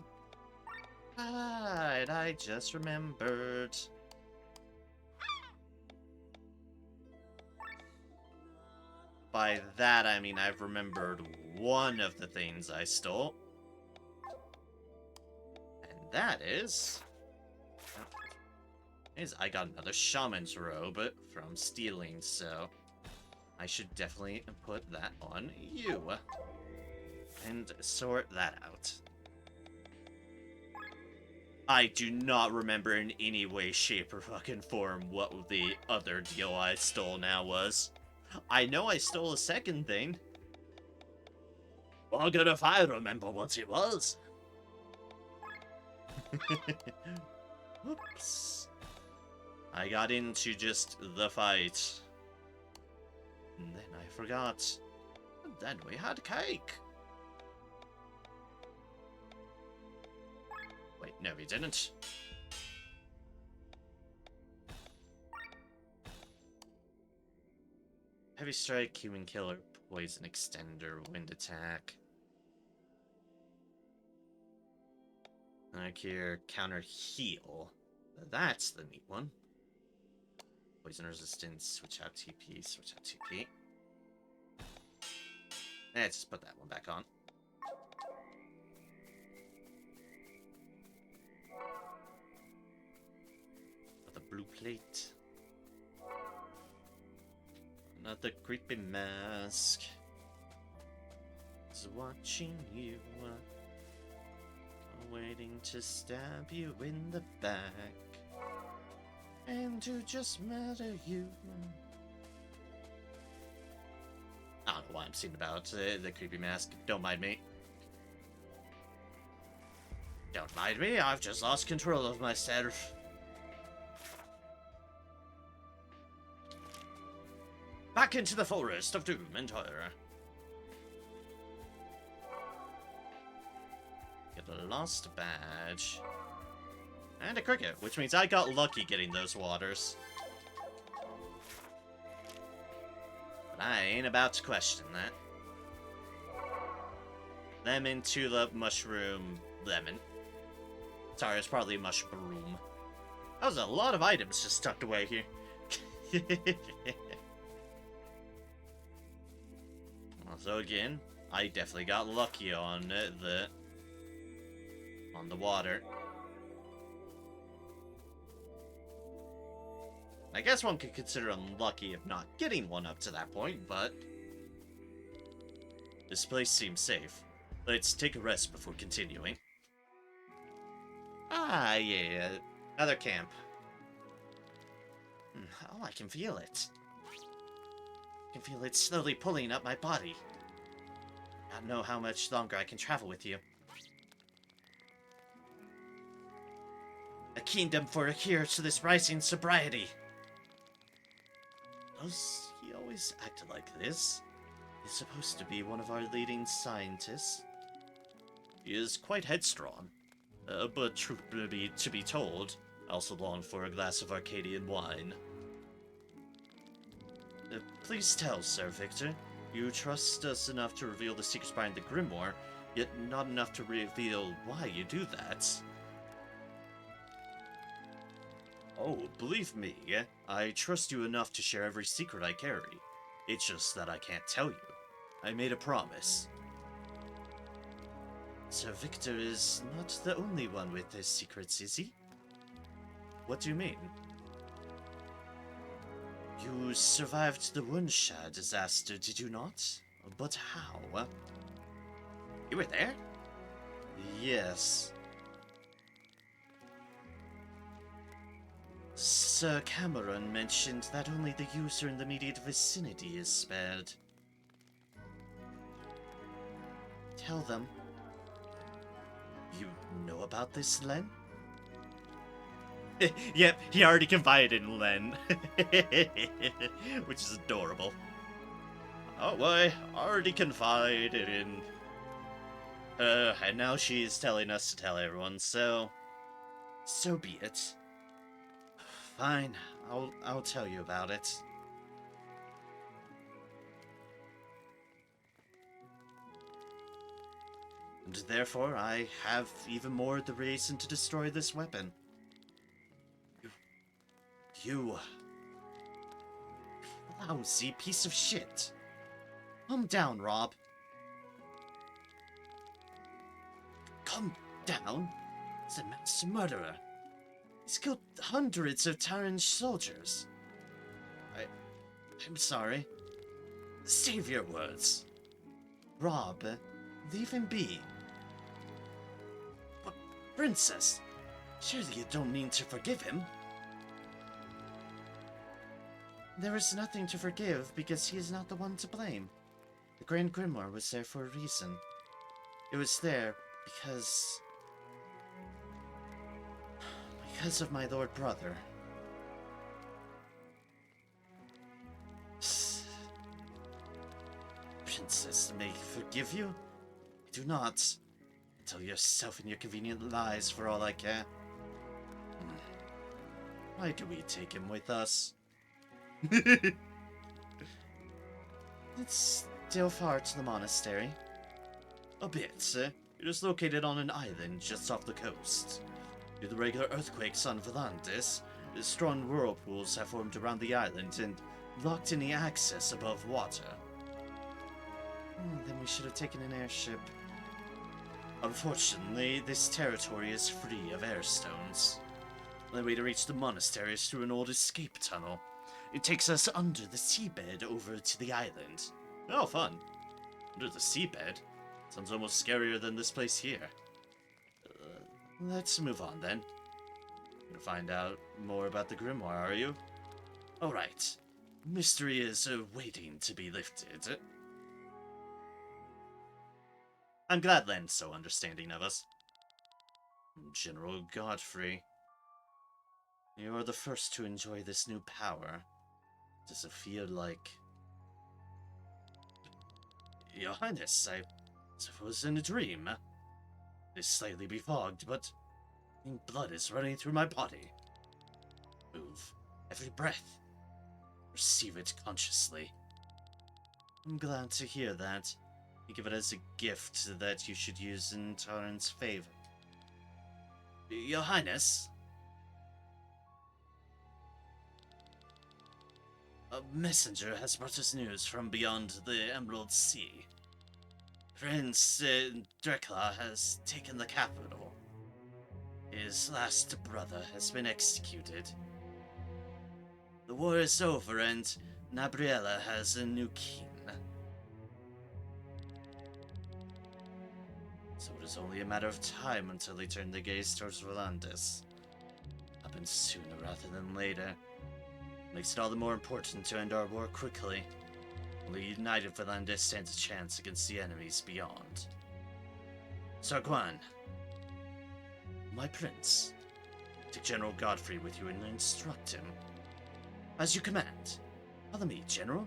Right, I just remembered. By that, I mean I've remembered one of the things I stole. And that is I got another shaman's robe from stealing, so I should definitely put that on you. And sort that out. I do not remember in any way, shape, or fucking form what the other deal I stole now was. I know I stole a second thing. Well, good if I remember what it was. Whoops. I got into just the fight. And then I forgot. And then we had cake. Wait, no, we didn't. Heavy strike, human killer, poison extender, wind attack. Here, counter heal. That's the neat one. Poison resistance, switch out TP, switch out TP. Let's just put that one back on. Got the blue plate. Another creepy mask. Is watching you, waiting to stab you in the back, and to just murder you. I don't know why I'm singing about the creepy mask. Don't mind me. Don't mind me, I've just lost control of myself. Back into the forest of doom and horror. Get a lost badge. And a cricket, which means I got lucky getting those waters. But I ain't about to question that. Lemon, tulip, mushroom, lemon. Sorry, it's probably mushroom. That was a lot of items just tucked away here. So again, I definitely got lucky on the water. I guess one could consider unlucky of not getting one up to that point, but this place seems safe. Let's take a rest before continuing. Ah, yeah, another camp. Oh, I can feel it. I can feel it slowly pulling up my body. I don't know how much longer I can travel with you. A kingdom for a cure to this rising sobriety. Does he always act like this? He's supposed to be one of our leading scientists. He is quite headstrong. But truth to be told, I also long for a glass of Arcadian wine. Please tell, Sir Victor. You trust us enough to reveal the secrets behind the grimoire, yet not enough to reveal why you do that. Oh, believe me, I trust you enough to share every secret I carry. It's just that I can't tell you. I made a promise. Sir Victor is not the only one with his secrets, is he? What do you mean? You survived the Wunschad disaster, did you not? But how? You were there? Yes. Sir Cameron mentioned that only the user in the immediate vicinity is spared. Tell them. You know about this, Len? Yep, he already confided in Len. Which is adorable. Oh, well, I already confided in her, and now she's telling us to tell everyone, so be it. Fine, I'll tell you about it. And therefore, I have even more the reason to destroy this weapon. You lousy piece of shit. Calm down, Rob. Calm down? He's a mass murderer. He's killed hundreds of Terran soldiers. I'm sorry. Save your words. Rob, leave him be. But, Princess, surely you don't mean to forgive him? There is nothing to forgive because he is not the one to blame. The Grand Grimoire was there for a reason. It was there because because of my lord brother. Princess may forgive you? I do not. Tell yourself in your convenient lies for all I care. Why do we take him with us? It's still far to the monastery. A bit. It is located on an island just off the coast. Due to the regular earthquakes on Volantis, the strong whirlpools have formed around the island and blocked any access above water. Then we should have taken an airship. Unfortunately, this territory is free of airstones. The only way to reach the monastery is through an old escape tunnel. It takes us under the seabed over to the island. Oh, fun. Under the seabed? Sounds almost scarier than this place here. Let's move on then. Gonna find out more about the grimoire, are you? Alright. Mystery is waiting to be lifted. I'm glad Len's so understanding of us. General Godfrey. You are the first to enjoy this new power. Does it feel like... Your Highness, I suppose in a dream. It is slightly befogged, but blood is running through my body. Move. Every breath. Receive it consciously. I'm glad to hear that. Think of it as a gift that you should use in Taran's favor. Your Highness? A messenger has brought us news from beyond the Emerald Sea. Prince Dracula has taken the capital. His last brother has been executed. The war is over and Nabriella has a new king. So it is only a matter of time until they turn their gaze towards Volantis. Happens sooner rather than later. Makes it all the more important to end our war quickly. Only united Volantis stands a chance against the enemies beyond. Sarguan, my prince, take General Godfrey with you and instruct him. As you command. Follow me, General.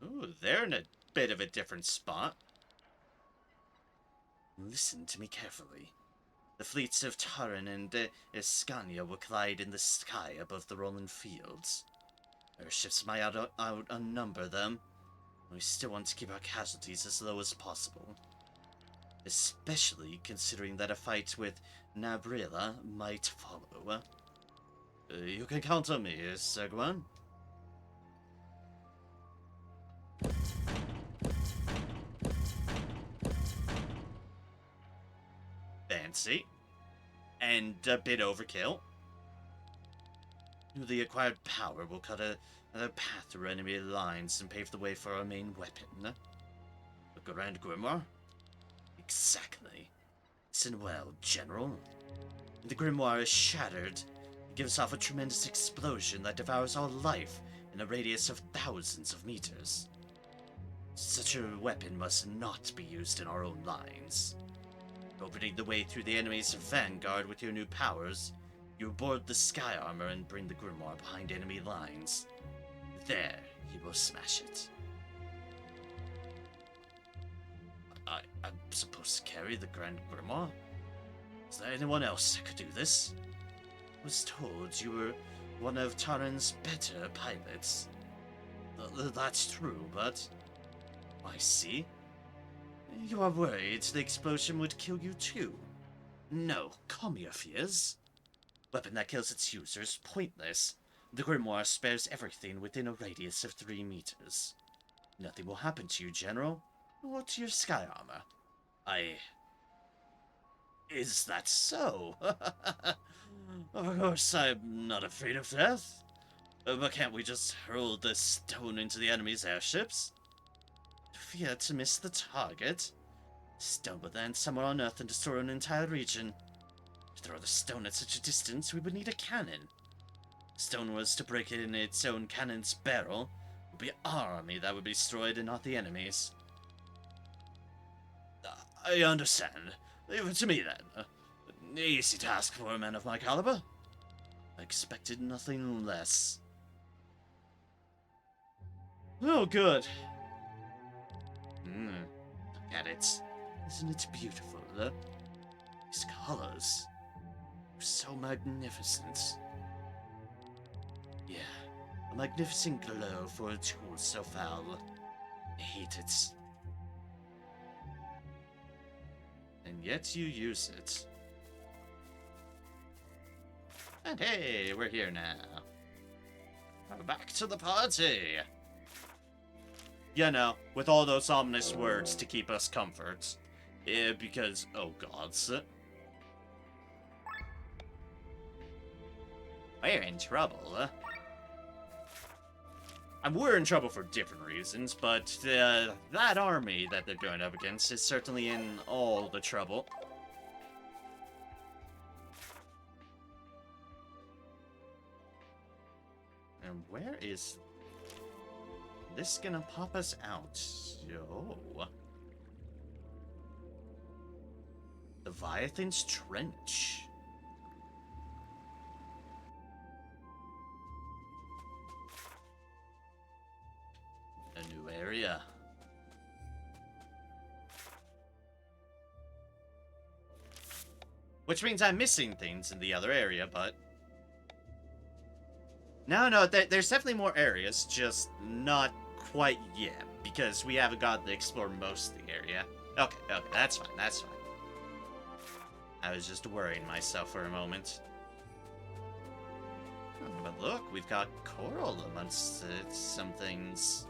Ooh, they're in a bit of a different spot. Listen to me carefully. The fleets of Taran and Escania will collide in the sky above the rolling fields. Our ships might outnumber them. We still want to keep our casualties as low as possible. Especially considering that a fight with Nabrilla might follow. You can count on me, Seguan. Fancy. And a bit overkill. The acquired power will cut another path through enemy lines and pave the way for our main weapon. A Grand Grimoire? Exactly. Listen well, General. When the Grimoire is shattered, it gives off a tremendous explosion that devours all life in a radius of thousands of meters. Such a weapon must not be used in our own lines. Opening the way through the enemy's vanguard with your new powers, you board the sky armor and bring the Grimoire behind enemy lines. There, you will smash it. I'm supposed to carry the Grand Grimoire? Is there anyone else that could do this? I was told you were one of Taran's better pilots. That's true, but... I see. You are worried the explosion would kill you too. No, calm your fears. Weapon that kills its user is pointless. The Grimoire spares everything within a radius of 3 meters. Nothing will happen to you, General, or to your sky armor. Is that so? Of course, I'm not afraid of death. But can't we just hurl the stone into the enemy's airships? Fear to miss the target. Stone would land somewhere on Earth and destroy an entire region. To throw the stone at such a distance, we would need a cannon. If stone was to break it in its own cannon's barrel, it would be our army that would be destroyed and not the enemy's. I understand. Leave it to me, then. Easy task for a man of my caliber. I expected nothing less. Oh, good. Look at it. Isn't it beautiful? These colors are so magnificent. Yeah, a magnificent glow for a tool so foul. I hate it. And yet you use it. And hey, we're here now. Back to the party. You know, with all those ominous words to keep us comfort. Yeah, because, oh gods. We're in trouble. And we're in trouble for different reasons, but that army that they're going up against is certainly in all the trouble. And where is this gonna pop us out? Yo. Leviathan's Trench. A new area. Which means I'm missing things in the other area, but... No, there's definitely more areas, just not quite yet, because we haven't gotten to explore most of the area. Okay, that's fine. I was just worrying myself for a moment. But look, we've got coral amongst some things.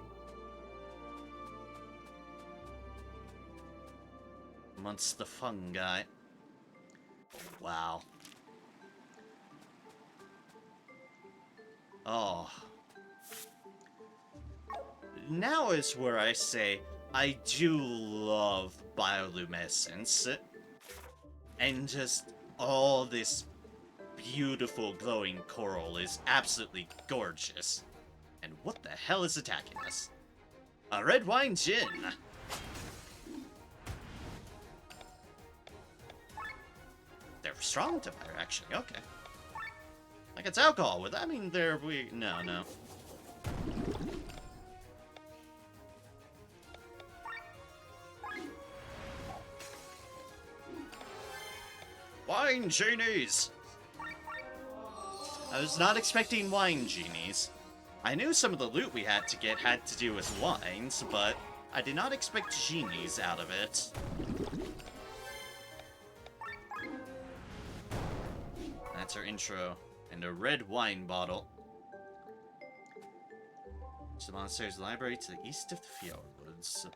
Amongst the fungi. Wow. Oh. Now is where I say I do love bioluminescence. And just all this beautiful glowing coral is absolutely gorgeous. And what the hell is attacking us? A red wine gin! They're strong to fire, actually, okay. Like it's alcohol, would that mean they're weak? No. Wine genies! I was not expecting wine genies. I knew some of the loot we had to get had to do with wines, but I did not expect genies out of it. That's our intro. And a red wine bottle. It's the monastery's library to the east of the fjords.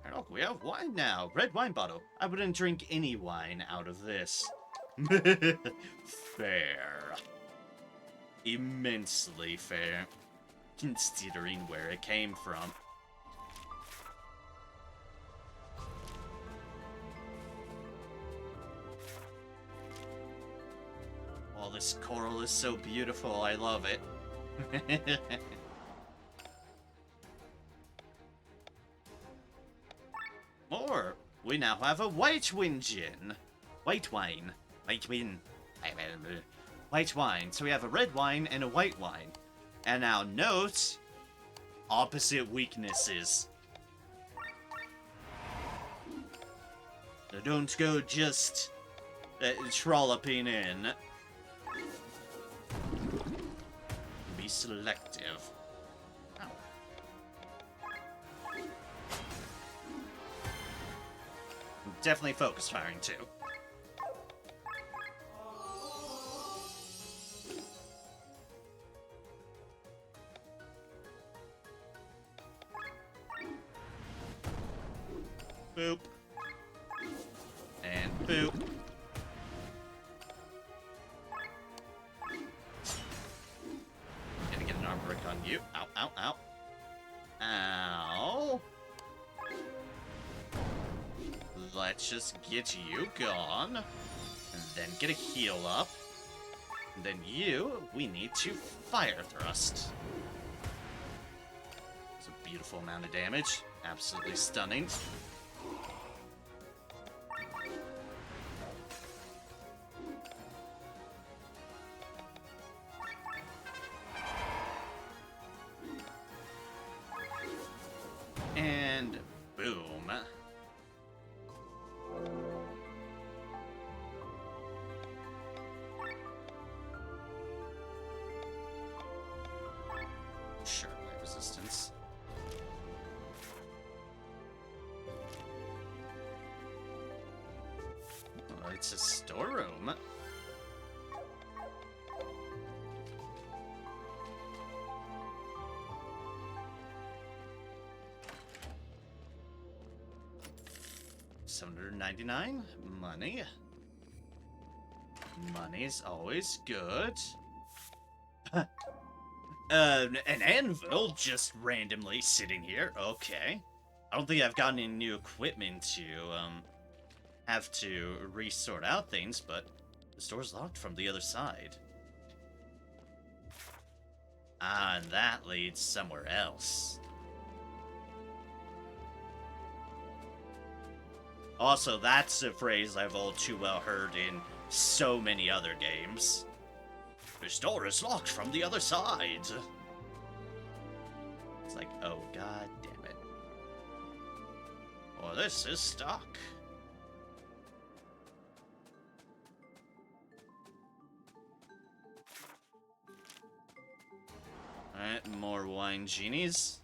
And look, we have wine now. Red wine bottle. I wouldn't drink any wine out of this. Fair. Immensely fair. Considering where it came from. Oh, this coral is so beautiful. I love it. More. We now have a white wine gin. White wine. White wine. White wine. So we have a red wine and a white wine. And now note, opposite weaknesses. So don't go just trolloping in. Be selective. Ow. Definitely focus firing too. Boop. And boop. Gonna get an arm break on you. Ow, ow, ow. Ow. Let's just get you gone. And then get a heal up. And then you, we need to fire thrust. So beautiful amount of damage. Absolutely stunning. And boom. Sure, light resistance. Oh, it's a storeroom. $799 money. Money's always good. An anvil just randomly sitting here. Okay. I don't think I've gotten any new equipment to, have to resort out things, but the store's locked from the other side. Ah, and that leads somewhere else. Also, that's a phrase I've all too well heard in so many other games. This door is locked from the other side. It's like, oh god damn it. Or this is stuck. Alright, more wine genies.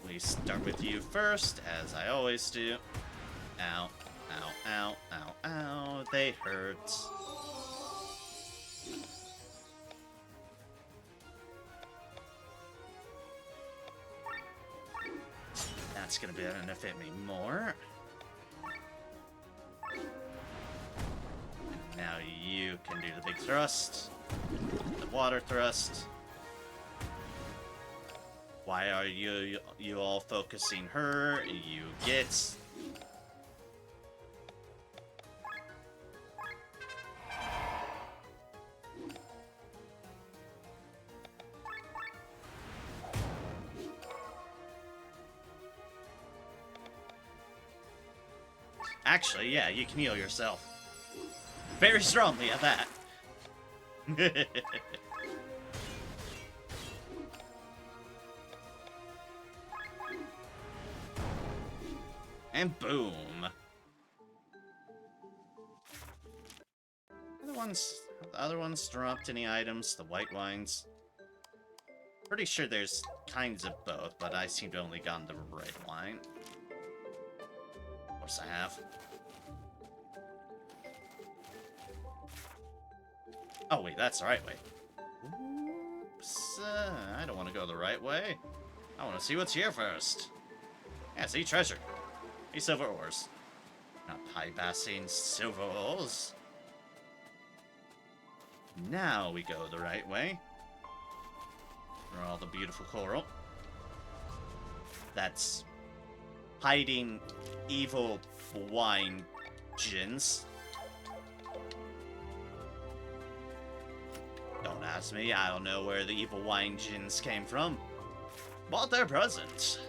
We start with you first, as I always do. Ow, ow, ow, ow, ow, they hurt. That's gonna benefit me more. And now you can do the big thrust. The water thrust. Why are you all focusing her? You get... Actually, yeah, you can heal yourself. Very strongly at that. And boom. The other ones dropped any items, the white wines. Pretty sure there's kinds of both, but I seem to only gotten the red wine. Of course I have. Oh wait, that's the right way. Oops, I don't want to go the right way. I want to see what's here first. Yeah, see, treasure. Hey, silver ores. Not high bassing silver ores. Now we go the right way. For all the beautiful coral. That's hiding evil wine gins. Don't ask me, I don't know where the evil wine gins came from. But they're present.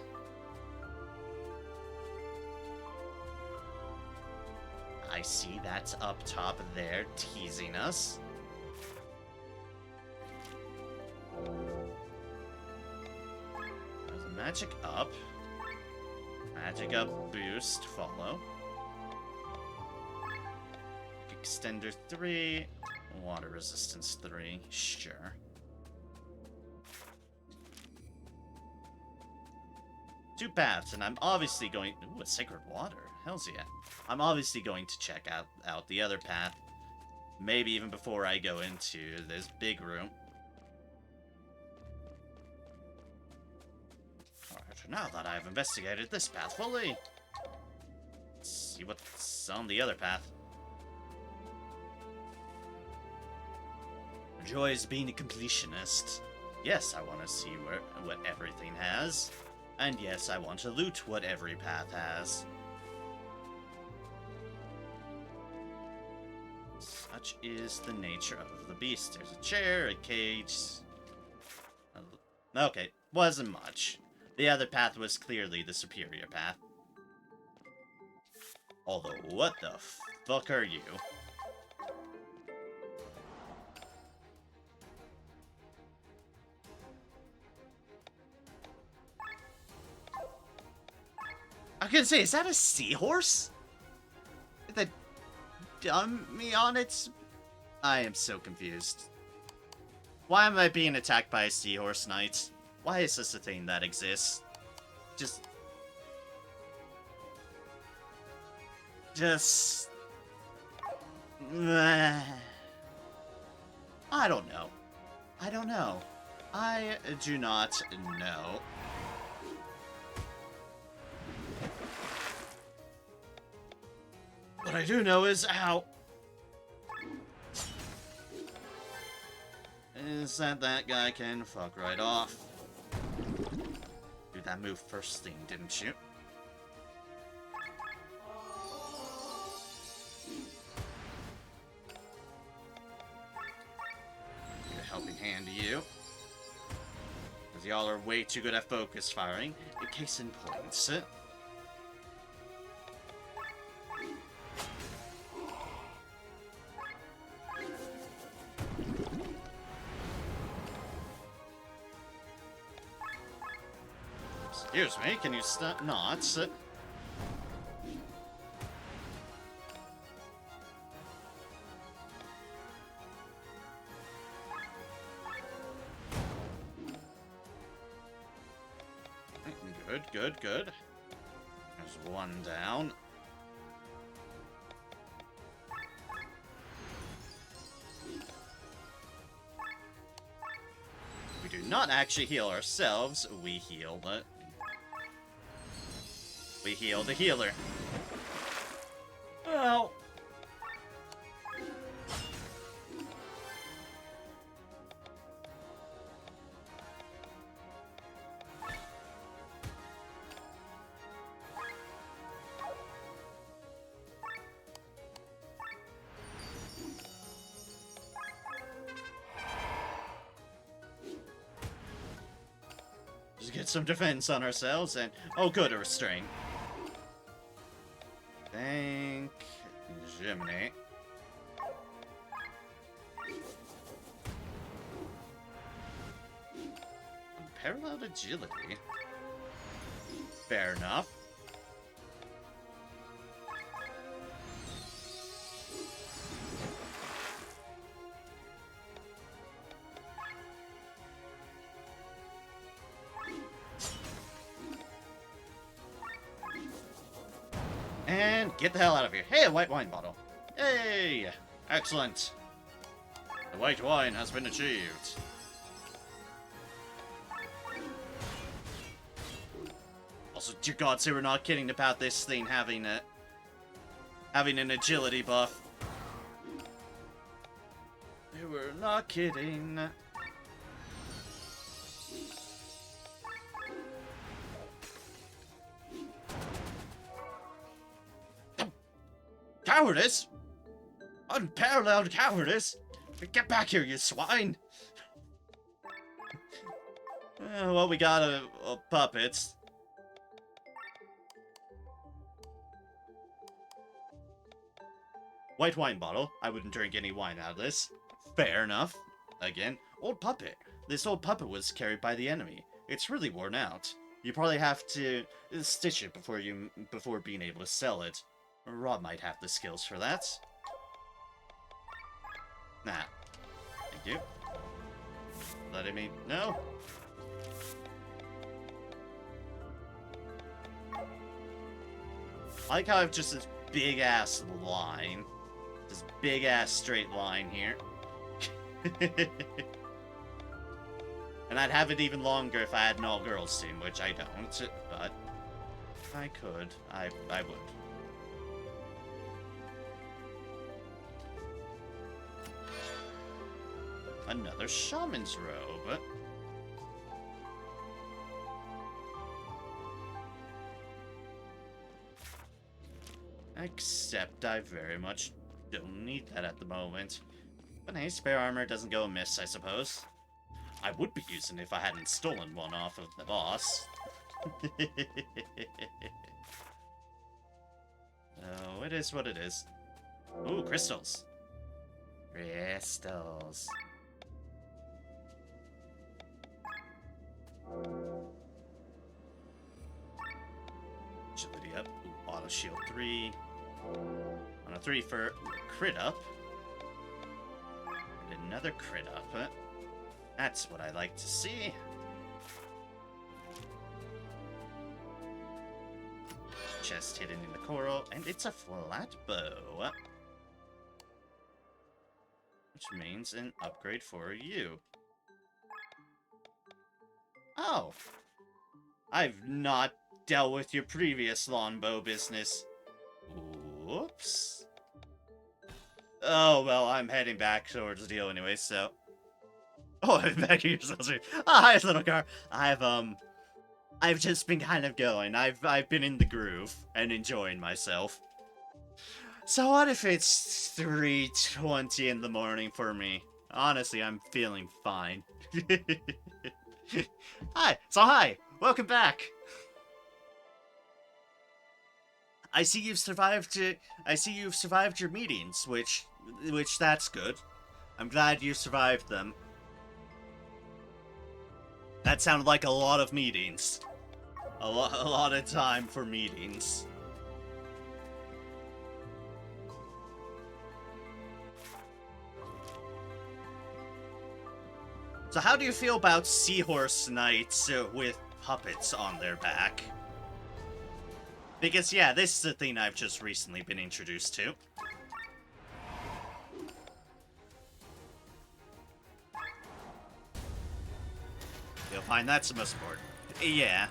I see that's up top there, teasing us. There's a magic up. Magic up boost, follow. Extender 3. Water resistance 3, sure. Two paths, and I'm obviously going... Ooh, a sacred water. Hells yeah. I'm obviously going to check out the other path. Maybe even before I go into this big room. Alright, now that I've investigated this path fully, let's see what's on the other path. Joy is being a completionist. Yes, I want to see what everything has. And yes, I want to loot what every path has. such is the nature of the beast. There's a chair, a cage... Okay, wasn't much. The other path was clearly the superior path. Although, what the fuck are you? I was gonna say, is that a seahorse? The dummy on it? I am so confused. Why am I being attacked by a seahorse knight? Why is this a thing that exists? Just... I don't know. I don't know. I do not know. What I do know is, ow, is that guy can fuck right off. Do that move first thing, didn't you? Give a helping hand to you. Because y'all are way too good at focus firing. A case in point. Excuse me, can you stop? Not. Good, good, good. There's one down. We do not actually heal ourselves, we heal the... We heal the healer. Oh. Just get some defense on ourselves and... Oh, good, a restraint. Thank Jiminy. Unparalleled agility. Fair enough. And get the hell out of here. Hey, a white wine bottle. Hey! Excellent. The white wine has been achieved. Also, dear God, say we're not kidding about this thing having an agility buff. We're not kidding. Cowardice? Unparalleled cowardice? Get back here, you swine! Well, we got a puppets. White wine bottle. I wouldn't drink any wine out of this. Fair enough. Again, old puppet. This old puppet was carried by the enemy. It's really worn out. You probably have to stitch it before being able to sell it. Rob might have the skills for that. Nah. Thank you. Letting me know. I like how I have just this big-ass line. This big-ass straight line here. And I'd have it even longer if I had an all-girls team, which I don't, but if I could, I would. Another shaman's robe. Except I very much Don't need that at the moment. But hey, spare armor doesn't go amiss, I suppose. I would be using it if I hadn't stolen one off of the boss. Oh, it is what it is. Ooh, crystals. Crystals. Agility up. Ooh, auto shield 3. On a 3 for crit up. And another crit up. That's what I like to see. Chest hidden in the coral, and it's a flat bow. Which means an upgrade for you. Oh! I've not dealt with your previous longbow business. Whoops. Oh, well, I'm heading back towards the deal anyway, so... Oh, I'm back here, so hi, little car. I've just been kind of going. I've been in the groove and enjoying myself. So what if it's 3:20 in the morning for me? Honestly, I'm feeling fine. Hi, welcome back. I see you've survived your meetings, which that's good. I'm glad you survived them. That sounded like a lot of meetings. A lot of time for meetings. So how do you feel about seahorse knights with puppets on their back? Because, yeah, this is a thing I've just recently been introduced to. You'll find that's the most important. Yeah.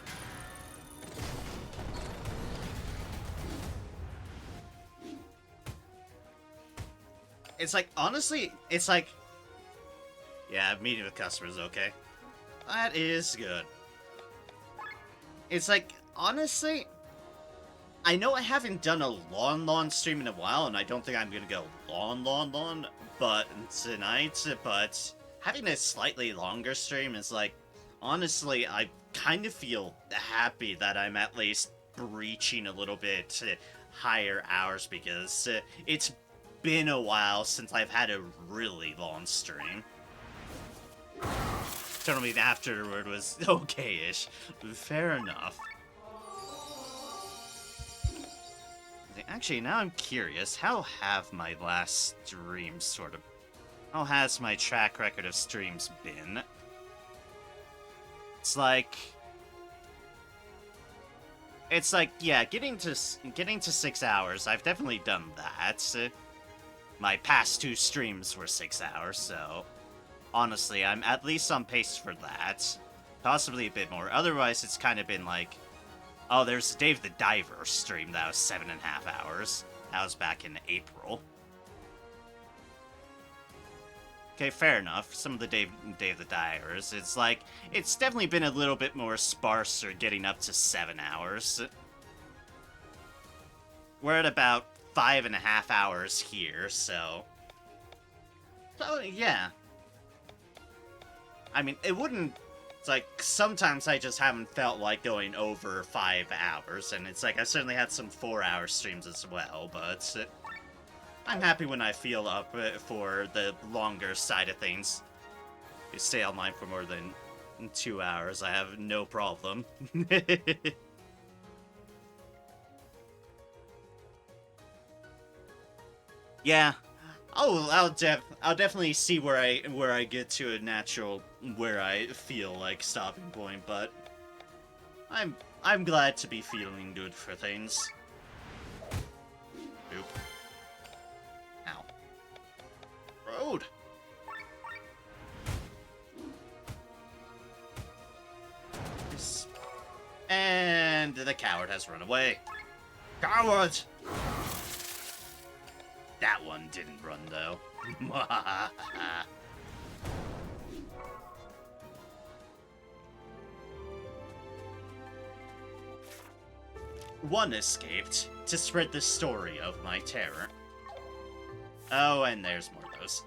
It's like, honestly, it's like... Yeah, meeting with customers, okay. That is good. It's like, honestly... I know I haven't done a long stream in a while, and I don't think I'm gonna go long, but tonight, but having a slightly longer stream is like, honestly, I kind of feel happy that I'm at least breaching a little bit higher hours, because it's been a while since I've had a really long stream. Tournament afterward was okay-ish. Fair enough. Actually, now I'm curious, how have my last streams sort of... How has my track record of streams been? It's like, yeah, getting to 6 hours, I've definitely done that. My past 2 streams were 6 hours, so... Honestly, I'm at least on pace for that. Possibly a bit more. Otherwise, it's kind of been like... Oh, there's Dave the Diver stream that was 7.5 hours. That was back in April. Okay, fair enough. Some of the Dave the Divers, it's like, it's definitely been a little bit more sparser getting up to 7 hours. We're at about 5.5 hours here, so... So, yeah. I mean, it wouldn't... It's like, sometimes I just haven't felt like going over 5 hours, and it's like, I certainly had some 4-hour streams as well, but I'm happy when I feel up for the longer side of things. You stay online for more than 2 hours, I have no problem. Yeah. Oh, I'll definitely see where I get to a natural where I feel like stopping point, but I'm glad to be feeling good for things. Oop. Ow. Road. And the coward has run away. Coward! That one didn't run, though. One escaped to spread the story of my terror. Oh, and there's more of those.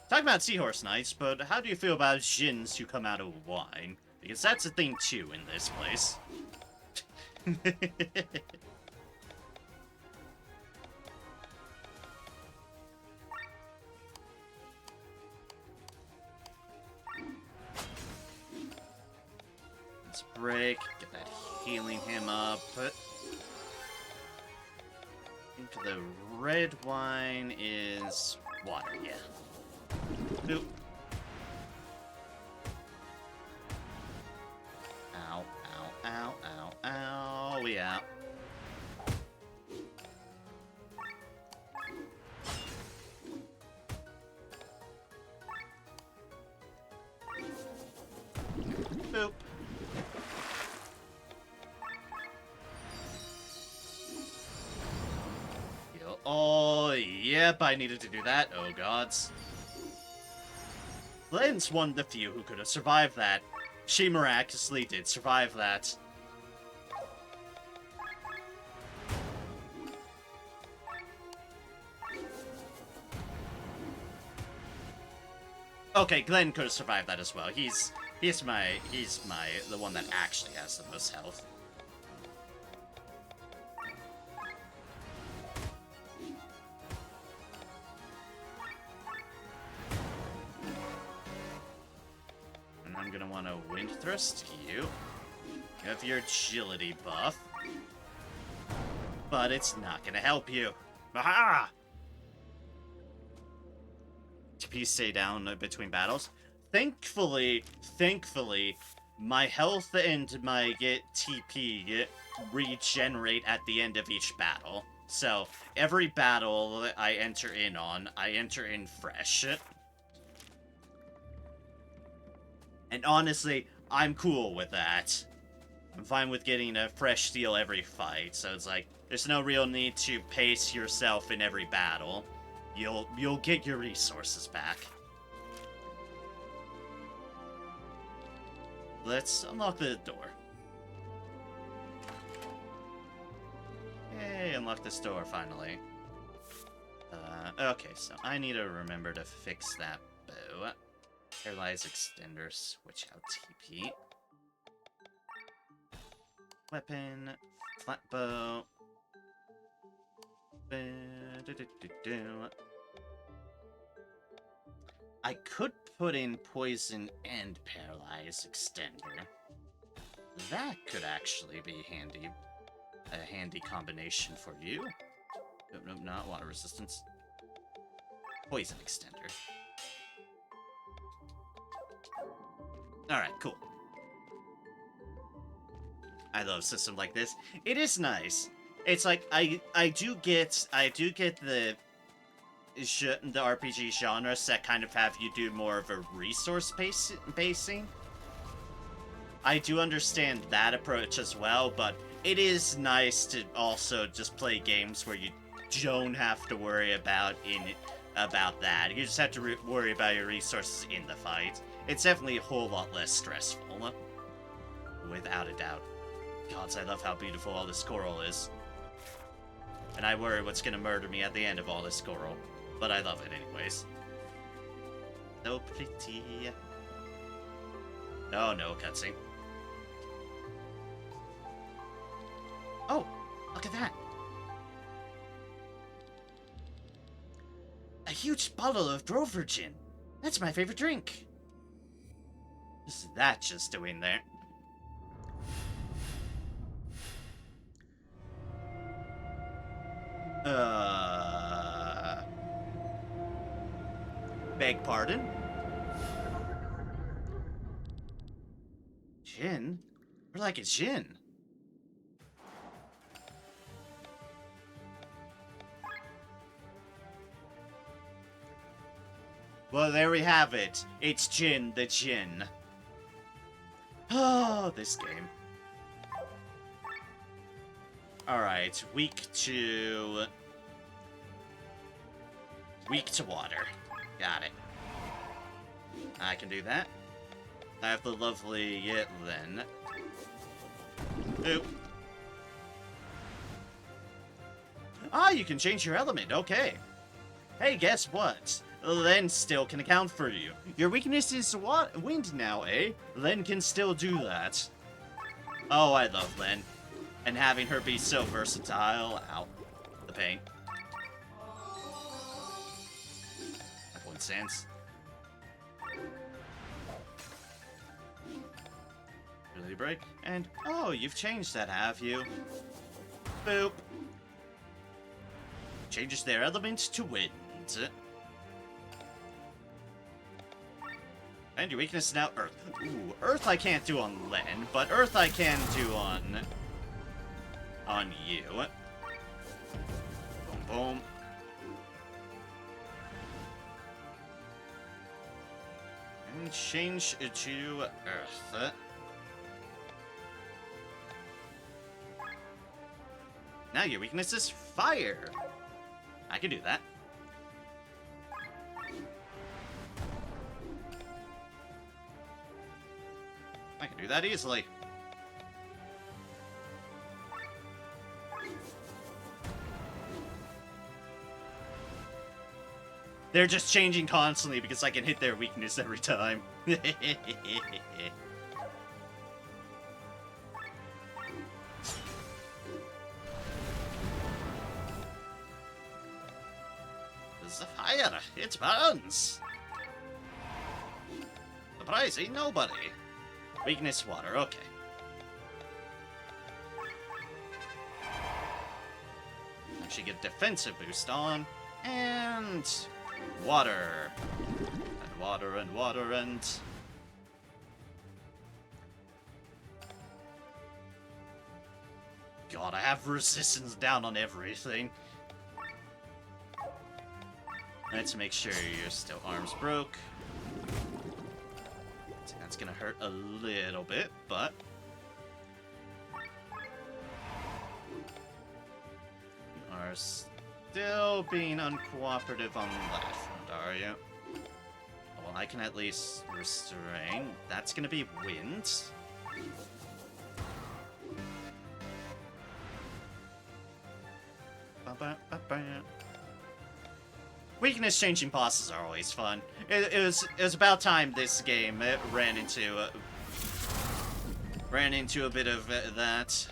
Talking about Seahorse Knights, but how do you feel about gins who come out of wine? Because that's a thing too in this place. Let's break, get that healing him up. Into the red wine is water, yeah. Boop. Ow, ow, ow, ow, ow, yeah. Boop. Heal. Oh, yep, I needed to do that. Oh, gods. Lynn's one of the few who could have survived that. She miraculously did survive that. Okay, Glenn could have survived that as well. He's the one that actually has the most health. And I'm gonna want to Wind Thrust you. You have your agility buff. But it's not gonna help you. Aha! TP stay down between battles. Thankfully, my health and my TP regenerate at the end of each battle. So, every battle I enter in on, I enter in fresh. And honestly, I'm cool with that. I'm fine with getting a fresh steal every fight, so it's like, there's no real need to pace yourself in every battle. You'll get your resources back. Let's unlock the door. Yay, unlock this door finally. Okay, so I need to remember to fix that bow. Paralyze extender, switch out TP. Weapon, flat bow. I could put in poison and paralyze extender. That could actually be handy. A handy combination for you. Nope, nope, not water resistance. Poison extender. Alright, cool. I love a system like this. It is nice. It's like I do get the RPG genres that kind of have you do more of a resource basing. I do understand that approach as well, but it is nice to also just play games where you don't have to worry about that. You just have to worry about your resources in the fight. It's definitely a whole lot less stressful, without a doubt. Gods, I love how beautiful all this coral is. And I worry what's gonna murder me at the end of all this coral. But I love it anyways. So pretty. Oh no, cutscene. Oh, look at that. A huge bottle of Grover gin. That's my favorite drink. What's that just doing there? Beg pardon? Gin? We're like a gin. Well, there we have it. It's Jin the Jin. Oh, this game. Alright, weak to water. Got it. I can do that. I have the lovely Lyn. Oop. Ah, you can change your element, okay. Hey, guess what? Len still can account for you. Your weakness is what? Wind now, eh? Len can still do that. Oh, I love Len. And having her be so versatile. Ow. The pain. That one sense. Really break? And, oh, you've changed that, have you? Boop. Changes their element to wind. And your weakness is now Earth. Ooh, Earth I can't do on Len, but Earth I can do on you. Boom, boom. And change it to Earth. Now your weakness is Fire. I can do that. I can do that easily. They're just changing constantly because I can hit their weakness every time. The fire, it burns. Surprising nobody. Weakness water, okay. Actually get defensive boost on. And water. And water and water and... God, I have resistance down on everything. Let's make sure your still arms broke. That's gonna hurt a little bit, but... You are still being uncooperative on that front, are you? Well, I can at least restrain. That's gonna be wind. Ba-ba-ba-ba. Weakness changing bosses are always fun. It was about time this game ran into a bit of that.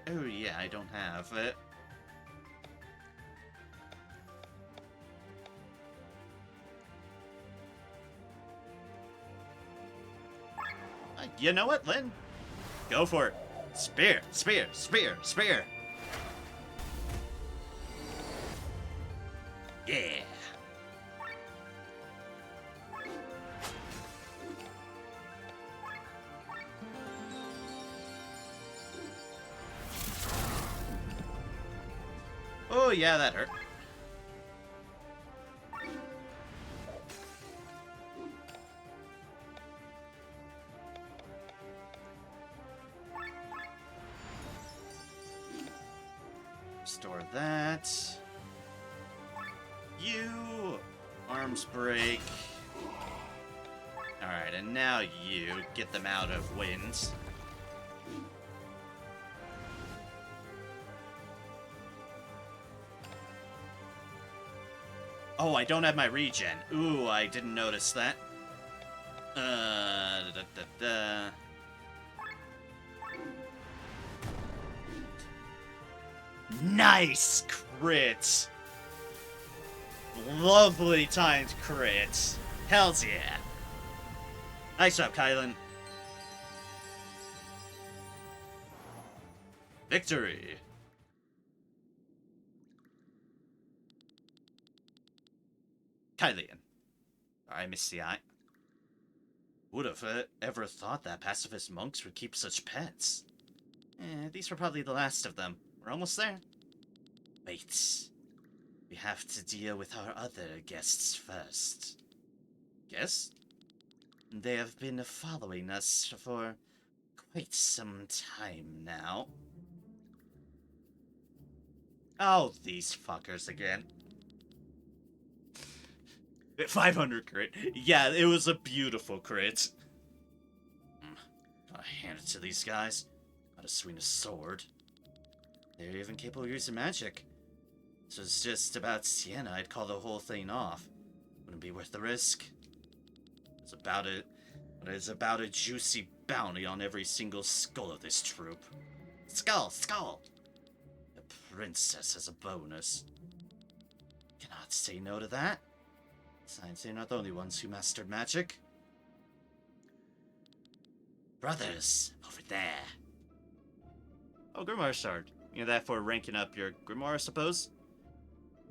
Oh yeah, I don't have it. You know what, Lynn? Go for it. Spear, spear, spear, spear. Yeah. Oh yeah, that hurt. Restore that. You arms break. Alright, and now you get them out of wind. Oh, I don't have my regen. Ooh, I didn't notice that. Da, da, da. Nice crit! Lovely timed crit. Hells yeah. Nice job, Kylan. Victory. Kylian. I missed the eye. Would have ever thought that pacifist monks would keep such pets. These were probably the last of them. We're almost there. Wait. We have to deal with our other guests first. Guests? They have been following us for quite some time now. Oh, these fuckers again. 500 crit. Yeah, it was a beautiful crit. Gotta hand it to these guys. Gotta swing a sword. They're even capable of using magic. So it's just about Sienna, I'd call the whole thing off. Wouldn't be worth the risk. It's about a juicy bounty on every single skull of this troop. Skull! Skull! The princess as a bonus. Cannot say no to that. Besides, they're not the only ones who mastered magic. Brothers, over there. Oh, Grimoire Shard. You know that for ranking up your Grimoire, I suppose?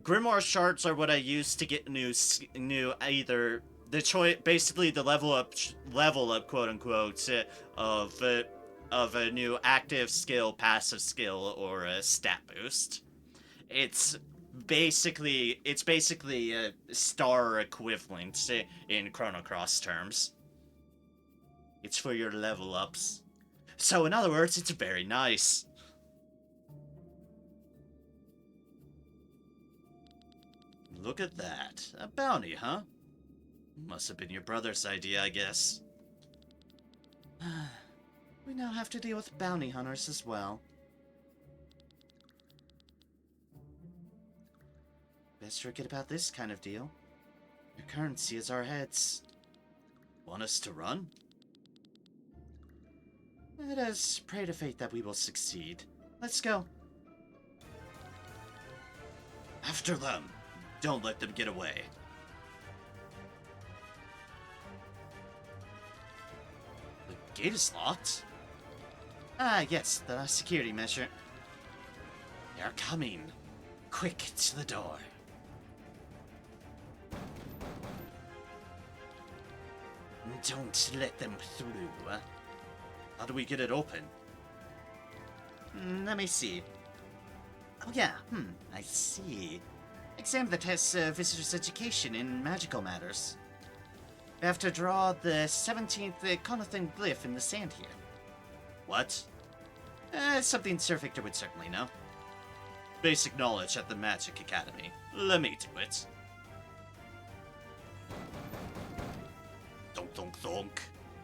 Grimoire Shards are what I use to get new either the choice, basically the level up, quote unquote, of a new active skill, passive skill, or a stat boost. It's basically a star equivalent in Chrono Cross terms. It's for your level ups. So in other words, it's very nice. Look at that. A bounty, huh? Must have been your brother's idea, I guess. We now have to deal with bounty hunters as well. Best forget about this kind of deal. Your currency is our heads. Want us to run? Let us pray to fate that we will succeed. Let's go. After them. Don't let them get away. The gate is locked. Ah, yes, the security measure. They are coming. Quick to the door. Don't let them through. How do we get it open? Let me see. Oh yeah, I see. Examine the test visitor's education in magical matters. We have to draw the 17th Conathan glyph in the sand here. What? Something Sir Victor would certainly know. Basic knowledge at the Magic Academy. Let me do it. Thunk, thunk, thunk.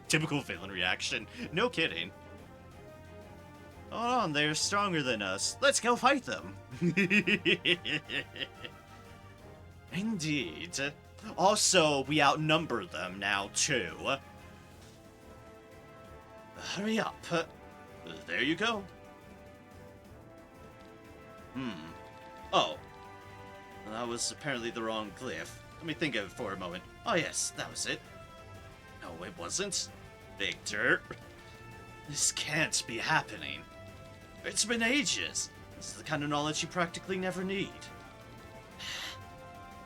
Typical villain reaction. No kidding. Hold on, they're stronger than us. Let's go fight them. Indeed. Also, we outnumber them now, too. Hurry up. There you go. Oh. That was apparently the wrong glyph. Let me think of it for a moment. Oh yes, that was it. No, it wasn't. Victor. This can't be happening. It's been ages. This is the kind of knowledge you practically never need.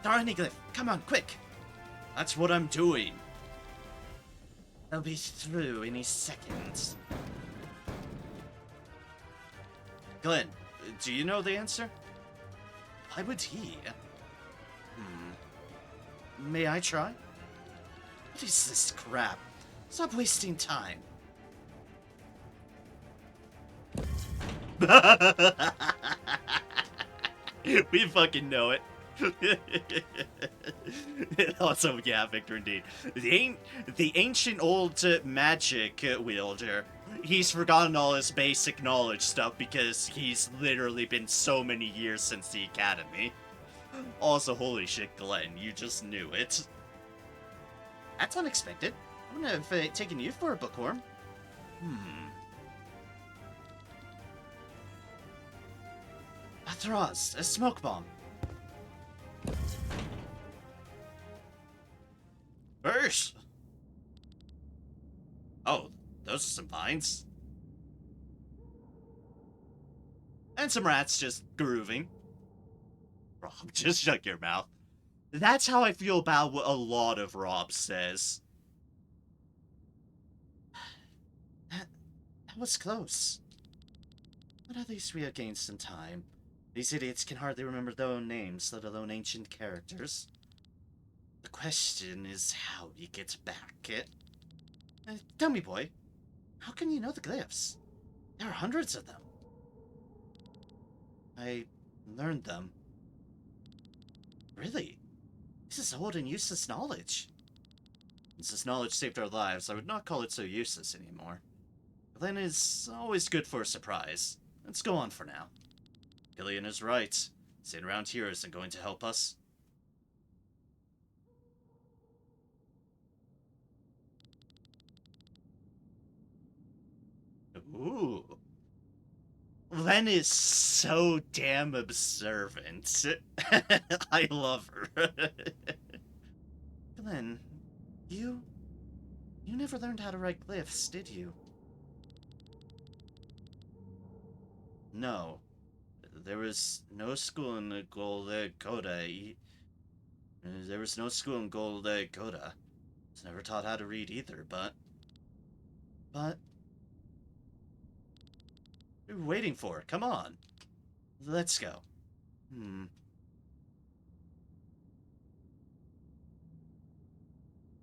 Draw any glyph. Come on, quick. That's what I'm doing. They'll be through any second. Glenn, do you know the answer? Why would he? May I try? What is this crap? Stop wasting time. We fucking know it. Also, yeah, Victor, indeed. The ancient old magic wielder. He's forgotten all his basic knowledge stuff because he's literally been so many years since the academy. Also, holy shit, Glenn, you just knew it. That's unexpected. I wouldn't have taken you for a bookworm. A thrust, a smoke bomb. Burst! Oh, those are some vines. And some rats just grooving. Rob, just shut your mouth. That's how I feel about what a lot of Rob says. That was close. But at least we have gained some time. These idiots can hardly remember their own names, let alone ancient characters. The question is how we get back. Tell me, boy, how can you know the glyphs? There are hundreds of them. I learned them. Really? This is old and useless knowledge. Since this knowledge saved our lives, I would not call it so useless anymore. Then is always good for a surprise. Let's go on for now. Gillian is right. Sitting around here isn't going to help us. Ooh. Len is so damn observant. I love her. Glenn, you... You never learned how to write glyphs, did you? No. There was no school in the Golden Coda. There was no school in Golden Coda. I was never taught how to read either, but... But... What are we waiting for? Come on. Let's go.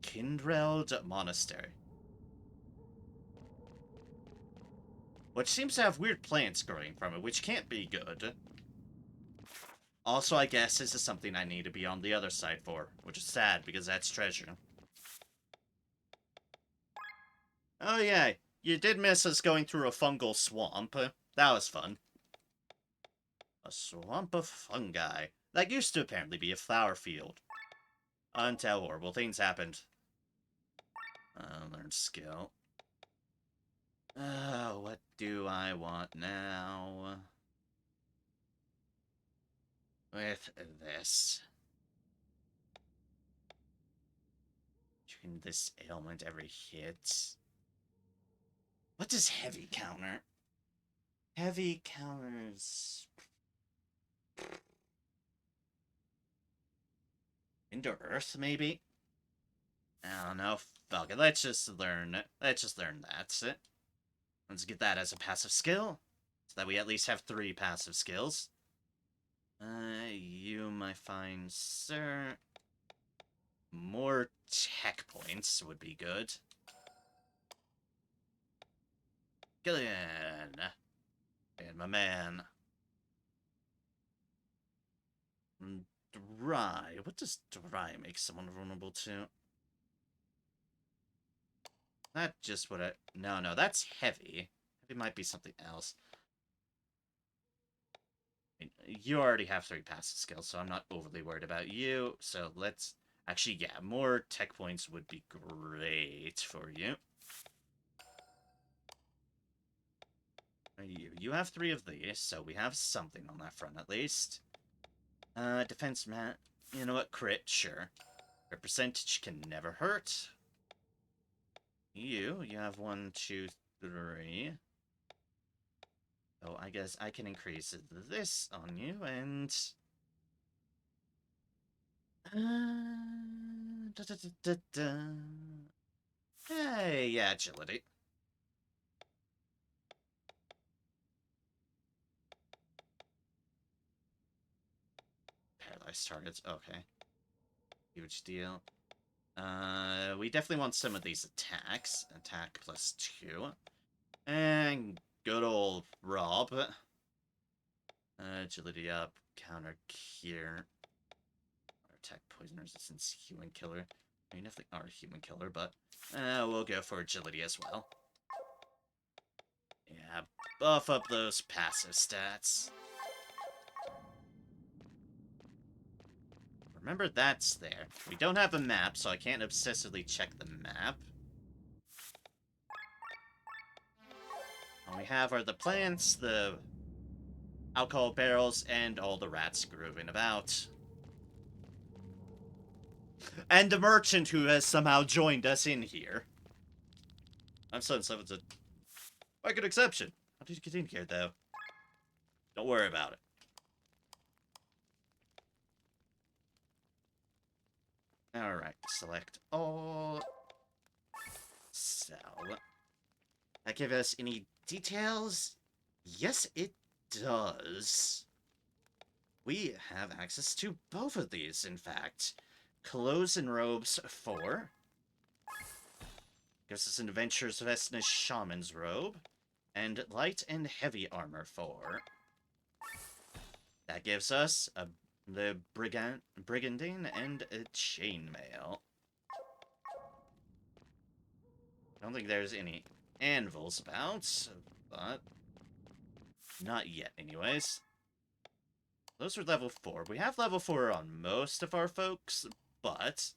Kindreld Monastery. Which seems to have weird plants growing from it, which can't be good. Also, I guess this is something I need to be on the other side for, which is sad because that's treasure. Oh yeah, you did miss us going through a fungal swamp. That was fun. A swamp of fungi. That used to apparently be a flower field. Until horrible things happened. Learn skill. What do I want now? With this. Treating this ailment every hit. What does heavy counter? Heavy counters... Into Earth, maybe? I don't know. Fuck it. Let's just learn that. Let's get that as a passive skill. So that we at least have 3 passive skills. You, my fine sir. More tech points would be good. Gillian. And my man. Dry. What does dry make someone vulnerable to? Not just what I... No, that's heavy. Heavy might be something else. You already have 3 passive skills, so I'm not overly worried about you. So let's... Actually, yeah, more tech points would be great for you. You have 3 of these, so we have something on that front at least. Defense mat. You know what? Crit, sure. Crit percentage can never hurt. You have 1, 2, 3. So I guess I can increase this on you, and... Hey, yeah, agility. Paralyzed targets, okay. Huge deal. We definitely want some of these attacks. Attack plus 2. And good old Rob. Agility up, counter cure. Attack poison resistance, human killer. I mean, if they are human killer, but we'll go for agility as well. Yeah, buff up those passive stats. Remember, that's there. We don't have a map, so I can't obsessively check the map. All we have are the plants, the alcohol barrels, and all the rats grooving about. And the merchant who has somehow joined us in here. I'm so it's a quite good exception. How did you get in here, though? Don't worry about it. Alright, select all. Sell. That give us any details? Yes, it does. We have access to both of these, in fact. Clothes and robes 4. Gives us an adventurer's vest and a shaman's robe. And light and heavy armor 4. That gives us the brigandine and a chainmail. I don't think there's anvils about, but not yet anyways. Those are level 4. We have level 4 on most of our folks, but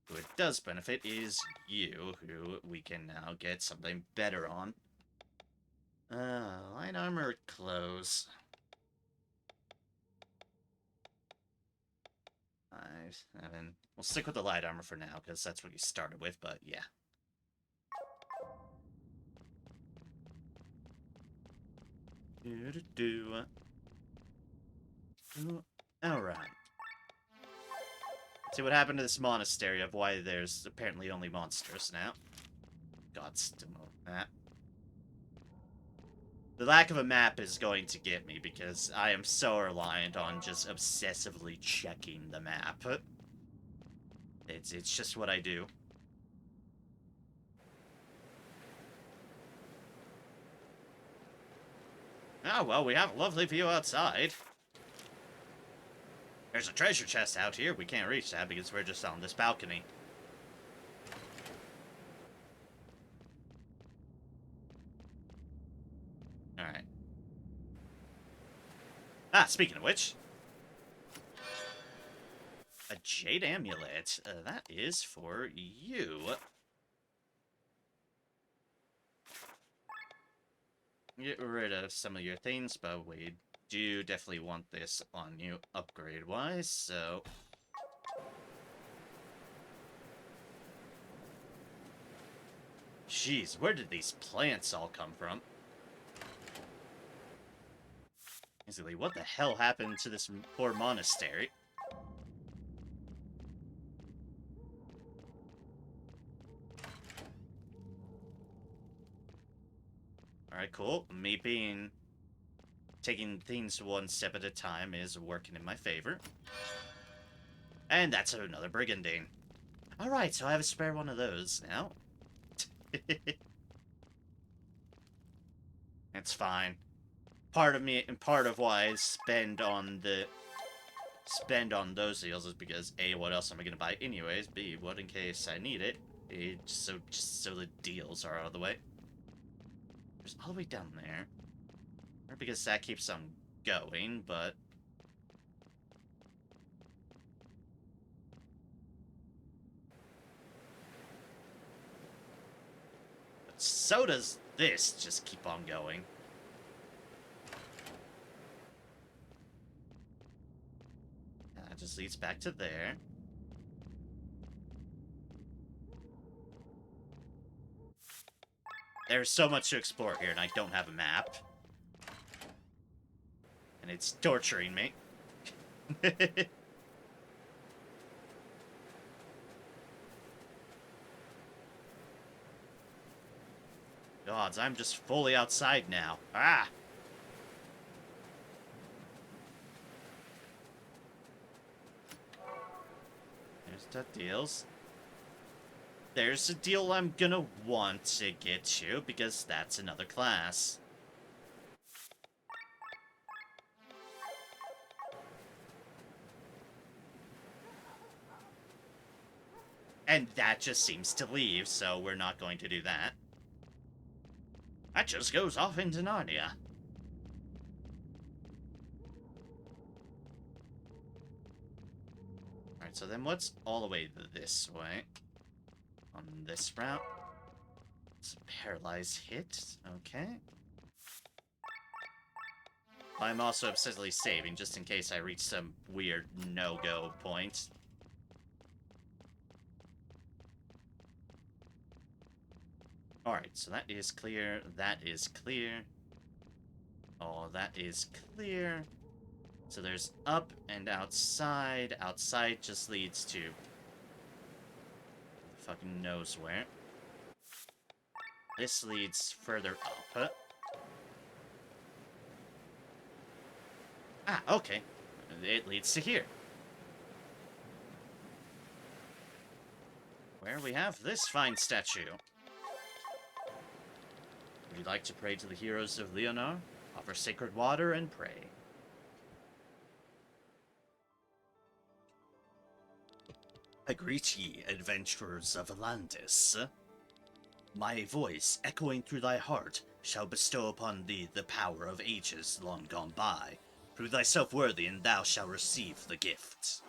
who it does benefit is you, who we can now get something better on. Light armor clothes. 5, 7. We'll stick with the light armor for now, because that's what you started with, but yeah. Alright. See what happened to this monastery of why there's apparently only monsters now. God, still no map. The lack of a map is going to get me because I am so reliant on just obsessively checking the map. It's just what I do. Oh, well, we have a lovely view outside. There's a treasure chest out here. We can't reach that because we're just on this balcony. Alright. Ah, speaking of which. A jade amulet. That is for you. Get rid of some of your things, but we do definitely want this on you upgrade-wise, so... Jeez, where did these plants all come from? Basically, what the hell happened to this poor monastery? Alright, cool. Taking things one step at a time is working in my favor. And that's another brigandine. Alright, so I have a spare one of those now. It's fine. Part of me, and part of why I spend on those deals is because A, what else am I gonna buy anyways? B, what in case I need it? Just so the deals are out of the way. There's all the way down there. Or because that keeps on going, but... so does this just keep on going. That just leads back to there. There's so much to explore here, and I don't have a map. And it's torturing me. Gods, I'm just fully outside now. Ah! There's the deals. There's a deal I'm gonna want to get to, because that's another class. And that just seems to leave, so we're not going to do that. That just goes off into Narnia. Alright, so then what's all the way this way? On this route? It's a paralyzed hit. Okay. I'm also obsessively saving, just in case I reach some weird no-go point. Alright, so that is clear. That is clear. Oh, that is clear. So there's up and outside. Outside just leads to... fucking knows where. This leads further up. Ah, okay. It leads to here. Where we have this fine statue. Would you like to pray to the heroes of Leonor? Offer sacred water and pray. I greet ye, adventurers of Atlantis. My voice, echoing through thy heart, shall bestow upon thee the power of ages long gone by. Prove thyself worthy, and thou shalt receive the gift.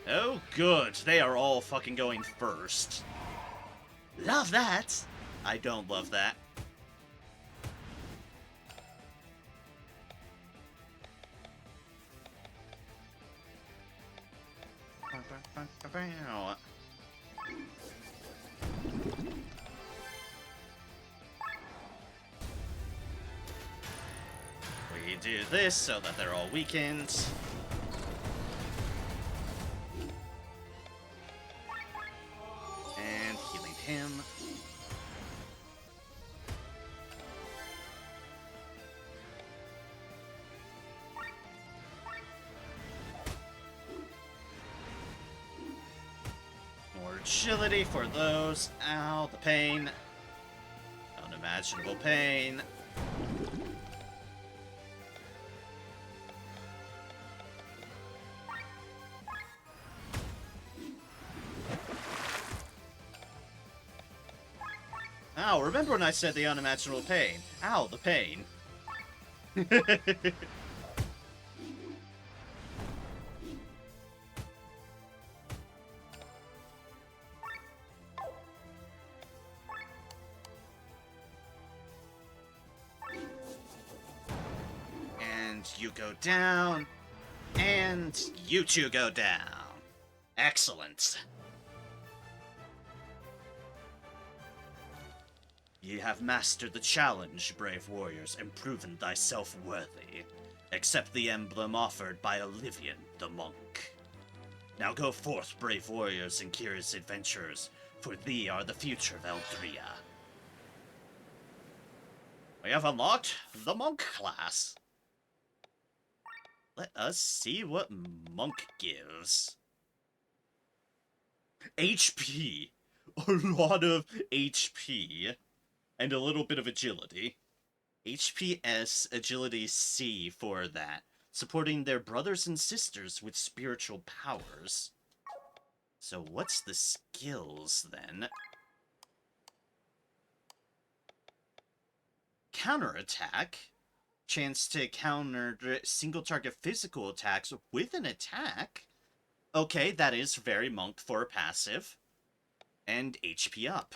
Oh, good. They are all fucking going first. Love that! I don't love that. We do this so that they're all weakened. And healing him. More agility for those. Ow, the pain. Unimaginable pain. Ow, remember when I said the unimaginable pain? Ow, the pain. And you go down. And you two go down. Excellent. Ye have mastered the challenge, brave warriors, and proven thyself worthy. Accept the emblem offered by Olivian the monk. Now go forth, brave warriors and curious adventurers, for thee are the future of Eldria. We have unlocked the monk class. Let us see what monk gives. HP. A lot of HP. And a little bit of agility. HPS Agility C for that. Supporting their brothers and sisters with spiritual powers. So what's the skills then? Counterattack. Chance to counter single target physical attacks with an attack. Okay, that is very monk for a passive. And HP up.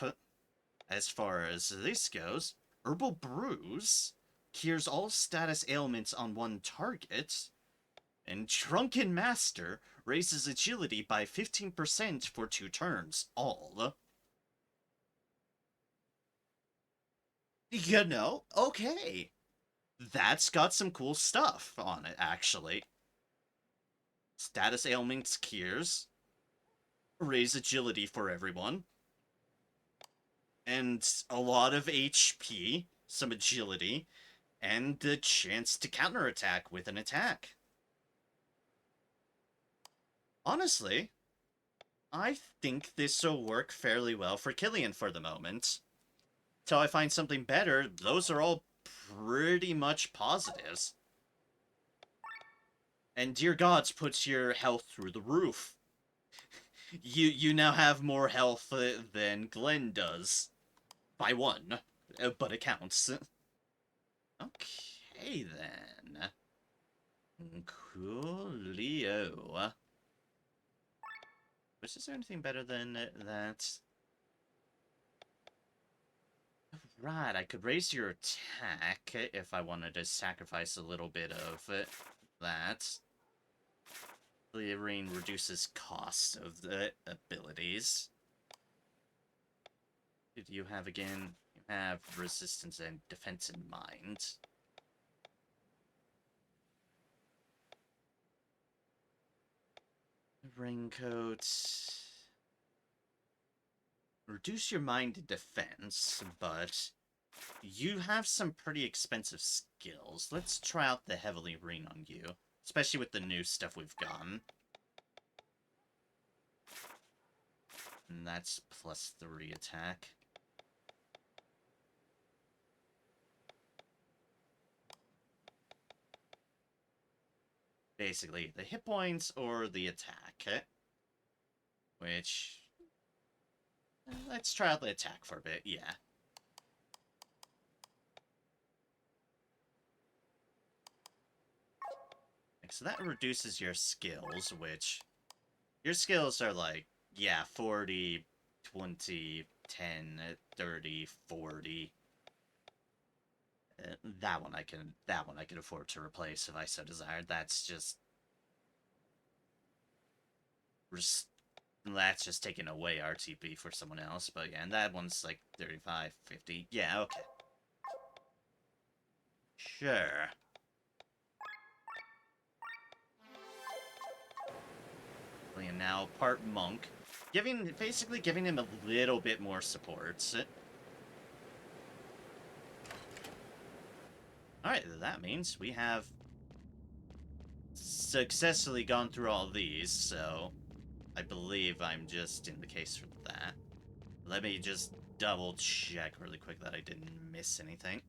As far as this goes, Herbal Brews cures all status ailments on one target, and Drunken Master raises agility by 15% for 2 turns, all. You know, okay. That's got some cool stuff on it, actually. Status ailments cures, raise agility for everyone, and a lot of HP, some agility, and the chance to counterattack with an attack. Honestly, I think this will work fairly well for Killian for the moment. Till I find something better, those are all pretty much positives. And dear gods puts your health through the roof. You now have more health than Glenn does. By 1. But it counts. Okay, then. Coolio. Is there anything better than that? Right, I could raise your attack if I wanted to sacrifice a little bit of that. The rain reduces cost of the abilities. What do you have again? You have resistance and defense in mind. Raincoat. Reduce your mind to defense, but you have some pretty expensive skills. Let's try out the heavily rain on you, especially with the new stuff we've gotten. And that's +3 attack. basically the hit points or the attack. Which, let's try out the attack for a bit, yeah. So that reduces your skills, which... Your skills are like, yeah, 40, 20, 10, 30, 40. That one I can afford to replace if I so desired. That's just that's just taking away RTP for someone else. But yeah, and that one's like 35, 50. Yeah, okay. Sure. And now part monk, basically giving him a little bit more support. Alright, that means we have successfully gone through all these, so I believe I'm just in the case for that. Let me just double check really quick that I didn't miss anything.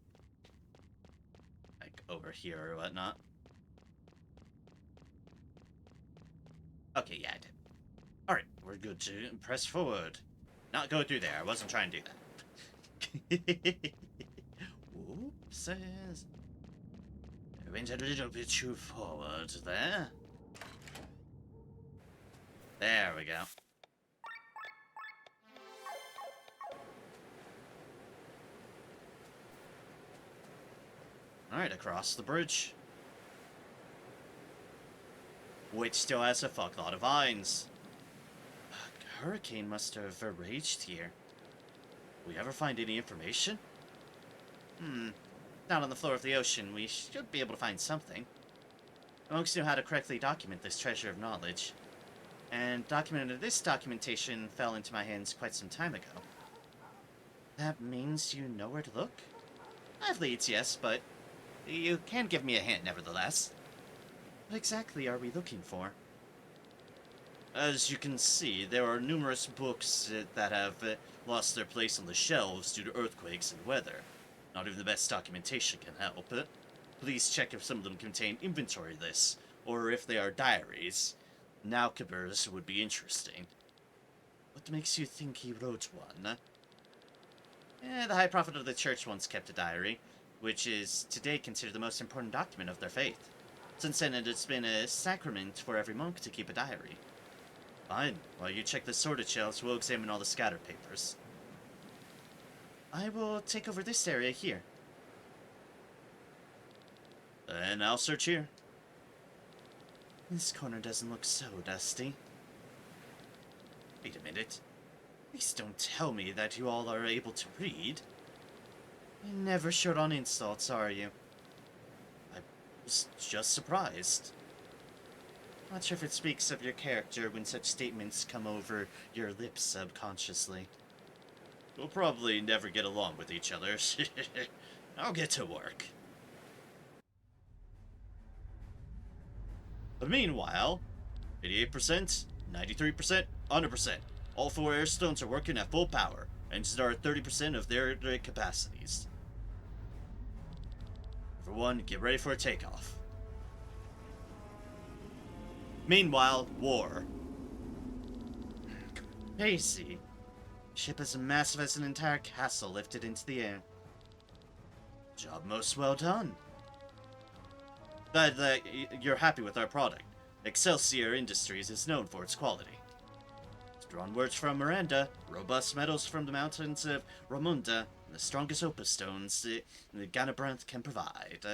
Like over here or whatnot. Okay, yeah, I did. Alright, we're good to press forward. Not go through there, I wasn't trying to do that. Whoopsies. I went a little bit too forward there. There we go. Alright, across the bridge. Which still has a fuckload of vines. A hurricane must have raged here. We ever find any information? Down on the floor of the ocean, we should be able to find something. The monks knew how to correctly document this treasure of knowledge. And this documentation fell into my hands quite some time ago. That means you know where to look? I have leads, yes, but you can give me a hint nevertheless. What exactly are we looking for? As you can see, there are numerous books that have lost their place on the shelves due to earthquakes and weather. Not even the best documentation can help. Please check if some of them contain inventory lists, or if they are diaries. Nowcabers would be interesting. What makes you think he wrote one? The High Prophet of the Church once kept a diary, which is today considered the most important document of their faith. Since then, it has been a sacrament for every monk to keep a diary. Fine. While you check the sorted shelves, we'll examine all the scattered papers. I will take over this area here. And I'll search here. This corner doesn't look so dusty. Wait a minute. Please don't tell me that you all are able to read. You're never short on insults, are you? I was just surprised. Not sure if it speaks of your character when such statements come over your lips subconsciously. We'll probably never get along with each other. I'll get to work. But meanwhile, 88%, 93%, 100%. All 4 airstones are working at full power, and are at 30% of their capacities. Everyone, get ready for a takeoff. Meanwhile, war. Pacey. Ship as massive as an entire castle lifted into the air. Job most well done. That you're happy with our product. Excelsior Industries is known for its quality. Strong words from Miranda, robust metals from the mountains of Ramunda, and the strongest opus stones the Ganabranth can provide.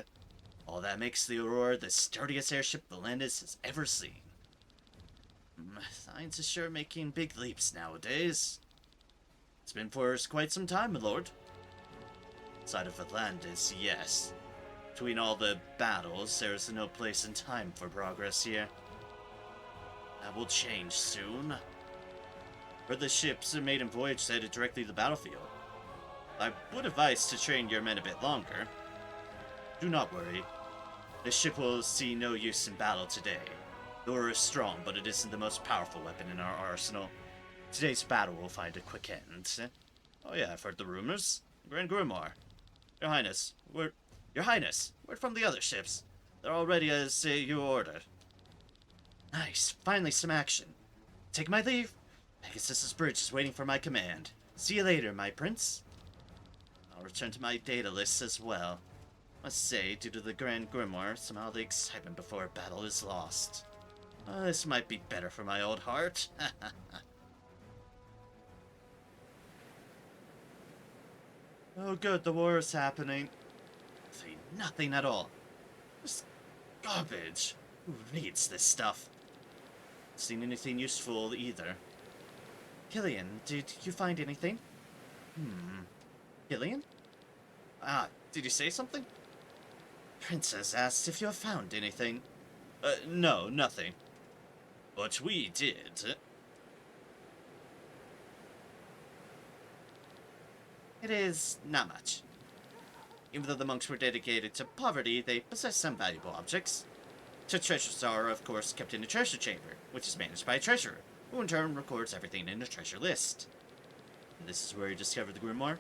All that makes the Aurora the sturdiest airship the land has ever seen. Science is sure making big leaps nowadays. It's been for quite some time, my lord. Outside of Atlantis, yes. Between all the battles, there is no place in time for progress here. That will change soon. Heard the ships are made in voyage headed directly to the battlefield. I would advise to train your men a bit longer. Do not worry. The ship will see no use in battle today. The Aurora is strong, but it isn't the most powerful weapon in our arsenal. Today's battle will find a quick end. Oh yeah, I've heard the rumors. Grand Grimoire. Your Highness, word from the other ships. They're all ready as you ordered. Nice, finally some action. Take my leave. Pegasus's bridge is waiting for my command. See you later, my prince. I'll return to my data lists as well. Must say, due to the Grand Grimoire, somehow the excitement before a battle is lost. This might be better for my old heart. Oh good, the war is happening. Nothing at all. Just garbage. Who reads this stuff? Seen anything useful either. Killian, did you find anything? Killian? Did you say something? Princess asked if you have found anything. No, nothing. But we did. It is not much. Even though the monks were dedicated to poverty, they possess some valuable objects. The treasures are, of course, kept in a treasure chamber, which is managed by a treasurer, who in turn records everything in a treasure list. And this is where you discovered the grimoire?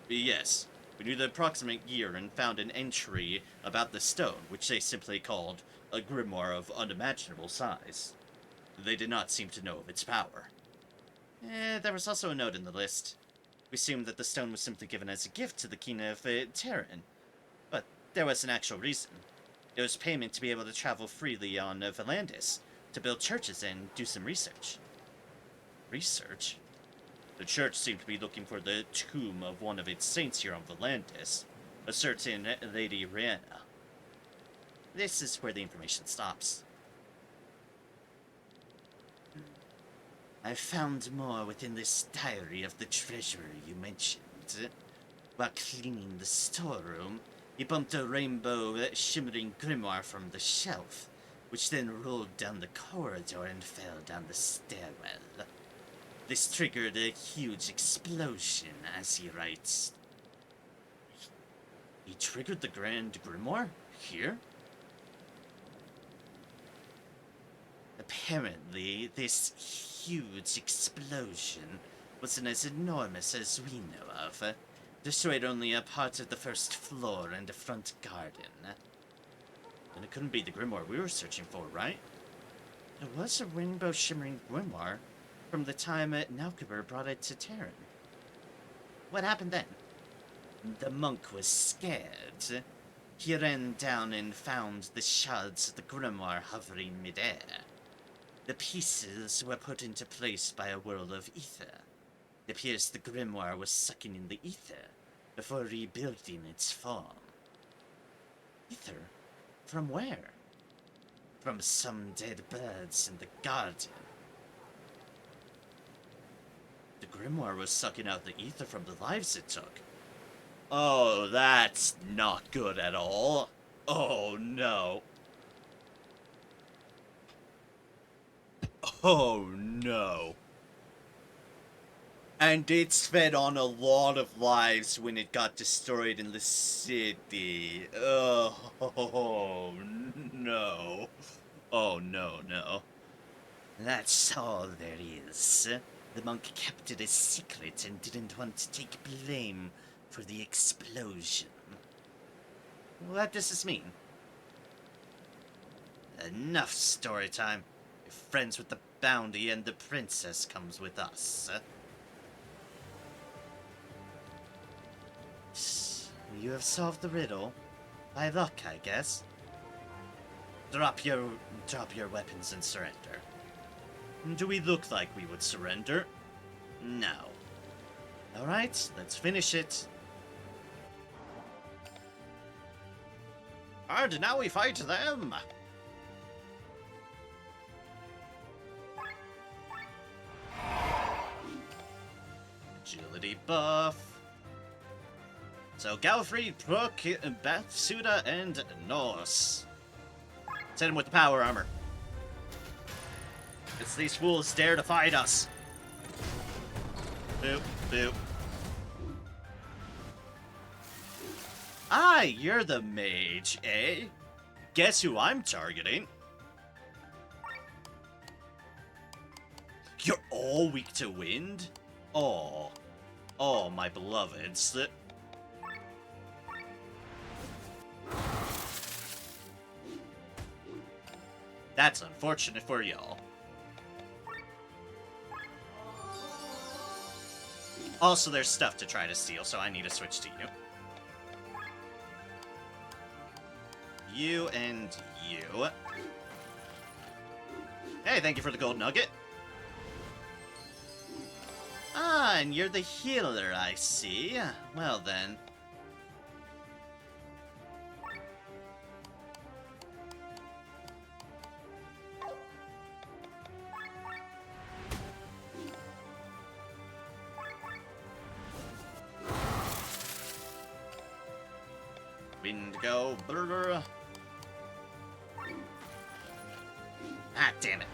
Yes. We knew the approximate year and found an entry about the stone, which they simply called a grimoire of unimaginable size. They did not seem to know of its power. There was also a note in the list. We assumed that the stone was simply given as a gift to the king of Terran. But there was an actual reason. It was payment to be able to travel freely on Valandis, to build churches and do some research. Research? The church seemed to be looking for the tomb of one of its saints here on Valandis, a certain Lady Rihanna. This is where the information stops. I found more within this diary of the treasurer you mentioned. While cleaning the storeroom, he bumped a rainbow shimmering grimoire from the shelf, which then rolled down the corridor and fell down the stairwell. This triggered a huge explosion, as he writes. He triggered the Grand Grimoire? Here? Apparently, this huge explosion wasn't as enormous as we know of. Destroyed only a part of the first floor and a front garden. And it couldn't be the grimoire we were searching for, right? There was a rainbow shimmering grimoire from the time Naukaber brought it to Terran. What happened then? The monk was scared. He ran down and found the shards of the grimoire hovering midair. The pieces were put into place by a whirl of ether. It appears the grimoire was sucking in the ether before rebuilding its form. Ether? From where? From some dead birds in the garden. The grimoire was sucking out the ether from the lives it took. Oh, that's not good at all. Oh, no. Oh, no. And it's fed on a lot of lives when it got destroyed in the city. Oh, no. Oh, no. That's all there is. The monk kept it a secret and didn't want to take blame for the explosion. What does this mean? Enough story time. You're friends with the bounty and the princess comes with us. You have solved the riddle. By luck, I guess. Drop your weapons and surrender. Do we look like we would surrender? No. Alright, let's finish it. And now we fight them! Agility buff. So Galfrey, Brook, Bathsuda, and Norse. Let's hit him with the power armor. It's these fools dare to fight us. Boop, boop. Ah, you're the mage, eh? Guess who I'm targeting? You're all weak to wind? Oh. Oh, my beloveds. That's unfortunate for y'all. Also, there's stuff to try to steal, so I need to switch to you. You and you. Hey, thank you for the gold nugget. Ah, and you're the healer, I see. Well then. Windigo. Brr. Ah, damn it.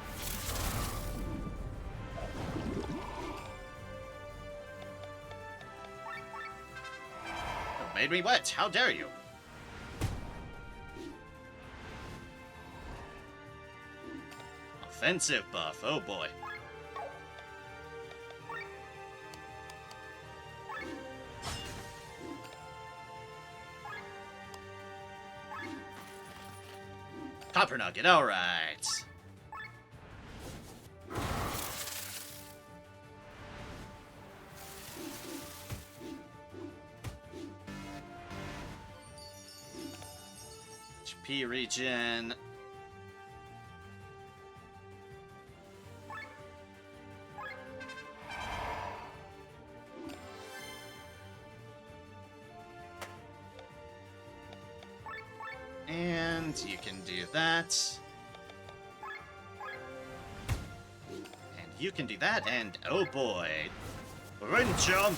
Made me wet. How dare you? Offensive buff. Oh boy. Copper nugget. All right. HP regen. And you can do that. And you can do that, and oh boy. Run jump!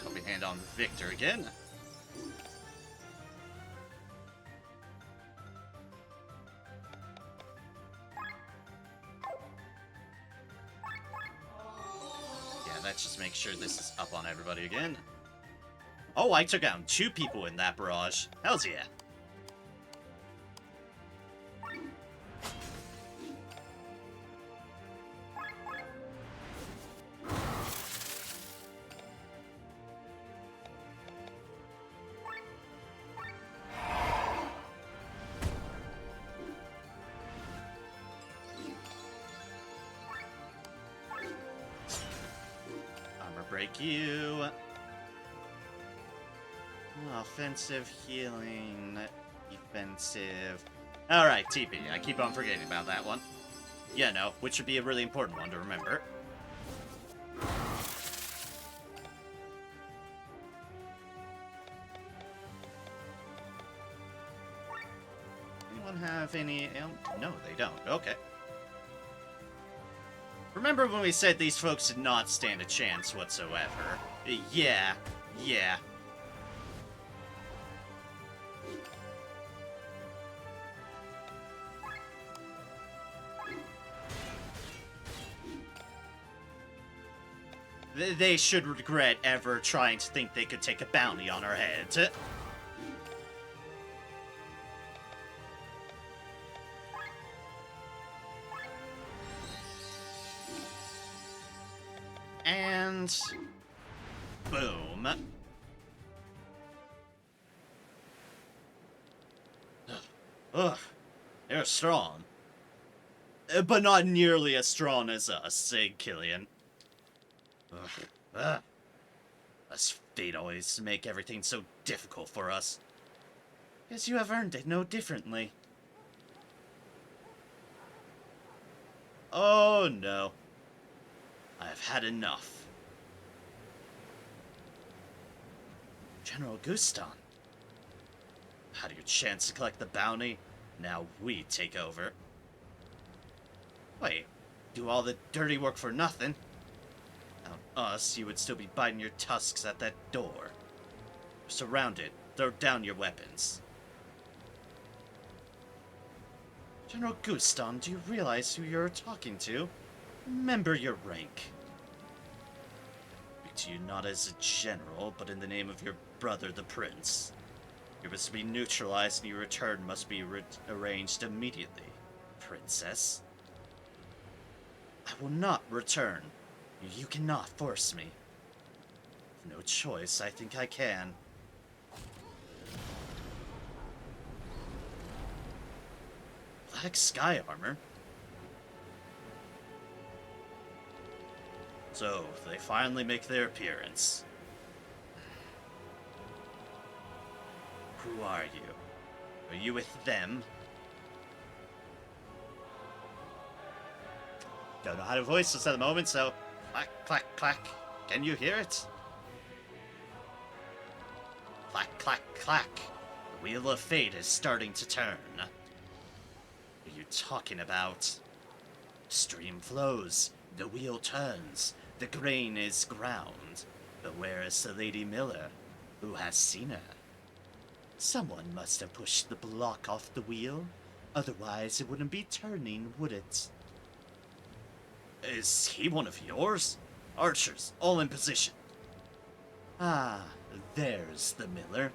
Helping hand on Victor again. Let's just make sure this is up on everybody again. Oh, I took down 2 people in that barrage. Hells yeah. Break you. Offensive, healing, defensive. Alright, TP. I keep on forgetting about that one. Yeah, no, which would be a really important one to remember. Anyone have any... No, they don't. Okay. Remember when we said these folks did not stand a chance whatsoever? Yeah. They should regret ever trying to think they could take a bounty on our heads. And boom. Ugh, they're strong. But not nearly as strong as us, said Killian. Us fate always make everything so difficult for us. Guess you have earned it no differently. Oh no. I have had enough. General Guston. Had your chance to collect the bounty, now we take over. Wait, do all the dirty work for nothing? Without us, you would still be biting your tusks at that door. You're surrounded. Throw down your weapons. General Guston, do you realize who you're talking to? Remember your rank. Speak to you not as a general, but in the name of your brother, the prince. You must be neutralized, and your return must be arranged immediately, princess. I will not return. You cannot force me. With no choice, I think I can. Black sky armor? So, they finally make their appearance. Who are you? Are you with them? Don't know how to voice this at the moment, so Clack, clack, clack. Can you hear it? Clack, clack, clack. The wheel of fate is starting to turn. What are you talking about? Stream flows, the wheel turns, the grain is ground. But where is the Lady Miller? Who has seen her? Someone must have pushed the block off the wheel. Otherwise, it wouldn't be turning, would it? Is he one of yours? Archers, all in position. Ah, there's the Miller.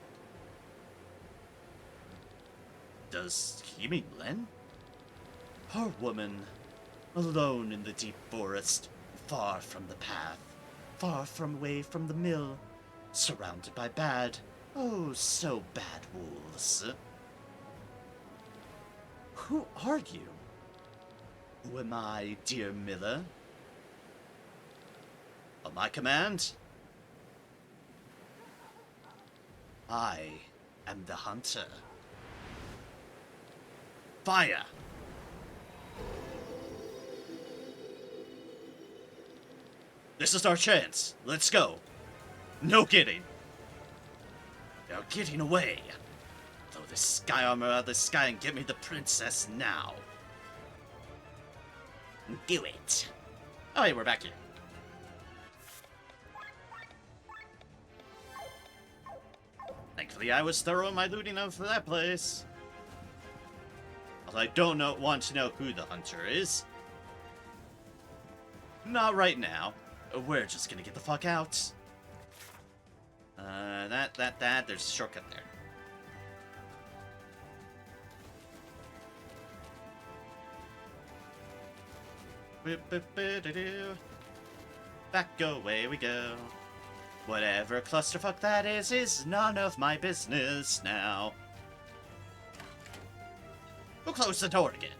Does he mean Len? Poor woman, alone in the deep forest, far from the path, far from away from the mill, surrounded by bad, oh so bad wolves. Who are you? Who am I, dear Miller? On my command? I am the hunter. Fire! This is our chance. Let's go. No kidding. They're getting away. Throw the sky armor out of the sky and get me the princess now. Do it. Oh, hey, we're back here. Thankfully, I was thorough in my looting of that place. Although I don't want to know who the hunter is. Not right now. We're just gonna get the fuck out. There's a shortcut there. Back away we go. Whatever clusterfuck that is none of my business now. We'll close the door again.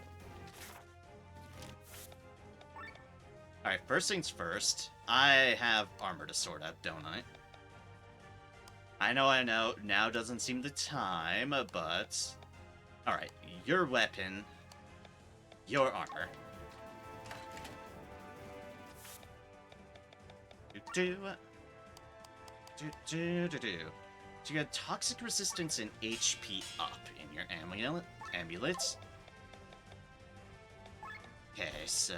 Alright, first things first. I have armor to sort out, don't I? I know. Now doesn't seem the time, but... Alright, your weapon. Your armor. So you got toxic resistance and HP up in your amulet. Okay, so...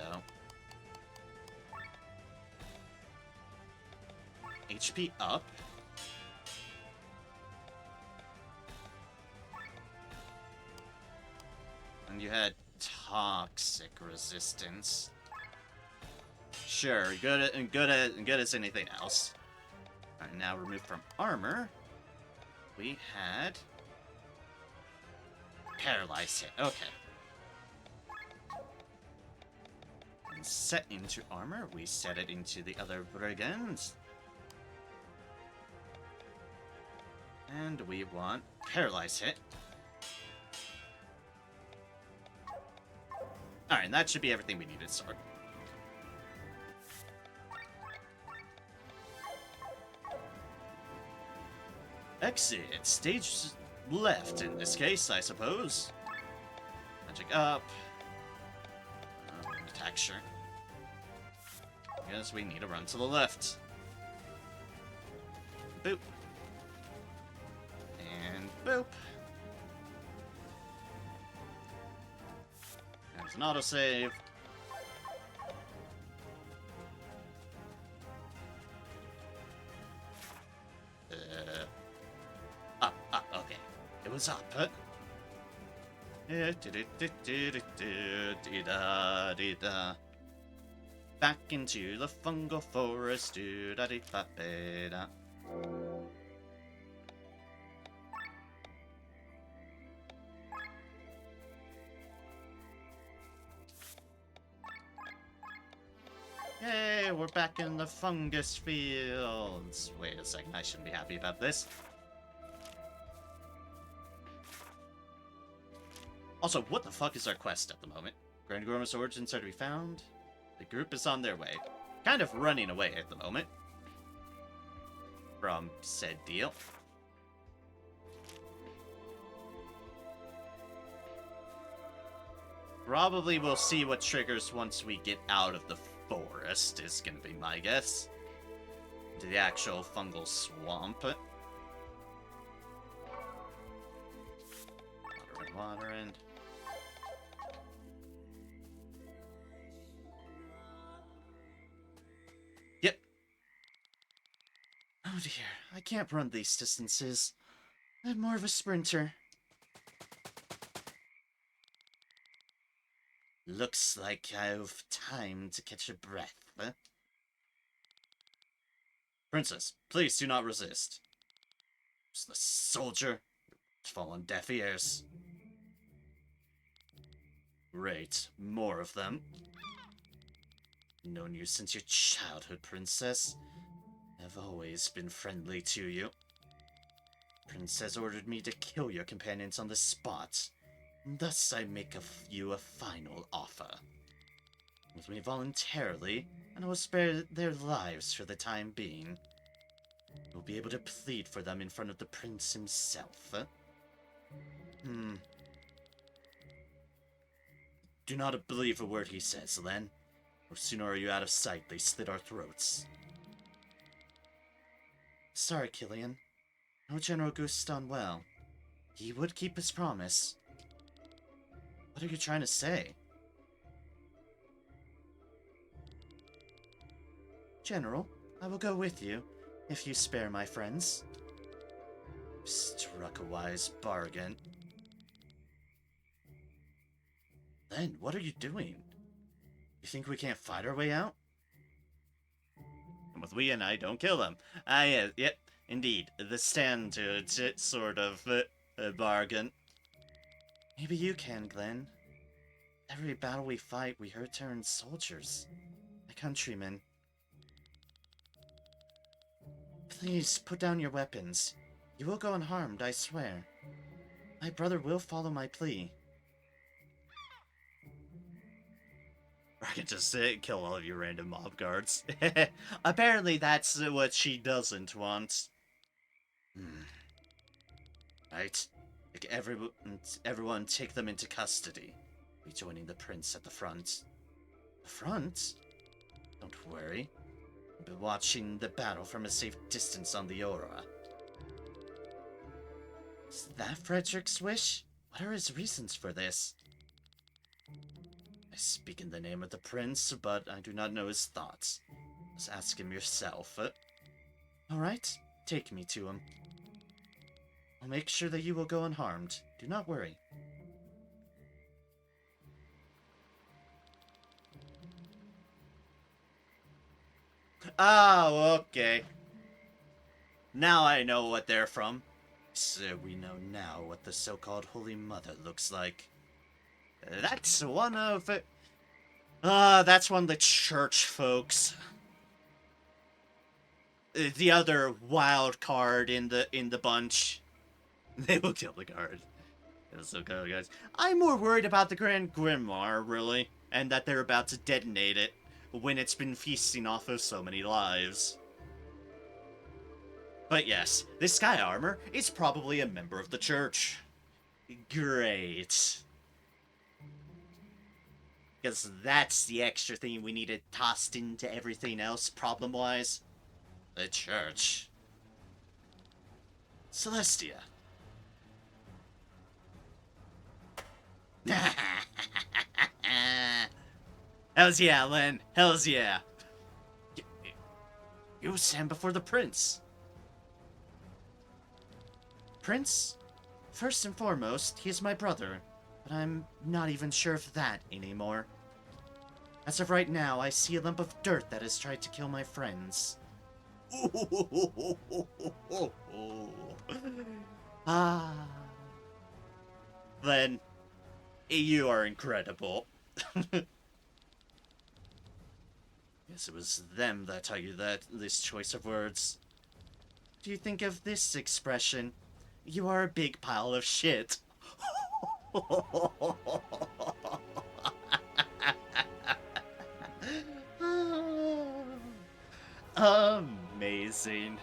HP up. And you had toxic resistance. Sure, good as anything else. Alright, now removed from armor, we had paralyzed hit. Okay. And set into armor, we set it into the other brigands. And we want paralyze hit. Alright, and that should be everything we needed, Sword. Exit. Stage left in this case, I suppose. Magic up. Attack, sure. Guess we need to run to the left. Boop. And boop. There's an autosave. Okay. It was up, huh? Back into the fungal forest. Yay, we're back in the fungus fields. Wait a second, I shouldn't be happy about this. Also, what the fuck is our quest at the moment? Grand Gorma's origins are to be found. The group is on their way. Kind of running away at the moment. From said deal. Probably we'll see what triggers once we get out of the forest, is gonna be my guess. To the actual fungal swamp. Water in. Yep. Oh dear, I can't run these distances. I'm more of a sprinter. Looks like I've time to catch a breath. Huh? Princess, please do not resist. It's the soldier. It's fallen deaf ears. Great, more of them. Known you since your childhood, Princess. I've always been friendly to you. Princess ordered me to kill your companions on the spot. Thus I make you a final offer. With me voluntarily, and I will spare their lives for the time being. You'll be able to plead for them in front of the prince himself. Do not believe a word he says, Len. Or sooner are you out of sight, they slit our throats. Sorry, Killian. No General Goose done well. He would keep his promise. What are you trying to say? General, I will go with you, if you spare my friends. Struck a wise bargain. Len, what are you doing? You think we can't fight our way out? And with we and I don't kill them. Yep, indeed, the standard sort of bargain. Maybe you can, Glenn. Every battle we fight, we return soldiers. My countrymen. Please, put down your weapons. You will go unharmed, I swear. My brother will follow my plea. I can just kill all of you random mob guards. Apparently that's what she doesn't want. Right. Like everyone take them into custody. Rejoining the prince at the front. The front? Don't worry. I'll be watching the battle from a safe distance on the aura. Is that Frederick's wish? What are his reasons for this? I speak in the name of the prince, but I do not know his thoughts. Just ask him yourself. Alright, take me to him. I'll make sure that you will go unharmed. Do not worry. Oh, okay. Now I know what they're from. So we know now what the so-called Holy Mother looks like. That's one of it. That's one of the church folks. The other wild card in the bunch. They will kill the guard. It's okay, guys. I'm more worried about the Grand Grimoire, really, and that they're about to detonate it when it's been feasting off of so many lives. But yes, this sky armor is probably a member of the church. Great. Because that's the extra thing we needed tossed into everything else, problem-wise. The church. Celestia. Hells yeah, Len. Hells yeah. You stand before the prince. Prince? First and foremost, he is my brother, but I'm not even sure of that anymore. As of right now, I see a lump of dirt that has tried to kill my friends. Ah. Then, you are incredible. Yes, it was them that taught you this choice of words. What do you think of this expression? You are a big pile of shit. Amazing.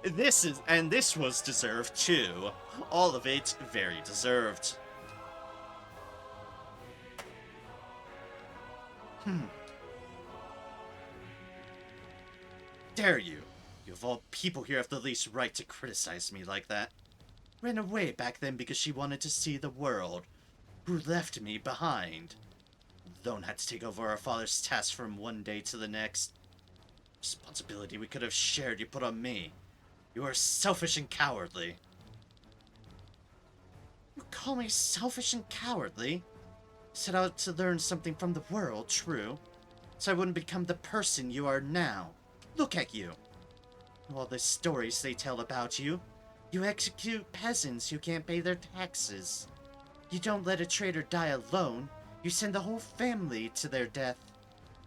This was deserved too. All of it very deserved. Dare you? You of all people here have the least right to criticize me like that. Ran away back then because she wanted to see the world. Who left me behind. Alone had to take over our father's task from one day to the next. Responsibility we could have shared you put on me. You are selfish and cowardly. You call me selfish and cowardly? Set out to learn something from the world, true. So I wouldn't become the person you are now. Look at you. All the stories they tell about you. You execute peasants who can't pay their taxes. You don't let a traitor die alone. You send the whole family to their death.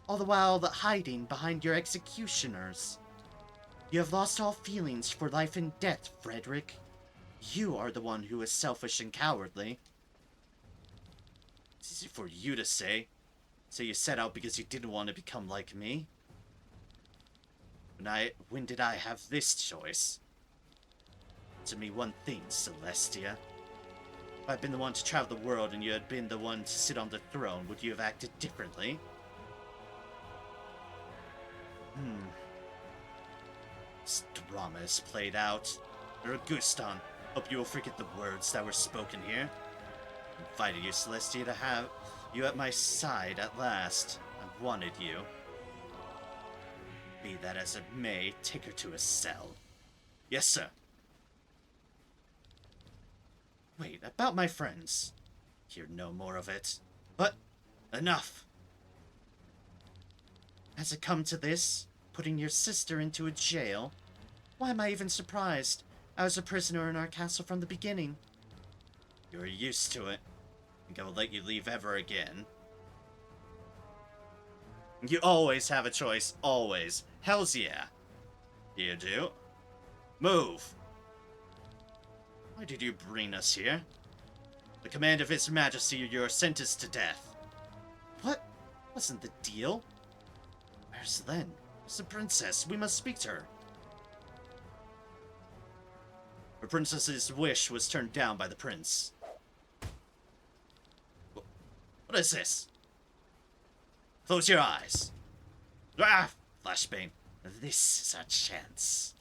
All the while hiding behind your executioners. You have lost all feelings for life and death, Frederick. You are the one who is selfish and cowardly. It's easy for you to say. Say you set out because you didn't want to become like me. When did I have this choice? To me one thing, Celestia. If I'd been the one to travel the world and you had been the one to sit on the throne, would you have acted differently? This drama is played out. Guston, hope you will forget the words that were spoken here. I invited you, Celestia, to have you at my side at last. I wanted you. Be that as it may, take her to a cell. Yes, sir. Wait, about my friends. Hear no more of it. But, enough! Has it come to this? Putting your sister into a jail? Why am I even surprised? I was a prisoner in our castle from the beginning. You're used to it. I think I will let you leave ever again. You always have a choice, always. Hells yeah. You do? Move! Why did you bring us here? The command of His Majesty, you are sentenced to death. What? Wasn't the deal? Where's Len? It's the princess. We must speak to her. The princess's wish was turned down by the prince. What is this? Close your eyes. Ah! Flashbang. This is our chance.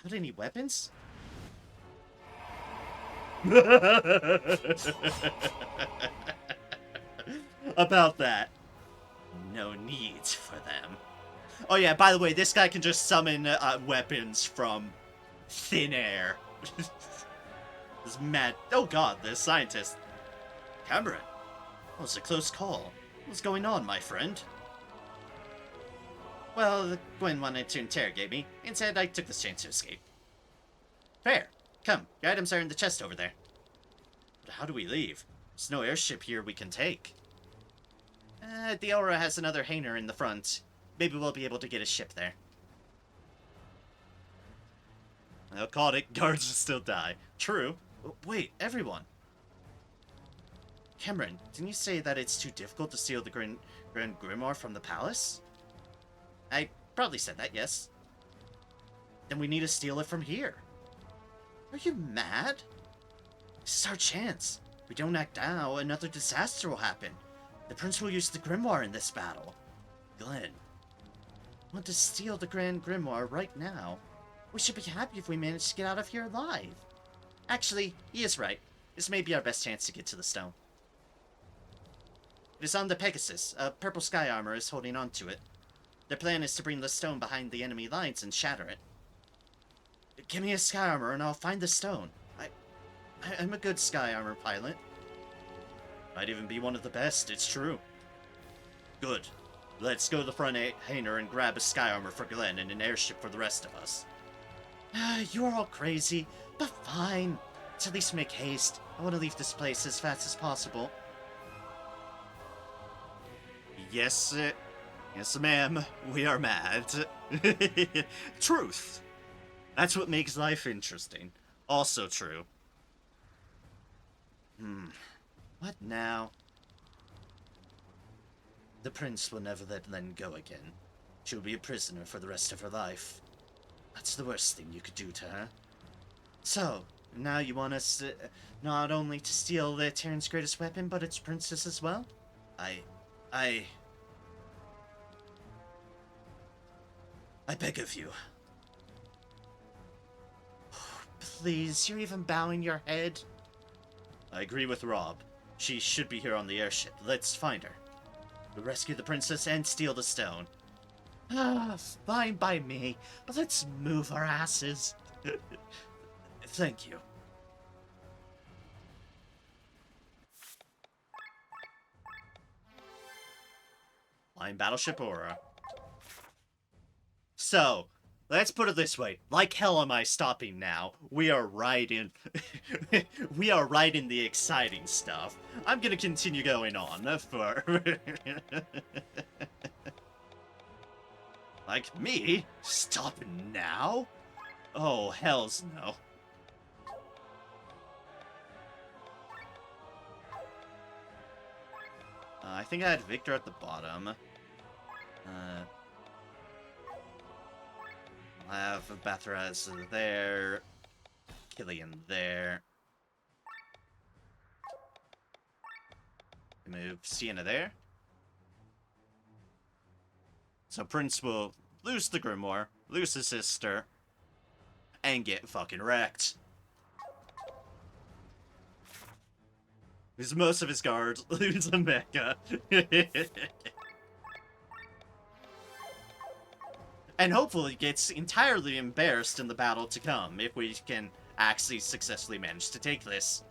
Have any weapons? About that. No need for them. Oh yeah, by the way, this guy can just summon weapons from thin air. This mad. Oh god, this scientist. Cameron. That was a close call. What's going on, my friend? Well, Gwen wanted to interrogate me. Instead, I took this chance to escape. Fair. Come, your items are in the chest over there. But how do we leave? There's no airship here we can take. The Aura has another hangar in the front. Maybe we'll be able to get a ship there. I'll call it. Guards will still die. True. Wait, everyone. Cameron, didn't you say that it's too difficult to steal the Grand Grimoire from the palace? I probably said that, yes. Then we need to steal it from here. Are you mad? This is our chance. If we don't act now, another disaster will happen. The prince will use the grimoire in this battle. Glenn, I want to steal the Grand Grimoire right now. We should be happy if we manage to get out of here alive. Actually, he is right. This may be our best chance to get to the stone. It is on the Pegasus. A purple sky armor is holding on to it. Their plan is to bring the stone behind the enemy lines and shatter it. Give me a sky armor and I'll find the stone. I'm a good sky armor pilot. Might even be one of the best, it's true. Good. Let's go to the front hangar and grab a sky armor for Glenn and an airship for the rest of us. You are all crazy, but fine. Let's at least make haste. I want to leave this place as fast as possible. Yes, ma'am. We are mad. Truth. That's what makes life interesting. Also true. What now? The prince will never let Len go again. She'll be a prisoner for the rest of her life. That's the worst thing you could do to her. So, now you want us not only to steal the Terran's greatest weapon, but its princess as well? I... I... I beg of you. Please, you're even bowing your head? I agree with Rob. She should be here on the airship. Let's find her. We'll rescue the princess and steal the stone. Ah, fine by me, but let's move our asses. Thank you. Flying Battleship Aura. So, let's put it this way. Like hell am I stopping now. We are right in... we are right in the exciting stuff. I'm gonna continue going on for... Like me? Stop now? Oh, hells no. I think I had Victor at the bottom. I have Bathraz there. Killian there. Move Sienna there. So Prince will lose the Grimoire, lose his sister, and get fucking wrecked. Because most of his guards lose a mecha. And hopefully gets entirely embarrassed in the battle to come, if we can actually successfully manage to take this.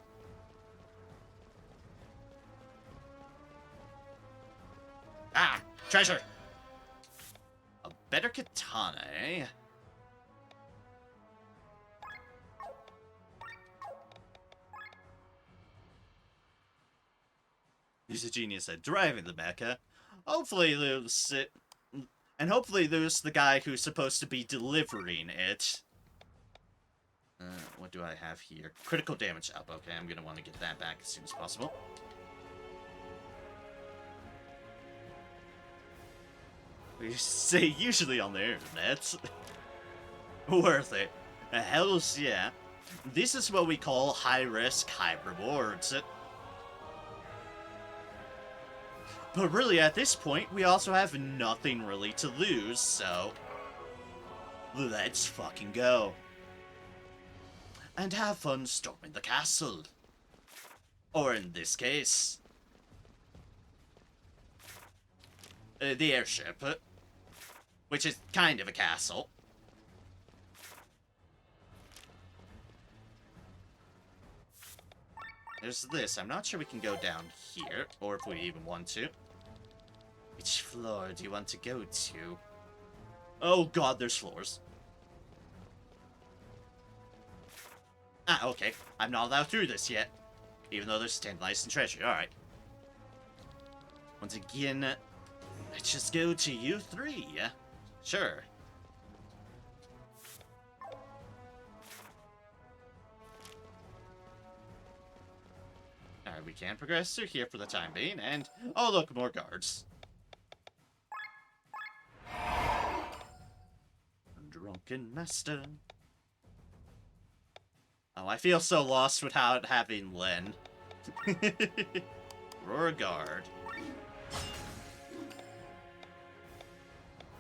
Ah! Treasure! A better katana, eh? He's a genius at driving the mecha. Hopefully there's... And hopefully there's the guy who's supposed to be delivering it. What do I have here? Critical damage up. Okay, I'm gonna want to get that back as soon as possible. We say usually on the internet. Worth it. Hells yeah. This is what we call high risk, high rewards. But really, at this point, we also have nothing really to lose, so... let's fucking go. And have fun storming the castle. Or in this case... the airship. Which is kind of a castle. There's this. I'm not sure we can go down here, or if we even want to. Which floor do you want to go to? Oh god, there's floors. Ah, okay. I'm not allowed through this yet. Even though there's 10 license treasure. Alright. Once again, let's just go to U3. Sure. Alright, we can progress through here for the time being, and... oh look, more guards. Drunken Master. Oh, I feel so lost without having Len. Roar Guard.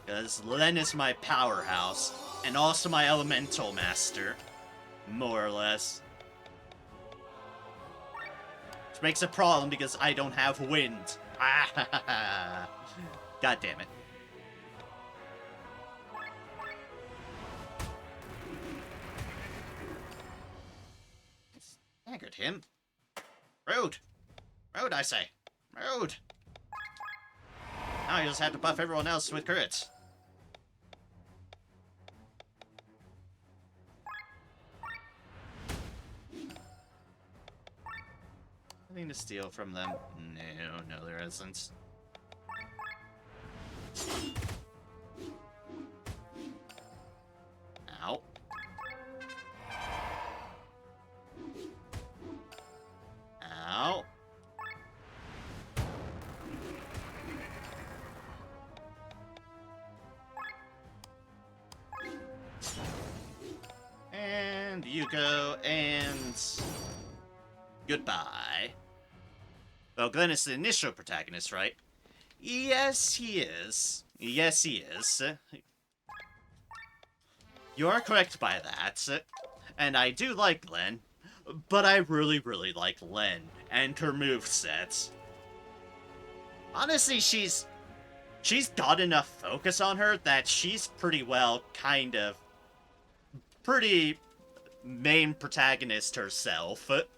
Because Len is my powerhouse, and also my elemental master. More or less. Which makes a problem because I don't have wind. God damn it. Staggered him. Rude. Rude, I say. Rude. Now you just have to buff everyone else with crits. Nothing to steal from them? No, there isn't. Ow. Coco, and goodbye. Well, Glenn is the initial protagonist, right? Yes, he is. Yes, he is. You are correct by that. And I do like Glenn, but I really, really like Len and her moveset. Honestly, she's got enough focus on her that she's pretty well pretty main protagonist herself. But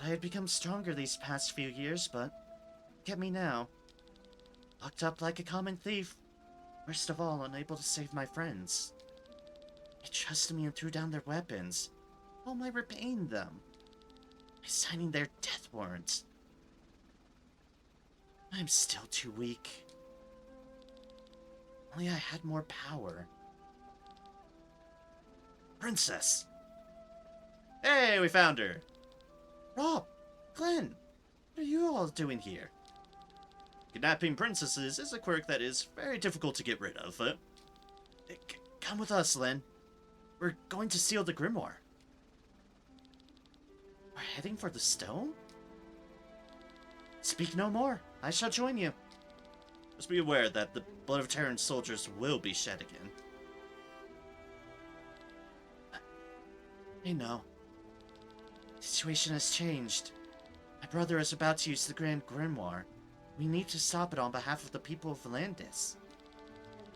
I had become stronger these past few years, but look at me now. Locked up like a common thief. Worst of all, unable to save my friends. They trusted me and threw down their weapons. How am I repaying them? By signing their death warrants. I'm still too weak. Only I had more power. Princess! Hey, we found her! Rob! Glenn! What are you all doing here? Kidnapping princesses is a quirk that is very difficult to get rid of. Come with us, Len. We're going to steal the grimoire. We're heading for the stone? Speak no more. I shall join you. Just be aware that the blood of Terran soldiers will be shed again. I know. The situation has changed. My brother is about to use the Grand Grimoire. We need to stop it on behalf of the people of Valandis.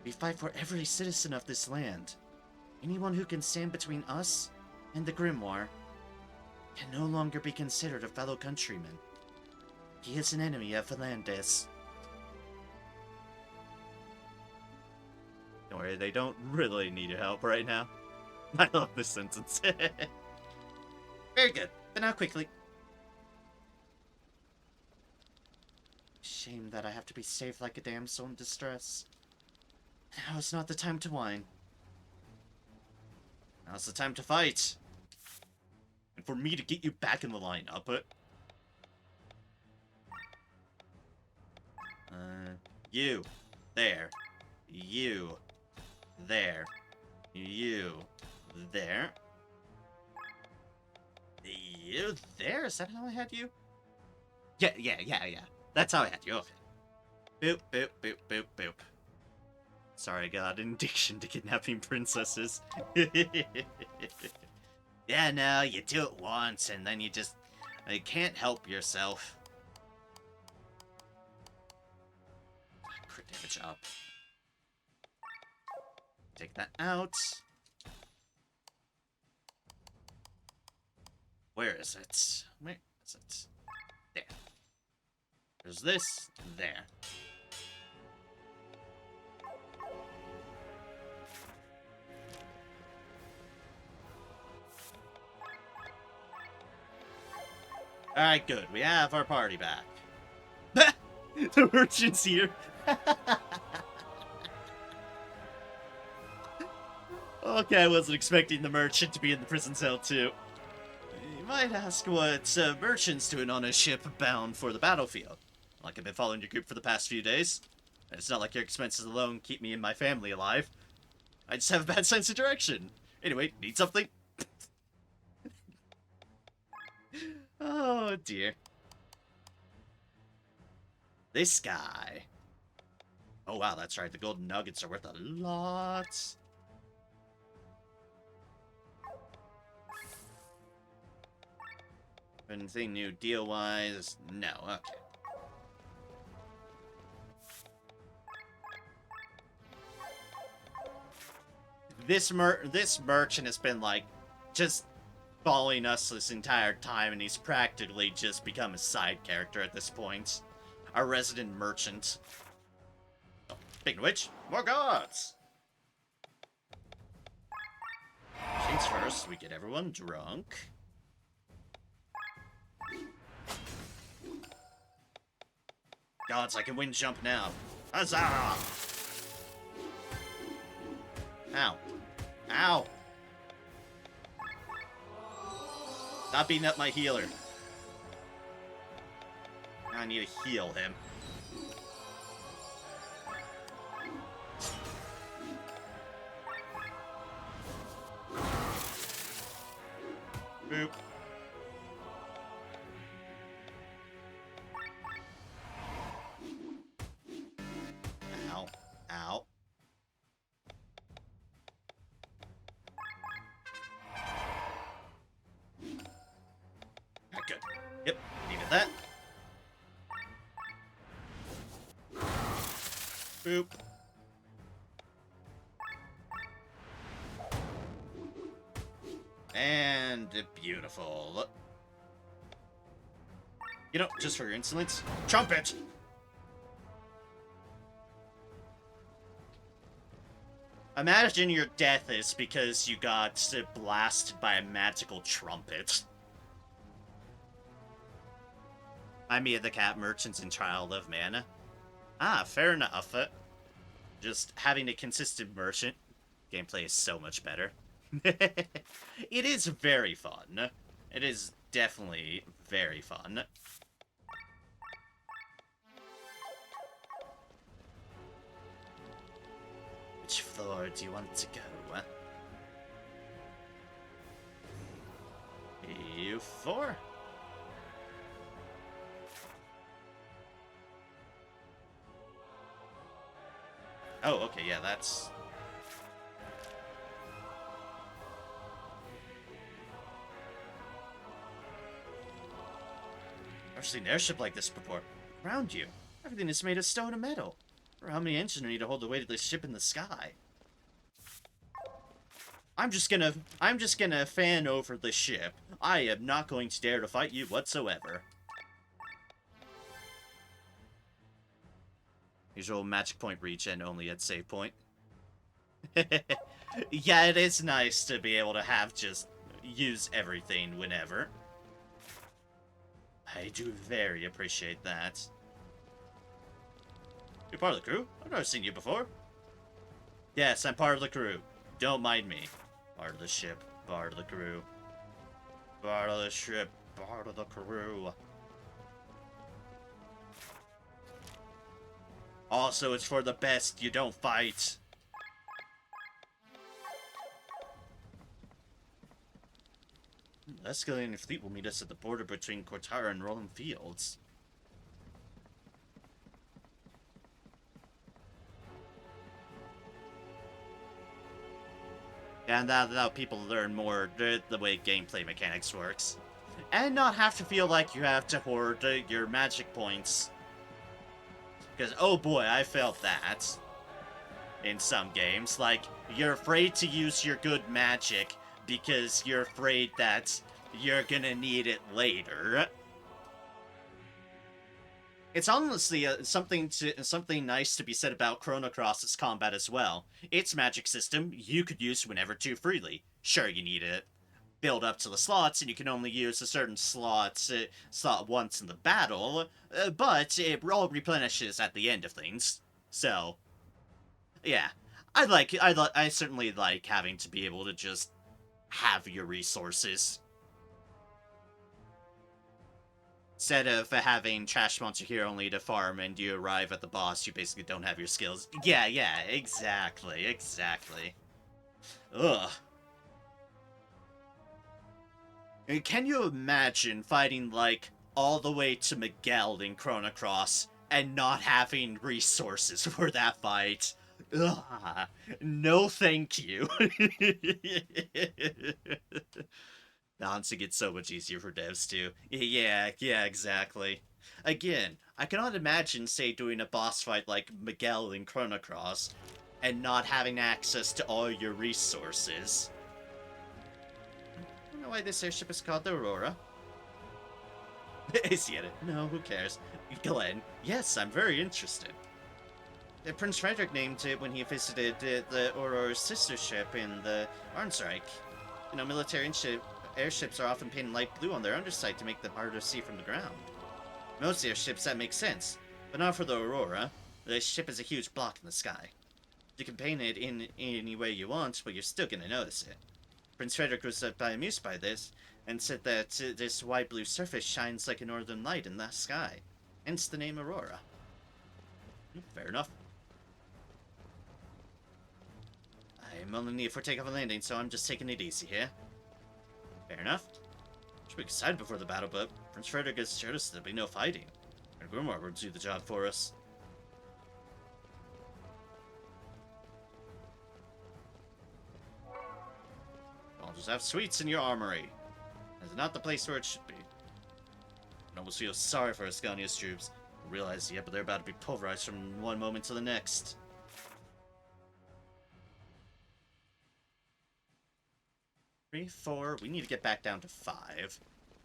We fight for every citizen of this land. Anyone who can stand between us and the Grimoire can no longer be considered a fellow countryman. He is an enemy of Valandis. Don't worry, they don't really need your help right now. I love this sentence. Very good, but now quickly. Shame that I have to be saved like a damsel in distress. Now is not the time to whine. Now's the time to fight. And for me to get you back in the lineup. You. There. You. There. You. There. You there? Is that how I had you? Yeah. That's how I had you. Okay. Boop, boop, boop, boop, boop. Sorry, I got an addiction to kidnapping princesses. Yeah, no, you do it once, and then you can't help yourself. Crit damage up. Take that out. Where is it? Where is it? There. There's this. There. Alright, good. We have our party back. The merchant's here. Okay, I wasn't expecting the merchant to be in the prison cell, too. You might ask what merchant's doing on a ship bound for the battlefield. Like I've been following your group for the past few days. It's not like your expenses alone keep me and my family alive. I just have a bad sense of direction. Anyway, need something? Oh, dear. This guy. Oh, wow, that's right. The golden nuggets are worth a lot. Anything new deal-wise? No, okay. This merchant has been, like, just following us this entire time, and he's practically just become a side character at this point. Our resident merchant. Oh, speaking of which, more gods! Things first, we get everyone drunk. Gods, I can wind jump now. Huzzah! Ow. Ow! Stop beating up my healer. Now I need to heal him. Boop. Ow. Ow. Good. Yep, needed that. Boop. And beautiful. You know, just for your insolence, trumpet! Imagine your death is because you got blasted by a magical trumpet. I mean, the cat merchants in Trial of Mana. Ah, fair enough. Just having a consistent merchant, gameplay is so much better. It is very fun. It is definitely very fun. Which floor do you want to go? E4? Oh, okay, yeah, that's... I've seen an airship like this before. Around you, everything is made of stone and metal. Or how many engines need to hold the weight of this ship in the sky? I'm just gonna fan over the ship. I am not going to dare to fight you whatsoever. Usual magic point regen only at save point. Yeah, it is nice to be able to have just use everything whenever. I do very appreciate that. You're part of the crew? I've never seen you before. Yes, I'm part of the crew. Don't mind me. Part of the ship, part of the crew. Part of the ship, part of the crew. Also, it's for the best you don't fight. The escalating fleet will meet us at the border between Cortara and Roland Fields. And that'll people learn more the way gameplay mechanics works. And not have to feel like you have to hoard your magic points. Because, oh boy, I felt that. In some games. Like, you're afraid to use your good magic because you're afraid that you're gonna need it later. It's honestly something nice to be said about Chrono Cross's combat as well. Its magic system you could use whenever too freely. Sure, you need it build up to the slots, and you can only use a certain slot once in the battle, but it all replenishes at the end of things. So, yeah, I certainly like having to be able to just have your resources. Instead of having Trash Monster here only to farm and you arrive at the boss, you basically don't have your skills. Yeah, exactly. Ugh. Can you imagine fighting, like, all the way to Miguel in Chrono Cross and not having resources for that fight? Ugh. No thank you. Balancing gets so much easier for devs too. Yeah, exactly. Again, I cannot imagine, say, doing a boss fight like Miguel in Chrono Cross and not having access to all your resources. I don't know why this airship is called the Aurora. Is he in it? No, who cares? Glenn, yes, I'm very interested. Prince Frederick named it when he visited the Aurora's sister ship in the Arnsreich. You know, military airships are often painted light blue on their underside to make them harder to see from the ground. Most airships, that makes sense, but not for the Aurora. The ship is a huge block in the sky. You can paint it in any way you want, but you're still gonna notice it. Prince Frederick was amused by this, and said that this white-blue surface shines like a northern light in the sky. Hence the name Aurora. Fair enough. I'm only near for takeoff and landing, so I'm just taking it easy here. Fair enough. Should be excited before the battle, but Prince Frederick has assured us there'll be no fighting. And Grimoire will do the job for us. I'll just have sweets in your armory. It's not the place where it should be. I almost feel sorry for Ascania's troops. I realize, yeah, but they're about to be pulverized from one moment to the next. 3, 4. We need to get back down to 5.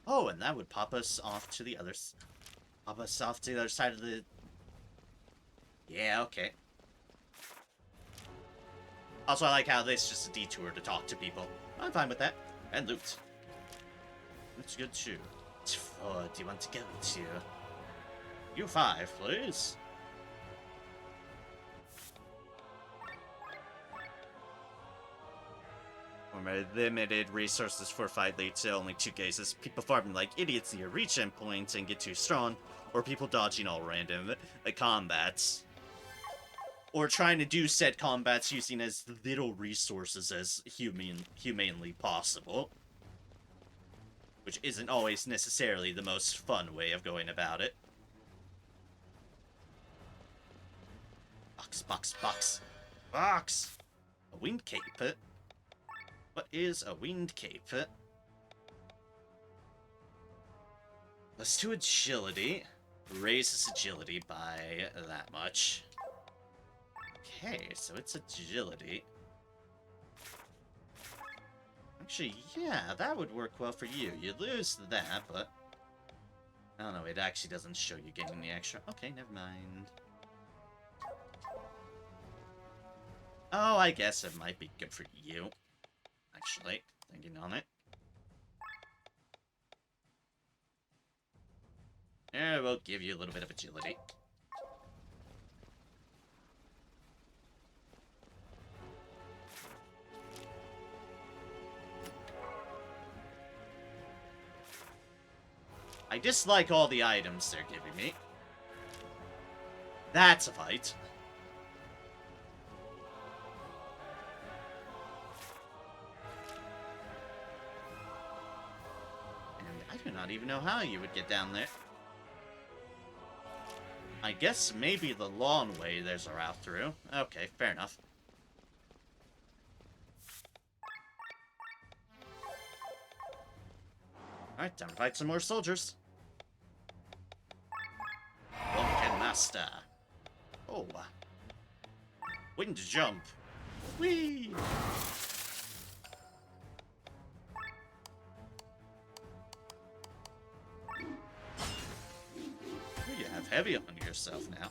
Oh, and that would pop us off to the other. Pop us off to the other side of the. Yeah, okay. Also, I like how this is just a detour to talk to people. I'm fine with that. And loot. That's good too. Which floor do you want to go to? You 5, please. Or my limited resources for fight lead to only 2 cases. People farming like idiots near reach endpoints and get too strong, or people dodging all random combats. Or trying to do said combats using as little resources as humanely possible. Which isn't always necessarily the most fun way of going about it. Box, box, box. Box! A winged cape. What is a winged cape? +2 agility. Raises agility by that much. Okay, so it's agility. Actually, yeah, that would work well for you. You lose that, but... I don't know, it actually doesn't show you getting the extra. Okay, never mind. Oh, I guess it might be good for you. Actually, thinking on it. Yeah, we'll give you a little bit of agility. I dislike all the items they're giving me. That's a fight. And I do not even know how you would get down there. I guess maybe the long way there's a route through. Okay, fair enough. Alright, time to fight some more soldiers. Pumpkin Master. Oh. Wind jump. Whee! You have heavy on yourself now.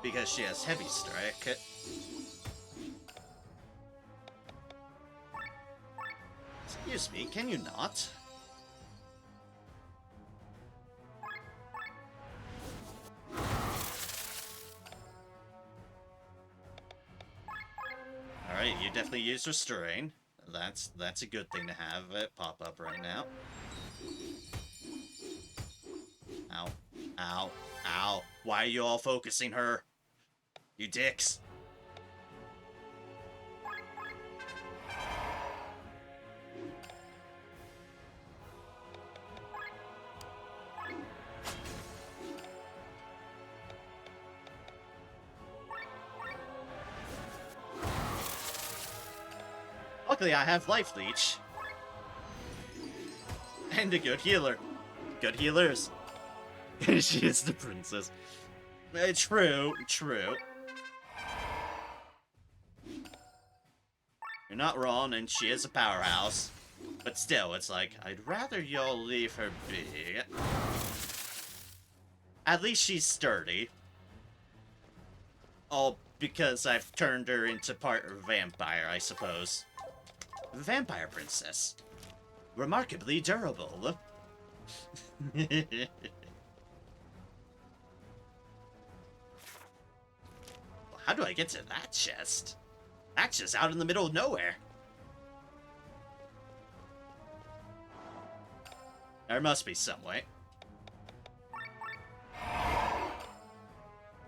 Because she has heavy strike. Excuse me, can you not? Alright, you definitely use restrain. That's a good thing to have it pop up right now. Ow. Ow. Ow. Why are you all focusing her? You dicks. Luckily, I have Life Leech. And a good healer. Good healers. She is the princess. True, true. You're not wrong, and she is a powerhouse. But still, it's like, I'd rather y'all leave her be. At least she's sturdy. All because I've turned her into part vampire, I suppose. Vampire princess. Remarkably durable. How do I get to that chest? That's just out in the middle of nowhere. There must be some way.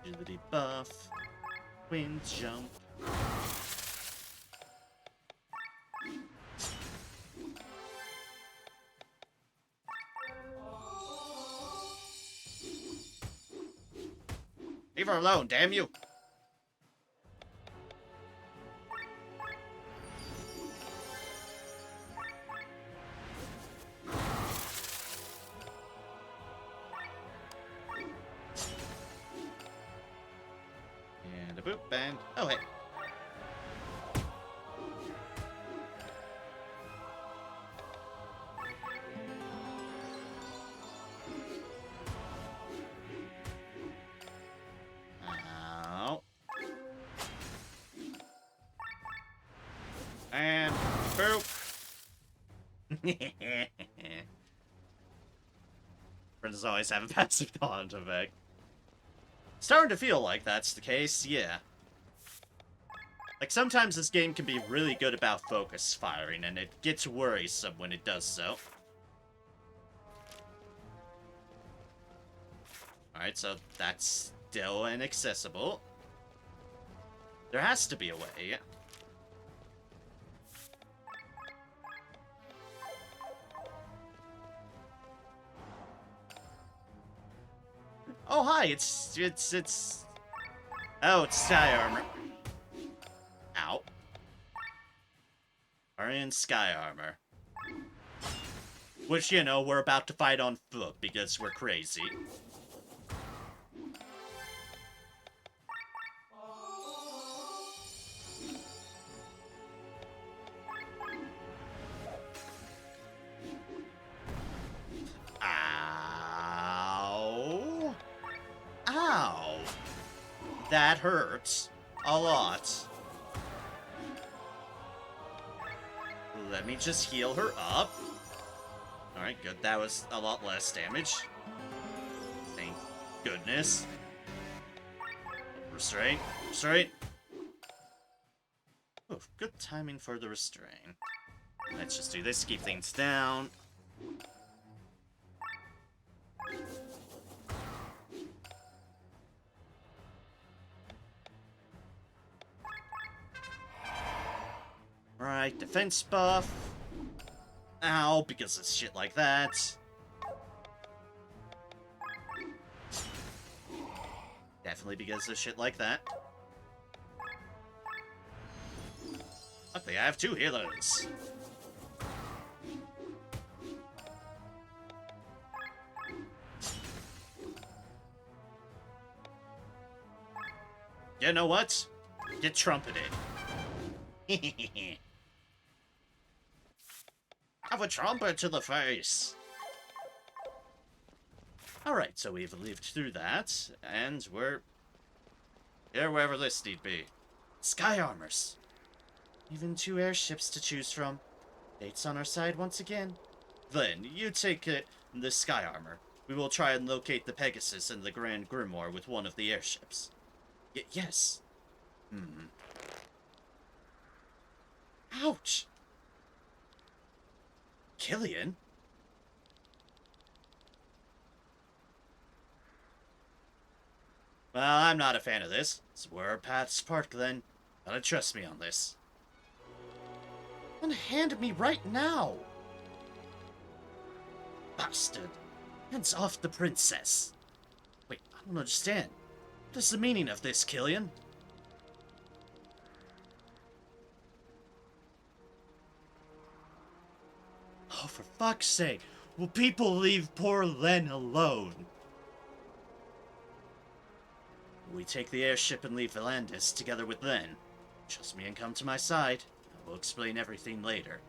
Agility buff. Wind jump. Leave her alone, damn you! And a boop, and... oh, hey. Ow. And boop. Friends always have a passive taunt effect. Starting to feel like that's the case, yeah. Like, sometimes this game can be really good about focus firing, and it gets worrisome when it does so. Alright, so that's still inaccessible. There has to be a way. Oh, hi, it's... oh, it's Sky Armor. Ow. Are in Sky Armor. Which, you know, we're about to fight on foot because we're crazy. Ow. Ow. That hurts. A lot. Let me just heal her up. Alright, good. That was a lot less damage. Thank goodness. Restrain. Restrain. Oof, good timing for the restrain. Let's just do this, keep things down. Right, defense buff. Ow, because of shit like that. Definitely because of shit like that. Luckily, I have 2 healers. You know what? Get trumpeted. Have a trumpet to the face. Alright, so we've lived through that, and we're here wherever this need be. Sky Armors. Even 2 airships to choose from. Fate's on our side once again. Then, you take the Sky Armor. We will try and locate the Pegasus and the Grand Grimoire with one of the airships. Yes. Ouch! Killian? Well, I'm not a fan of this. It's where our paths part, then. Gotta trust me on this. Unhand me right now! Bastard! Hands off the princess! Wait, I don't understand. What is the meaning of this, Killian? Oh, for fuck's sake! Will people leave poor Len alone? We take the airship and leave Valandis together with Len. Trust me and come to my side. I will explain everything later.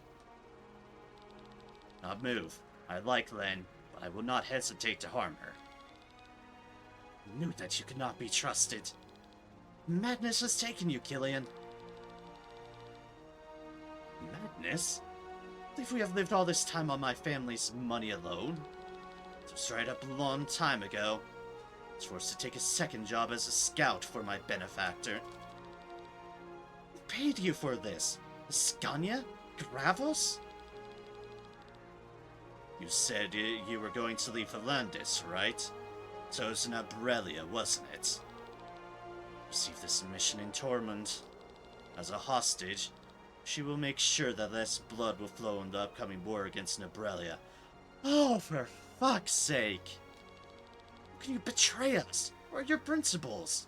Not move. I like Len, but I will not hesitate to harm her. I knew that you could not be trusted. Madness has taken you, Killian. Madness? I believe we have lived all this time on my family's money alone. It was right up a long time ago. I was forced to take a second job as a scout for my benefactor. Who paid you for this? Ascania? Gravos? You said you were going to leave Valandis, right? So it was an Abrelia, wasn't it? Received this mission in Tormund. As a hostage, she will make sure that less blood will flow in the upcoming war against Nabrelia. Oh, for fuck's sake! How can you betray us? Where are your principles?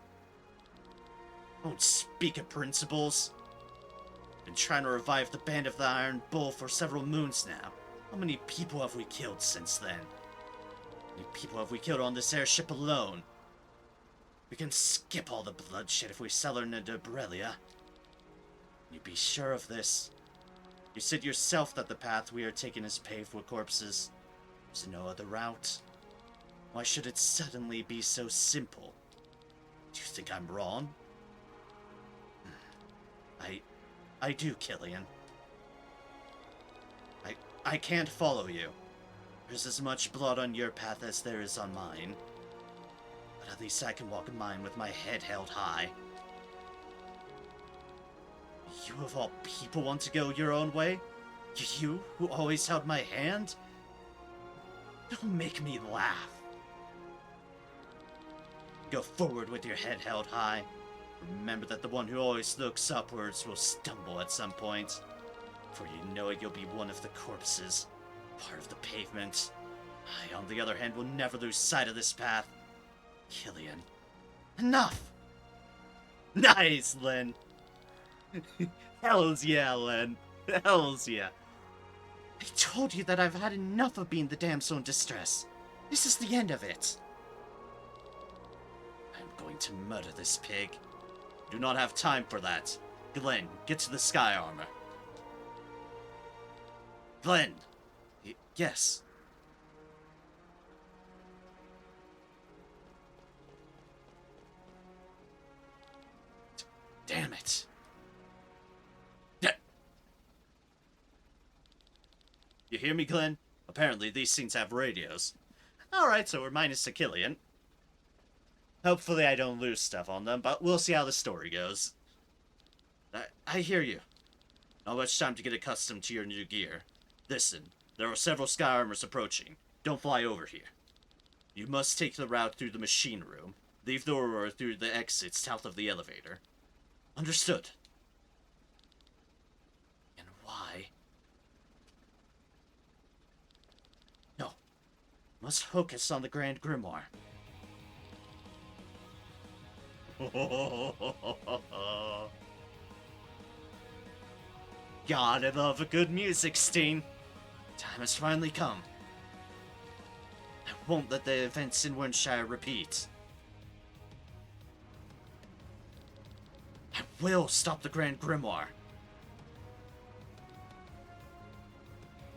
Don't speak of principles. Been trying to revive the Band of the Iron Bull for several moons now. How many people have we killed since then? How many people have we killed on this airship alone? We can skip all the bloodshed if we sell her into Borrelia. You be sure of this. You said yourself that the path we are taking is paved with corpses. There's no other route. Why should it suddenly be so simple? Do you think I'm wrong? I do, Killian. I can't follow you. There's as much blood on your path as there is on mine. But at least I can walk mine with my head held high. You of all people want to go your own way? You, who always held my hand? Don't make me laugh. Go forward with your head held high. Remember that the one who always looks upwards will stumble at some point. For you know it, you'll be one of the corpses, part of the pavement. I, on the other hand, will never lose sight of this path. Killian, enough! Nice, Len. Hells yeah, Len. Hells yeah. I told you that I've had enough of being the damsel in distress. This is the end of it. I'm going to murder this pig. Do not have time for that. Glenn, get to the sky armor. Glenn! Yes. Damn it. You hear me, Glenn? Apparently these things have radios. Alright, so we're minus to Killian. Hopefully I don't lose stuff on them, but we'll see how the story goes. I hear you. Not much time to get accustomed to your new gear. Listen, there are several sky armors approaching. Don't fly over here. You must take the route through the machine room. Leave the aurora through the exit south of the elevator. Understood. And why? No. Must focus on the Grand Grimoire. God, I love a good music, Steen. Time has finally come. I won't let the events in Wernshire repeat. I will stop the Grand Grimoire.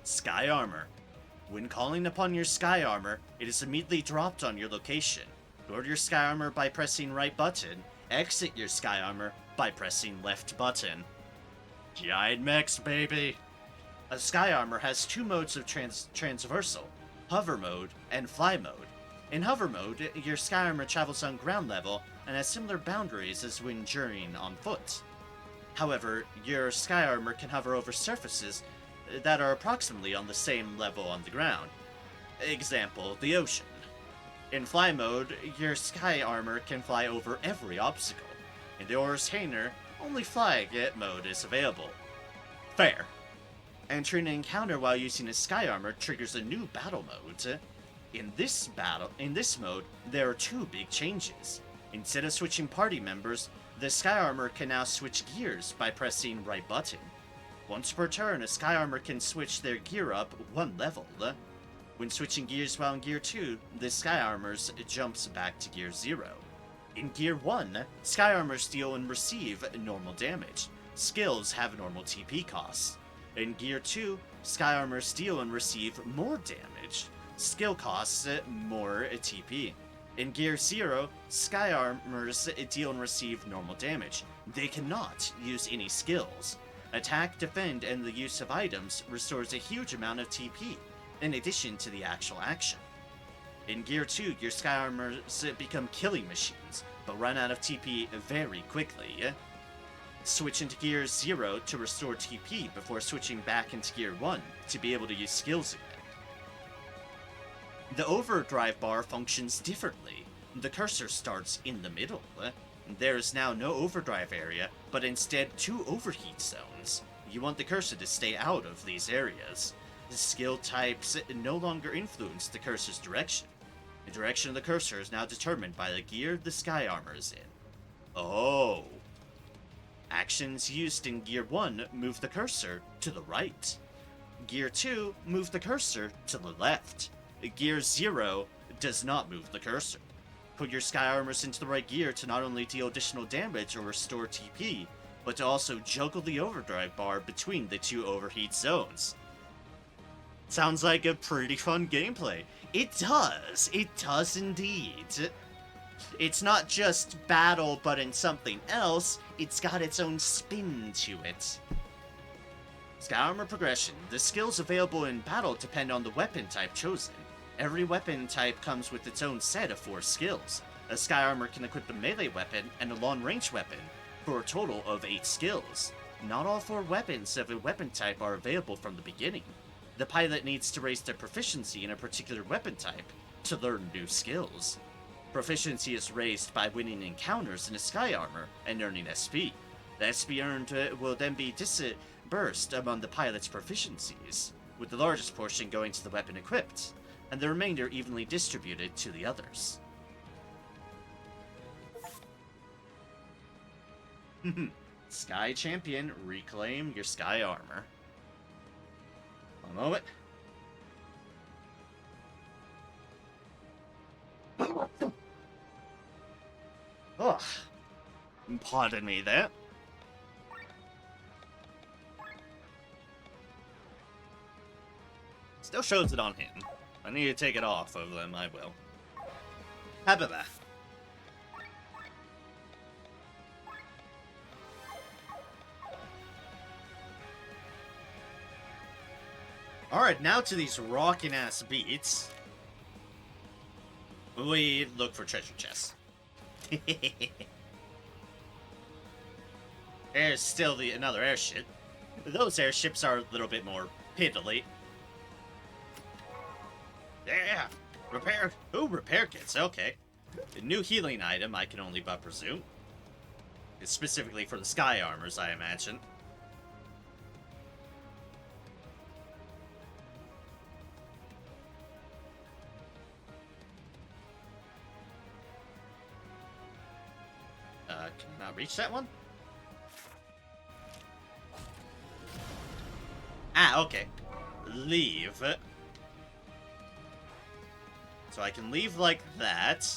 Sky Armor. When calling upon your Sky Armor, it is immediately dropped on your location. Go to your Sky Armor by pressing right button. Exit your Sky Armor by pressing left button. Giant mechs, baby! A Sky Armor has two modes of transversal, Hover Mode and Fly Mode. In Hover Mode, your Sky Armor travels on ground level and has similar boundaries as when journeying on foot. However, your Sky Armor can hover over surfaces that are approximately on the same level on the ground. Example, the ocean. In Fly Mode, your Sky Armor can fly over every obstacle. In the Horus Hainer, only Fly mode is available. Fair. Entering an encounter while using a Sky Armor triggers a new battle mode. In this mode, there are two big changes. Instead of switching party members, the Sky Armor can now switch gears by pressing right button. Once per turn, a Sky Armor can switch their gear up one level. When switching gears while in Gear 2, the Sky Armors jumps back to Gear 0. In Gear 1, Sky Armors deal and receive normal damage. Skills have normal TP costs. In Gear 2, Sky Armors deal and receive more damage. Skill costs more TP. In Gear 0, Sky Armors deal and receive normal damage. They cannot use any skills. Attack, defend, and the use of items restores a huge amount of TP, in addition to the actual action. In Gear 2, your Sky Armors become killing machines, but run out of TP very quickly. Switch into Gear 0 to restore TP before switching back into Gear 1 to be able to use skills again. The overdrive bar functions differently. The cursor starts in the middle. There is now no overdrive area, but instead two overheat zones. You want the cursor to stay out of these areas. The skill types no longer influence the cursor's direction. The direction of the cursor is now determined by the gear the sky armor is in. Oh. Actions used in Gear 1 move the cursor to the right. Gear 2 move the cursor to the left. Gear 0 does not move the cursor. Put your sky armors into the right gear to not only deal additional damage or restore TP, but to also juggle the overdrive bar between the two overheat zones. Sounds like a pretty fun gameplay. It does indeed. It's not just battle, but in something else, it's got its own spin to it. Sky Armor progression. The skills available in battle depend on the weapon type chosen. Every weapon type comes with its own set of 4 skills. A Sky Armor can equip a melee weapon and a long-range weapon, for a total of 8 skills. Not all 4 weapons of a weapon type are available from the beginning. The pilot needs to raise their proficiency in a particular weapon type to learn new skills. Proficiency is raised by winning encounters in a Sky Armor and earning SP. The SP earned will then be dispersed among the pilot's proficiencies, with the largest portion going to the weapon equipped, and the remainder evenly distributed to the others. Sky Champion, reclaim your Sky Armor. One moment. Ugh. Pardon me there. Still shows it on him. I need to take it off of them, I will. How about that? Alright, now to these rockin' ass beats. We look for treasure chests. There's still another airship. Those airships are a little bit more piddly. Yeah! Repair! Ooh, repair kits, okay. A new healing item, I can only but presume. It's specifically for the Sky Armors, I imagine. Can I not reach that one? Ah, okay. Leave. So I can leave like that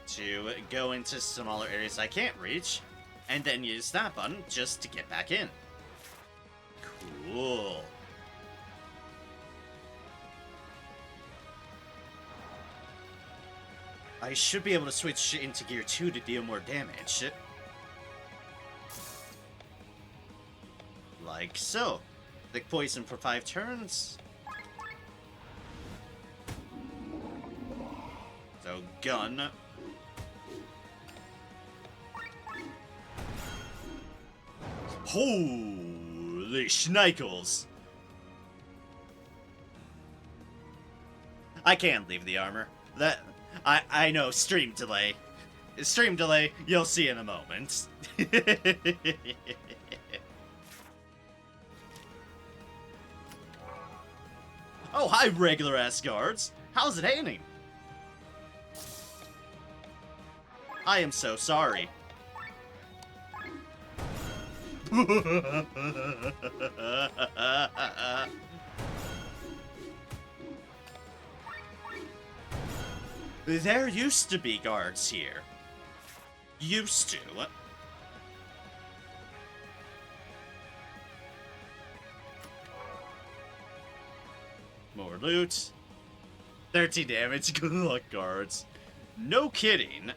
to go into smaller areas I can't reach, and then use that button just to get back in. Cool. I should be able to switch into Gear 2 to deal more damage. Like so. Thick poison for 5 turns. So, gun. Holy schnikels! I can't leave the armor. I know, stream delay. Stream delay, you'll see in a moment. Oh, hi, regular-ass guards. How's it hanging? I am so sorry. There used to be guards here. Used to. More loot. 13 damage. Good luck, guards. No kidding.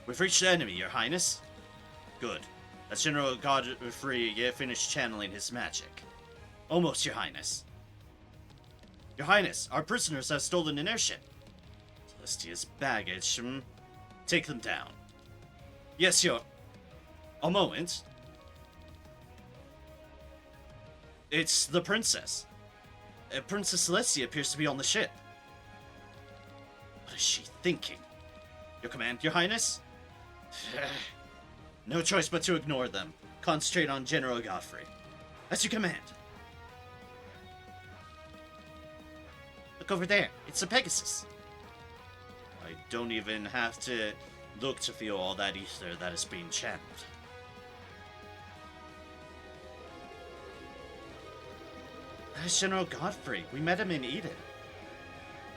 We've reached the enemy, Your Highness. Good. That's General Godfrey finished channeling his magic. Almost, Your Highness. Your Highness, our prisoners have stolen an airship. Celestia's baggage. Take them down. Yes, Your... A moment. It's the princess. Princess Celestia appears to be on the ship. What is she thinking? Your command, Your Highness? No choice but to ignore them. Concentrate on General Godfrey. As you command. Look over there. It's a Pegasus. I don't even have to look to feel all that ether that is being channeled. That is General Godfrey. We met him in Eden.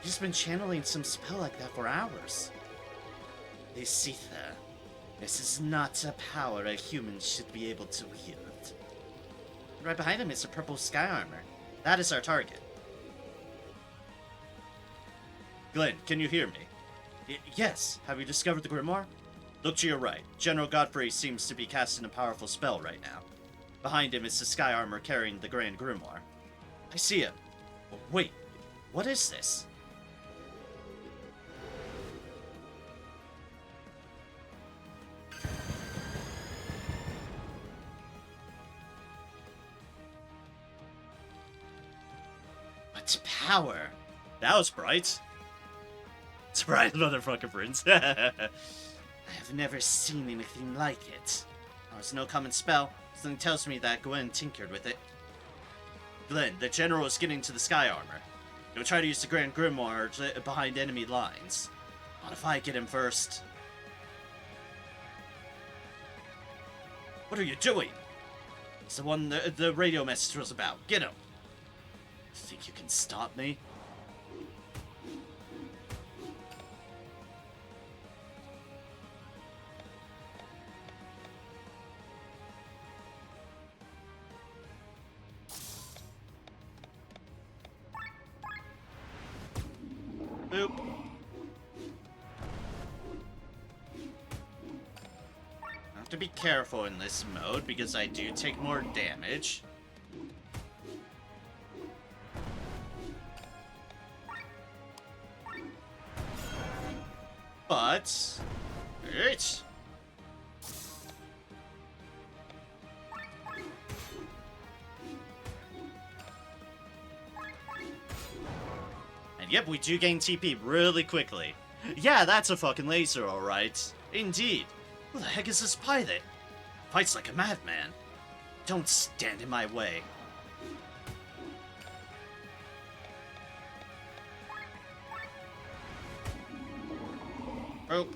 He's been channeling some spell like that for hours. This ether. This is not a power a human should be able to wield. Right behind him is a purple sky armor. That is our target. Glenn, can you hear me? Yes. Have you discovered the Grimoire? Look to your right. General Godfrey seems to be casting a powerful spell right now. Behind him is the sky armor carrying the Grand Grimoire. I see him. Wait. What is this? What power? That was bright. Surprise, motherfucker, Prince. I have never seen anything like it. That was no common spell. Something tells me that Gwen tinkered with it. Glenn, the general is getting to the sky armor. You'll try to use the Grand Grimoire behind enemy lines. What if I get him first? What are you doing? It's the one the radio message was about. Get him. Think you can stop me? Boop. I have to be careful in this mode because I do take more damage. But... It's... And yep, we do gain TP really quickly. Yeah, that's a fucking laser, alright. Indeed. Who the heck is this pilot? Fights like a madman. Don't stand in my way. Oh.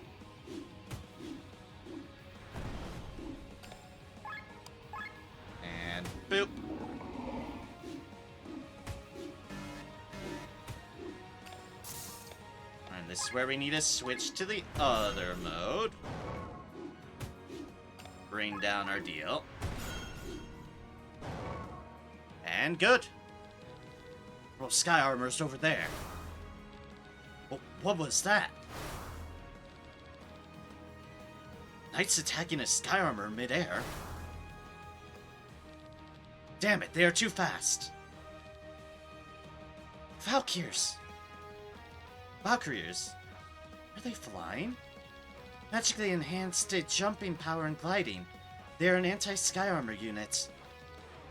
And boop. And this is where we need to switch to the other mode. Bring down our deal. And good. Well, sky armor's over there. Well, what was that? Knights attacking a sky armor midair. Damn it, they are too fast. Valkyries. Valkyries? Are they flying? Magically enhanced jumping power and gliding. They are an anti-sky armor unit.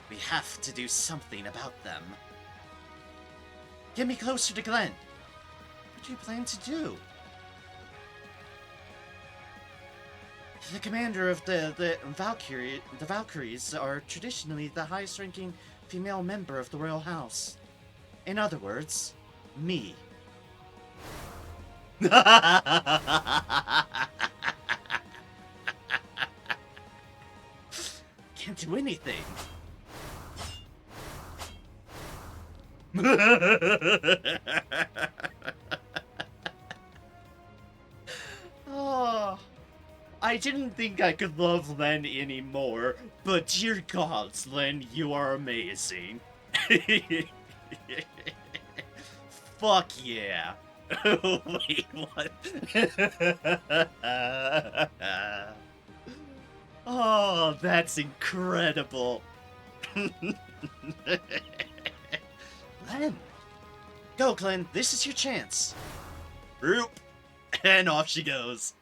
We have to do something about them. Get me closer to Glenn. What do you plan to do? The commander of the Valkyries are traditionally the highest-ranking female member of the royal house. In other words, me. Can't do anything. Oh, I didn't think I could love Len anymore, but dear gods, Len, you are amazing. Fuck yeah. Wait, what? Oh, that's incredible. Glenn. Go, Glenn. This is your chance. Roop. And off she goes.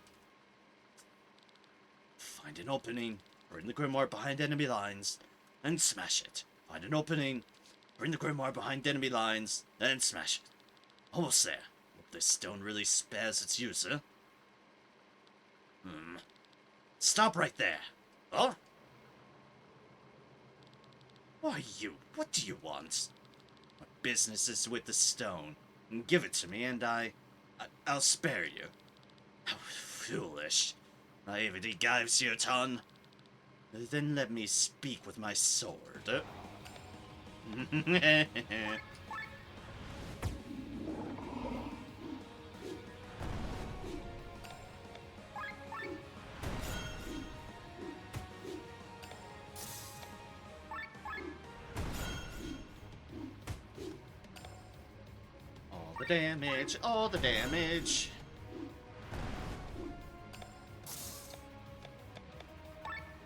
Find an opening. Bring the Grimoire behind enemy lines. And smash it. Find an opening. Bring the Grimoire behind enemy lines. And smash it. Almost there. Hope this stone really spares its use, huh? Stop right there. Oh? Why, you? What do you want? What business is with the stone? Give it to me, and I'll spare you. How foolish. Naivety gives your tongue. Then let me speak with my sword. All the damage, all the damage.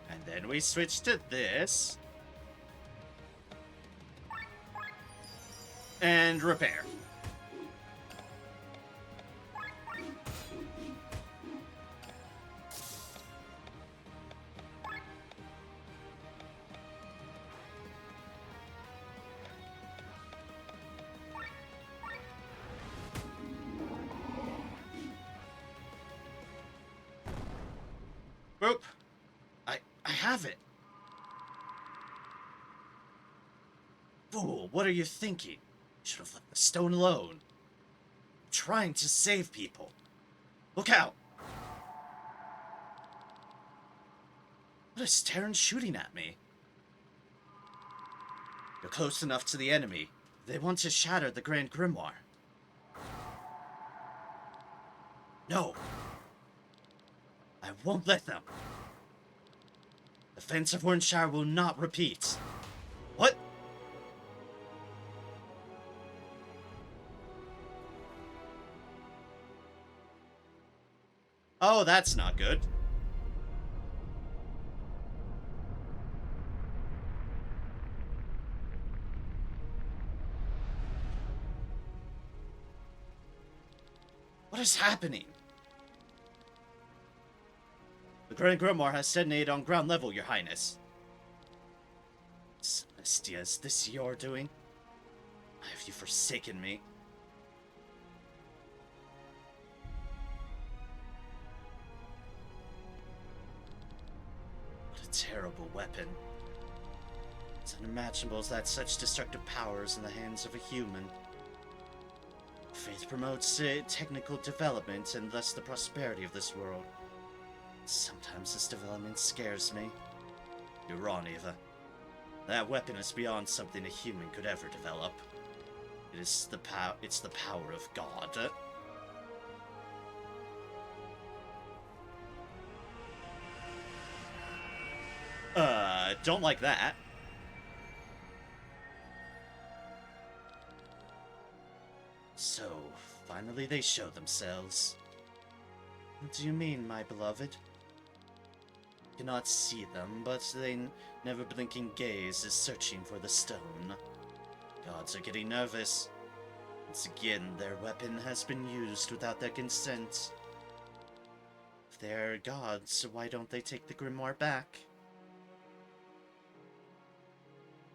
And then we switch to this. And repair. Boop. I have it. Fool, what are you thinking? You should have left the stone alone. I'm trying to save people. Look out! What is Terran shooting at me? You're close enough to the enemy. They want to shatter the Grand Grimoire. No. I won't let them. The Fence of Hornshire will not repeat. What? Oh, that's not good. What is happening? The Grand Grimoire has detonated on ground level, Your Highness. Celestia, is this your doing? Why have you forsaken me? What a terrible weapon. It's unimaginable that such destructive power is in the hands of a human. Faith promotes technical development and thus the prosperity of this world. Sometimes this development scares me. You're wrong, Eva. That weapon is beyond something a human could ever develop. It's the power of God. Don't like that. So, finally they show themselves. What do you mean, my beloved? You cannot see them, but their never-blinking gaze is searching for the stone. Gods are getting nervous. Once again, their weapon has been used without their consent. If they're gods, why don't they take the grimoire back?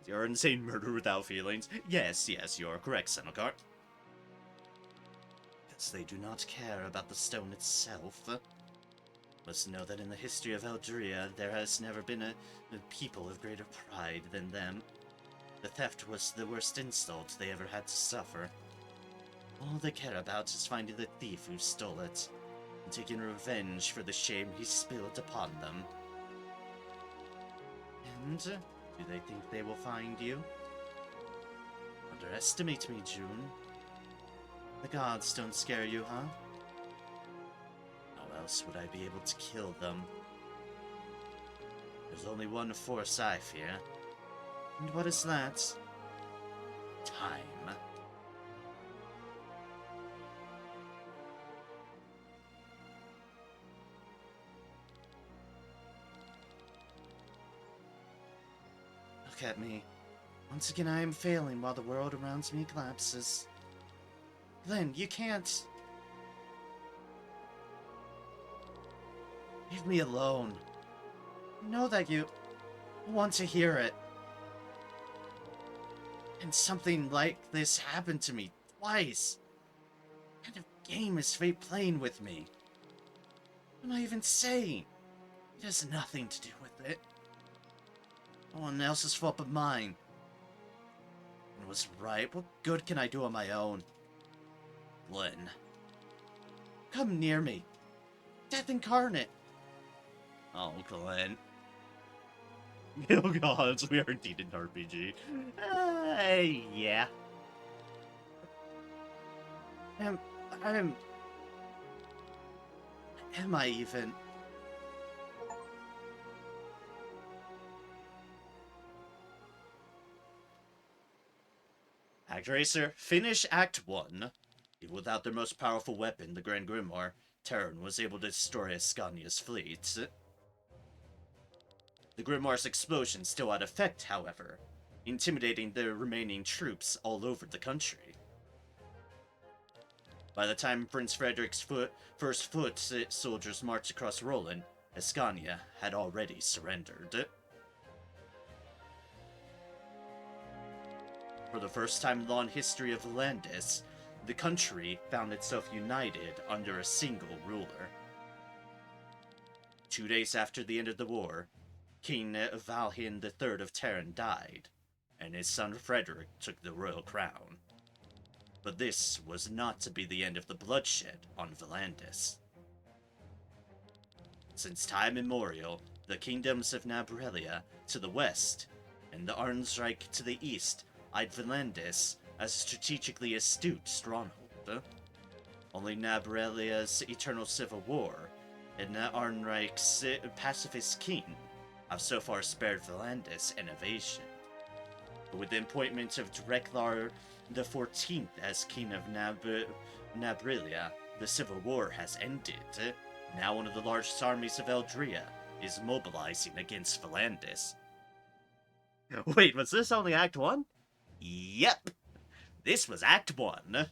You're insane murder without feelings. Yes, you're correct, Senokar. Because they do not care about the stone itself. Must know that in the history of Eldria, there has never been a people of greater pride than them. The theft was the worst insult they ever had to suffer. All they care about is finding the thief who stole it, and taking revenge for the shame he spilled upon them. And do they think they will find you? Underestimate me, June. The gods don't scare you, huh? How else would I be able to kill them? There's only one force I fear. And what is that? Time. Look at me. Once again I am failing while the world around me collapses. Lynn, you can't... Leave me alone. I know that you want to hear it. And something like this happened to me twice. What kind of game is fate playing with me? What am I even saying? It has nothing to do with it. No one else's fault but mine. It was right. What good can I do on my own? Glenn. Come near me. Death incarnate. Oh, Glenn. Oh gods, we are indeed an RPG. Yeah. I'm... Am I even... Act Racer, finish Act 1. Even without their most powerful weapon, the Grand Grimoire, Terran was able to destroy Ascania's fleet. The Grimoire's explosion still had effect, however, intimidating the remaining troops all over the country. By the time Prince Frederick's first foot soldiers marched across Roland, Ascania had already surrendered. For the first time in the long history of Valandis, the country found itself united under a single ruler. 2 days after the end of the war, King Valhin III of Terran died, and his son Frederick took the royal crown. But this was not to be the end of the bloodshed on Valandis. Since time immemorial, the kingdoms of Nabrelia to the west and the Arnsreich to the east eyed Valandis as a strategically astute stronghold. Only Nabrelia's eternal civil war and Arnreich's pacifist king have so far spared Valandis an invasion. But with the appointment of Dreklar the 14th as king of Nabrelia, the civil war has ended. Now one of the largest armies of Eldria is mobilizing against Valandis. Wait, was this only Act 1? Yep, this was Act 1.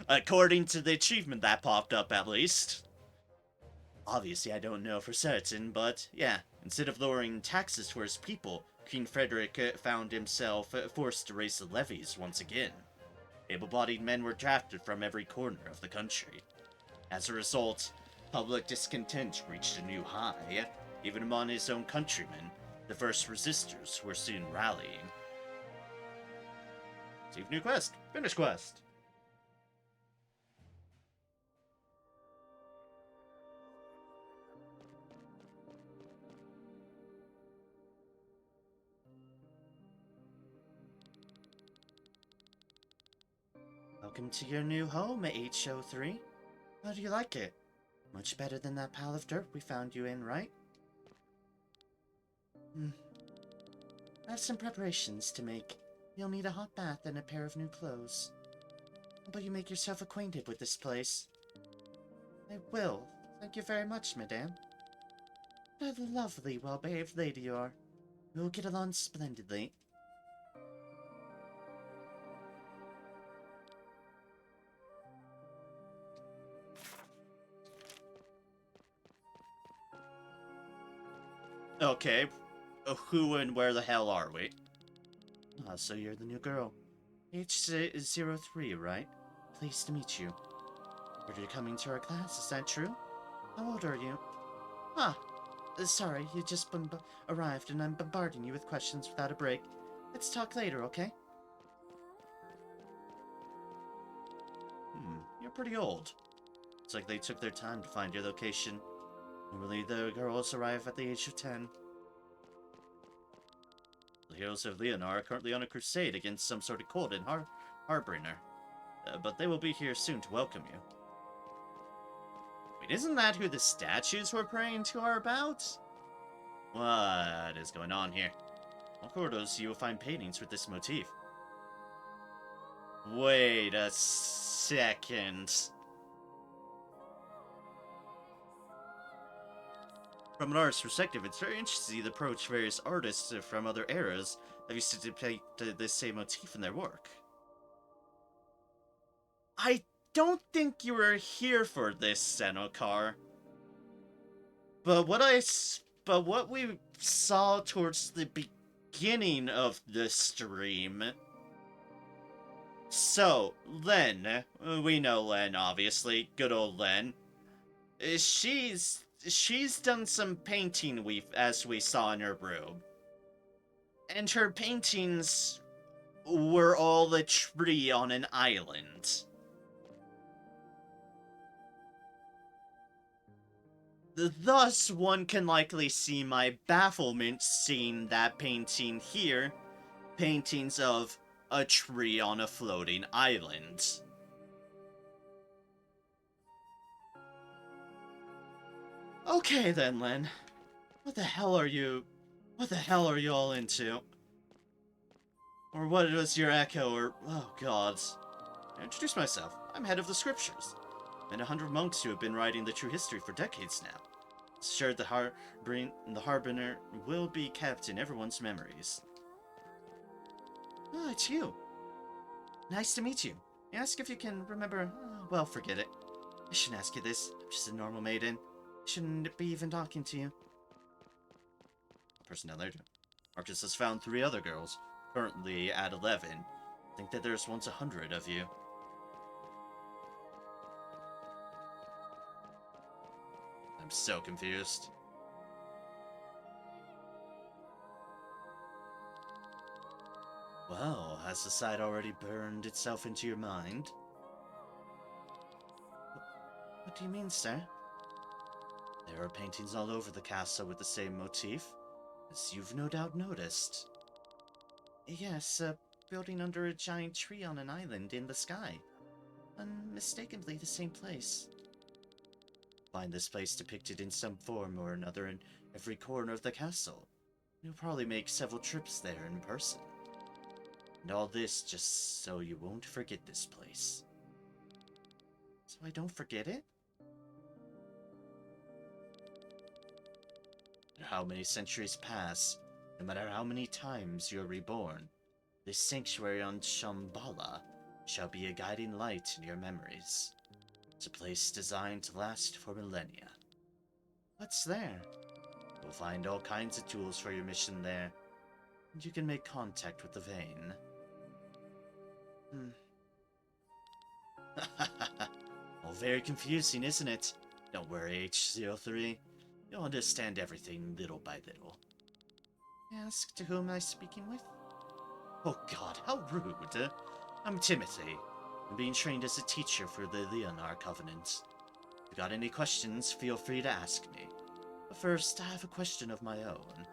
According to the achievement that popped up, at least. Obviously, I don't know for certain, but yeah, instead of lowering taxes for his people, King Frederick found himself forced to raise the levies once again. Able-bodied men were drafted from every corner of the country. As a result, public discontent reached a new high. Even among his own countrymen, the first resistors were soon rallying. Receive new quest. Finish quest. Welcome to your new home, H03. How do you like it? Much better than that pile of dirt we found you in, right? I have some preparations to make. You'll need a hot bath and a pair of new clothes. How about you make yourself acquainted with this place? I will. Thank you very much, madame. What a lovely, well-behaved lady you are. We'll get along splendidly. Okay, who and where the hell are we? Ah, so you're the new girl. H03, right? Pleased to meet you. Heard you're coming to our class, is that true? How old are you? Ah, sorry, you just arrived and I'm bombarding you with questions without a break. Let's talk later, okay? You're pretty old. It's like they took their time to find your location. Normally the girls arrive at the age of 10. The heroes of Leonor are currently on a crusade against some sort of cult in Harbringer. But they will be here soon to welcome you. Wait, isn't that who the statues we're praying to are about? What is going on here? On corridors, you will find paintings with this motif. Wait a second. From an artist's perspective, it's very interesting to approach various artists from other eras that used to depict the same motif in their work. I don't think you were here for this, Senokar. But what we saw towards the beginning of the stream. So, Len, we know Len, obviously, good old Len. She's done some painting as we saw in her room. And her paintings we're all a tree on an island. Thus, one can likely see my bafflement seeing that painting here, paintings of a tree on a floating island. Okay then, Len. What the hell are you all into? Or what was your echo, or... oh god. Introduce myself. I'm head of the scriptures. And 100 monks who have been writing the true history for decades now. Assured the Harbinger will be kept in everyone's memories. Ah, it's you. Nice to meet you. Ask if you can remember... well, forget it. I shouldn't ask you this. I'm just a normal maiden. I shouldn't be even talking to you. Person down there, too. Marcus has found 3 other girls, currently at 11. Think that there's once 100 of you. I'm so confused. Well, has the site already burned itself into your mind? What do you mean, sir? There are paintings all over the castle with the same motif, as you've no doubt noticed. Yes, a building under a giant tree on an island in the sky. Unmistakably the same place. Find this place depicted in some form or another in every corner of the castle. You'll probably make several trips there in person. And all this just so you won't forget this place. So I don't forget it? No matter how many centuries pass, no matter how many times you're reborn, this sanctuary on Shambhala shall be a guiding light in your memories. It's a place designed to last for millennia. What's there? You'll find all kinds of tools for your mission there, and you can make contact with the vein. All very confusing, isn't it? Don't worry, H03. You'll understand everything little by little. Ask to whom I'm speaking with? Oh god, how rude. I'm Timothy. I'm being trained as a teacher for the Leonar Covenant. If you got any questions, feel free to ask me. But first, I have a question of my own.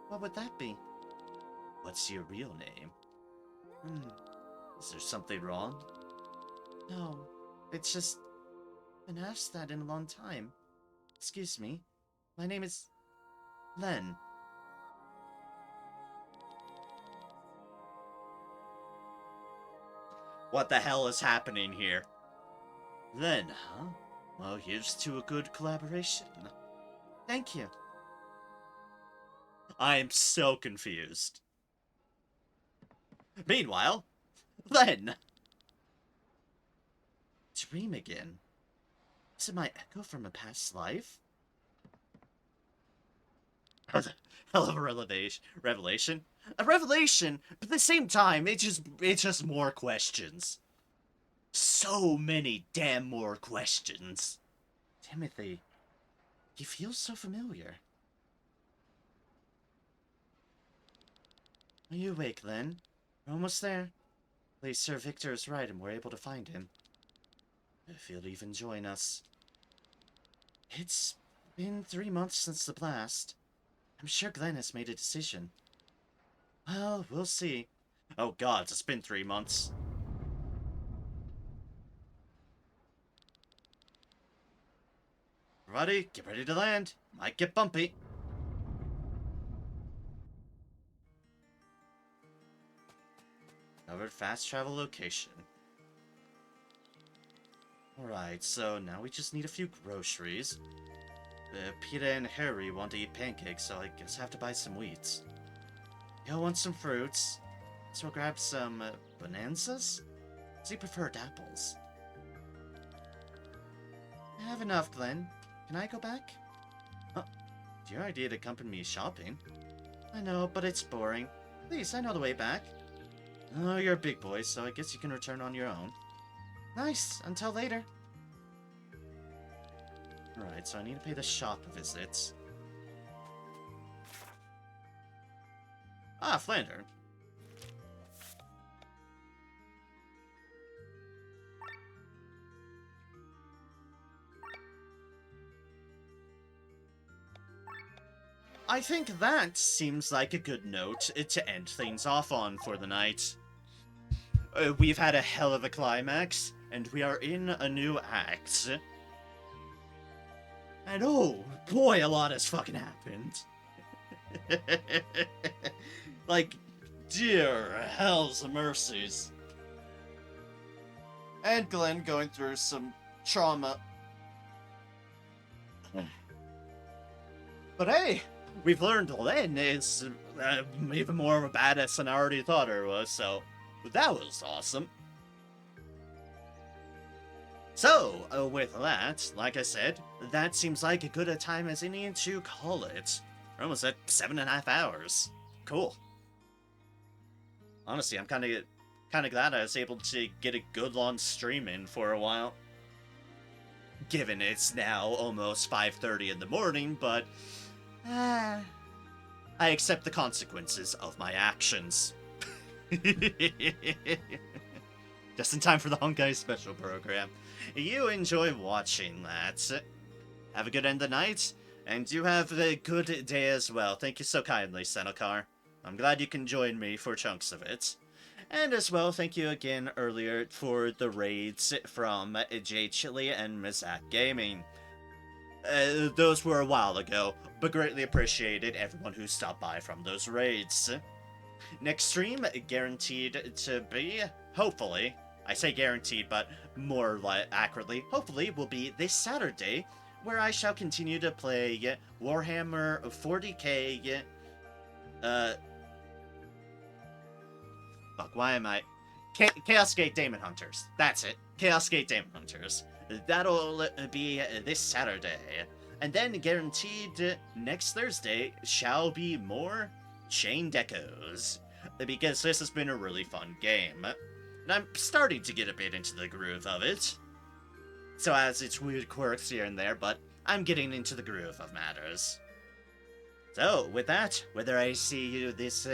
What would that be? What's your real name? Is there something wrong? No, it's just... I've been asked that in a long time. Excuse me, my name is... Len. What the hell is happening here? Len, huh? Well, here's to a good collaboration. Thank you. I am so confused. Meanwhile, Len! Dream again. Is it my echo from a past life? Hell of a revelation. A revelation, but at the same time, it's just more questions. So many damn more questions. Timothy, he feels so familiar. Are you awake, Len? We're almost there. Please, Sir Victor is right and we're able to find him. If he'll even join us. It's been 3 months since the blast. I'm sure Glenn has made a decision. Well, we'll see. Oh god, it's been 3 months. Everybody, get ready to land. Might get bumpy. Covered fast travel location. Alright, so now we just need a few groceries. Peter and Harry want to eat pancakes, so I guess I have to buy some wheats. He'll want some fruits, so we'll grab some bonanzas? Does he prefer apples? I have enough, Glenn. Can I go back? It's your idea to accompany me shopping. I know, but it's boring. Please, I know the way back. Oh, you're a big boy, so I guess you can return on your own. Nice, until later. Alright, so I need to pay the shop visits. Ah, Flander. I think that seems like a good note to end things off on for the night. We've had a hell of a climax, and we are in a new act. And oh boy, a lot has fucking happened. Like, dear hell's mercies. And Glenn going through some trauma. But hey, we've learned Glenn is even more of a badass than I already thought her was, so that was awesome. So, with that, like I said, that seems like a good a time as any to call it. We're almost at 7.5 hours. Cool. Honestly, I'm kind of glad I was able to get a good long stream in for a while. Given it's now almost 5:30 in the morning, but I accept the consequences of my actions. Just in time for the Honkai special program. You enjoy watching that. Have a good end of the night, and you have a good day as well. Thank you so kindly, Senokar. I'm glad you can join me for chunks of it. And as well, thank you again earlier for the raids from J Chili and Mizak Gaming. Those were a while ago, but greatly appreciated everyone who stopped by from those raids. Next stream, guaranteed to be, hopefully, I say guaranteed, but more accurately, hopefully, will be this Saturday, where I shall continue to play Warhammer 40k, fuck, why am I... Chaos Gate Demon Hunters. That's it. Chaos Gate Demon Hunters. That'll be this Saturday. And then guaranteed next Thursday shall be more Chained Echoes. Because this has been a really fun game. And I'm starting to get a bit into the groove of it. So has its weird quirks here and there, but I'm getting into the groove of matters. So, with that, whether I see you this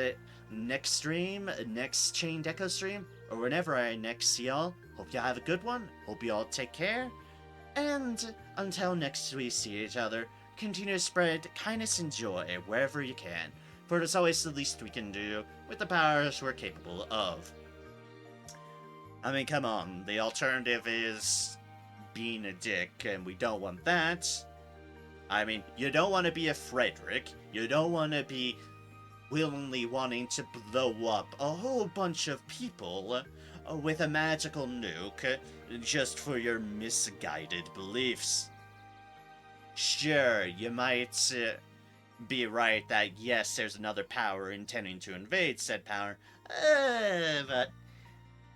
next stream, next Chained Echo stream, or whenever I next see y'all, hope y'all have a good one, hope y'all take care, and until next we see each other, continue to spread kindness and joy wherever you can, for it's always the least we can do with the powers we're capable of. I mean, come on, the alternative is being a dick, and we don't want that. I mean, you don't want to be a Frederick, you don't want to be willingly wanting to blow up a whole bunch of people with a magical nuke just for your misguided beliefs. Sure, you might be right that yes, there's another power intending to invade said power, but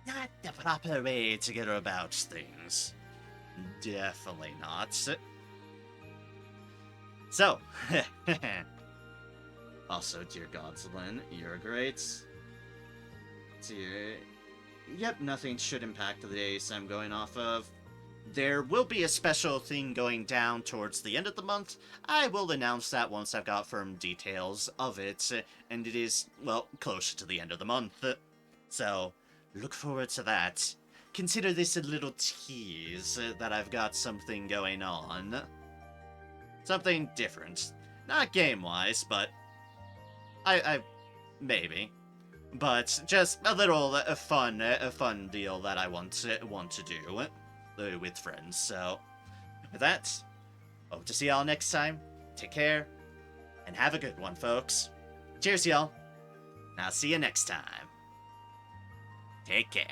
not the proper way to go about things. Definitely not. So, also, dear gods, Lynn, you're great. Dear... Yep, nothing should impact the days I'm going off of. There will be a special thing going down towards the end of the month. I will announce that once I've got firm details of it, and it is, well, closer to the end of the month. So, look forward to that. Consider this a little tease that I've got something going on. Something different. Not game-wise, but... maybe. But just a little a fun deal that I want to do with friends. So, with that, hope to see y'all next time. Take care, and have a good one, folks. Cheers, y'all. And I'll see you next time. Take care.